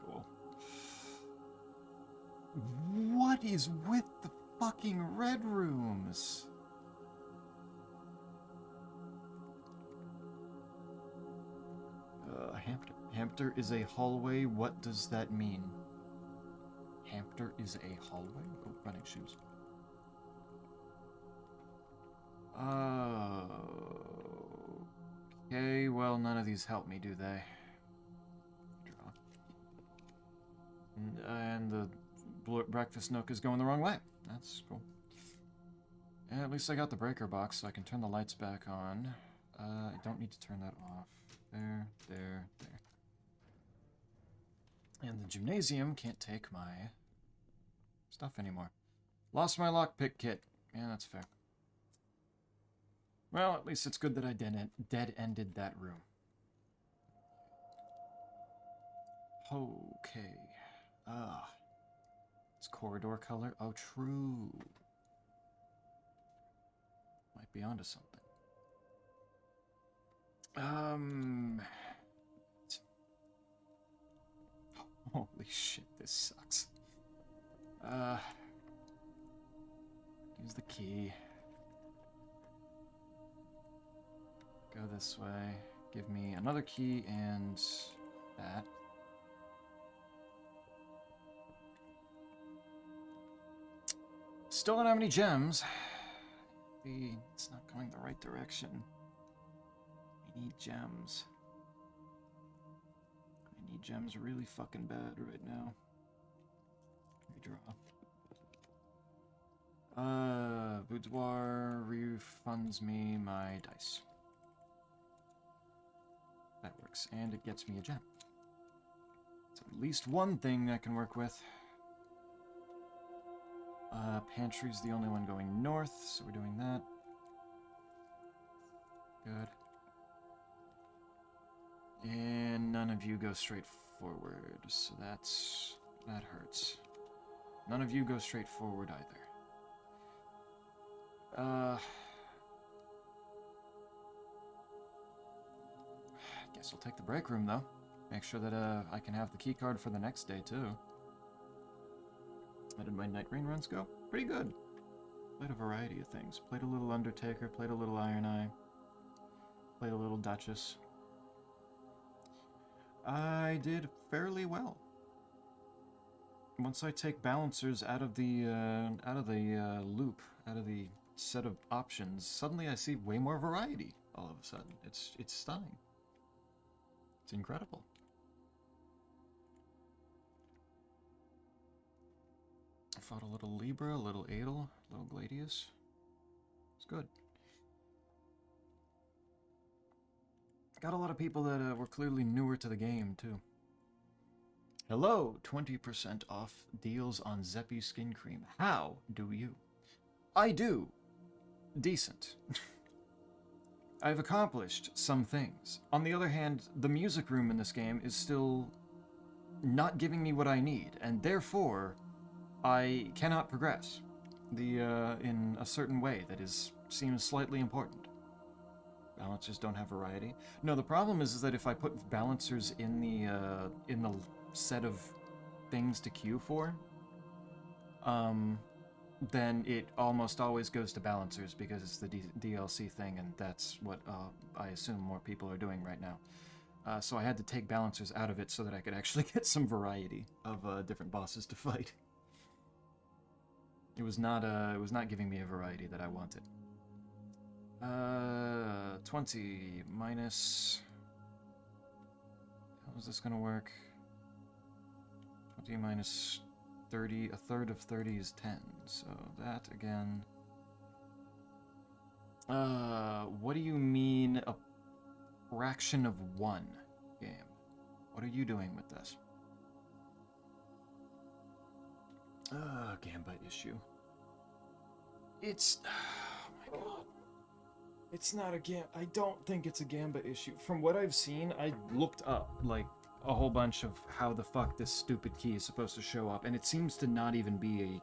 Cool. What is with the fucking red rooms? Hamster. Hamster is a hallway. What does that mean? Hamster is a hallway? Oh, running shoes. Okay, well, none of these help me, do they? Draw. And the breakfast nook is going the wrong way. That's cool. And at least I got the breaker box, so I can turn the lights back on. I don't need to turn that off. There, there, there. And the gymnasium can't take my stuff anymore. Lost my lockpick kit. Yeah, that's fair. Well, at least it's good that I dead-ended that room. Okay. It's corridor color. Oh, true. Might be onto something. Holy shit, this sucks. Use the key. Go this way. Give me another key and that. Still don't have any gems. It's not going the right direction. I need gems. I need gems really fucking bad right now. Redraw. Boudoir refunds me my dice. That works, and it gets me a gem. It's at least one thing I can work with. Pantry's the only one going north, so we're doing that. Good. And none of you go straight forward, so that hurts. None of you go straight forward either. Guess I'll take the break room, though. Make sure that, I can have the key card for the next day, too. How did my Night Rain runs go? Pretty good. Played a variety of things. Played a little Undertaker, played a little Iron Eye, played a little Duchess. I did fairly well. Once I take balancers out of the loop, out of the set of options, suddenly I see way more variety all of a sudden. It's stunning. It's incredible. I fought a little Libra, a little Adel, a little Gladius. It's good. Got a lot of people that were clearly newer to the game, too. Hello, 20% off deals on Zeppy skin cream. How do you? I do. Decent. I've accomplished some things. On the other hand, the music room in this game is still not giving me what I need, and therefore I cannot progress in a certain way that seems slightly important. Balancers don't have variety. No, the problem is that if I put balancers in the set of things to queue for, then it almost always goes to balancers because it's the DLC thing, and that's what I assume more people are doing right now. So I had to take balancers out of it so that I could actually get some variety of different bosses to fight. It was not giving me a variety that I wanted. 20 minus... How is this gonna work? 20 minus 30, a third of 30 is 10, so that again... what do you mean a fraction of 1 game? What are you doing with this? Gambit issue. It's... Oh my god. It's not a I don't think it's a Gambit issue. From what I've seen, I looked up, like, a whole bunch of how the fuck this stupid key is supposed to show up, and it seems to not even be a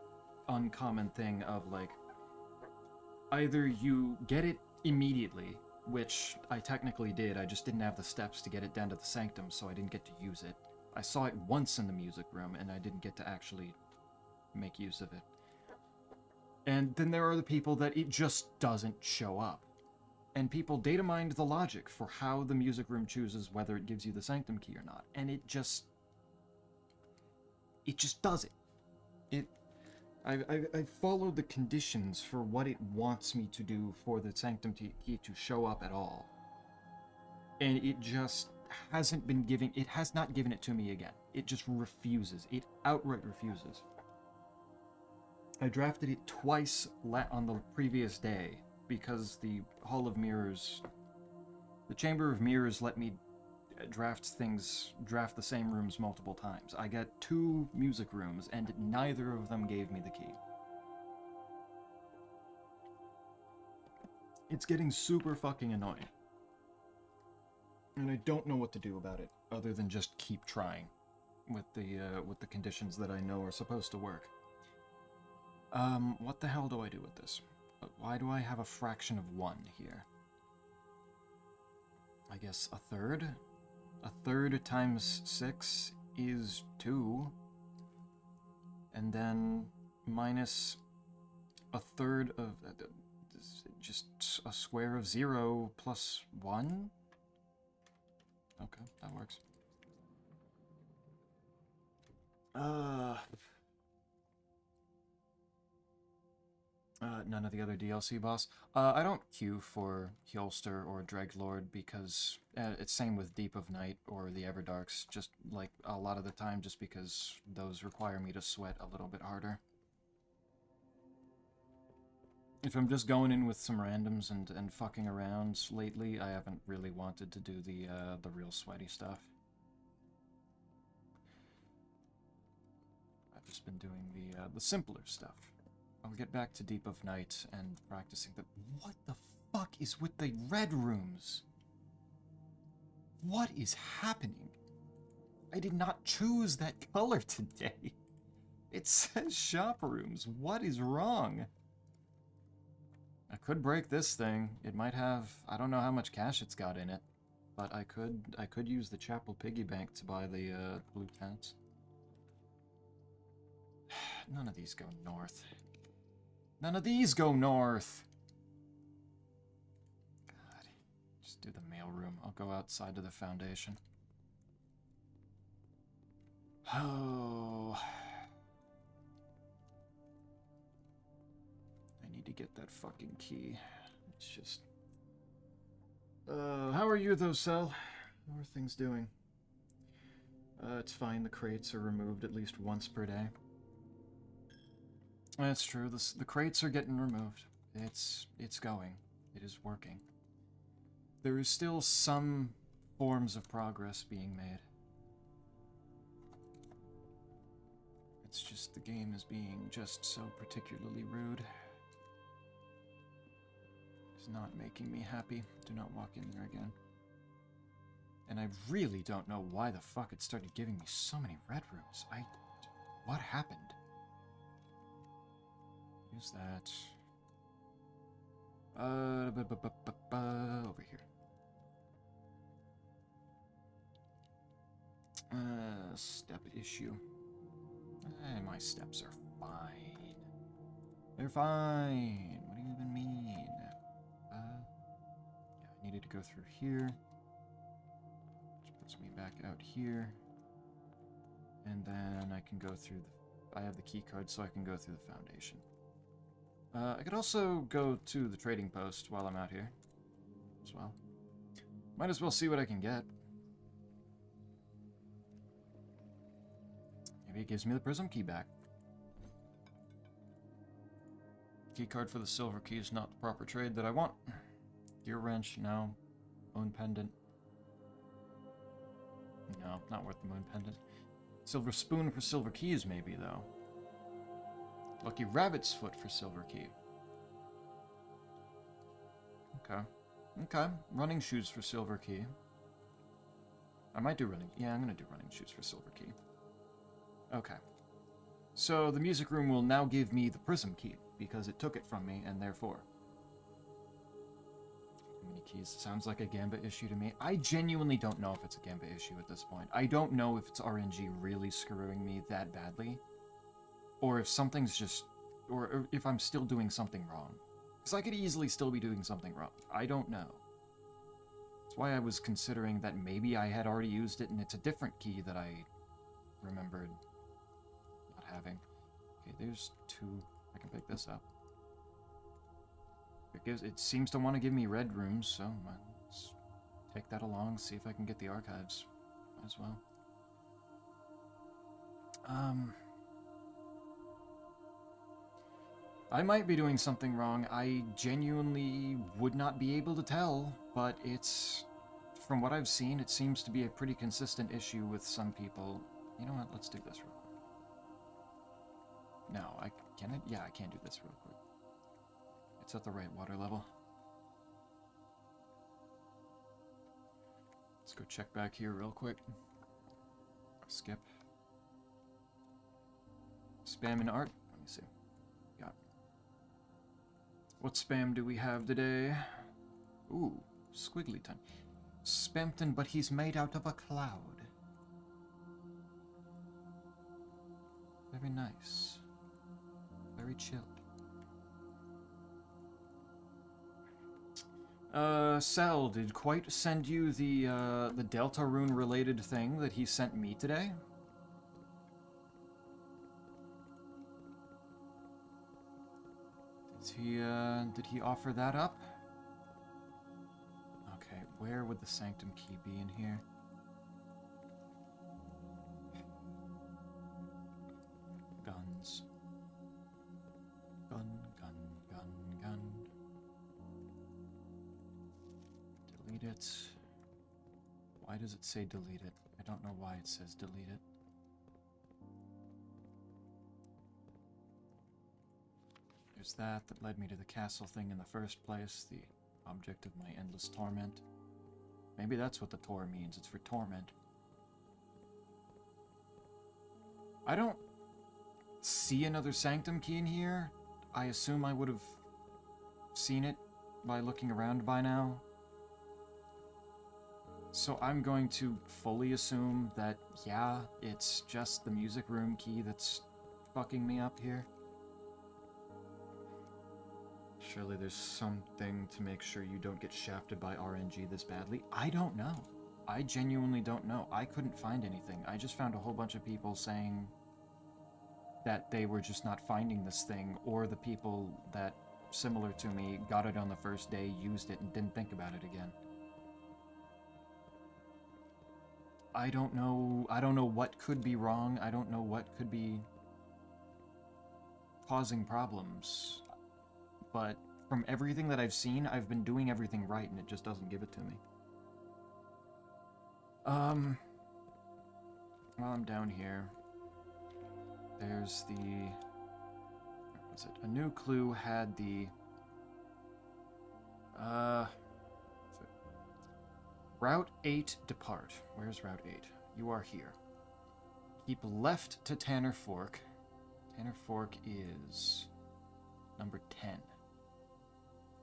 uncommon thing of, like, either you get it immediately, which I technically did, I just didn't have the steps to get it down to the Sanctum, so I didn't get to use it. I saw it once in the music room, and I didn't get to actually make use of it. And then there are the people that it just doesn't show up. And people data mined the logic for how the music room chooses whether it gives you the Sanctum key or not. And it just does it. I followed the conditions for what it wants me to do for the Sanctum key to show up at all. And it just hasn't been giving, it has not given it to me again. It just refuses. It outright refuses. I drafted it twice on the previous day because the Hall of Mirrors, the Chamber of Mirrors let me draft the same rooms multiple times. I got 2 music rooms and neither of them gave me the key. It's getting super fucking annoying. And I don't know what to do about it other than just keep trying with the conditions that I know are supposed to work. What the hell do I do with this? Why do I have a fraction of 1 here? I guess a third? A third times 6 is 2. And then minus a third of... just a square of 0 plus 1? Okay, that works. None of the other DLC boss. I don't queue for Hjolster or Dreglord because it's same with Deep of Night or the Everdarks, just like a lot of the time just because those require me to sweat a little bit harder. If I'm just going in with some randoms and fucking around lately, I haven't really wanted to do the real sweaty stuff. I've just been doing the simpler stuff. I'll get back to Deep of Night and practicing the... What the fuck is with the red rooms? What is happening? I did not choose that color today. It says shop rooms. What is wrong? I could break this thing. It might have, I don't know how much cash it's got in it, but I could use the chapel piggy bank to buy the blue tents. None of these go north. None of these go north. God, just do the mail room. I'll go outside to the foundation. Oh. I need to get that fucking key. It's just... how are you though, Cell? How are things doing? It's fine. The crates are removed at least once per day. That's true. The crates are getting removed. It's going. It is working. There is still some forms of progress being made. It's just the game is being just so particularly rude. It's not making me happy. Do not walk in there again. And I really don't know why the fuck it started giving me so many red rooms. What happened? Use that. Over here. Step issue. My steps are fine. They're fine. What do you even mean? Yeah, I needed to go through here. Which puts me back out here. And then I can go through the... I have the key card, so I can go through the foundation. I could also go to the trading post while I'm out here as well. Might as well see what I can get. Maybe it gives me the prism key back. Key card for the silver key is not the proper trade that I want. Gear wrench, no. Moon pendant. No, not worth the moon pendant. Silver spoon for silver keys, maybe, though. Lucky rabbit's foot for silver key. Okay. Okay. Running shoes for silver key. I might do running... Yeah, I'm gonna do running shoes for silver key. Okay. So the music room will now give me the prism key, because it took it from me, and therefore... Too many keys. Sounds like a Gamba issue to me. I genuinely don't know if it's a Gamba issue at this point. I don't know if it's RNG really screwing me that badly. Or if something's just... Or if I'm still doing something wrong. Because I could easily still be doing something wrong. I don't know. That's why I was considering that maybe I had already used it and it's a different key that I remembered not having. Okay, there's two. I can pick this up. It seems to want to give me red rooms, so let's take that along, see if I can get the archives as well. I might be doing something wrong. I genuinely would not be able to tell, but it's... From what I've seen, it seems to be a pretty consistent issue with some people. You know what? Let's do this real quick. No, can I? Yeah, I can't do this real quick. It's at the right water level. Let's go check back here real quick. Skip. Spam and art. Let me see. Got. What spam do we have today? Ooh, squiggly time. Spampton, but he's made out of a cloud. Very nice. Very chill. Sal, did Quite send you the Deltarune related thing that he sent me today? Did he offer that up? Okay, where would the Sanctum key be in here? Guns. Gun. Delete it. Why does it say delete it? I don't know why it says delete it. There's that led me to the castle thing in the first place. The Object of my endless torment. Maybe that's what the Tor means. It's for torment. I don't see another Sanctum key in here. I assume I would have seen it by looking around by now. So I'm going to fully assume that, yeah, it's just the music room key that's fucking me up here. Surely there's something to make sure you don't get shafted by RNG this badly. I don't know. I genuinely don't know. I couldn't find anything. I just found a whole bunch of people saying that they were just not finding this thing, or the people that, similar to me, got it on the first day, used it, and didn't think about it again. I don't know what could be wrong. I don't know what could be causing problems. But from everything that I've seen, I've been doing everything right, and it just doesn't give it to me. While I'm down here, there's the... Where was it? A new clue had the... Route 8, depart. Where's Route 8? You are here. Keep left to Tanner Fork. Tanner Fork is number 10.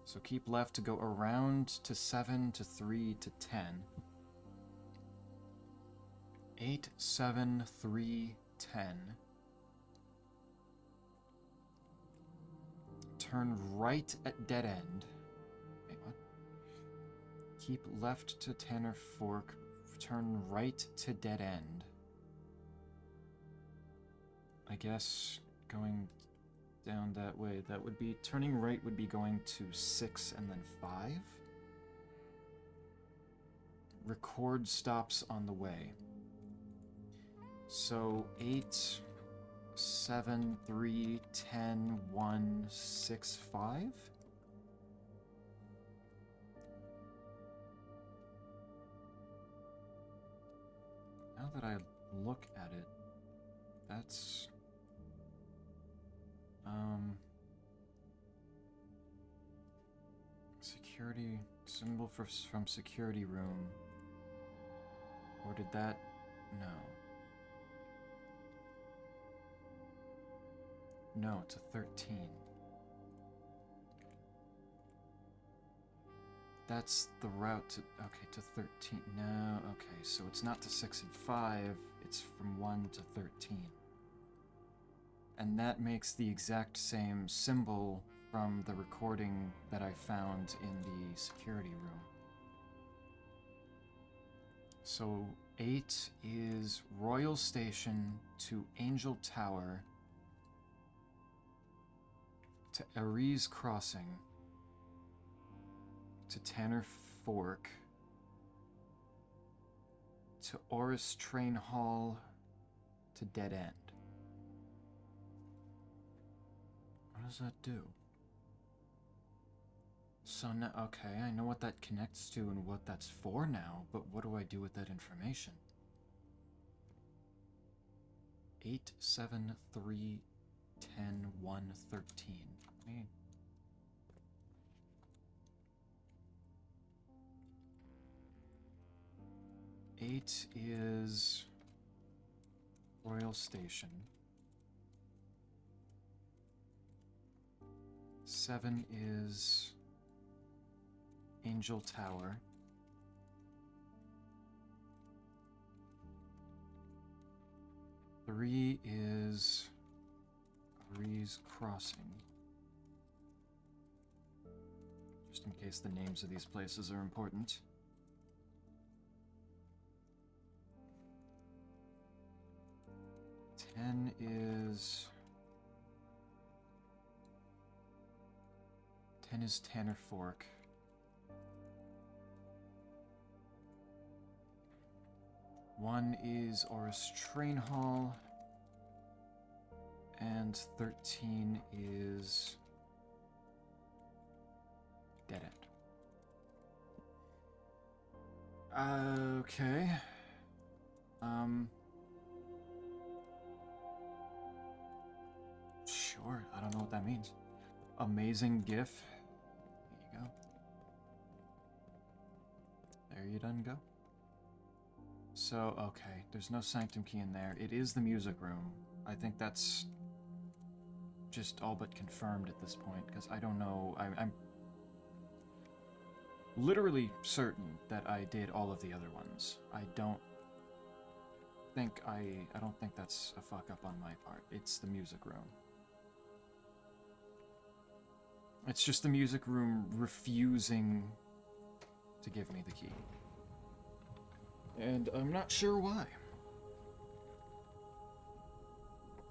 So keep left to go around to 7 to 3 to 10. 8, 7, 3, 10. Turn right at dead end. Wait, what? Keep left to Tanner Fork. Turn right to dead end. I guess going down that way, that would be... Turning right would be going to 6 and then 5. Record stops on the way. So 8, 7, 3, 10, 1, 6, 5? Now that I look at it, that's... Security... Symbol from security room. Or did that... No. No, it's a 13. That's the route to... Okay, to 13. No, okay, so it's not to 6 and 5. It's from 1 to 13. And that makes the exact same symbol from the recording that I found in the security room. So 8 is Royal Station to Angel Tower to Ares Crossing to Tanner Fork to Oris Train Hall to Dead End. What does that do? So now, okay, I know what that connects to and what that's for now, but what do I do with that information? 8, 7, 3, 10, 1, 13. Wait. Eight is Royal Station. 7 is Angel Tower. 3 is Ares Crossing. Just in case the names of these places are important. 10 is... 10 is Tanner Fork. 1 is Oris Train Hall. And 13 is... Dead End. Okay. Sure, I don't know what that means. Amazing GIF. There you go. Are you done? Go. So, okay, there's no sanctum key in there. It is the music room. I think that's just all but confirmed at this point, because I don't know. I'm literally certain that I did all of the other ones. I don't think that's a fuck up on my part. It's the music room. It's just the music room refusing to give me the key. And I'm not sure why.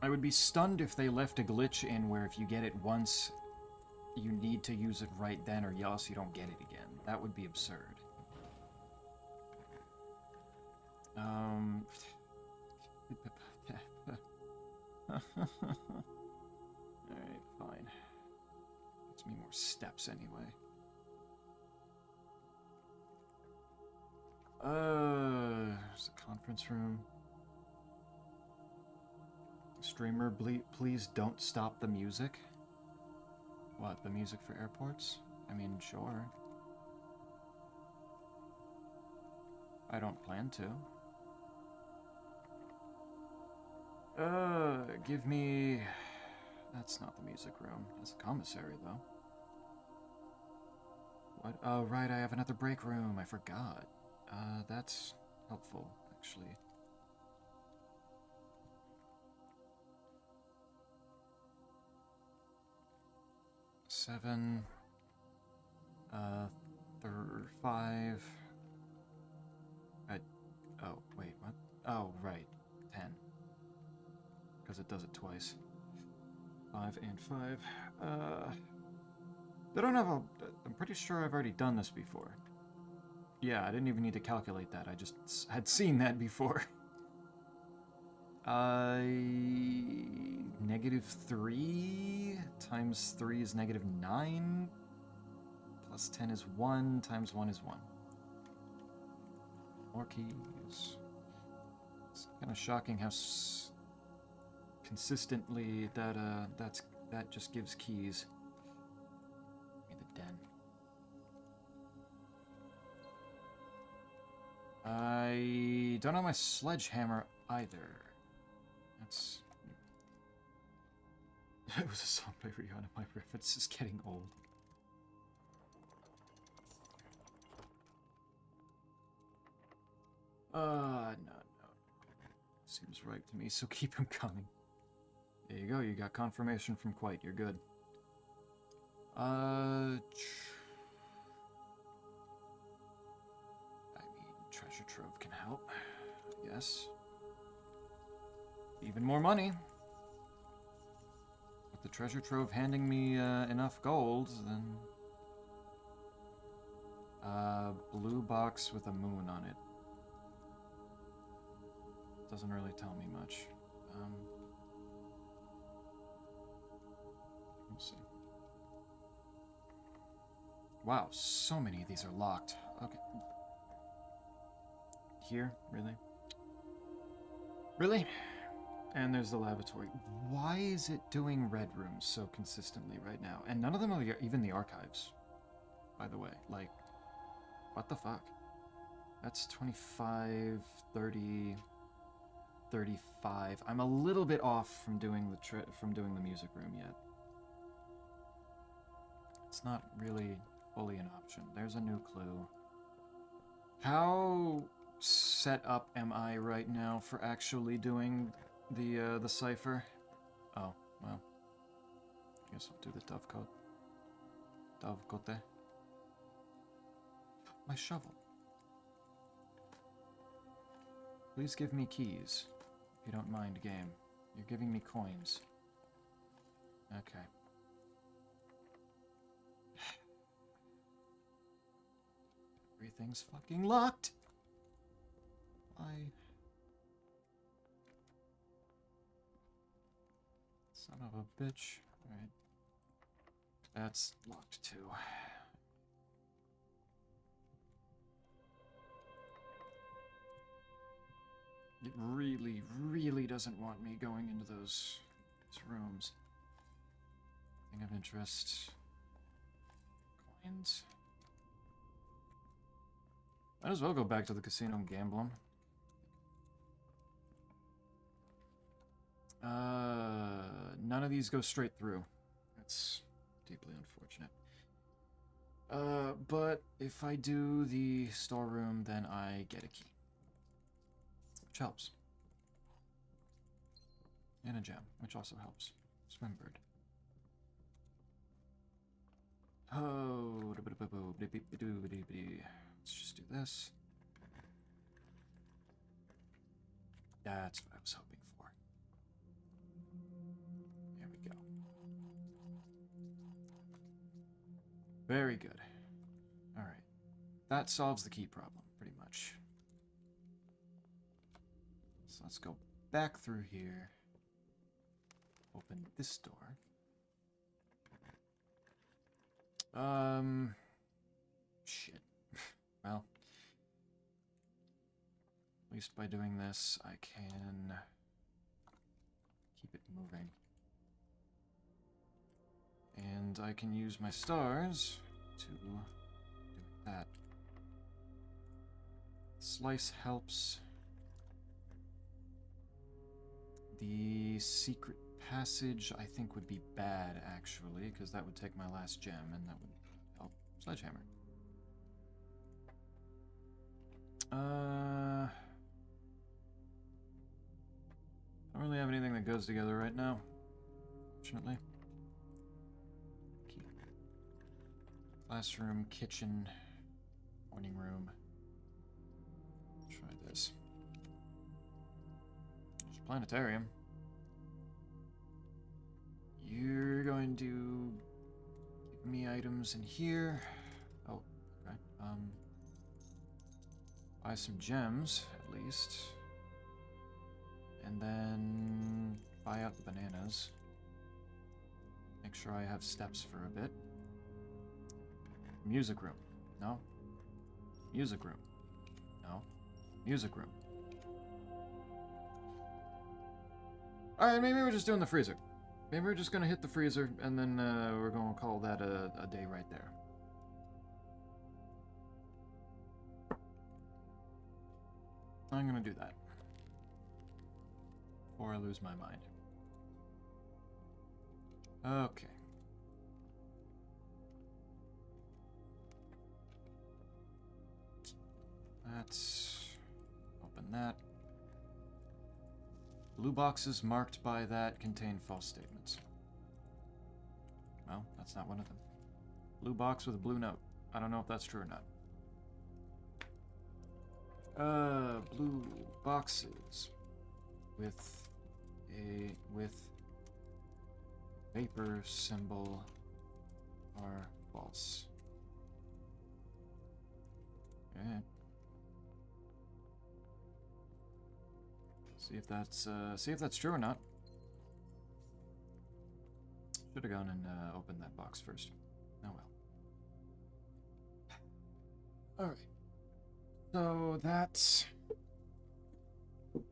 I would be stunned if they left a glitch in where if you get it once, you need to use it right then or else you don't get it again. That would be absurd. Alright, fine. Gives me more steps anyway. There's a conference room. Streamer, please don't stop the music. What, the music for airports? I mean, sure. I don't plan to. Give me... That's not the music room. That's a commissary, though. What? Oh, right, I have another break room. I forgot. That's helpful, actually. Seven. 5. Oh, wait, what? Oh, right. 10. Because it does it twice. 5 and 5. They don't have a... I'm pretty sure I've already done this before. Yeah, I didn't even need to calculate that. I just had seen that before. -3 times 3 is -9. Plus 10 is 1 times 1 is 1. More keys. It's kind of shocking how consistently that just gives keys. Give me the den. I don't have my sledgehammer either. That's... It was a song by Rihanna. My reference is getting old. No. Seems right to me, so keep him coming. There you go, you got confirmation from Quite, you're good. I mean, treasure trove can help, I guess. Even more money. With the treasure trove handing me enough gold, then... blue box with a moon on it. Doesn't really tell me much. We'll see. Wow, so many of these are locked. Okay. Here? Really? Really? And there's the lavatory. Why is it doing red rooms so consistently right now? And none of them are even the archives, by the way. Like, what the fuck? That's 25, 30... 35. I'm a little bit off from doing the music room yet. It's not really fully an option. There's a new clue. How set up am I right now for actually doing the cipher? Oh, well. I guess I'll do the dovecote. Dovecote. My shovel. Please give me keys. If you don't mind, game. You're giving me coins. Okay. Everything's fucking locked! Why? Son of a bitch. Alright. That's locked too. It really, really doesn't want me going into those rooms. Thing of interest. Coins. Might as well go back to the casino and gamble 'em. None of these go straight through. That's deeply unfortunate. But if I do the storeroom, then I get a key. Which helps. And a gem, which also helps. Swimbird. Oh, let's just do this. That's what I was hoping for. There we go. Very good. Alright. That solves the key problem, pretty much. So let's go back through here. Open this door. Shit. Well, at least by doing this, I can keep it moving. And I can use my stars to do that. Slice helps. The secret passage, I think, would be bad, actually, because that would take my last gem, and that would help Sledgehammer. I don't really have anything that goes together right now, fortunately. Key. Classroom, kitchen, morning room. Try this. Just planetarium. You're going to give me items in here. Oh, okay. Buy some gems, at least. And then buy out the bananas. Make sure I have steps for a bit. Music room. No. Music room. No. Music room. Alright, maybe we're just doing the freezer. Maybe we're just gonna hit the freezer, and then we're gonna call that a day right there. I'm gonna do that. Before I lose my mind. Okay. Let's open that. Blue boxes marked by that contain false statements. Well, that's not one of them. Blue box with a blue note. I don't know if that's true or not. Blue boxes with vapor symbol are false. Okay. See if that's true or not. Should have gone and opened that box first. Oh well. Alright. So that's annoying.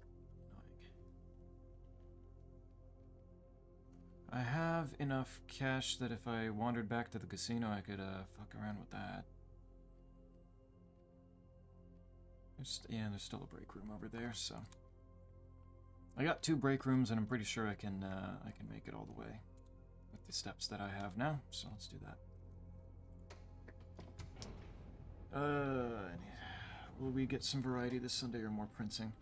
I have enough cash that if I wandered back to the casino, I could fuck around with that. There's still a break room over there, so I got 2 break rooms, and I'm pretty sure I can make it all the way with the steps that I have now. So let's do that. Will we get some variety this Sunday or more printing?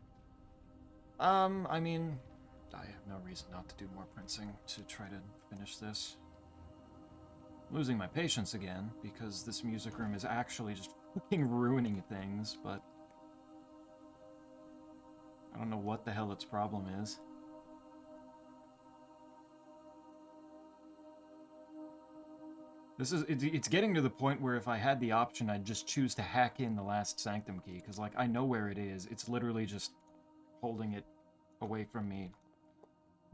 I mean, I have no reason not to do more printing to try to finish this. I'm losing my patience again because this music room is actually just fucking ruining things, but I don't know what the hell its problem is. It's getting to the point where if I had the option, I'd just choose to hack in the last Sanctum key, because, like, I know where it is. It's literally just holding it away from me,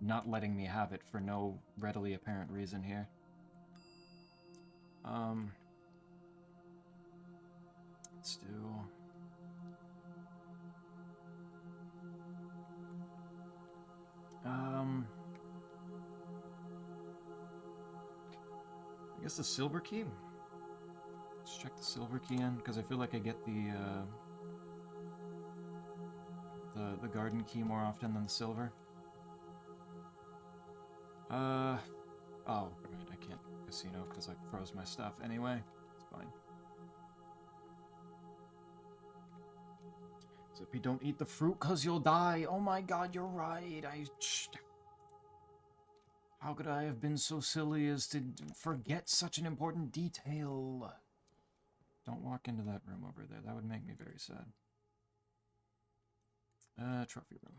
not letting me have it for no readily apparent reason here. Let's do... I guess the silver key? Let's check the silver key in, because I feel like I get the garden key more often than the silver. Oh, right, I can't casino because I froze my stuff anyway. It's fine. Zippy, don't eat the fruit because you'll die. Oh my god, you're right. How could I have been so silly as to forget such an important detail? Don't walk into that room over there. That would make me very sad. Trophy room.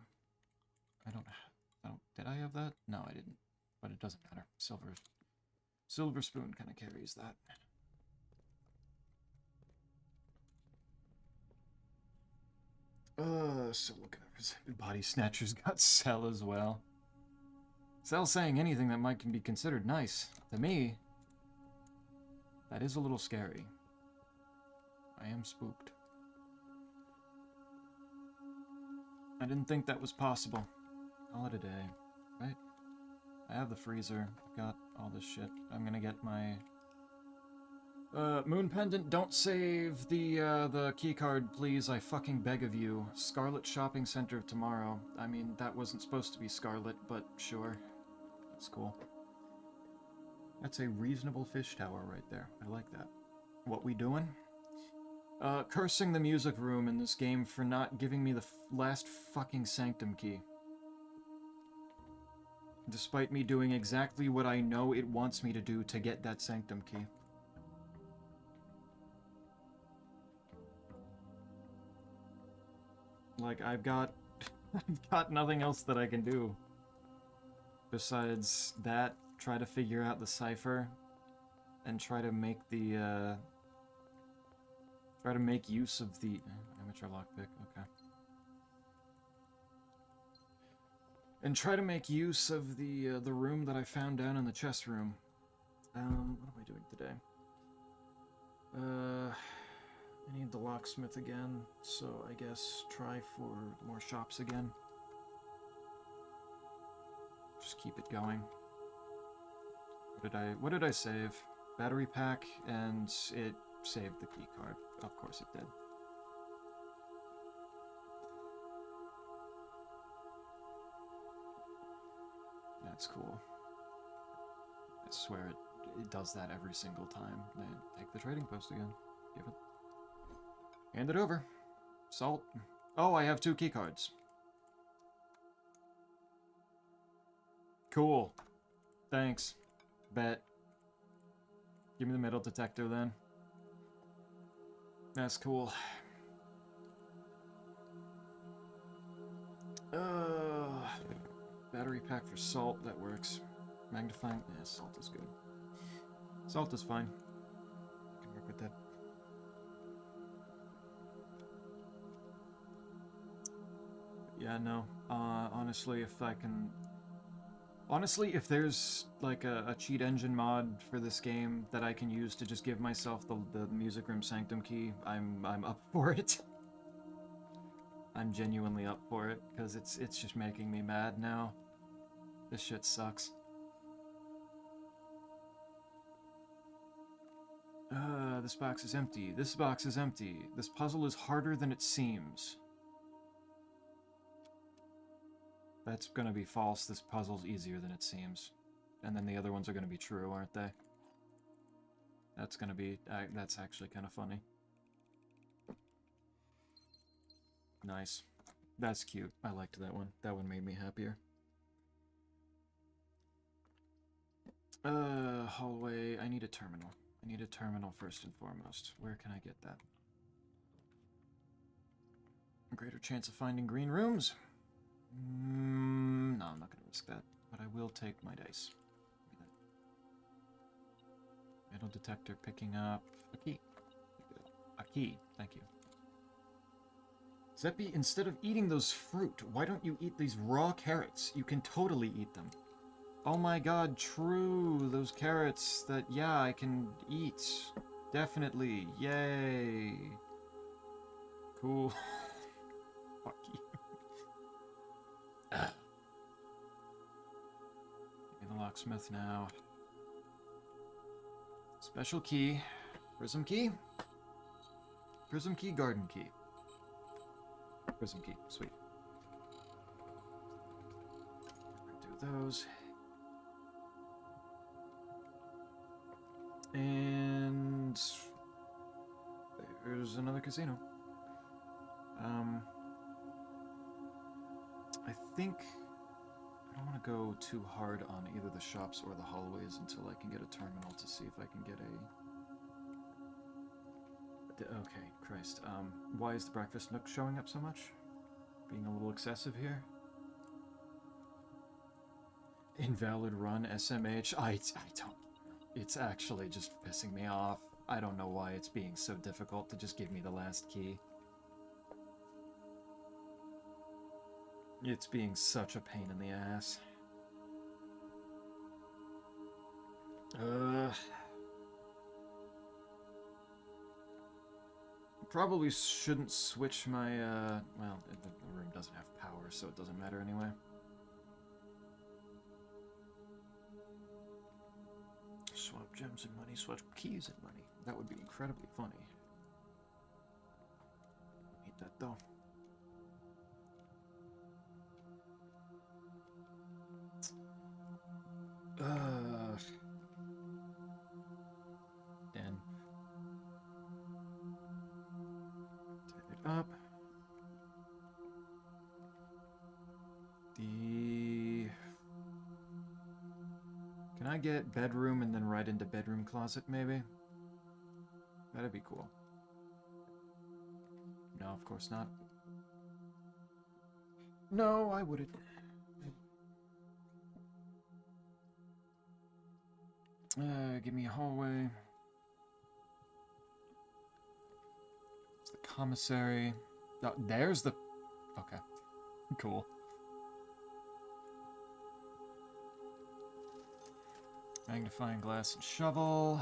Did I have that? No, I didn't. But it doesn't matter. Silver spoon kind of carries that. So looking at body snatchers got Cell as well. Cell saying anything that might can be considered nice. To me, that is a little scary. I am spooked. I didn't think that was possible. Call it a day, right? I have the freezer. I've got all this shit. I'm gonna get my Moon Pendant. Don't save the key card, please. I fucking beg of you. Scarlet Shopping Center tomorrow. I mean, that wasn't supposed to be Scarlet, but sure. That's cool. That's a reasonable fish tower right there. I like that. What we doing? Cursing the music room in this game for not giving me the last fucking Sanctum key. Despite me doing exactly what I know it wants me to do to get that Sanctum key. Like, I've got nothing else that I can do. Besides that, try to figure out the cipher. And try to make the, try to make use of the... amateur lockpick, okay. And try to make use of the room that I found down in the chess room. What am I doing today? I need the locksmith again, so I guess try for more shops again. Just keep it going. What did I save? Battery pack, and it saved the key card. Of course it did. That's cool. I swear it does that every single time. Take the trading post again. Give it. Hand it over. Salt. Oh, I have 2 key cards. Cool. Thanks. Bet. Give me the metal detector then. That's cool. Battery pack for salt, that works. Magnifying, yeah, salt is good. Salt is fine. I can work with that. Yeah, no. Honestly, if I can... Honestly, if there's, like, a cheat engine mod for this game that I can use to just give myself the music room Sanctum key, I'm up for it. I'm genuinely up for it, because it's just making me mad now. This shit sucks. This box is empty. This box is empty. This puzzle is harder than it seems. That's gonna be false. This puzzle's easier than it seems. And then the other ones are gonna be true, aren't they? That's gonna be... that's actually kind of funny. Nice. That's cute. I liked that one. That one made me happier. Hallway. I need a terminal. I need a terminal first and foremost. Where can I get that? Greater chance of finding green rooms? No, I'm not going to risk that. But I will take my dice. Metal detector picking up a key. A key. Thank you. Zeppi, instead of eating those fruit, why don't you eat these raw carrots? You can totally eat them. Oh my god, true. Those carrots that, yeah, I can eat. Definitely. Yay. Cool. Fuck you. Give me the locksmith now. Special key. Prism key. Prism key, garden key. Prism key, sweet. Do those. And there's another casino. I think I don't want to go too hard on either the shops or the hallways until I can get a terminal to see if I can get a... Okay, Christ. Why is the breakfast nook showing up so much? Being a little excessive here? Invalid run, SMH. I don't... It's actually just pissing me off. I don't know why it's being so difficult to just give me the last key. It's being such a pain in the ass. Probably shouldn't switch my, well, the room doesn't have power, so it doesn't matter anyway. Swap gems and money, swap keys and money. That would be incredibly funny. Need that though. Then turn it up. Can I get bedroom and then right into bedroom closet, maybe? That'd be cool. No, of course not. No, I wouldn't. Give me a hallway. It's the commissary. Oh, there's the... Okay. Cool. Magnifying glass and shovel.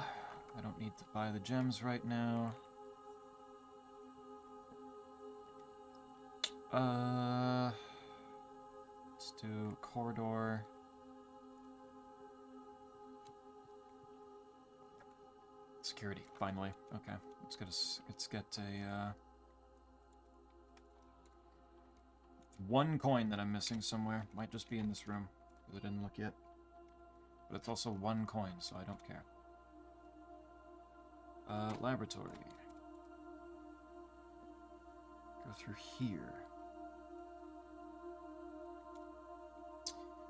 I don't need to buy the gems right now. Let's do corridor. Security, finally. Okay, let's get a one coin that I'm missing somewhere. Might just be in this room, because I didn't look yet. But it's also one coin, so I don't care. Laboratory. Go through here.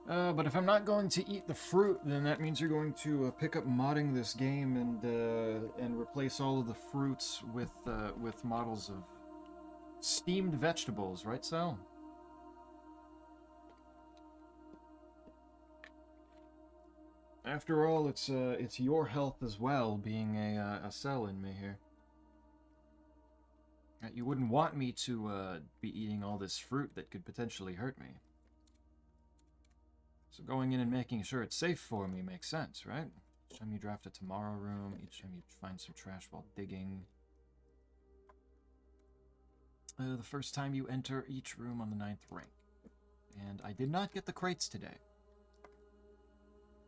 But if I'm not going to eat the fruit, then that means you're going to pick up modding this game and replace all of the fruits with models of steamed vegetables, right, Sal? After all, it's your health as well, being a cell in me here. You wouldn't want me to be eating all this fruit that could potentially hurt me. So going in and making sure it's safe for me makes sense, right? Each time you draft a tomorrow room, each time you find some trash while digging. The first time you enter each room on the 9th rank. And I did not get the crates today.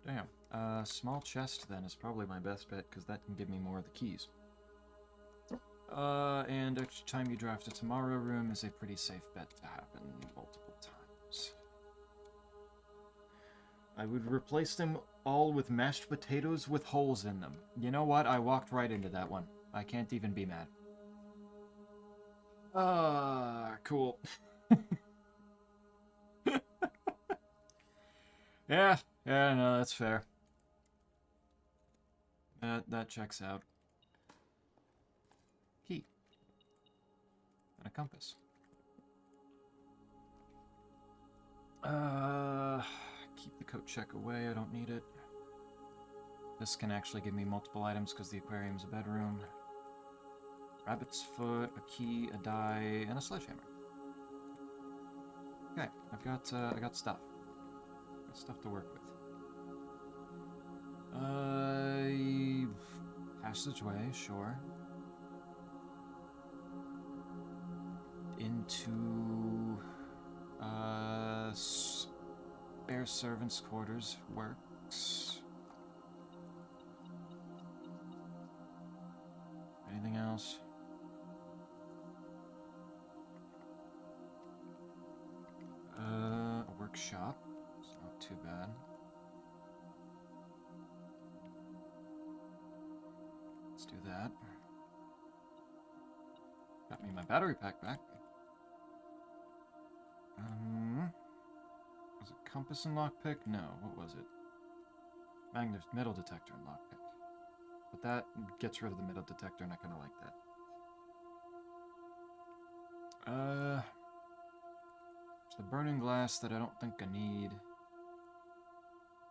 Damn. Small chest then is probably my best bet, because that can give me more of the keys. And each time you draft a tomorrow room is a pretty safe bet to happen multiple times. I would replace them all with mashed potatoes with holes in them. You know what? I walked right into that one. I can't even be mad. Cool. Yeah, no, that's fair. That checks out. Key. And a compass. Keep the coat check away, I don't need it. This can actually give me multiple items because the aquarium's a bedroom. Rabbit's foot, a key, a die, and a sledgehammer. Okay, I got stuff. Got stuff to work with. Passageway, sure. Into spare servants' quarters works. Anything else? A workshop. It's not too bad. Let's do that. Got me my battery pack back. Was it compass and lockpick? No, what was it? Metal detector and lockpick. But that gets rid of the metal detector, and I kind of like that. There's the burning glass that I don't think I need.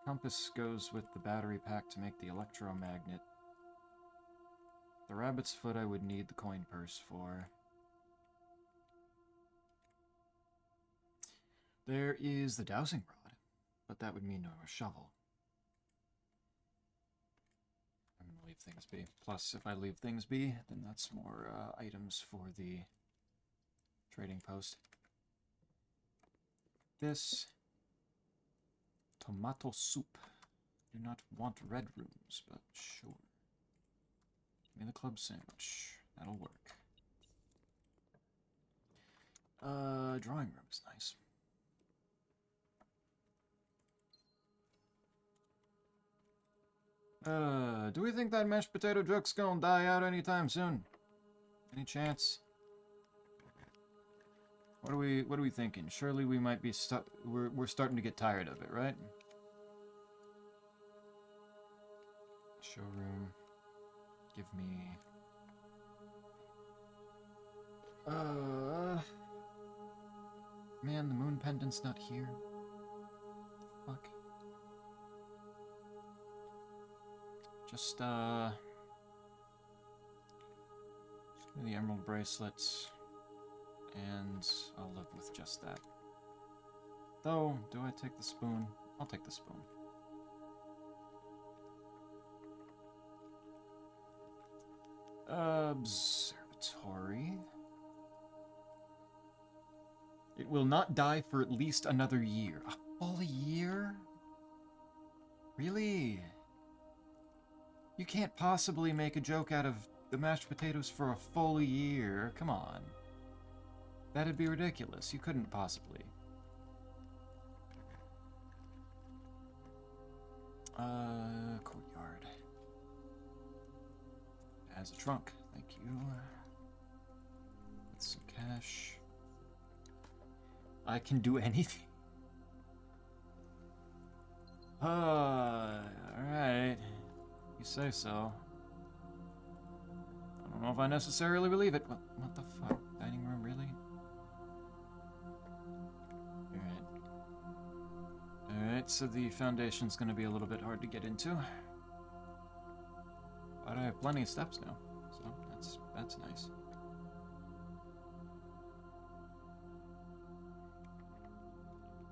Compass goes with the battery pack to make the electromagnet. The rabbit's foot I would need the coin purse for. There is the dowsing rod, but that would mean no shovel. I'm gonna leave things be. Plus, if I leave things be, then that's more items for the trading post. This tomato soup. Do not want red rooms, but sure. Give me the club sandwich. That'll work. Drawing room is nice. Do we think that mashed potato joke's gonna die out anytime soon? Any chance? What are we thinking? Surely we might be we're starting to get tired of it, right? Showroom. Give me man, the moon pendant's not here. Fuck. Just the emerald bracelets, and I'll live with just that. Though, do I take the spoon? I'll take the spoon. Observatory. It will not die for at least another year. A full year? Really? You can't possibly make a joke out of the mashed potatoes for a full year. Come on. That'd be ridiculous. You couldn't possibly. Courtyard. Has a trunk. Thank you. With some cash. I can do anything. Alright. You say so. I don't know if I necessarily believe it. What the fuck? Dining room, really? Alright, so the foundation's gonna be a little bit hard to get into. But I have plenty of steps now, so that's nice.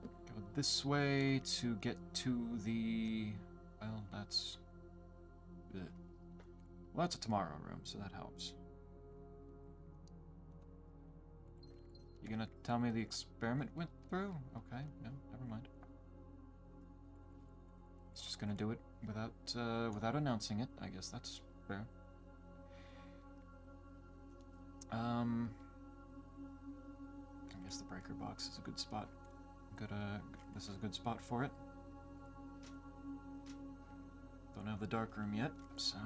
Go this way to get to the... well, that's... well, that's a tomorrow room, so that helps. You gonna tell me the experiment went through? Okay, no, never mind. It's just gonna do it without announcing it. I guess that's fair. I guess the breaker box is a good spot. This is a good spot for it. Don't have the dark room yet, so.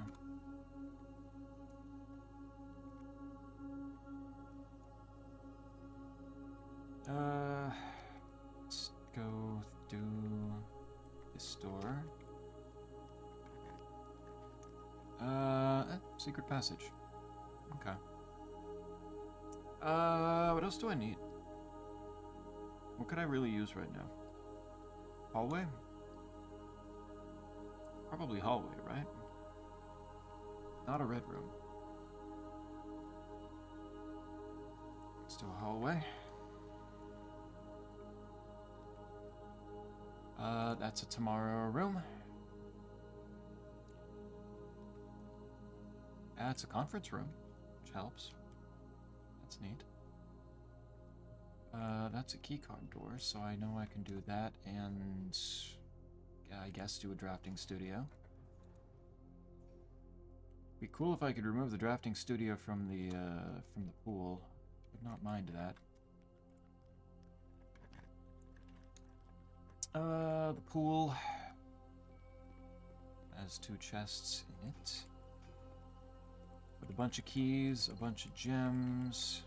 Let's go do this door. Secret passage. Okay. What else do I need? What could I really use right now? Hallway? Probably hallway, right? Not a red room. Let's do a hallway. That's a tomorrow room. It's a conference room, which helps. That's neat. That's a keycard door, so I know I can do that, and I guess do a drafting studio. Be cool if I could remove the drafting studio from the pool. Would not mind that. The pool has 2 chests in it. With a bunch of keys, a bunch of gems.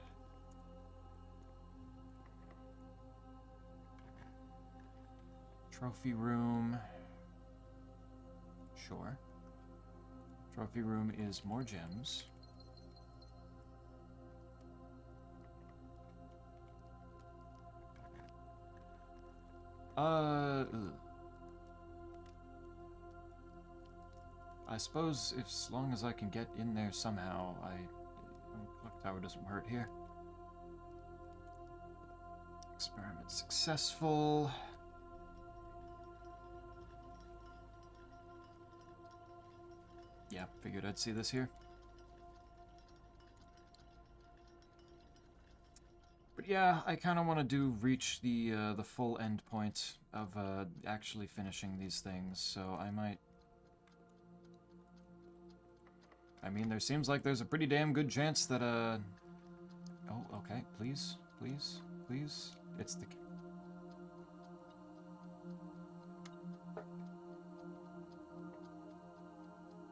Trophy room. Sure. Trophy room is more gems. Ugh. I suppose if, as long as I can get in there somehow, clock tower doesn't hurt here. Experiment successful. Yeah, figured I'd see this here. But yeah, I kind of want to reach the full end point of actually finishing these things, so I might... I mean, there seems like there's a pretty damn good chance that, Oh, okay, please, please, please. It's the...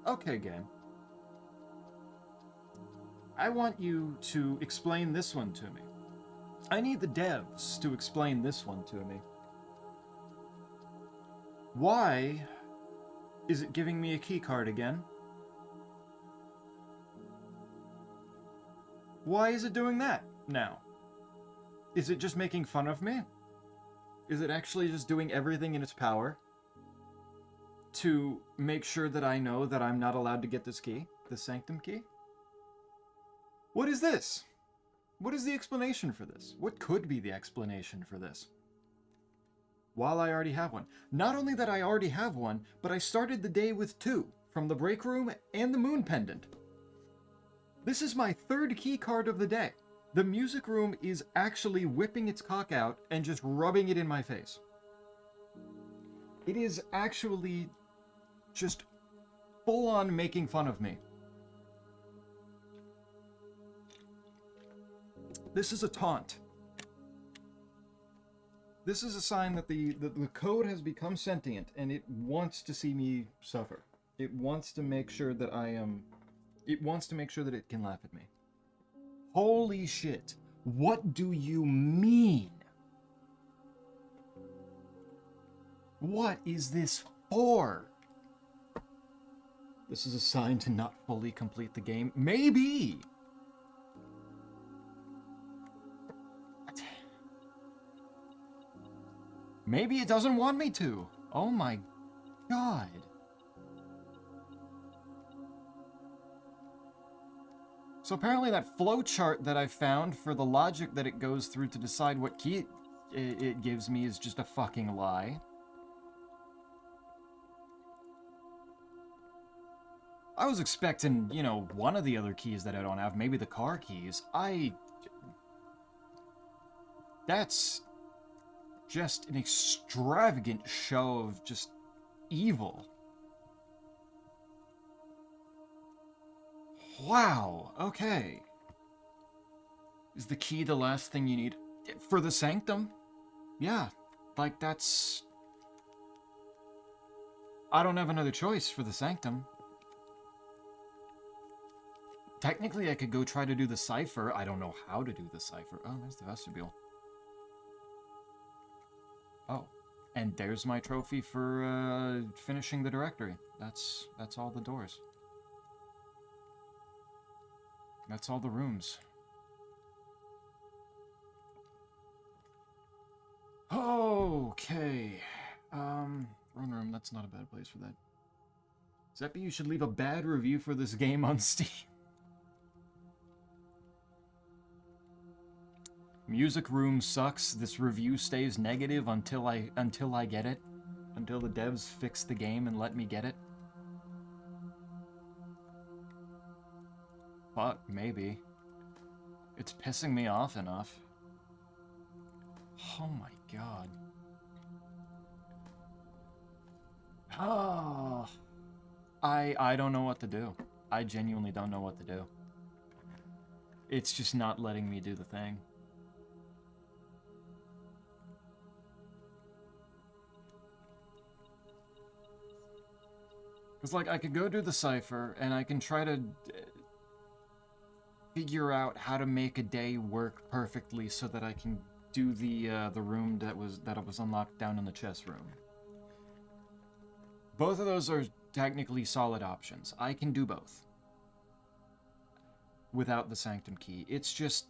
Okay, game. I want you to explain this one to me. I need the devs to explain this one to me. Why is it giving me a keycard again? Why is it doing that now? Is it just making fun of me? Is it actually just doing everything in its power to make sure that I know that I'm not allowed to get this key? The Sanctum key? What is this? What is the explanation for this? What could be the explanation for this? While I already have one. Not only that I already have one, but I started the day with 2, from the break room and the moon pendant. This is my 3rd key card of the day. The music room is actually whipping its cock out and just rubbing it in my face. It is actually just full on making fun of me. This is a taunt. This is a sign that the code has become sentient and it wants to see me suffer. It wants to make sure that I am... It wants to make sure that it can laugh at me. Holy shit. What do you mean? What is this for? This is a sign to not fully complete the game. Maybe! Maybe it doesn't want me to. Oh my god. So apparently that flowchart that I found for the logic that it goes through to decide what key it gives me is just a fucking lie. I was expecting, you know, one of the other keys that I don't have, maybe the car keys. That's just an extravagant show of just evil. Wow, okay. Is the key the last thing you need? For the Sanctum? Yeah, like that's... I don't have another choice for the Sanctum. Technically, I could go try to do the cipher. I don't know how to do the cipher. Oh, there's the vestibule. Oh, and there's my trophy for finishing the directory. That's all the doors. That's all the rooms. Okay. Run room, that's not a bad place for that. Zeppy, you should leave a bad review for this game on Steam. Music room sucks. This review stays negative until I get it. Until the devs fix the game and let me get it. Fuck, maybe. It's pissing me off enough. Oh my god. Oh. I don't know what to do. I genuinely don't know what to do. It's just not letting me do the thing. It's like, I could go do the cipher, and I can try to figure out how to make a day work perfectly so that I can do the room that was unlocked down in the chess room. Both of those are technically solid options. I can do both without the Sanctum key. It's just,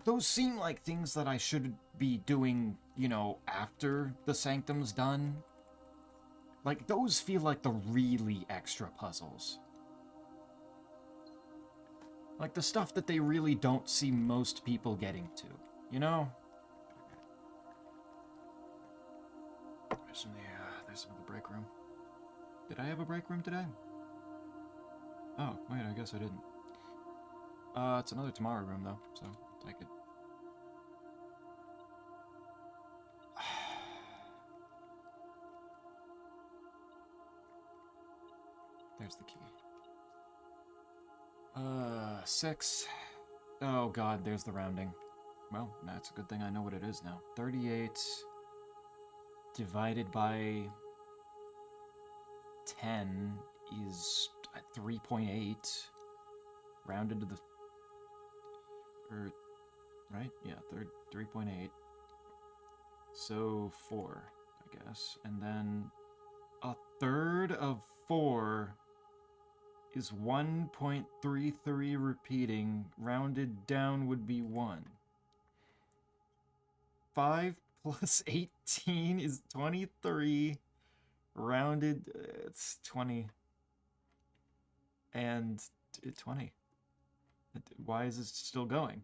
those seem like things that I should be doing, you know, after the Sanctum's done. Like, those feel like the really extra puzzles. Like, the stuff that they really don't see most people getting to, you know? There's some of the break room. Did I have a break room today? Oh, wait, I guess I didn't. It's another tomorrow room, though, so take it. There's the key. 6. Oh god, there's the rounding. Well, that's a good thing I know what it is now. 38 divided by 10 is 3.8. Rounded to the... right? Yeah, 3.8. So 4, I guess. And then a third of 4 is 1.33 repeating. Rounded down would be 1. 5 plus 18 is 23. Rounded, it's 20. And 20. Why is it still going?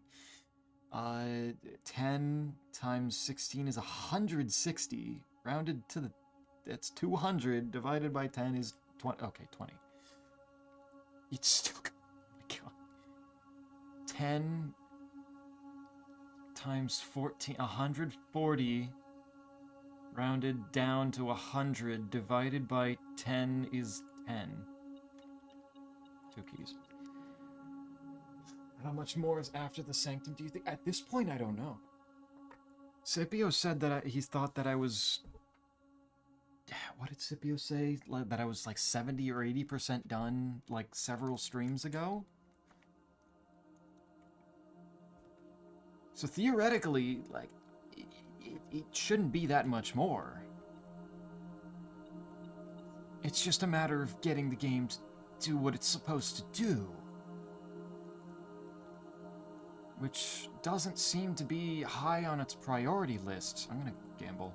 10 times 16 is 160. Rounded to the... That's 200. Divided by 10 is 20. Okay, 20. It's still... Oh my god. 10 times 14... 140. Rounded down to 100. Divided by 10 is 10. 2 keys. How much more is after the Sanctum, do you think? At this point, I don't know. Scipio said that he thought that I was... What did Scipio say? That I was like 70 or 80% done, like, several streams ago? So theoretically, like, it shouldn't be that much more. It's just a matter of getting the game to do what it's supposed to do. Which doesn't seem to be high on its priority list. I'm gonna gamble.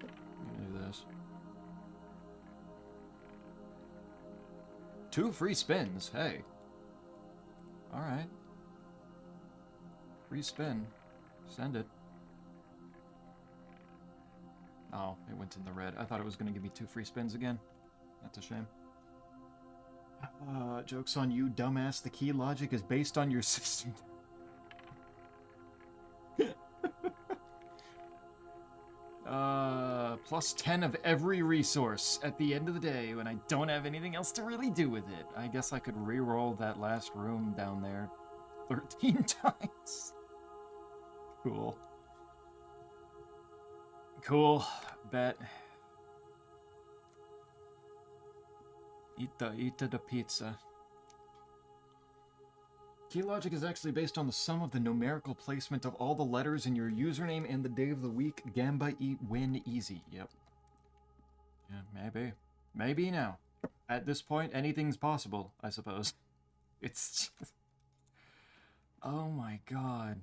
I'm gonna do this. 2 free spins, hey. Alright. Free spin. Send it. Oh, it went in the red. I thought it was gonna give me 2 free spins again. That's a shame. Joke's on you, dumbass. The key logic is based on your system. Plus 10 of every resource at the end of the day when I don't have anything else to really do with it. I guess I could re-roll that last room down there 13 times. Cool. Cool. Bet. Eat the pizza. Key logic is actually based on the sum of the numerical placement of all the letters in your username and the day of the week. Gamba eat win easy. Yep. Yeah, maybe. Maybe now. At this point, anything's possible, I suppose. It's just... Oh my god.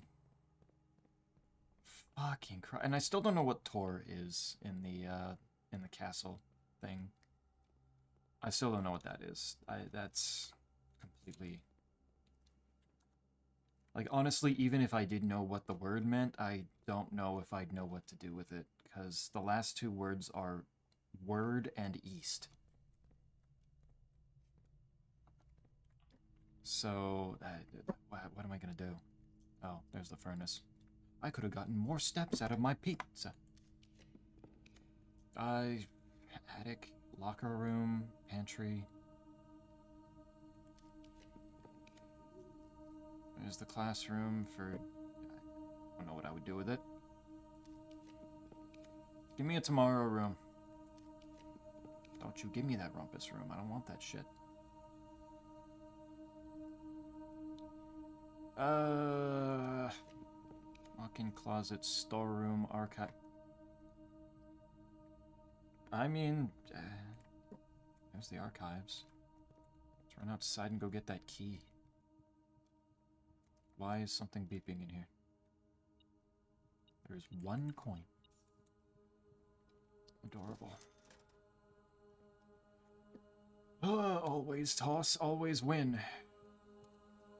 Fucking Christ. And I still don't know what Tor is in the castle thing. I still don't know what that is. That's completely... Like, honestly, even if I did know what the word meant, I don't know if I'd know what to do with it, because the last 2 words are word and east. So, what am I gonna do? Oh, there's the furnace. I could have gotten more steps out of my pizza. Attic, locker room, pantry. There's the classroom for... I don't know what I would do with it. Give me a tomorrow room. Don't you give me that rumpus room. I don't want that shit. Walk-in closet, storeroom, archive. I mean, there's the archives. Let's run outside and go get that key. Why is something beeping in here? There's one coin. Adorable. Always toss, always win.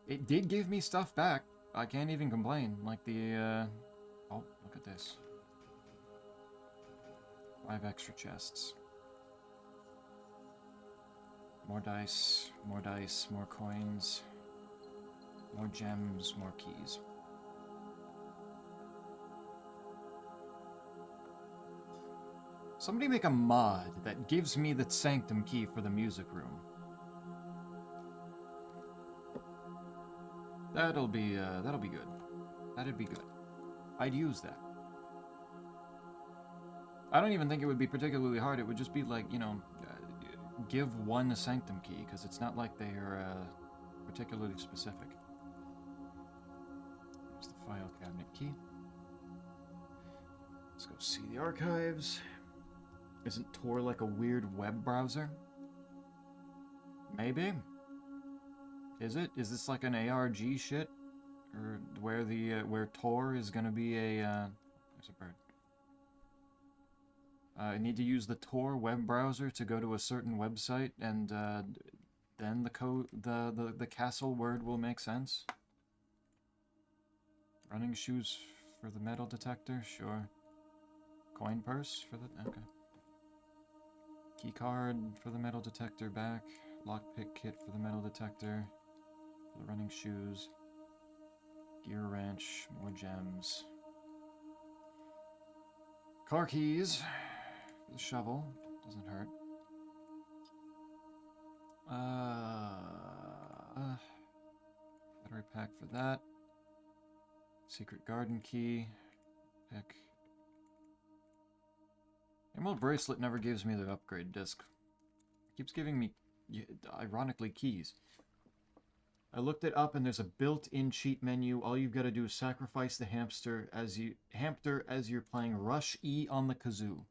It did give me stuff back. I can't even complain. Like the, oh, look at this. 5 extra chests. More dice, more dice, more coins. More gems, more keys. Somebody make a mod that gives me the sanctum key for the music room. That'll be good. That'd be good. I'd use that. I don't even think it would be particularly hard. It would just be like, you know, give one a sanctum key, because it's not like they're particularly specific. There's the file cabinet key. Let's go see the archives. Isn't Tor like a weird web browser? Maybe. Is it? Is this like an ARG shit? Or where the where Tor is gonna be a there's a bird. I need to use the Tor web browser to go to a certain website, and then the castle word will make sense. Running shoes for the metal detector, sure. Coin purse for the okay. Key card for the metal detector back. Lockpick kit for the metal detector. The running shoes. Gear wrench. More gems. Car keys. For the shovel. Doesn't hurt. Battery pack for that. Secret garden key. Pick. Emerald bracelet never gives me the upgrade disc. It keeps giving me, ironically, keys. I looked it up, and there's a built-in cheat menu. All you've got to do is sacrifice the hamster as you're playing Rush E on the kazoo.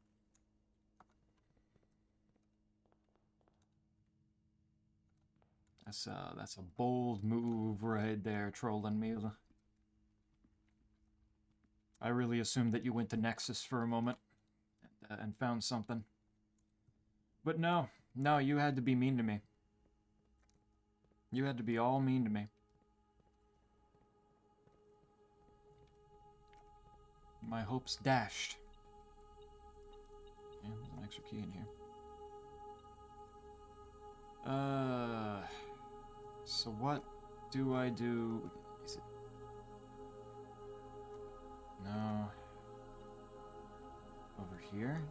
That's a bold move right there, trolling me. I really assumed that you went to Nexus for a moment. And found something. But no, you had to be mean to me. You had to be all mean to me. My hopes dashed. Yeah, there's an extra key in here. So what do I do? Is it... No. Over here.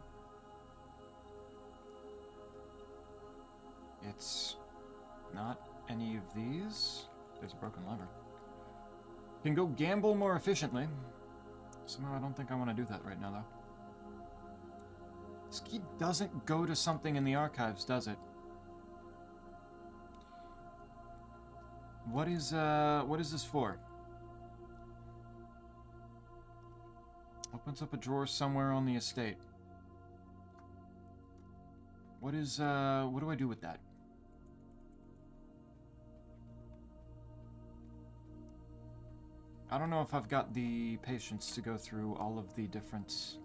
It's not any of these. There's a broken lever. Can go gamble more efficiently. Somehow I don't think I want to do that right now, though. This key doesn't go to something in the archives, does it? What is this for? Opens up a drawer somewhere on the estate. What do I do with that? I don't know if I've got the patience to go through all of the different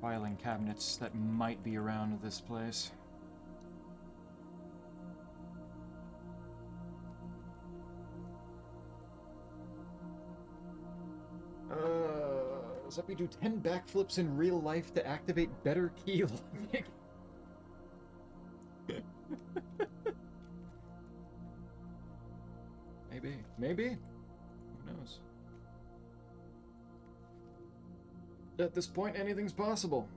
filing cabinets that might be around this place. Zuppy do 10 backflips in real life to activate better key logic. Maybe. Who knows? At this point, anything's possible.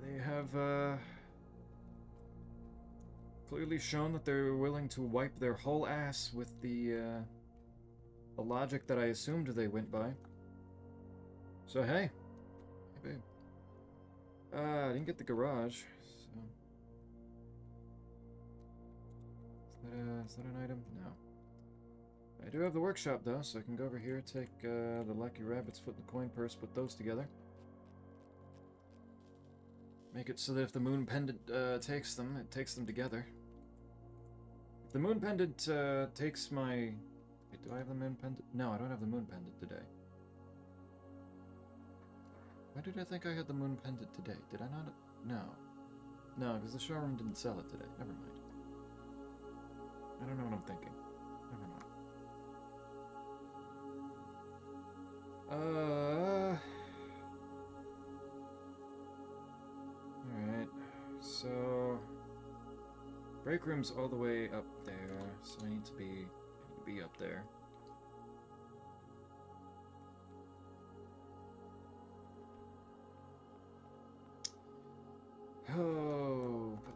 They have, clearly shown that they're willing to wipe their whole ass with the logic that I assumed they went by. So hey, Babe. I didn't get the garage, so... Is that an item? No. I do have the workshop, though, so I can go over here, take the Lucky Rabbit's Foot and the coin purse, put those together. Make it so that if the moon pendant takes them, it takes them together. If the moon pendant takes my... Wait, do I have the moon pendant? No, I don't have the moon pendant today. Why did I think I had the moon pendant today? Did I not? No. No, because the showroom didn't sell it today. Never mind. I don't know what I'm thinking. Never mind. Alright. So... Break room's all the way up there, so I need to be up there. Oh, but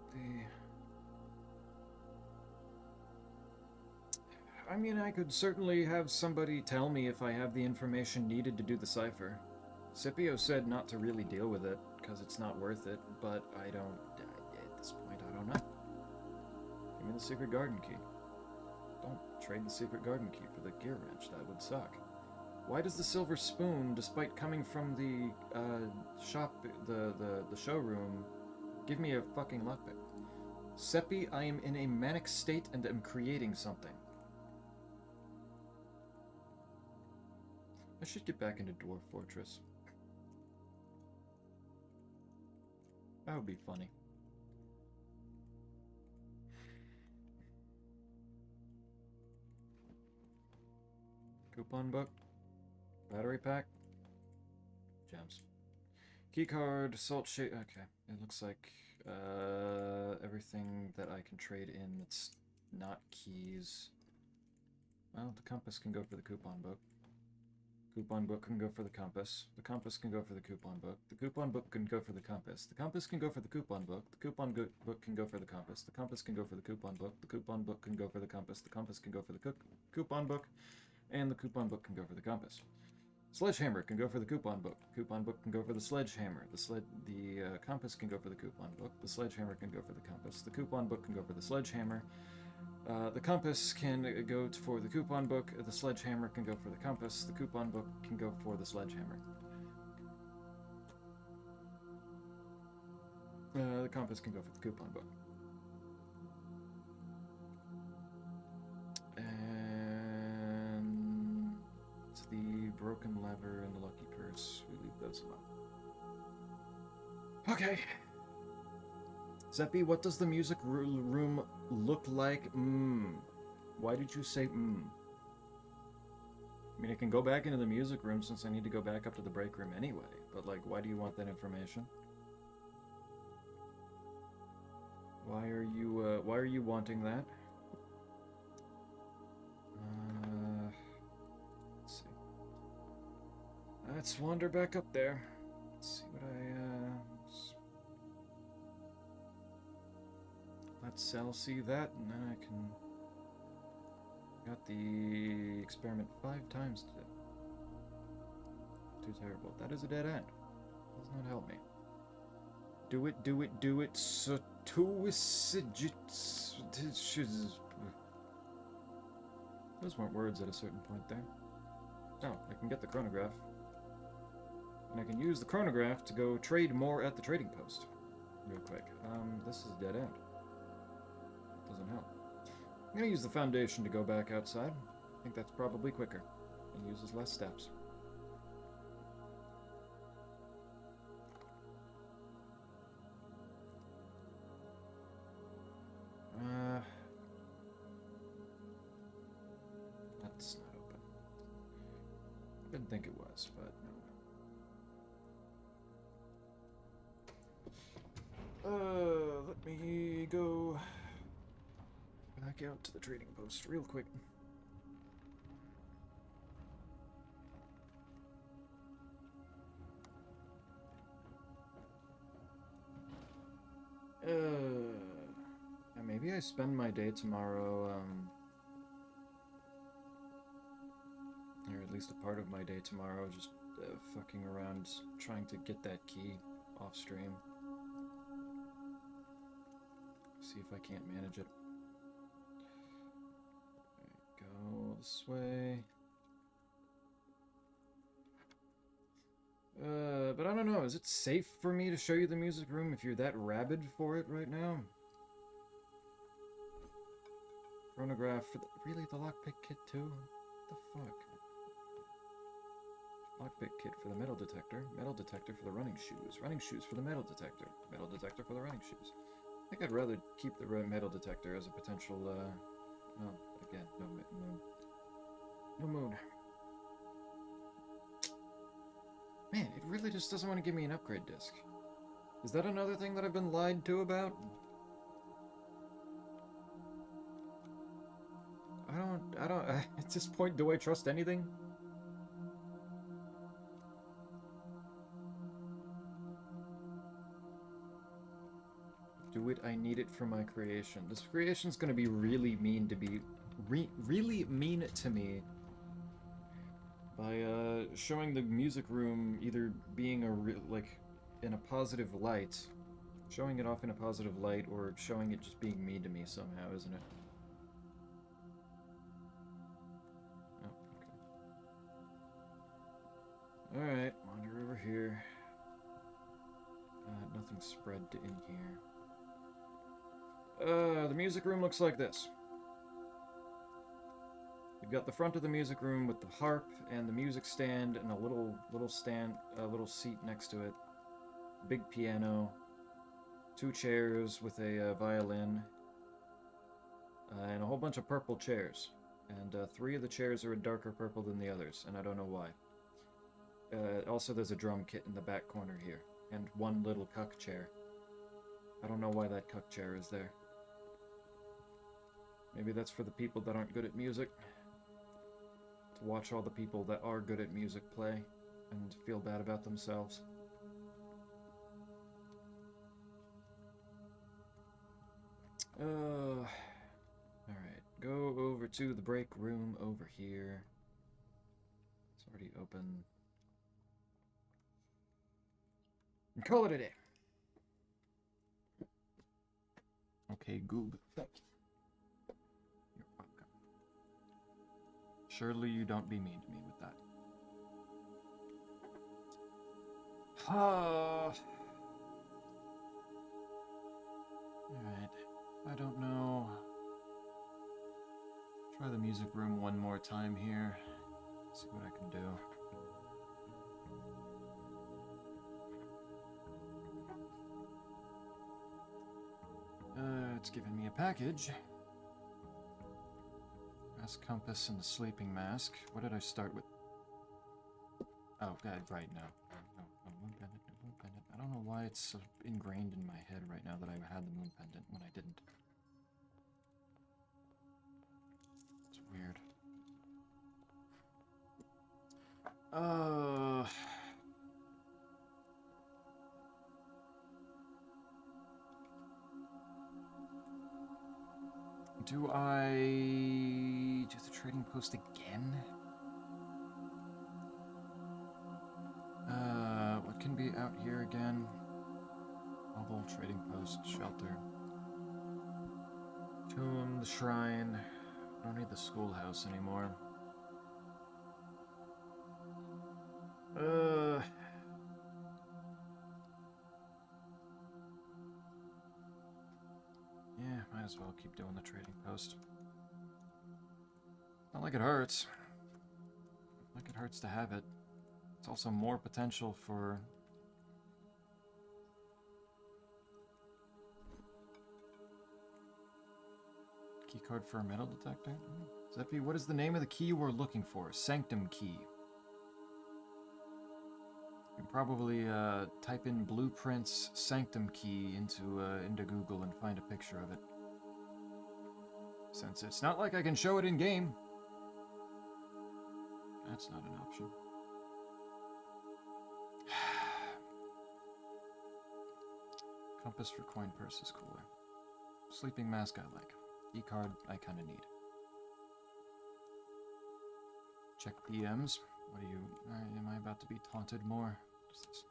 I mean, I could certainly have somebody tell me if I have the information needed to do the cipher. Scipio said not to really deal with it, because it's not worth it, but I don't... At this point, I don't know. Give me the secret garden key. Don't trade the secret garden key for the gear wrench, that would suck. Why does the silver spoon, despite coming from the shop, the showroom, give me a fucking lockpick? Seppi, I am in a manic state and am creating something. I should get back into Dwarf Fortress. That would be funny. Coupon book. Battery pack. Gems. Keycard, salt shake. Okay, it looks like everything that I can trade in that's not keys. Well, the compass can go for the coupon book. Coupon book can go for the compass. The compass can go for the coupon book. The coupon book can go for the compass. The compass can go for the coupon book. The coupon book can go for the compass. The compass can go for the coupon book. The coupon book can go for the compass. The compass can go for the coupon book. And the coupon book can go for the compass. Sledgehammer can go for the coupon book. Coupon book can go for the sledgehammer. The compass can go for the coupon book. The sledgehammer can go for the compass. The coupon book can go for the sledgehammer. The compass can go for the coupon book. The sledgehammer can go for the compass. The coupon book can go for the sledgehammer. The compass can go for the coupon book. And it's the broken lever and the lucky purse. We leave those alone. Okay. Zeppi, what does the music room look like? Why did you say I mean, I can go back into the music room since I need to go back up to the break room anyway. But, like, why do you want that information? Why are you wanting that? Let's see. Let's wander back up there. Let's see what let Sal see that, and then I can... Got the experiment 5 times today. Too terrible. That is a dead end. Does not help me. Do it, do it, do it. Those weren't words at a certain point there. Oh, I can get the chronograph. And I can use the chronograph to go trade more at the trading post. Real quick. This is a dead end. Doesn't help. I'm gonna use the foundation to go back outside. I think that's probably quicker and uses less steps. That's not open. I didn't think it was, but no. Let me go back out to the trading post real quick. Maybe I spend my day tomorrow, or at least a part of my day tomorrow, just fucking around trying to get that key off stream. See if I can't manage it. There you go, this way. But I don't know, is it safe for me to show you the music room if you're that rabid for it right now? Chronograph for the... Really, the lockpick kit too? What the fuck? Lockpick kit for the metal detector for the running shoes for the metal detector for the running shoes. I think I'd rather keep the metal detector as a potential, well, again, no mood. Man, it really just doesn't want to give me an upgrade disc. Is that another thing that I've been lied to about? I don't, at this point, do I trust anything? Do it, I need it for my creation. This creation's gonna be really mean to be... really mean to me. By, showing the music room either being in a positive light. Showing it off in a positive light, or showing it just being mean to me somehow, isn't it? Alright, wander over here. Nothing spread in here. The music room looks like this. You've got the front of the music room with the harp and the music stand and a little seat next to it. Big piano. 2 chairs with a violin. And a whole bunch of purple chairs. And 3 of the chairs are a darker purple than the others, and I don't know why. Also, there's a drum kit in the back corner here, and 1 little cuck chair. I don't know why that cuck chair is there. Maybe that's for the people that aren't good at music. To watch all the people that are good at music play, and feel bad about themselves. Alright, go over to the break room over here. It's already open. And call it a day. Okay, Goob. Thank you. You're welcome. Surely you don't be mean to me with that. Alright. I don't know. Try the music room one more time here. See what I can do. It's giving me a package. Mask compass and the sleeping mask. What did I start with? Oh, God, right now. No, moon pendant, no moon pendant. I don't know why it's so ingrained in my head right now that I had the moon pendant when I didn't. It's weird. Do I do the trading post again? What can be out here again? Mobile trading post, shelter. Tomb, the shrine. I don't need the schoolhouse anymore. Yeah, might as well keep doing the trading post. Not like it hurts. Not like it hurts to have it. It's also more potential for... Keycard for a metal detector? Does that be... What is the name of the key we're looking for? Sanctum key. You can probably type in Blueprint's Sanctum key into Google and find a picture of it. Since it's not like I can show it in game. That's not an option. Compass for coin purse is cooler. Sleeping mask I like. E-card I kinda need. Check PMs. What are you... am I about to be taunted more? What is this?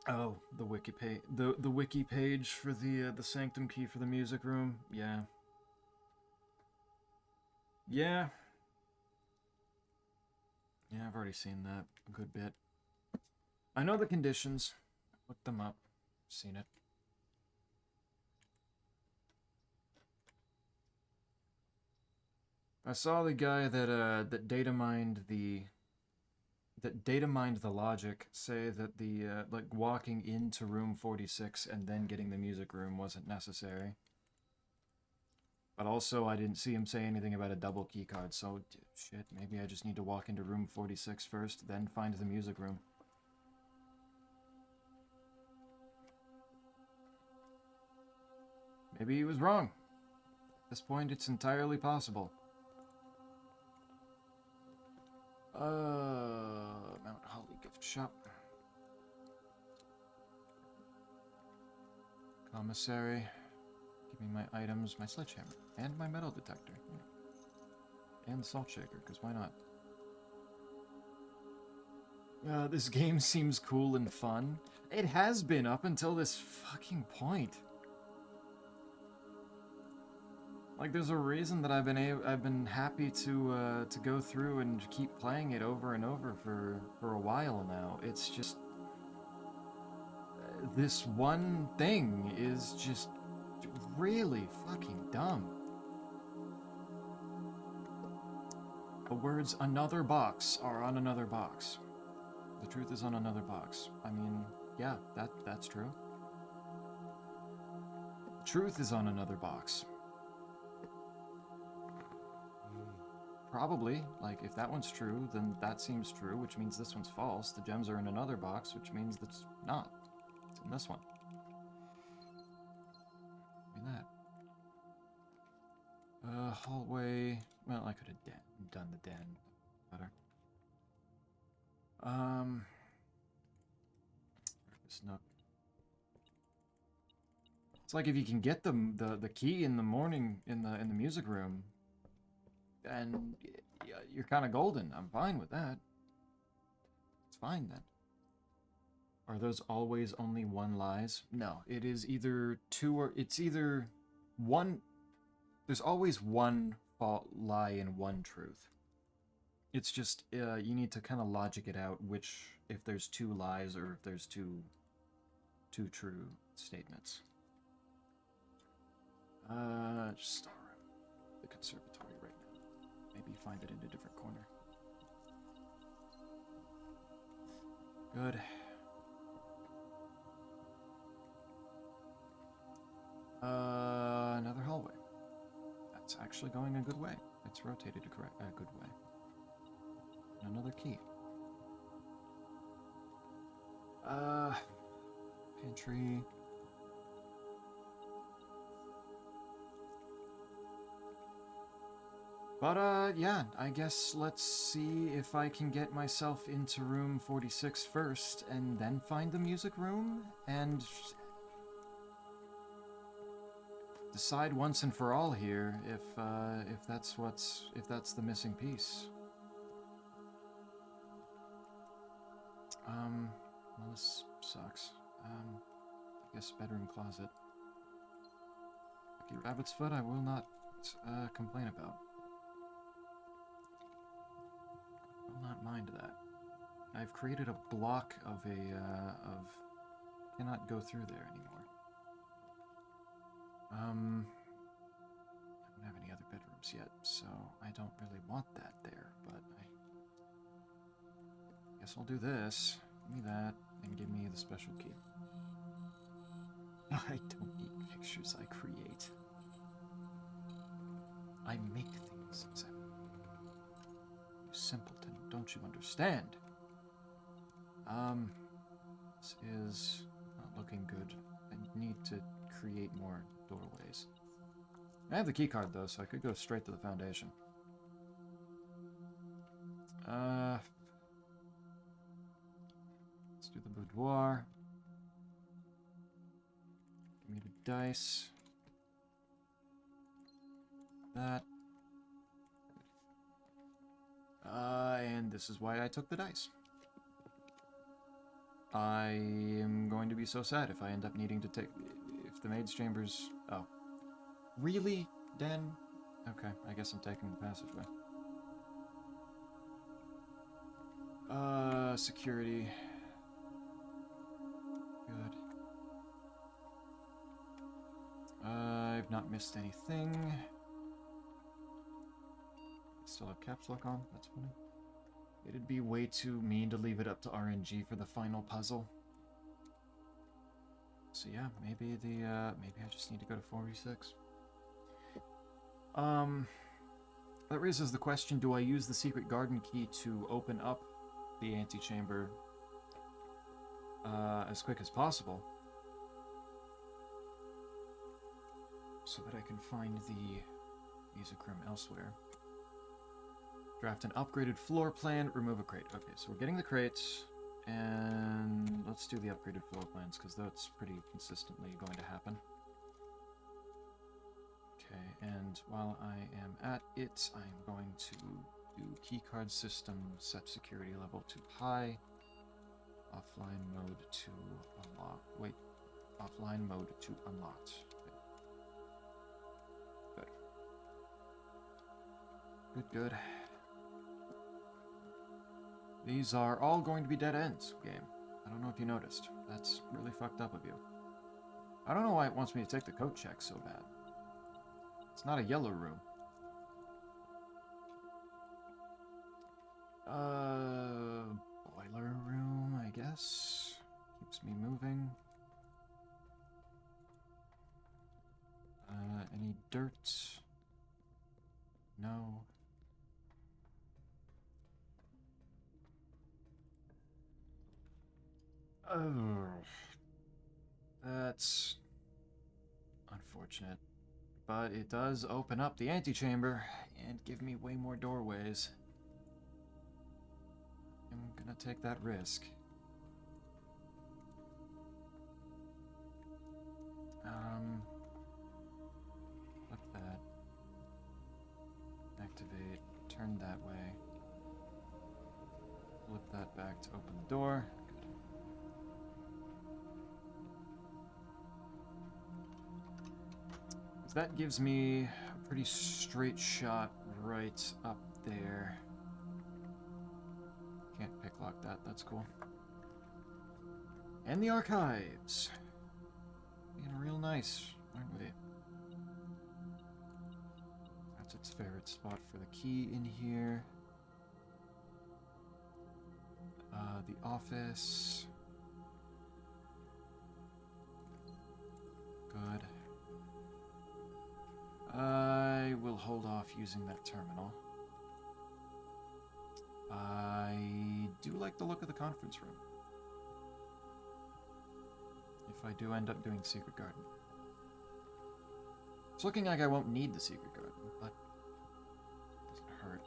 Oh, the wiki page. The wiki page for the sanctum key for the music room. Yeah. Yeah. Yeah, I've already seen that a good bit. I know the conditions. Looked them up. Seen it. I saw the guy that data mined the logic say that the like walking into room 46 and then getting the music room wasn't necessary. But also I didn't see him say anything about a double key card, so shit, maybe I just need to walk into room 46 first, then find the music room. Maybe he was wrong. At this point, it's entirely possible. Mount Holly gift shop. Commissary. Give me my items, my sledgehammer, and my metal detector. Yeah. And salt shaker, because why not? This game seems cool and fun. It has been up until this fucking point. Like, there's a reason that I've been happy to go through and keep playing it over and over for a while now. It's just this one thing is just really fucking dumb. The words "another box" are on another box. The truth is on another box. I mean, yeah, that's true. The truth is on another box. Probably. Like, if that one's true, then that seems true, which means this one's false. The gems are in another box, which means that's not. It's in this one. Give me that. Hallway. Well, I could have done the den better. This nook. It's like if you can get the key in the morning in the music room, and you're kind of golden. I'm fine with that. It's fine then. Are those always only one lies? No, it is either two or it's either one. There's always one lie and one truth. It's just you need to kind of logic it out, which if there's two lies or if there's two true statements. Just store the conservatory right now. Maybe find it in a different corner. Good. Another hallway. That's actually going a good way. It's rotated a good way. And another key. Pantry. But, yeah, I guess let's see if I can get myself into room 46 first, and then find the music room, and decide once and for all here if that's the missing piece. Well, this sucks. I guess bedroom closet. Lucky rabbit's foot I will not complain about. Will not mind that. I've created a block of cannot go through there anymore. I don't have any other bedrooms yet, so I don't really want that there, but I guess I'll do this. Give me that, and give me the special key. I don't need pictures, I create. I make things, Zeb. You simpleton, don't you understand? This is not looking good. I need to create more doorways. I have the key card though, so I could go straight to the foundation. Let's do the boudoir. Give me the dice. That. And this is why I took the dice. I am going to be so sad if I end up needing to take... If the maid's chambers... Oh. Really, Dan? Okay, I guess I'm taking the passageway. Security. Good. I've not missed anything. Still have caps lock on, that's funny. It'd be way too mean to leave it up to RNG for the final puzzle. So yeah, maybe maybe I just need to go to 4v6. That raises the question, do I use the secret garden key to open up the antechamber as quick as possible? So that I can find the music room elsewhere. Draft an upgraded floor plan, remove a crate. Okay, so we're getting the crates, and let's do the upgraded floor plans, because that's pretty consistently going to happen. Okay, and while I am at it, I'm going to do keycard system, set security level to high, offline mode to unlock. Wait, offline mode to unlocked. Okay. Good. Good. These are all going to be dead ends, game. I don't know if you noticed. That's really fucked up of you. I don't know why it wants me to take the code check so bad. It's not a yellow room. Boiler room, I guess. Keeps me moving. Any dirt? No. That's unfortunate. But it does open up the antechamber and give me way more doorways. I'm gonna take that risk. Flip that. Activate. Turn that way. Flip that back to open the door. Good. That gives me a pretty straight shot right up there. Can't picklock that, that's cool. And the archives. Being real nice, aren't we? That's its favorite spot for the key in here. The office. Good. I will hold off using that terminal. I do like the look of the conference room. If I do end up doing Secret Garden. It's looking like I won't need the Secret Garden, but it doesn't hurt.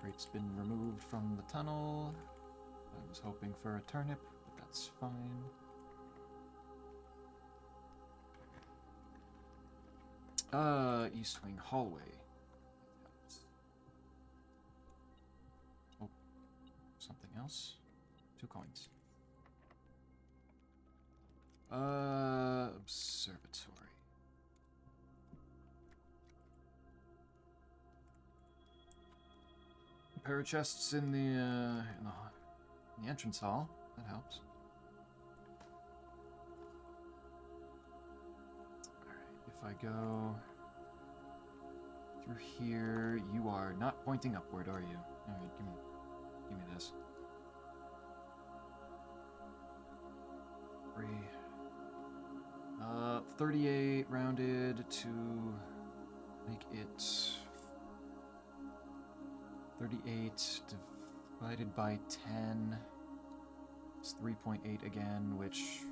Crate's been removed from the tunnel. I was hoping for a turnip, but that's fine. East Wing hallway. Oh, something else? 2 coins. Observatory. A pair of chests in the entrance hall. That helps. Alright, if I go through here, you are not pointing upward, are you? Alright, give me this. 3. 38 rounded to make it 38 divided by 10. It's 3.8 again, which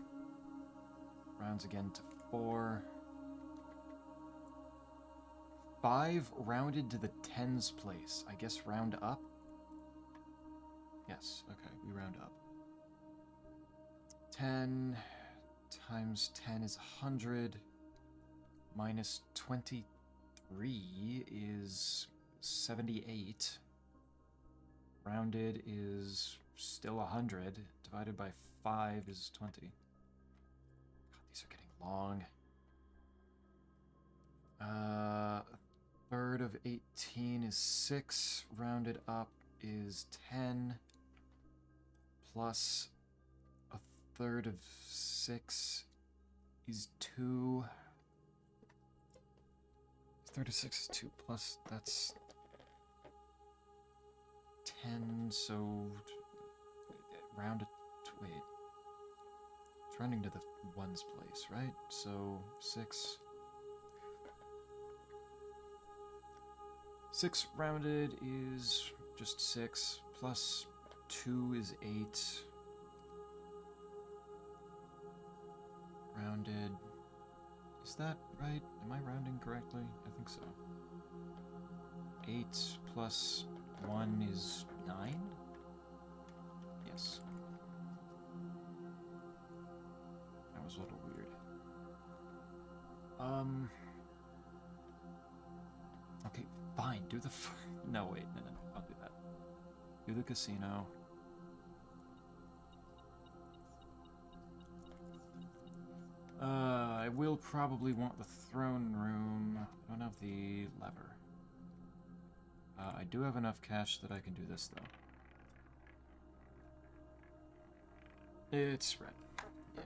rounds again to 4. 5 rounded to the tens place. I guess round up? Yes, okay, we round up. 10 times 10 is 100. Minus 23 is 78. Rounded is still 100. Divided by 5 is 20. God, these are getting long. A third of 18 is 6. Rounded up is 10. Plus a third of 6 is 2. A third of 6 is 2 plus, that's 10, so round it, wait. It's rounding to the ones place, right? So 6. 6 rounded is just 6, plus 2 is 8. Rounded, is that right? Am I rounding correctly? I think so. 8 plus 1 is 9? Yes. That was a little weird. Okay, fine, do the no, wait, no, don't do that. Do the casino. I will probably want the throne room. I don't have the lever. I do have enough cash that I can do this, though. It's red. Yeah.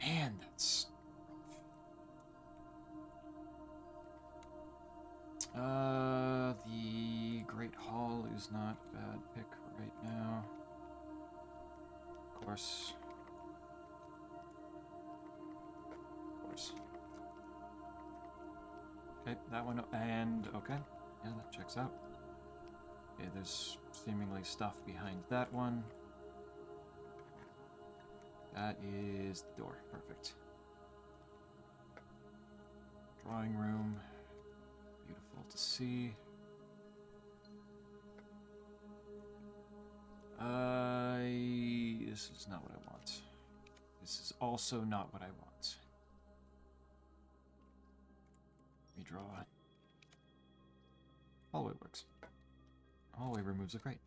Man, that's rough. The Great Hall is not a bad pick right now. Of course. Okay, that one, and okay. Yeah, that checks out. Okay, there's seemingly stuff behind that one. That is the door. Perfect. Drawing room. Beautiful to see. This is not what I want. This is also not what I want. Redraw. Hallway works. Hallway removes a crate.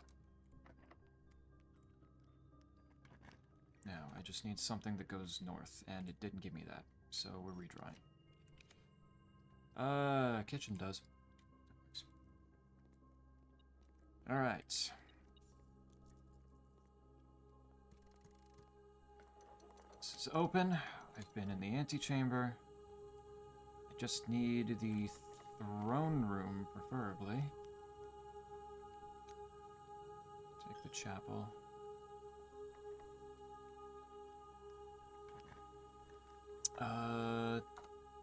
Now, I just need something that goes north, and it didn't give me that, so we're redrawing. Kitchen does. Alright. This is open. I've been in the antechamber. I just need the throne room, preferably. Take the chapel.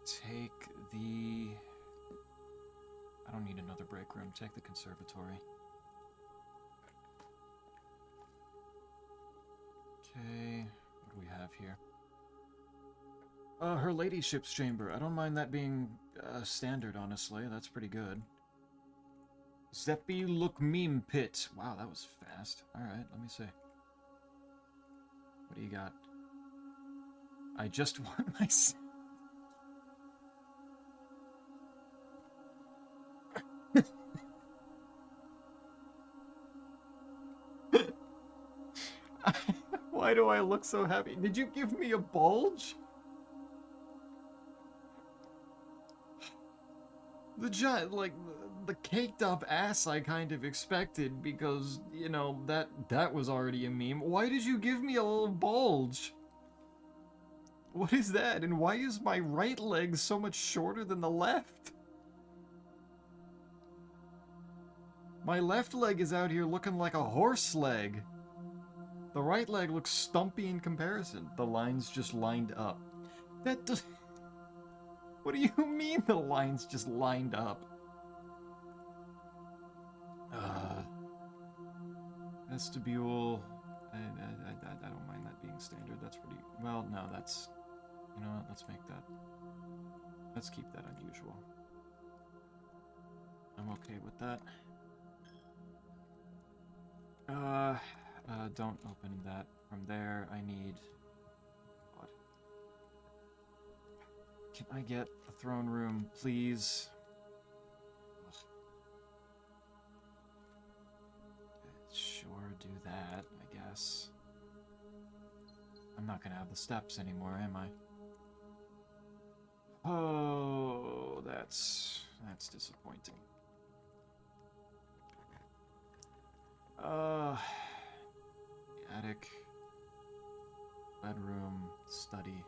Take the... I don't need another break room. Take the conservatory. Okay, what do we have here? Her ladyship's chamber. I don't mind that being standard, honestly. That's pretty good. Zeppi look meme pit. Wow, that was fast. Alright, let me see. What do you got? I just want my... Why do I look so happy? Did you give me a bulge? The giant, like, the caked up ass I kind of expected because, you know, that was already a meme. Why did you give me a little bulge? What is that? And why is my right leg so much shorter than the left? My left leg is out here looking like a horse leg. The right leg looks stumpy in comparison. The lines just lined up. That does... What do you mean the lines just lined up? Vestibule. I don't mind that being standard. That's pretty... Well, no, that's... You know what? Let's make that... Let's keep that unusual. I'm okay with that. Don't open that. From there, I need... What? Can I get the throne room, please? do that, I guess. I'm not gonna have the steps anymore, am I? Oh, that's disappointing. Attic, bedroom, study.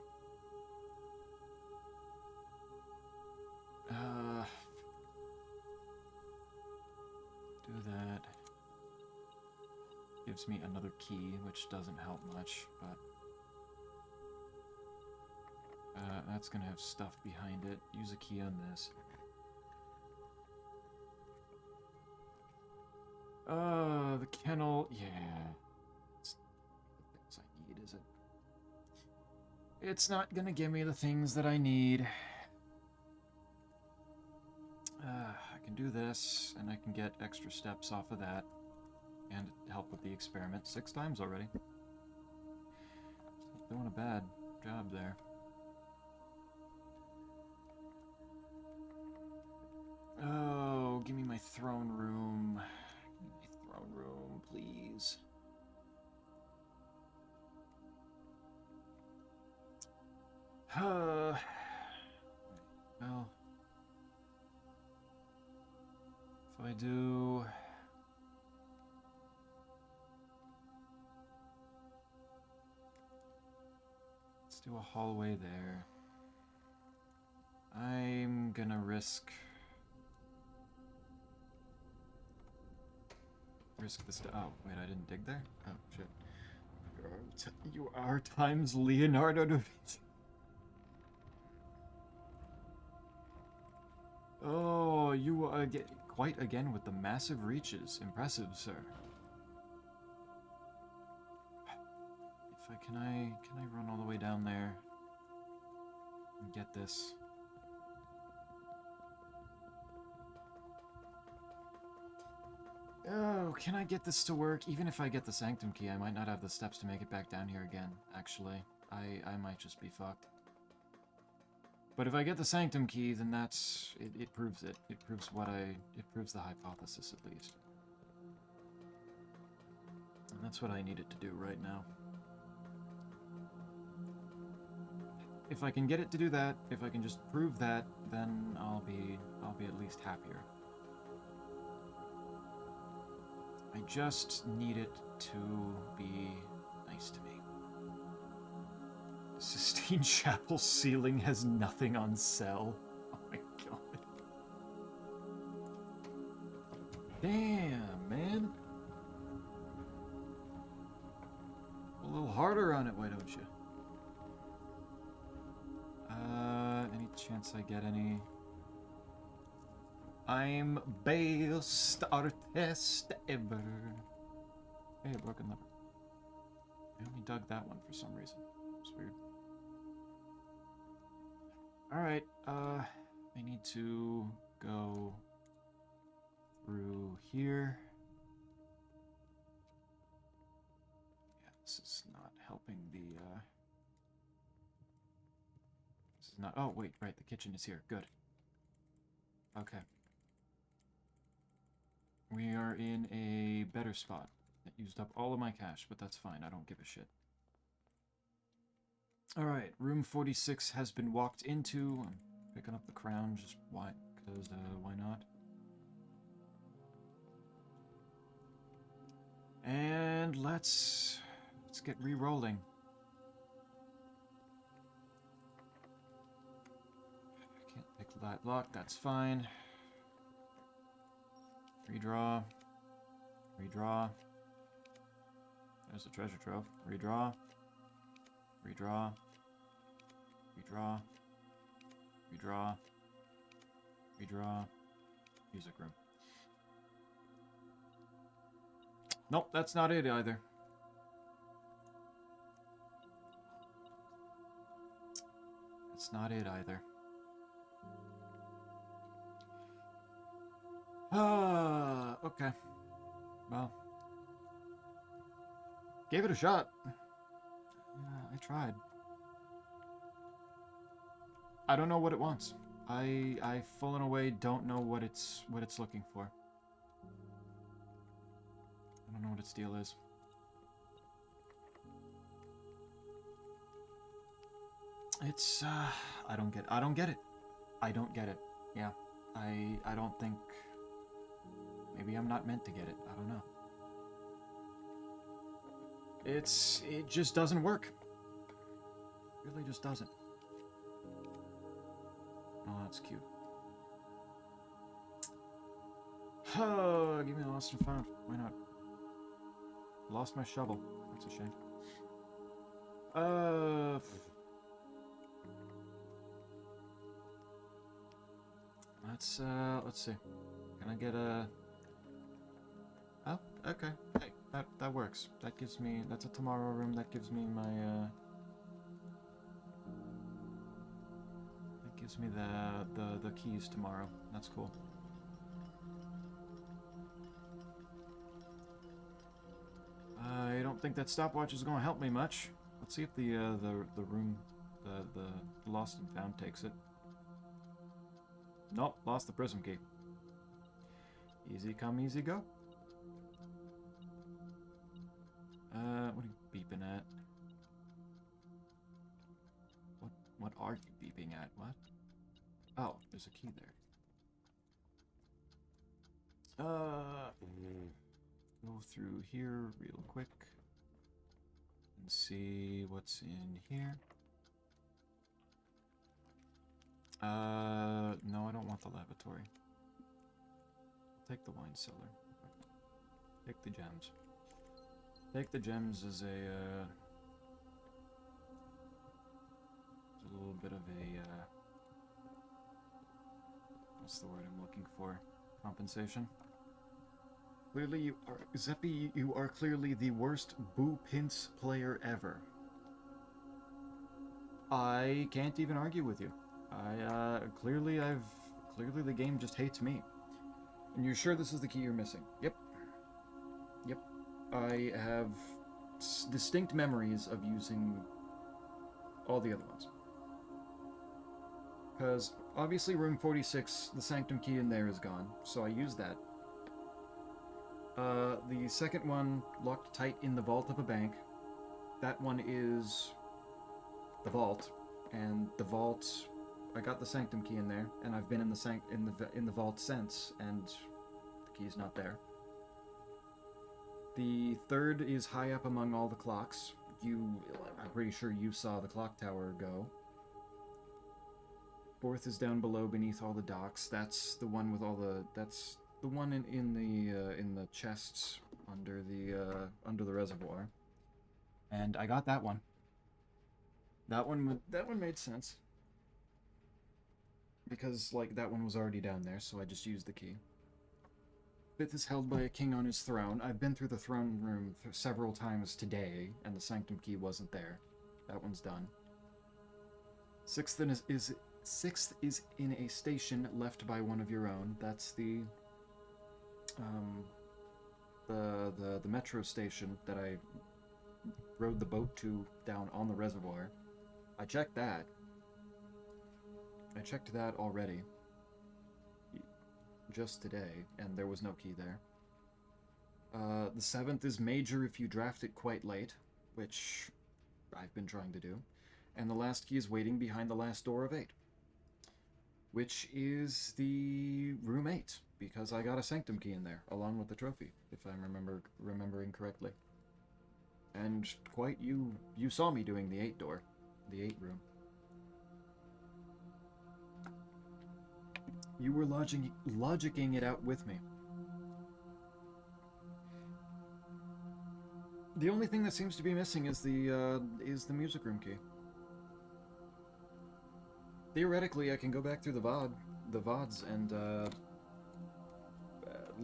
Do that. Gives me another key, which doesn't help much, but that's gonna have stuff behind it. Use a key on this. The kennel, yeah. It's the things I need, is it? It's not gonna give me the things that I need. I can do this, and I can get extra steps off of that, and help with the experiment 6 times already. Doing a bad job there. Oh, give me my throne room. Give me my throne room, please. Well, if I do... Let's do a hallway there. I'm gonna risk this. Oh, wait, I didn't dig there? Oh, shit. You are times Leonardo da Vinci. Oh, you get quite again with the massive reaches. Impressive, sir. If can I run all the way down there and get this? Oh, can I get this to work? Even if I get the Sanctum key, I might not have the steps to make it back down here again, actually. I might just be fucked. But if I get the Sanctum key, then that's... It proves it. It proves the hypothesis, at least. And that's what I need it to do right now. If I can get it to do that, if I can just prove that, then I'll be at least happier. I just need it to be nice to me. Sistine Chapel ceiling has nothing on sale. Oh my god. Damn, man. A little harder on it, why don't you? Any chance I get any? I'm best artist ever. Hey, a broken lever. I only dug that one for some reason. It's weird. Alright, I need to go through here. Yeah, this is not helping the, This is not... Oh, wait, right, the kitchen is here. Good. Okay. We are in a better spot. It used up all of my cash, but that's fine. I don't give a shit. Alright, room 46 has been walked into. I'm picking up the crown, just why? Because, why not? And let's get re-rolling. Can't pick that lock, that's fine. Redraw. Redraw. There's the treasure trove. Redraw. Redraw. Redraw. Redraw. Redraw. Music room. Nope, that's not it either. That's not it either. Okay. Well. Gave it a shot. Yeah, I tried. I don't know what it wants. I full and away don't know what it's looking for. I don't know what its deal is. It's, I don't get it. I don't get it. I don't get it. Yeah. I don't think... Maybe I'm not meant to get it. I don't know. It just doesn't work. It really just doesn't. Oh, that's cute. Oh, give me the lost and found. Why not? Lost my shovel. That's a shame. Let's see. Can I get a... Oh, okay. Hey, that works. That gives me... That's a tomorrow room. That gives me my, That gives me the keys tomorrow. That's cool. I don't think that stopwatch is going to help me much. Let's see if the room, the lost and found takes it. Nope, lost the prism key. Easy come, easy go. What are you beeping at? What are you beeping at? What? Oh, there's a key there. Go through here real quick and see what's in here. No, I don't want the lavatory. Take the wine cellar. Take the gems. Take the gems as a little bit of a, what's the word I'm looking for? Compensation. Clearly you are, Zeppi, you are clearly the worst Boo Pince player ever. I can't even argue with you. Clearly the game just hates me. And you're sure this is the key you're missing? Yep. Yep. I have distinct memories of using all the other ones. Because, obviously, room 46, the sanctum key in there is gone, so I used that. The second one, locked tight in the vault of a bank. That one is the vault, and the vault, I got the sanctum key in there, and I've been in the vault since, and the key's not there. The third is high up among all the clocks. I'm pretty sure you saw the clock tower go. Fourth is down below beneath all the docks. That's the one with all the... That's the one in the chests under the reservoir. And I got that one. That one made sense. Because, like, that one was already down there, so I just used the key. Fifth is held by a king on his throne. I've been through the throne room several times today, and the sanctum key wasn't there. That one's done. Sixth is in a station left by one of your own. That's the metro station that I rode the boat to down on the reservoir. I checked that. I checked that already. Just today, and there was no key there. The seventh is major if you draft it quite late, which I've been trying to do. And the last key is waiting behind the last door of 8, which is the room 8, because I got a sanctum key in there, along with the trophy, if I'm remembering correctly. And quite, you saw me doing the 8 door, the 8 room. You were logicking it out with me. The only thing that seems to be missing is the music room key. Theoretically, I can go back through the VODs, and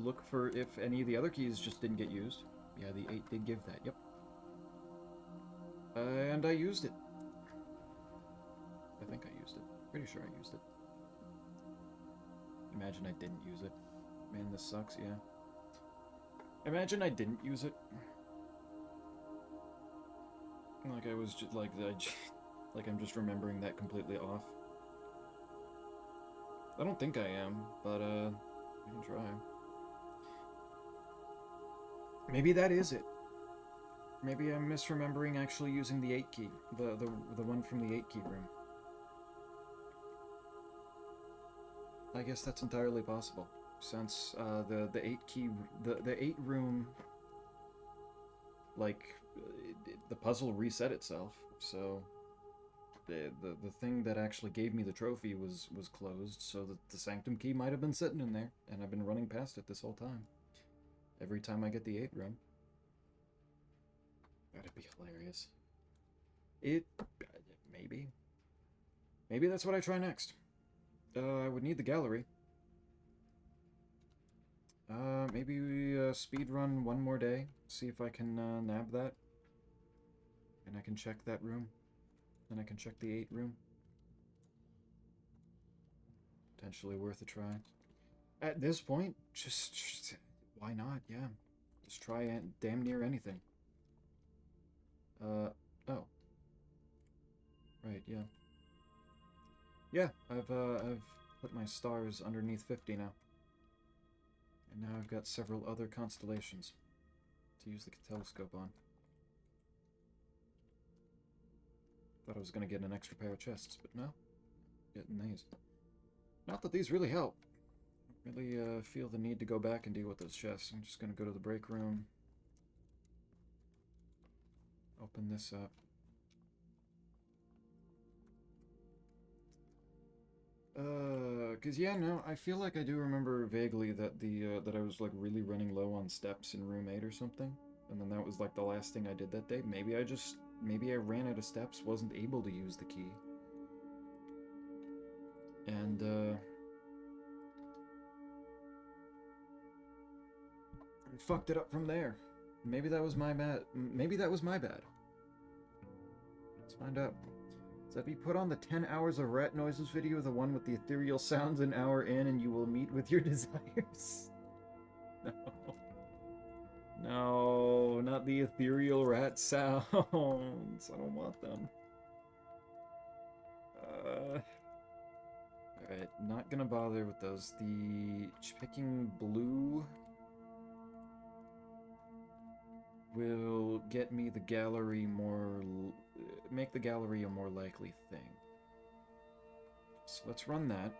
look for if any of the other keys just didn't get used. Yeah, the 8 did give that, yep. And I used it. I think I used it. Pretty sure I used it. Imagine I didn't use it. Man, this sucks, yeah. Imagine I didn't use it. Like I was just, like I'm just remembering that completely off. I don't think I am, but, we can try. Maybe that is it. Maybe I'm misremembering actually using the 8 key. The one from the 8 key room. I guess that's entirely possible. Since the 8 key the 8 room, like the puzzle reset itself, so the thing that actually gave me the trophy was closed, so the sanctum key might have been sitting in there, and I've been running past it this whole time. Every time I get the 8 room. That'd be hilarious. Maybe. Maybe that's what I try next. I would need the gallery. Maybe we speed run one more day, see if I can nab that. And I can check that room. Then I can check the 8 room. Potentially worth a try. At this point, just why not? Yeah. Just try damn near anything. Oh. Right, yeah. Yeah, I've put my stars underneath 50 now. And now I've got several other constellations to use the telescope on. Thought I was going to get an extra pair of chests, but no. Getting these. Not that these really help. I don't really feel the need to go back and deal with those chests. I'm just going to go to the break room. Open this up. Cause yeah, no, I feel like I do remember vaguely that that I was like really running low on steps in room 8 or something, and then that was like the last thing I did that day. Maybe I ran out of steps, wasn't able to use the key, and fucked it up from there. Maybe that was my bad. Maybe that was my bad. Let's find out. So if you put on the 10 hours of rat noises video, the one with the ethereal sounds an hour in, and you will meet with your desires. No. No, not the ethereal rat sounds. I don't want them. Alright, not gonna bother with those. The picking blue will get me the gallery more... make the gallery a more likely thing. So let's run that.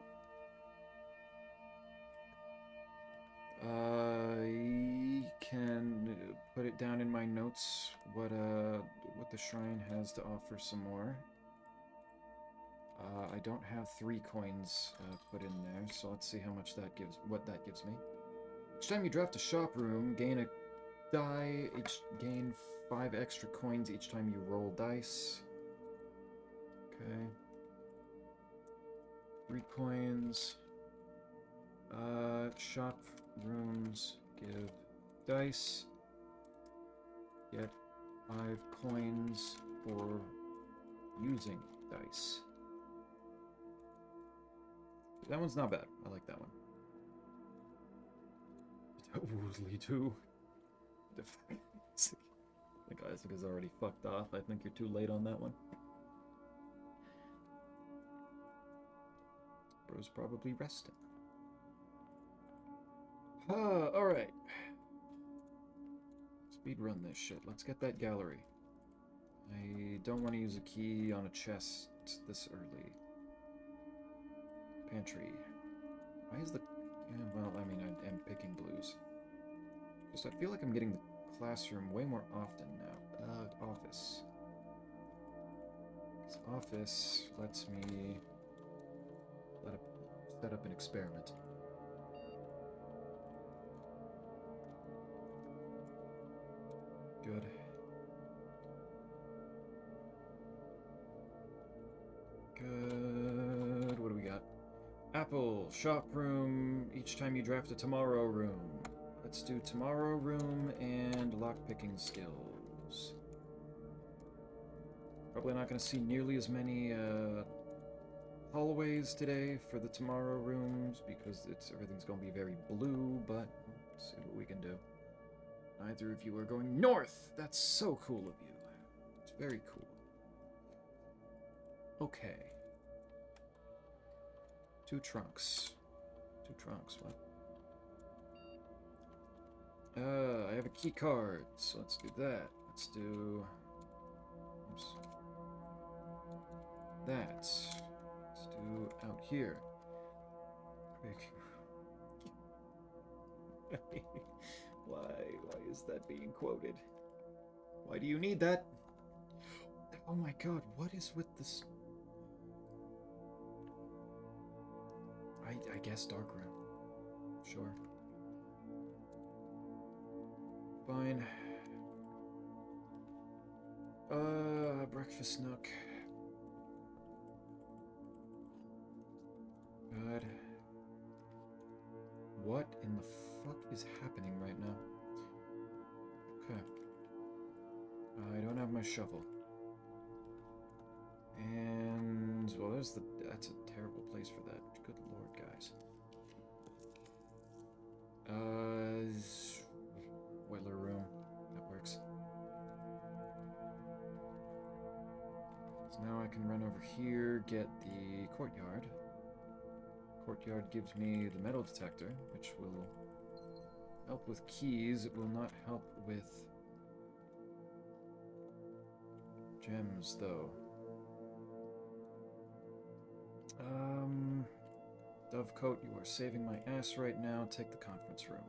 I can put it down in my notes what the shrine has to offer some more. I don't have 3 coins put in there, so let's see how much that gives. What that gives me. Each time you draft a shop room, gain a die. Gain 5 extra coins each time you roll dice. Okay. 3 coins. Shop rooms give dice. Get 5 coins for using dice. That one's not bad. I like that one. Woodley too. The guys is already fucked off. I think you're too late on that one. Bro's probably resting. Alright. Speed run this shit. Let's get that gallery. I don't want to use a key on a chest this early. Pantry. Why is the... Yeah, well, I mean, I am picking blues. Just I feel like I'm getting the classroom way more often now. Office. This office lets me set up an experiment. Good. Good. What do we got? Apple, shop room, each time you draft a tomorrow room. Let's do tomorrow room and lockpicking skills. Probably not going to see nearly as many hallways today for the tomorrow rooms because everything's going to be very blue, but let's see what we can do. Neither of you are going north! That's so cool of you. It's very cool. Okay. 2 trunks. 2 trunks, what? I have a key card, so let's do that. Let's do... Oops. That. Let's do out here. Why is that being quoted? Why do you need that? Oh my god, what is with this? I guess dark room. Sure. Fine. Breakfast nook. Good. What in the fuck is happening right now? Okay. I don't have my shovel. And, well, that's a terrible place for that. Good lord, guys. Boiler room. That works. So now I can run over here, get the courtyard. Courtyard gives me the metal detector, which will help with keys. It will not help with gems, though. Dovecoat, you are saving my ass right now. Take the conference room.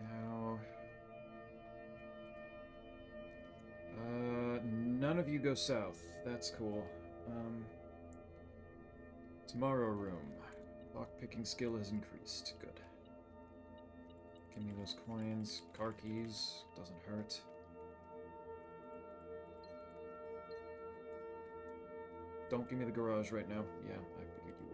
Now... none of you go south. That's cool. Tomorrow room. Lockpicking skill has increased. Good. Give me those coins. Car keys. Doesn't hurt. Don't give me the garage right now. Yeah, I figured you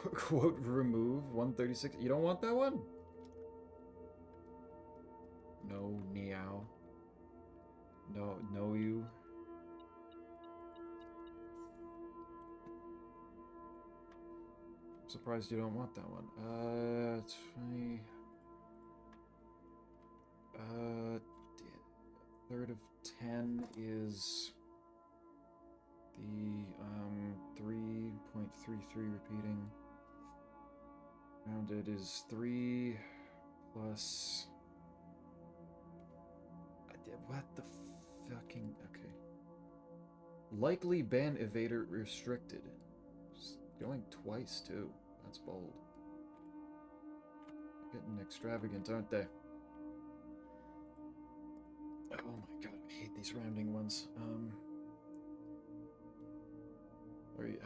would. Quote remove 136. You don't want that one? No, meow. No, you. I'm surprised you don't want that one. 20. Third of 10 is the 3.33 repeating. Rounded is 3 plus. What the fucking. Okay. Likely ban evader restricted. Just going twice too. That's bold. Getting extravagant, aren't they? Oh my god, I hate these rounding ones.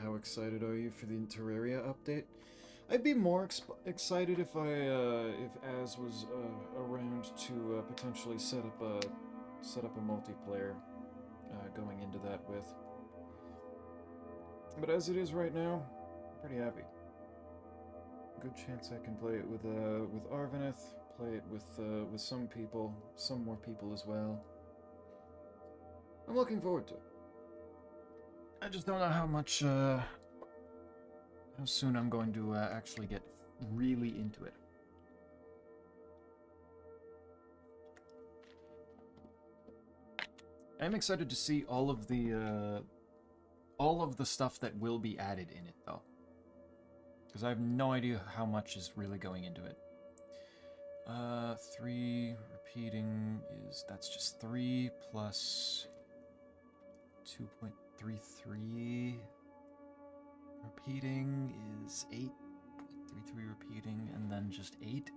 How excited are you for the Terraria update? I'd be more excited if if Az was around to potentially set up a multiplayer going into that with. But as it is right now, I'm pretty happy. Good chance I can play it with Arvanith. Play it with some people, some more people as well. I'm looking forward to it. I just don't know how much, how soon I'm going to actually get really into it. I'm excited to see all of the stuff that will be added in it, though. Because I have no idea how much is really going into it. 3 repeating that's just 3 plus 2.33 repeating is 8.33 repeating, and then just 8.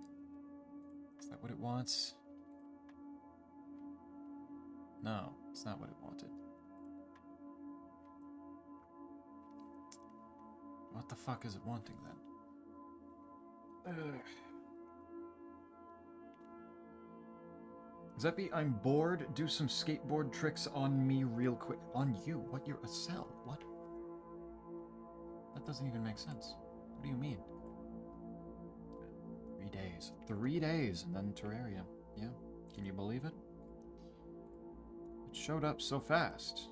Is that what it wants? No, it's not what it wanted. What the fuck is it wanting then? Zeppy, I'm bored. Do some skateboard tricks on me real quick. On you? What? You're a cell? What? That doesn't even make sense. What do you mean? 3 days. 3 days, and then Terraria. Yeah. Can you believe it? It showed up so fast.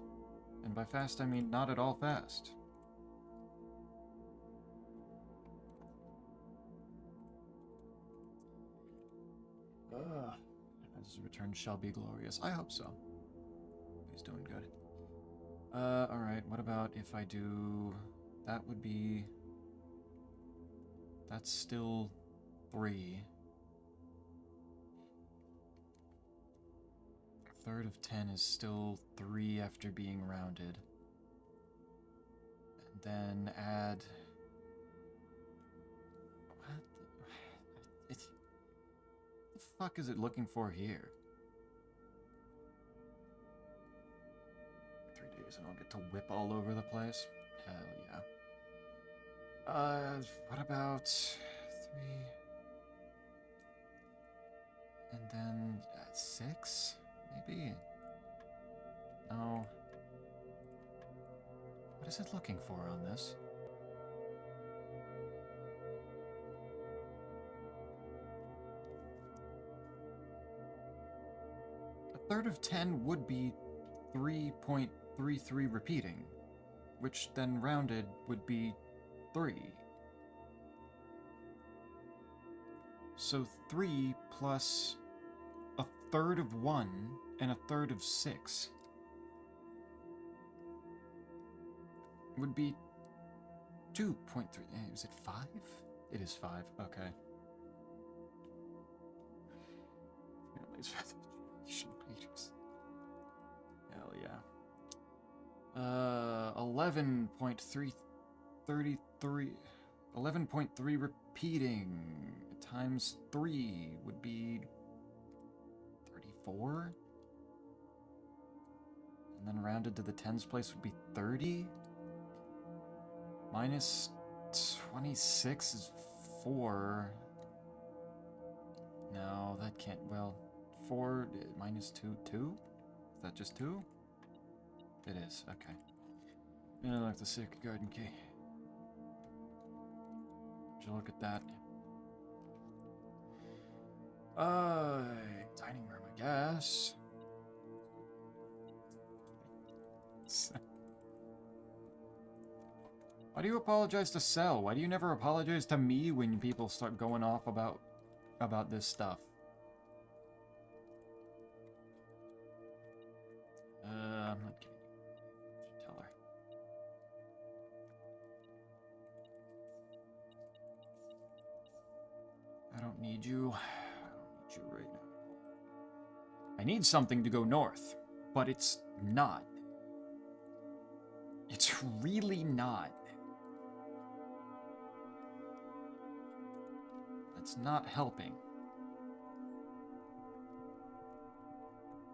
And by fast, I mean not at all fast. His return shall be glorious. I hope so. He's doing good. Alright, what about if I do... That would be... That's still 3. third of 10 is still 3 after being rounded. And then add... What the fuck is it looking for here? 3 days and I'll get to whip all over the place? Hell yeah. What about 3? And then 6? Maybe? No. What is it looking for on this? A third of 10 would be 3.33 repeating, which then rounded would be 3. So 3 plus a third of 1 and a third of 6 would be 2.3. Is it 5? It is 5. Okay. Hell yeah. 11.3 repeating times 3 would be 34? And then rounded to the tens place would be 30? Minus 26 is 4. No, that can't, well, 4 minus 2, 2? Is that just 2? It is, okay. And I like the Sacred Garden key. Would you look at that? Dining room, I guess. Why do you apologize to Cell? Why do you never apologize to me when people start going off about this stuff? I'm not kidding. You should tell her. I don't need you. I don't need you right now. I need something to go north, but it's not. It's really not. That's not helping.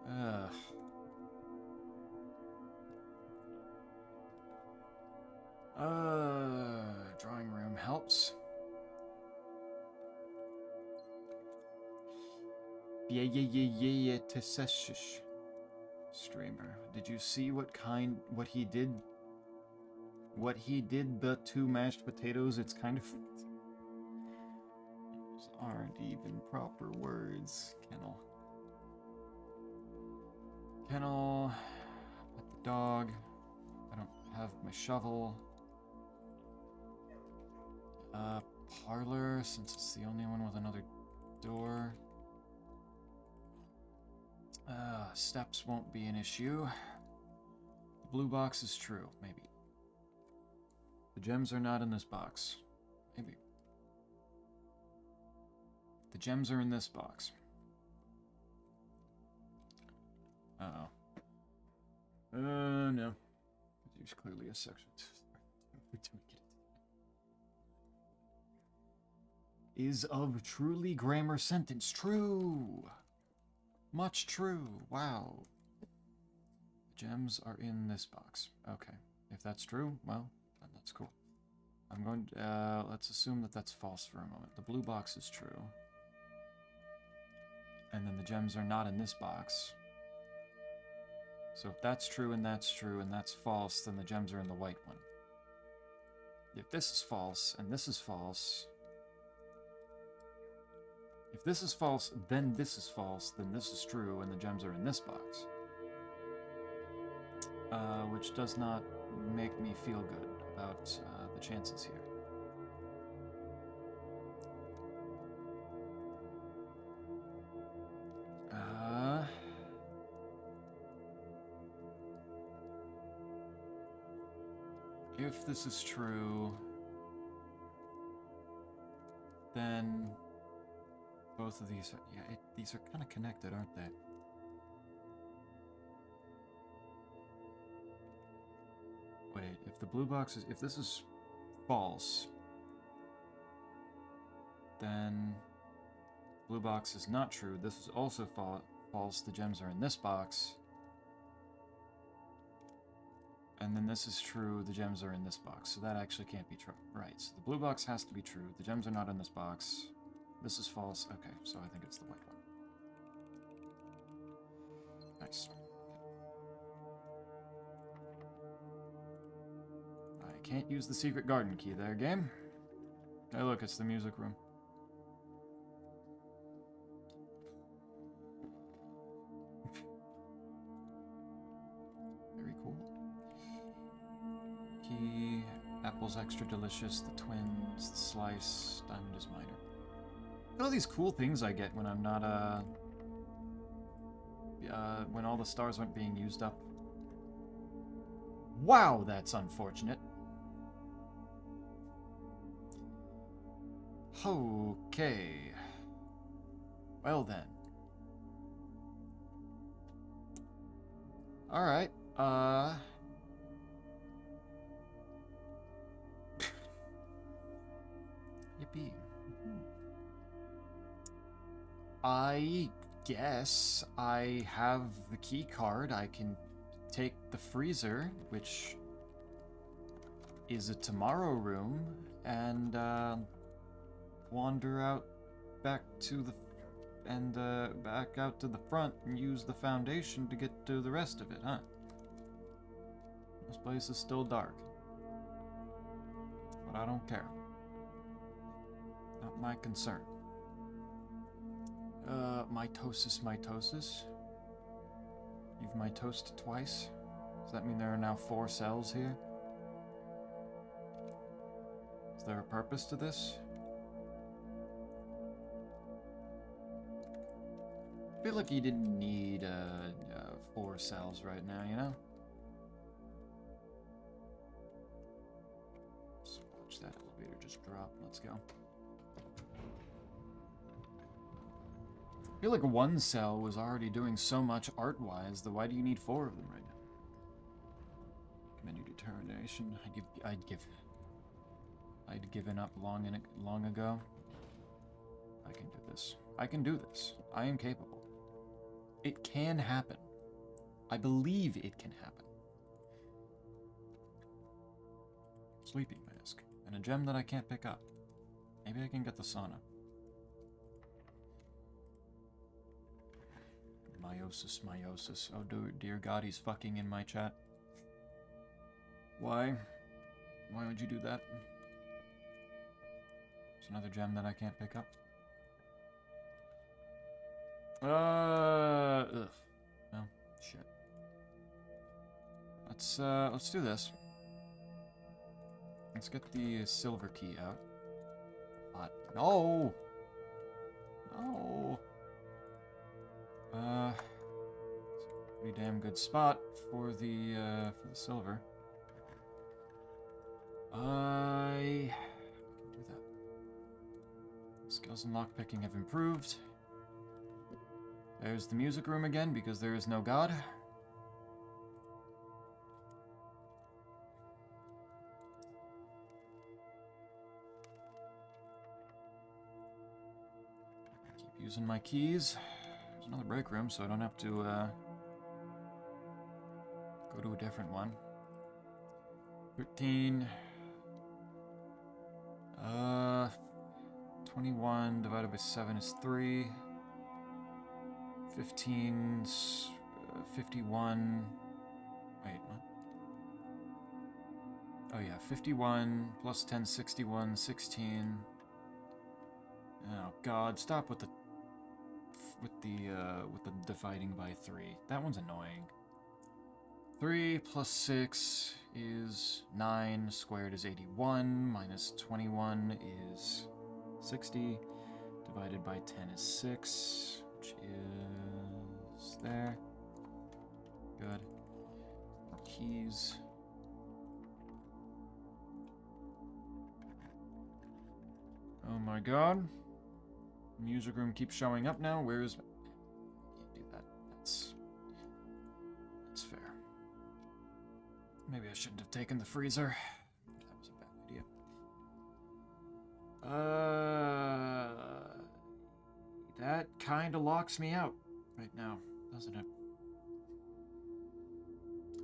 Ugh. Drawing room helps. Yeah, Tesseshish. Streamer. Did you see what he did the 2 mashed potatoes? It's kind of... Those aren't even proper words. Kennel. Pet the dog. I don't have my shovel. Parlor, since it's the only one with another door. Steps won't be an issue. The blue box is true, maybe. The gems are not in this box. Maybe. The gems are in this box. Uh-oh. No. There's clearly a section. Is of truly grammar sentence. True! Much true. Wow. The gems are in this box. Okay. If that's true, well, then that's cool. I'm going to, let's assume that that's false for a moment. The blue box is true. And then the gems are not in this box. So if that's true and that's false, then the gems are in the white one. If this is false and this is false... If this is false, then this is false, then this is true, and the gems are in this box. Which does not make me feel good about the chances here. If this is true, then... Both of these are, these are kind of connected, aren't they? the blue box is... If this is false, then blue box is not true. This is also false. The gems are in this box. And then this is true. The gems are in this box. So that actually can't be true. Right. So the blue box has to be true. The gems are not in this box. This is false. Okay, so I think it's the white one. Nice. I can't use the secret garden key there, game. Hey, look, it's the music room. Very cool. Key, apple's extra delicious, the twins, the slice, diamond is minor. Look at all these cool things I get when I'm not, when all the stars aren't being used up. Wow, that's unfortunate. Okay. Well then. Alright, Yippee. I guess I have the key card. I can take the freezer, which is a tomorrow room, and wander out back to the back out to the front and use the foundation to get to the rest of it, huh? This place is still dark, but I don't care. Not my concern. Mitosis. You've mitosed twice? Does that mean there are now 4 cells here? Is there a purpose to this? I feel like you didn't need 4 cells right now, you know? Let's watch that elevator just drop. Let's go. I feel like 1 cell was already doing so much art-wise, why do you need 4 of them right now? Menu determination. I'd given up long ago. I can do this. I can do this. I am capable. It can happen. I believe it can happen. Sleeping mask. And a gem that I can't pick up. Maybe I can get the sauna. Meiosis. Oh, dear God, he's fucking in my chat. Why? Why would you do that? There's another gem that I can't pick up. Ugh. No, shit. Let's do this. Let's get the silver key out. No! No! Pretty damn good spot for the silver. I can do that. Skills and lockpicking have improved. There's the music room again because there is no god. Keep using my keys. There's another break room, so I don't have to go to a different one. 13. 21 divided by 7 is 3. 15, 51. Wait, what? Oh yeah, 51 plus 10, 61, 16. Oh God, stop with the dividing by 3. That one's annoying. 3 plus 6 is 9, squared is 81, minus 21 is 60, divided by 10 is 6, which is there. Good. More keys. Oh my God. Music room keeps showing up now. Where is... Can't do that. That's fair. Maybe I shouldn't have taken the freezer. That was a bad idea. That kind of locks me out right now, doesn't it?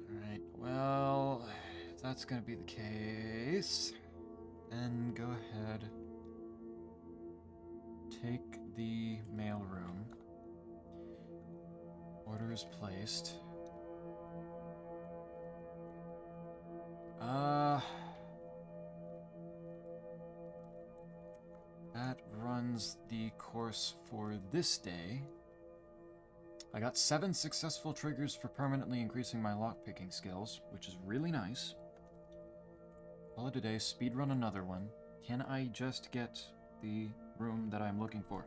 Alright, well, if that's gonna be the case, then go ahead. Take the mailroom. Order is placed. That runs the course for this day. I got 7 successful triggers for permanently increasing my lockpicking skills, which is really nice. Call it a day, speedrun another one. Can I just get the room that I'm looking for?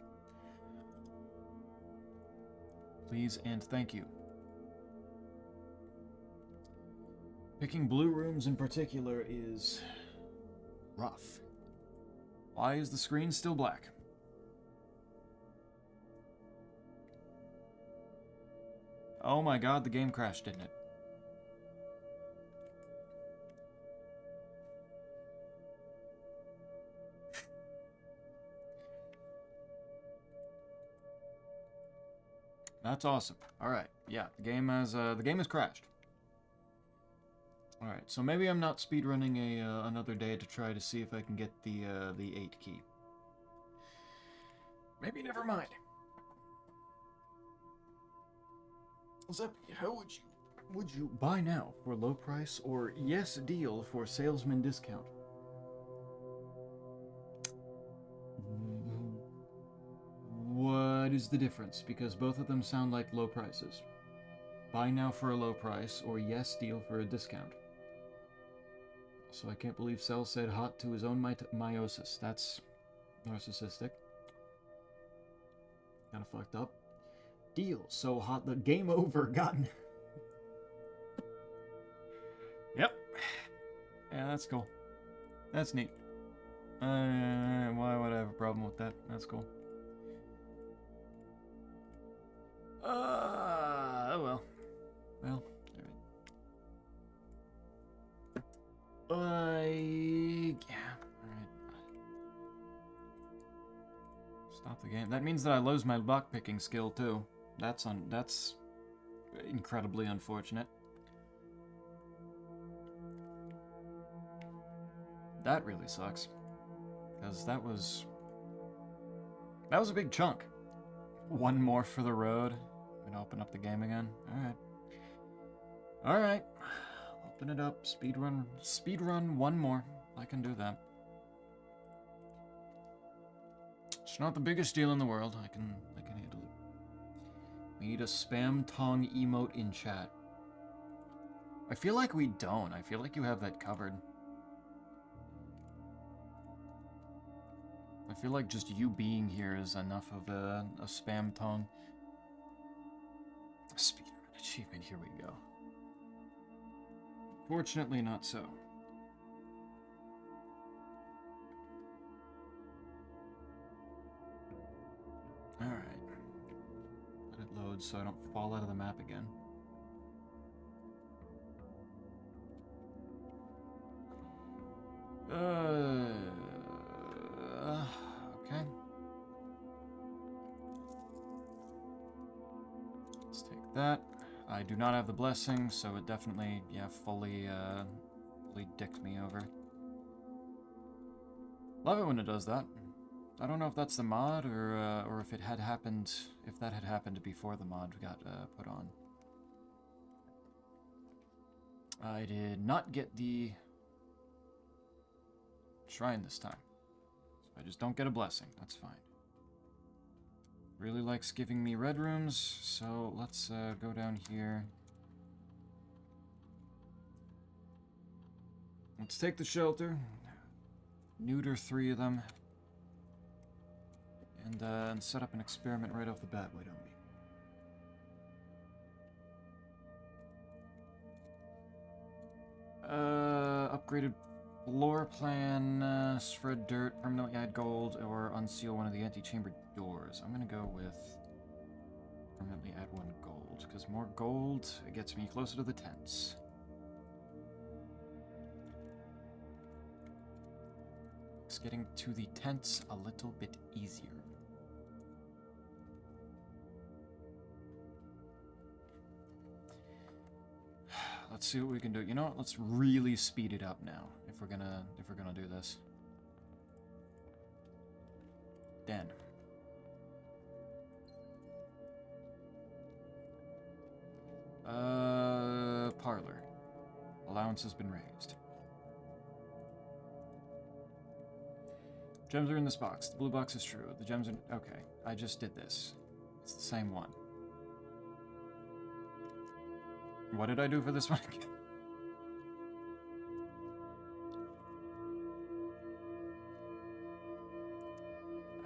Please and thank you. Picking blue rooms in particular is rough. Why is the screen still black? Oh my god, the game crashed, didn't it? That's awesome. All right, yeah, the game has crashed. All right, so maybe I'm not speedrunning another day to try to see if I can get the 8 key. Maybe never mind. Zep, how would you buy now for low price or yes deal for salesman discount? What is the difference? Because both of them sound like low prices. Buy now for a low price or yes deal for a discount. So I can't believe Cell said hot to his own meiosis. That's narcissistic. Kinda fucked up. Deal so hot the game over gotten. Yep. Yeah, that's cool. That's neat. Why would I have a problem with that? That's cool. Oh well. Well, alright. Yeah, alright. Stop the game. That means that I lose my lockpicking skill too. That's incredibly unfortunate. That really sucks. Because that was a big chunk. One more for the road. I'm gonna open up the game again. Alright. Alright. Open it up. Speedrun one more. I can do that. It's not the biggest deal in the world. I can handle it. We need a spam tongue emote in chat. I feel like we don't. I feel like you have that covered. I feel like just you being here is enough of a spam tongue. Speedrun achievement, here we go. Fortunately, not so. Alright. Let it load so I don't fall out of the map again. Okay. Let's take that. I do not have the blessing, so it definitely, yeah, fully dicked me over. Love it when it does that. I don't know if that's the mod or if it had happened, if that had happened before the mod got put on. I did not get the shrine this time. So I just don't get a blessing. That's fine. Really likes giving me red rooms, so let's go down here. Let's take the shelter. Neuter 3 of them. And set up an experiment right off the bat, why don't we? Upgraded floor plan, spread dirt, permanently add gold, or unseal one of the antechamber doors. I'm gonna go with permanently add 1 gold, because more gold, it gets me closer to the tents. Makes getting to the tents a little bit easier. Let's see what we can do. You know what? Let's really speed it up now if we're gonna do this. Den. Parlor. Allowance has been raised. Gems are in this box. The blue box is true. The gems are... Okay, I just did this. It's the same one. What did I do for this one again?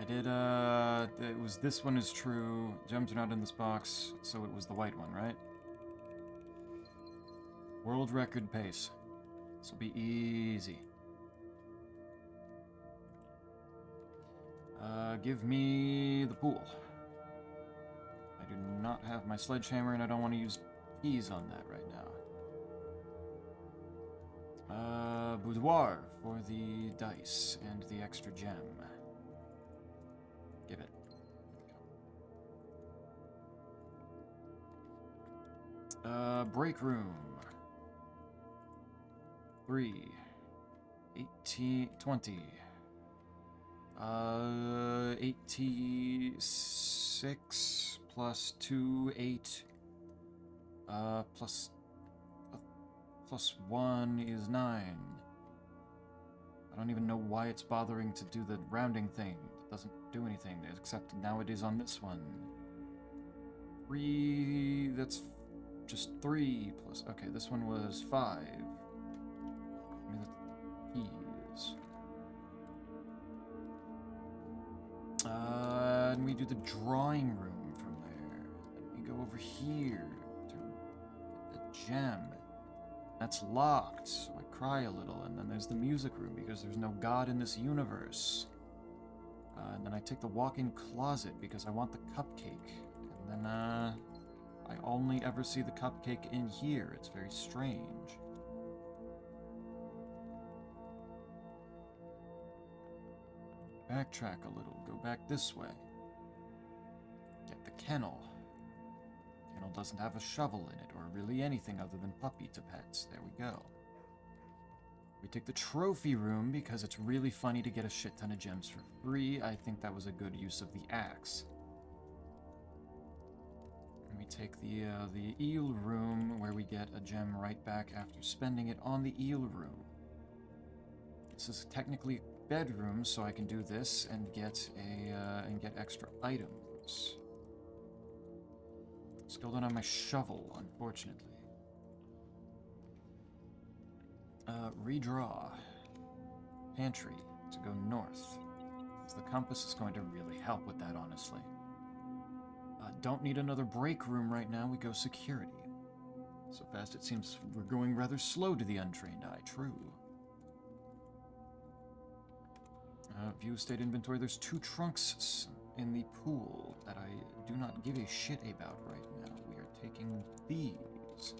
I did, it was this one is true. Gems are not in this box, so it was the white one, right? World record pace. This will be easy. Give me the pool. I do not have my sledgehammer, and I don't want to use keys on that right now. Boudoir for the dice and the extra gem. Give it. Break room. 3. 18, 20. 86 plus 2, 8. Plus 1 is 9. I don't even know why it's bothering to do the rounding thing. It doesn't do anything, except now it is on this one. 3, that's just 3 plus... Okay, this one was 5. Give me the keys. And we do the drawing room from there. Then we go over here to get the gem. That's locked, so I cry a little. And then there's the music room because there's no God in this universe. And then I take the walk-in closet because I want the cupcake. And then, I only ever see the cupcake in here. It's very strange. Backtrack a little. Go back this way. Get the kennel. The kennel doesn't have a shovel in it, or really anything other than puppy to pets. There we go. We take the trophy room because it's really funny to get a shit ton of gems for free. I think that was a good use of the axe. And we take the eel room where we get a gem right back after spending it on the eel room. This is technically a bedroom, so I can do this and get extra items. Still don't have my shovel, unfortunately. Redraw. Pantry to go north. Because the compass is going to really help with that, honestly. Don't need another break room right now, we go security. So fast it seems we're going rather slow to the untrained eye, true. View state inventory, there's 2 trunks in the pool that I do not give a shit about right now. We are taking these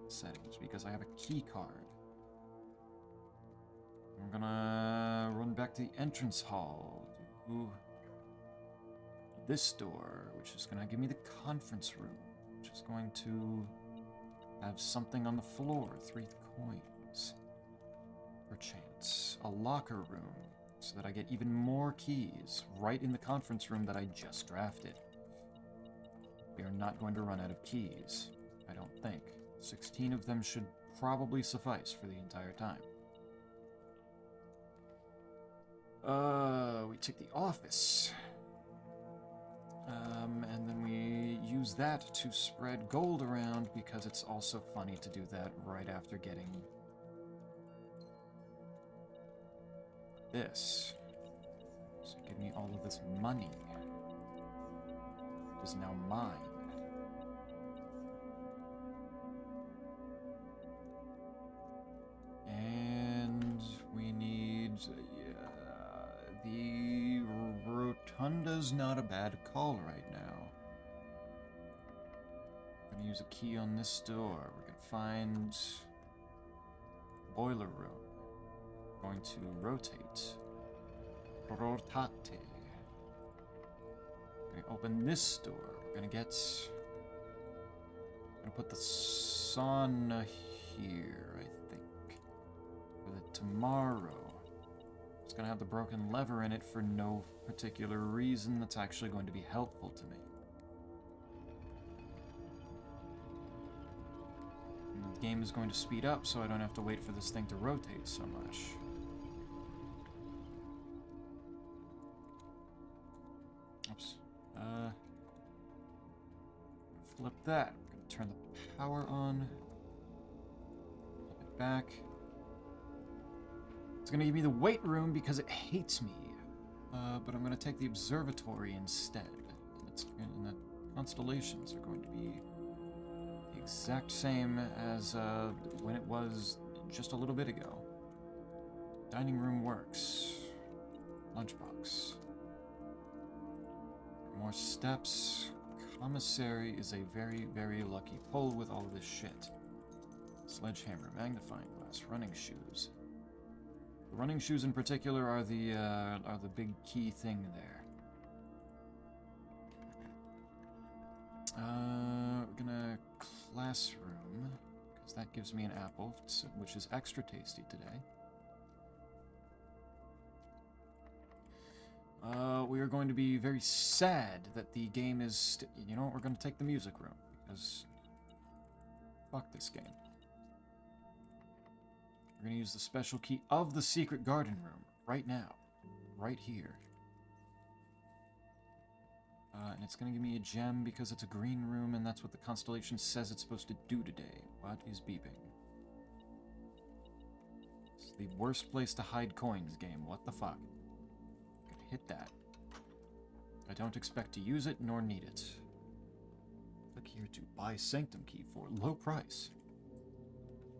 settings because I have a key card. I'm gonna run back to the entrance hall. Do this door, which is gonna give me the conference room, which is going to have something on the floor, 3 coins. Perchance. A locker room, so that I get even more keys right in the conference room that I just drafted. We are not going to run out of keys, I don't think. 16 of them should probably suffice for the entire time. We take the office. And then we use that to spread gold around because it's also funny to do that right after getting this. So give me all of this money. It is now mine. And we need... the rotunda's not a bad call right now. I'm gonna use a key on this door. We're gonna find... boiler room. Going to rotate. Portate. Gonna open this door. We're gonna get... I'm gonna put the sauna here, I think. For the tomorrow. It's gonna have the broken lever in it for no particular reason that's actually going to be helpful to me. And the game is going to speed up so I don't have to wait for this thing to rotate so much. Oops. Flip that. I'm gonna turn the power on. Flip it back. It's gonna give me the weight room because it hates me. But I'm gonna take the observatory instead. And the constellations are going to be the exact same as when it was just a little bit ago. Dining room works. Lunchbox. More steps. Commissary is a very, very lucky pull with all of this shit. Sledgehammer, magnifying glass, running shoes. The running shoes in particular are the big key thing there. We're gonna classroom, because that gives me an apple, which is extra tasty today. We are going to be very sad that the game is... You know what? We're going to take the music room, because... Fuck this game. We're going to use the special key of the secret garden room, right now. Right here. And it's going to give me a gem because it's a green room, and that's what the constellation says it's supposed to do today. What is beeping? It's the worst place to hide coins, game. What the fuck? Gonna hit that. I don't expect to use it nor need it. Click here to buy Sanctum Key for low price.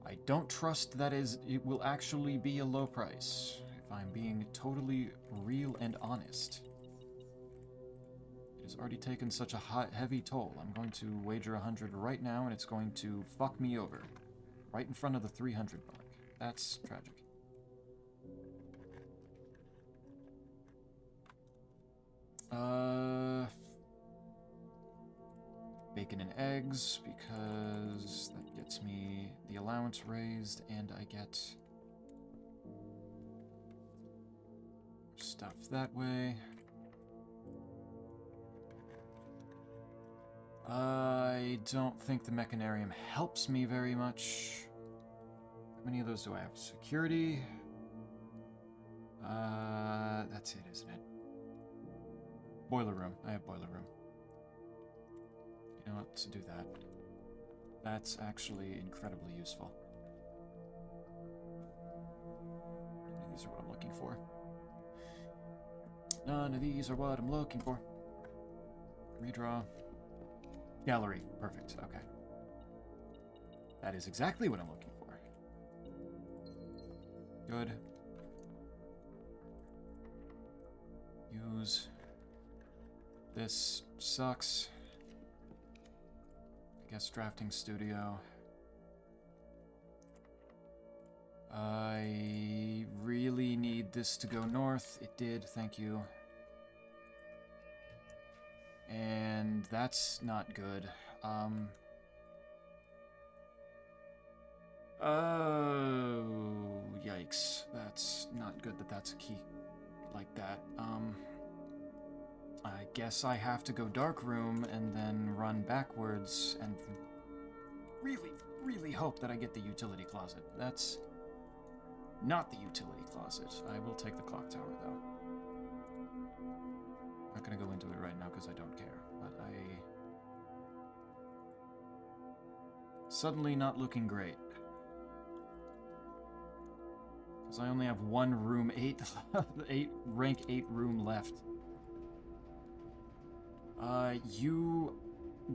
I don't trust that it will actually be a low price, if I'm being totally real and honest. It has already taken such a heavy toll. I'm going to wager 100 right now, and it's going to fuck me over. Right in front of the 300 mark. That's tragic. Bacon and eggs, because that gets me the allowance raised, and I get stuff that way. I don't think the mechanarium helps me very much. How many of those do I have? Security. That's it, isn't it? Boiler room. I have boiler room. You know what? Let's do that. That's actually incredibly useful. These are what I'm looking for. None of these are what I'm looking for. Redraw. Gallery. Perfect. Okay. That is exactly what I'm looking for. Good. Use. This sucks. I guess drafting studio. I really need this to go north. It did, thank you. And that's not good. Oh, yikes. That's not good that that's a key like that. I guess I have to go dark room and then run backwards and really, really hope that I get the utility closet. That's not the utility closet. I will take the clock tower, though. I'm not going to go into it right now because I don't care, but suddenly not looking great. Because I only have one room 8, rank 8 room left.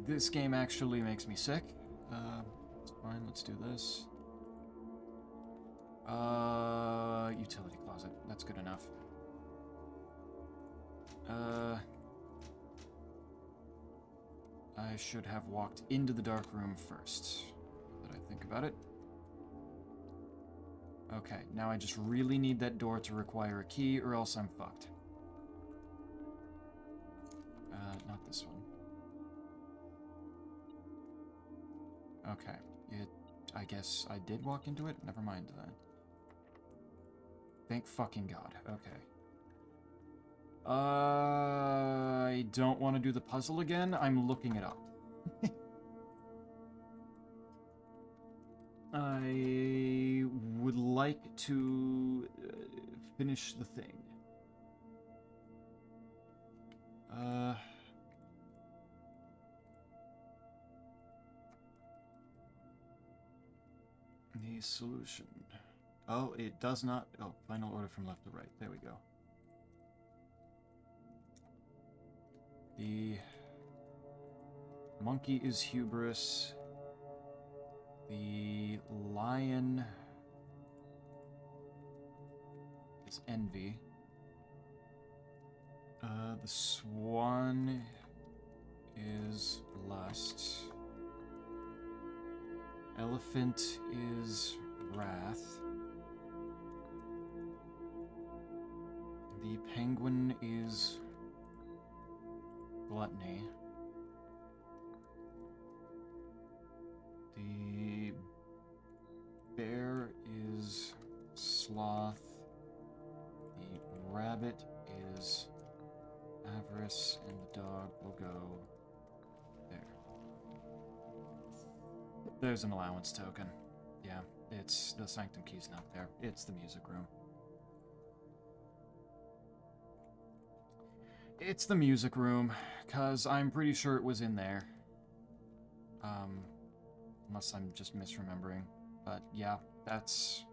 This game actually makes me sick. It's fine, let's do this. Utility closet, that's good enough. I should have walked into the dark room first. Now that I think about it. Okay, now I just really need that door to require a key or else I'm fucked. this one. Okay. I guess I did walk into it? Never mind then. Thank fucking God. Okay. I don't want to do the puzzle again. I'm looking it up. I would like to finish the thing. The solution. Oh, it does not. Oh, final order from left to right. There we go. The monkey is hubris. The lion is envy. The swan is lust. Elephant is wrath. The penguin is gluttony. The bear is sloth. The rabbit is avarice, and the dog will go there. There's an allowance token. Yeah, it's the sanctum key's not there. It's the music room. It's the music room, because I'm pretty sure it was in there. Unless I'm just misremembering. But yeah, that's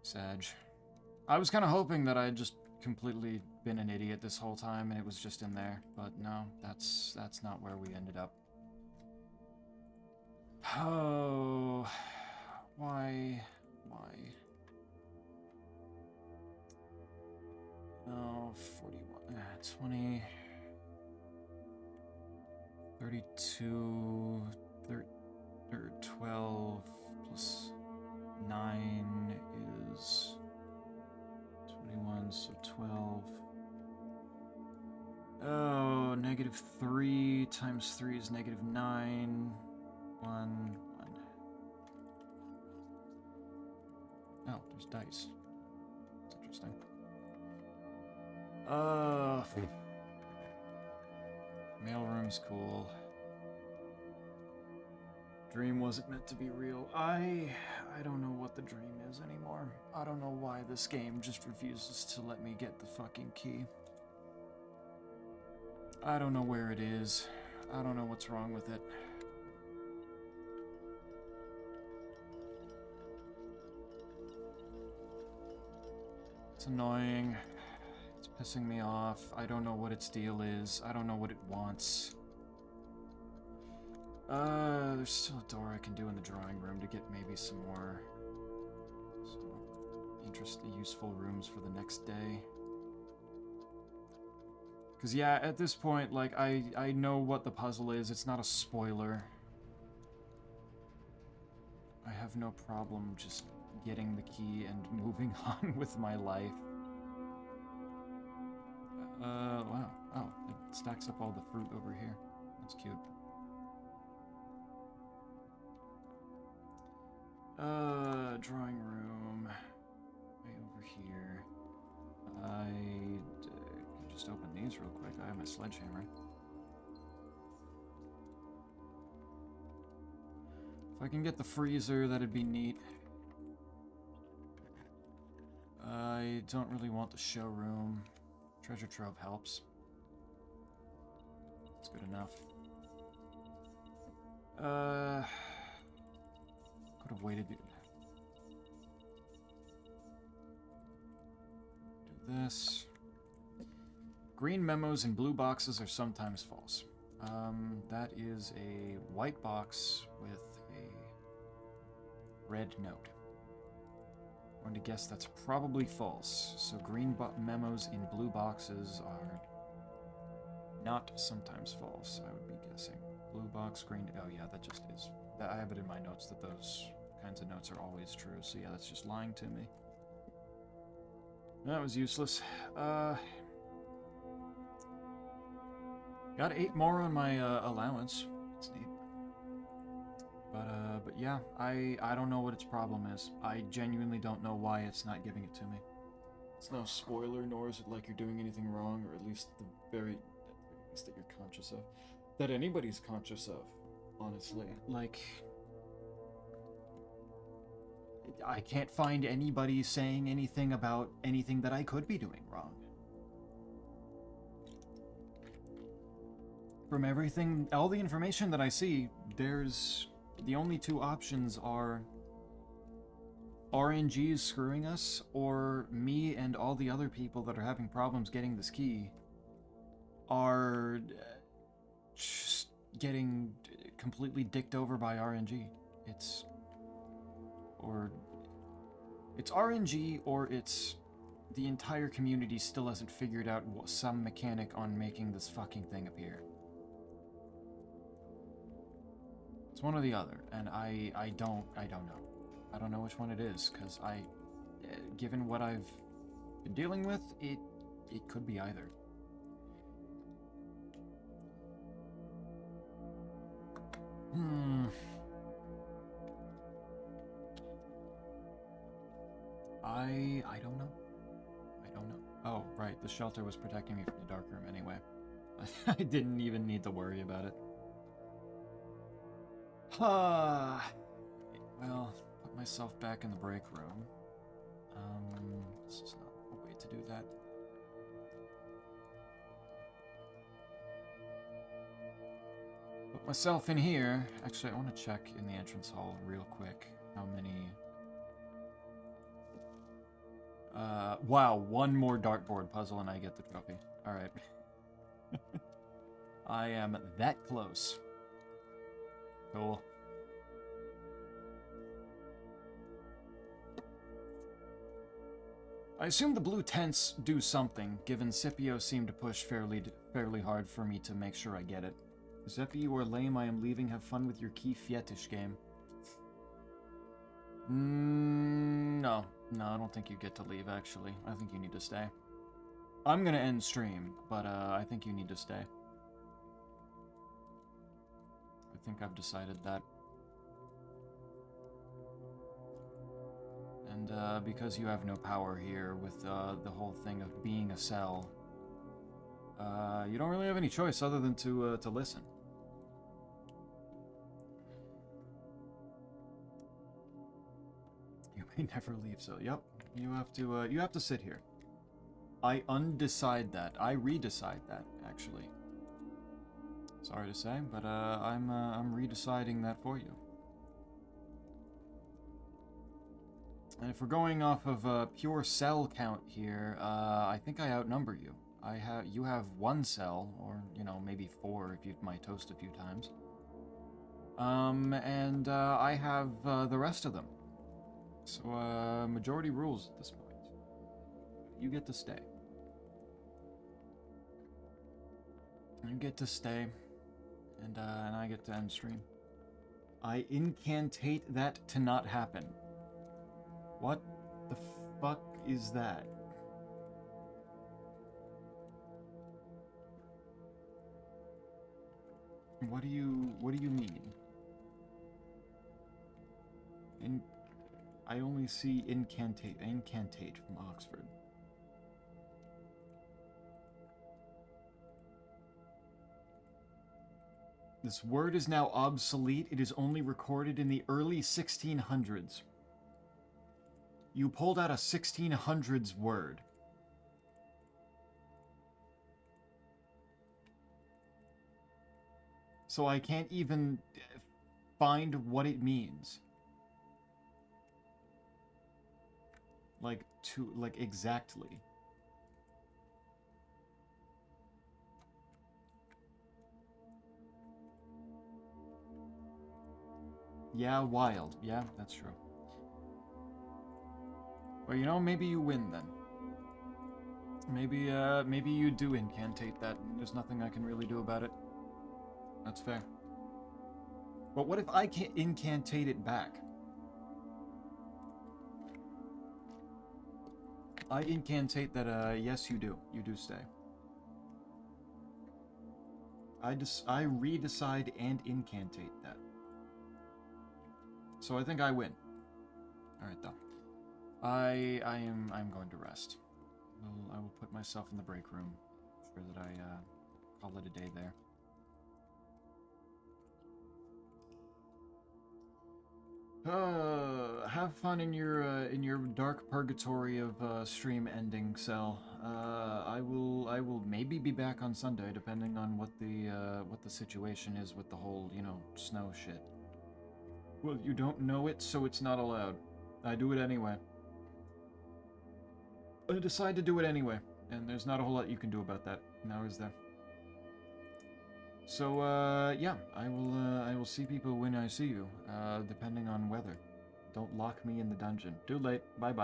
Sag. I was kind of hoping that I had just completely been an idiot this whole time and it was just in there, but no, that's not where we ended up. Oh, why? Oh, 41, 20, 32, 12 plus 9 is 21, so 12. Oh, -3 times 3 is -9. 1. Oh, there's dice. That's interesting. Mailroom's cool. Dream wasn't meant to be real. I don't know what the dream is anymore. I don't know why this game just refuses to let me get the fucking key. I don't know where it is. I don't know what's wrong with it. It's annoying. It's pissing me off. I don't know what its deal is. I don't know what it wants. There's still a door I can do in the drawing room to get maybe some more interesting, useful rooms for the next day. Because, yeah, at this point, like, I know what the puzzle is. It's not a spoiler. I have no problem just getting the key and moving on with my life. Wow. Oh, it stacks up all the fruit over here. That's cute. Drawing room. Way over here. I can just open these real quick. I have my sledgehammer. If I can get the freezer, that'd be neat. I don't really want the showroom. Treasure trove helps. It's good enough. Could have waited. Do this. Green memos and blue boxes are sometimes false. That is a white box with a red note. I'm going to guess that's probably false. So green memos in blue boxes are not sometimes false, I would be guessing. Blue box, green... Oh yeah, that just is. I have it in my notes that those kinds of notes are always true. So yeah, that's just lying to me. That was useless. Got 8 more on my allowance. That's neat. But yeah, I don't know what its problem is. I genuinely don't know why it's not giving it to me. It's no spoiler, nor is it like you're doing anything wrong, or at least the very least that you're conscious of. That anybody's conscious of, honestly. Like, I can't find anybody saying anything about anything that I could be doing wrong. From everything, all the information that I see, the only two options are RNG is screwing us, or me and all the other people that are having problems getting this key are just getting completely dicked over by RNG. It's RNG, or it's the entire community still hasn't figured out some mechanic on making this fucking thing appear. It's one or the other, and I don't know. I don't know which one it is, because given what I've been dealing with, it could be either. I don't know. I don't know. Oh, right, the shelter was protecting me from the dark room anyway. I didn't even need to worry about it. Well, put myself back in the break room. This is not a way to do that. Put myself in here. Actually, I want to check in the entrance hall real quick how many... wow, one more dartboard puzzle and I get the trophy. Alright. I am that close. Cool. I assume the blue tents do something, given Scipio seemed to push fairly hard for me to make sure I get it. Zeppi, you are lame, I am leaving, have fun with your key fetish game. No, I don't think you get to leave, actually. I think you need to stay. I'm gonna end stream, but I think you need to stay. I think I've decided that. And because you have no power here with the whole thing of being a cell, you don't really have any choice other than to listen. You may never leave, so yep, you have to sit here. I undecide that. I redecide that, actually. Sorry to say, but I'm redeciding that for you. And if we're going off of pure cell count here, I think I outnumber you. You have 1 cell, or you know, maybe 4 if you've my toast a few times. And I have the rest of them. So majority rules at this point. You get to stay. You get to stay, and I get to end stream. I incantate that to not happen. What the fuck is that? What do you mean? I only see incantate from Oxford. This word is now obsolete. It is only recorded in the early 1600s. You pulled out a 1600s word. So I can't even find what it means. Like exactly. Yeah, wild. Yeah, that's true. Well, you know, maybe you win then. Maybe you do incantate that, and there's nothing I can really do about it. That's fair. But what if I can't incantate it back? I incantate that, yes, you do. You do stay. I redecide and incantate that. So I think I win. Alright though. I'm going to rest. I will put myself in the break room. Sure that I call it a day there. Have fun in your dark purgatory of stream ending, Cell. I will maybe be back on Sunday, depending on what the situation is with the whole, you know, snow shit. Well, you don't know it, so it's not allowed. I do it anyway. I decide to do it anyway, and there's not a whole lot you can do about that. Now, is there? So, yeah, I will see people when I see you, depending on weather. Don't lock me in the dungeon. Too late. Bye-bye.